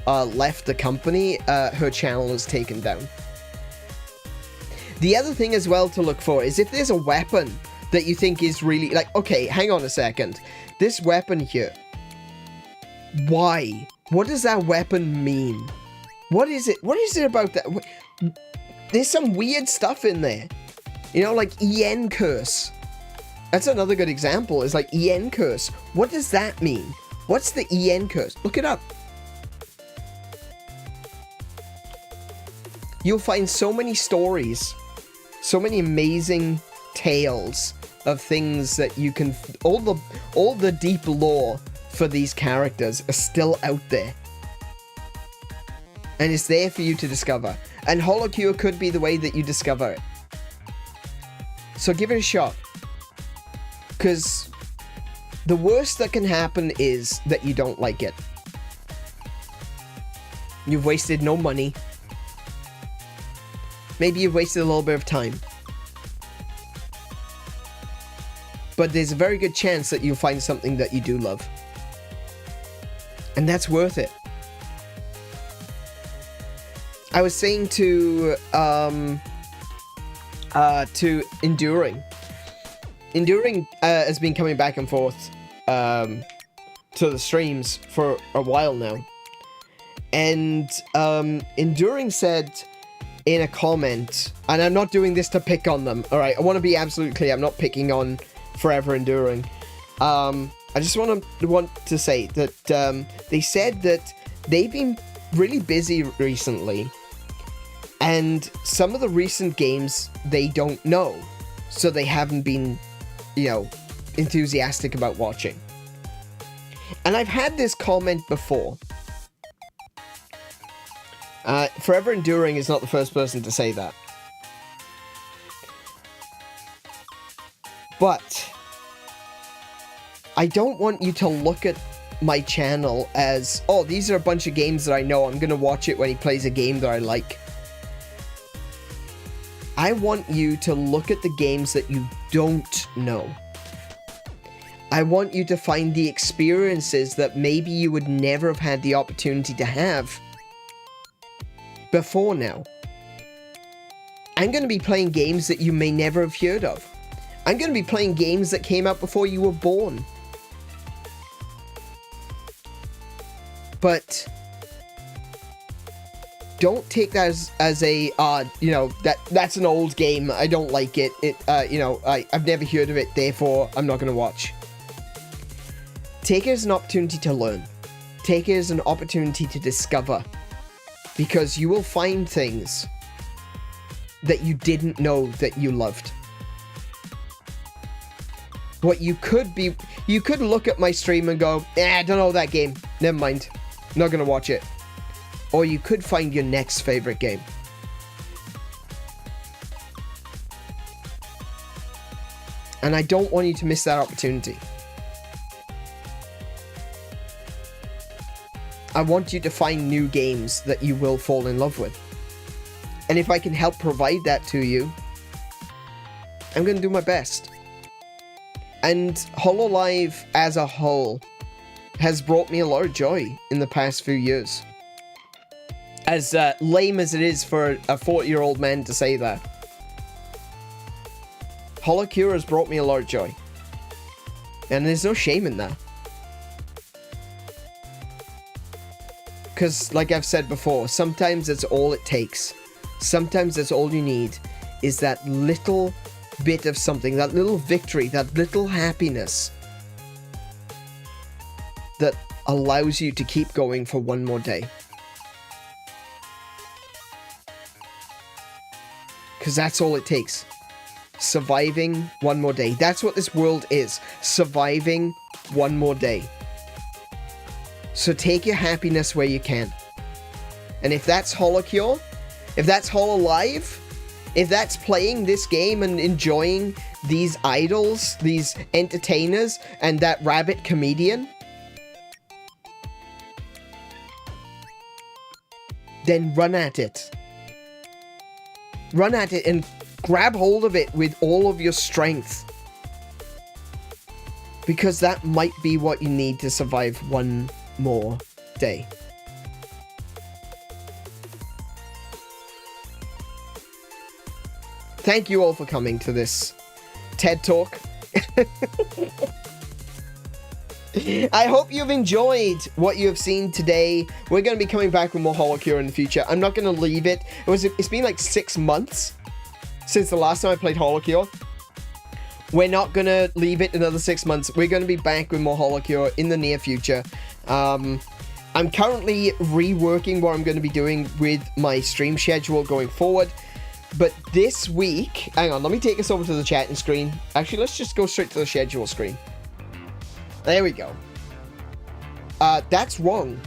left the company, her channel is taken down. The other thing as well to look for is if there's a weapon that you think is really, like, okay, hang on a second. This weapon here, Why? What does that weapon mean? What is it? What is it about that? There's some weird stuff in there. You know, like 𝗫𝗄𝗃. That's another good example. It's like 𝗫𝗄𝗃. What does that mean? What's the 𝗫𝗄𝗃? Look it up. You'll find so many stories, so many amazing tales of things that you can... All the deep lore for these characters are still out there. And it's there for you to discover. And HoloCure could be the way that you discover it. So give it a shot. Because the worst that can happen is that you don't like it. You've wasted no money. Maybe you've wasted a little bit of time. But there's a very good chance that you'll find something that you do love. And that's worth it. I was saying to Enduring. Enduring has been coming back and forth to the streams for a while now. And Enduring said in a comment, and I'm not doing this to pick on them, alright? I want to be absolutely clear, I'm not picking on Forever Enduring. I just want to say that they said that they've been really busy recently, and some of the recent games they don't know, so they haven't been, you know, enthusiastic about watching. And I've had this comment before. Forever Enduring is not the first person to say that. But I don't want you to look at my channel as, oh, these are a bunch of games that I know, I'm gonna watch it when he plays a game that I like. I want you to look at the games that you don't know. I want you to find the experiences that maybe you would never have had the opportunity to have before now. I'm going to be playing games that you may never have heard of. I'm going to be playing games that came out before you were born. But don't take that as a, you know, that's an old game, I don't like it. You know, I've never heard of it, therefore I'm not going to watch. Take it as an opportunity to learn. Take it as an opportunity to discover. Because you will find things that you didn't know that you loved. What you could look at my stream and go, I don't know that game, never mind, not gonna watch it. Or you could find your next favorite game. And I don't want you to miss that opportunity. I want you to find new games that you will fall in love with. And if I can help provide that to you, I'm going to do my best. And HoloLive as a whole has brought me a lot of joy in the past few years. As lame as it is for a 40-year-old man to say that. HoloCure has brought me a lot of joy. And there's no shame in that. Because, like I've said before, sometimes that's all it takes. Sometimes that's all you need, is that little bit of something, that little victory, that little happiness that allows you to keep going for one more day. Because that's all it takes. Surviving one more day. That's what this world is. Surviving one more day. So take your happiness where you can. And if that's HoloCure, if that's HoloLive, if that's playing this game and enjoying these idols, these entertainers, and that rabbit comedian, then run at it. Run at it and grab hold of it with all of your strength. Because that might be what you need to survive one more day. Thank you all for coming to this TED Talk. I hope you've enjoyed what you have seen today. We're going to be coming back with more HoloCure in the future. I'm not going to leave it. It's been like 6 months since the last time I played HoloCure. We're not going to leave it another 6 months. We're going to be back with more HoloCure in the near future. I'm currently reworking what I'm going to be doing with my stream schedule going forward. But this week, hang on, let me take us over to the chatting screen. Actually, let's just go straight to the schedule screen. There we go. That's wrong.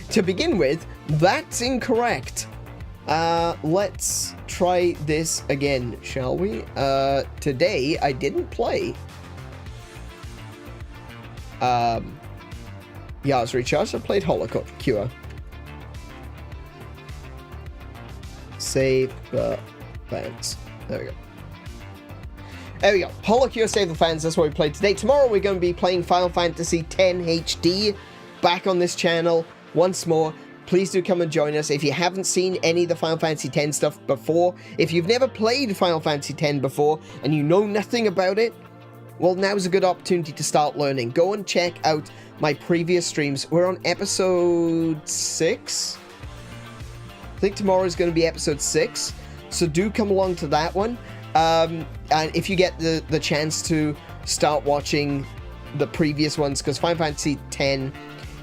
To begin with, that's incorrect. Let's try this again, shall we? Today, I didn't play. Yeah, I was recharged. I played HoloCure. Save the fans. There we go. There we go. HoloCure Save the Fans. That's what we played today. Tomorrow we're going to be playing Final Fantasy X HD back on this channel once more. Please do come and join us. If you haven't seen any of the Final Fantasy X stuff before, if you've never played Final Fantasy X before and you know nothing about it, well, now's a good opportunity to start learning. Go and check out my previous streams. We're on episode 6. I think tomorrow is going to be episode 6. So do come along to that one. And if you get the chance to start watching the previous ones, because Final Fantasy X,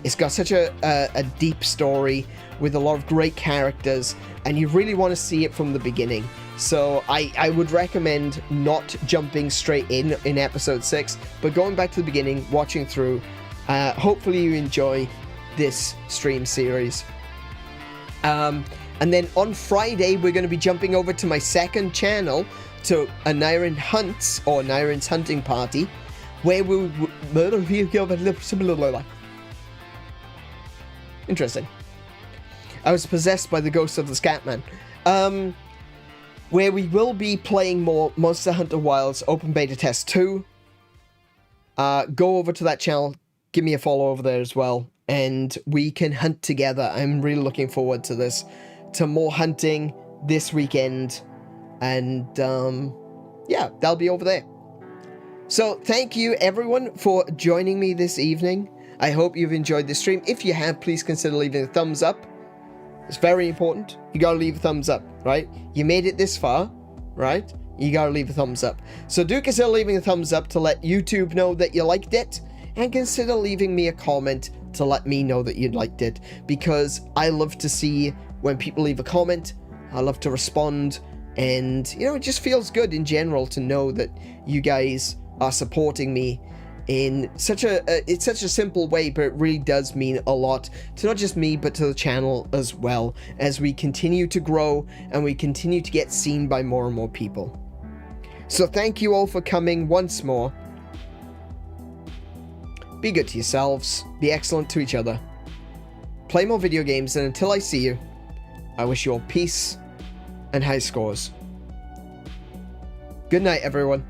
it's got such a deep story with a lot of great characters, and you really want to see it from the beginning. So I would recommend not jumping straight in episode 6, but going back to the beginning, watching through. Hopefully you enjoy this stream series. And then on Friday, we're going to be jumping over to my second channel, to Aniron Hunts, or Aniron's Hunting Party, where we'll... Interesting. I was possessed by the ghost of the Scatman. Where we will be playing more Monster Hunter Wilds Open Beta Test 2. Go over to that channel, give me a follow over there as well, and we can hunt together. I'm really looking forward to this. To more hunting this weekend, and yeah, that'll be over there. So thank you everyone for joining me this evening. I hope you've enjoyed the stream. If you have, please consider leaving a thumbs up. It's very important. You gotta leave a thumbs up, right? You made it this far, right? You gotta leave a thumbs up. So do consider leaving a thumbs up to let YouTube know that you liked it, and consider leaving me a comment to let me know that you liked it, because I love to see when people leave a comment. I love to respond, and you know, it just feels good in general to know that you guys are supporting me in such it's such a simple way, but it really does mean a lot to not just me, but to the channel as well, as we continue to grow and we continue to get seen by more and more people. So thank you all for coming once more. Be good to yourselves, be excellent to each other, play more video games, and until I see you, I wish you all peace and high scores. Good night, everyone.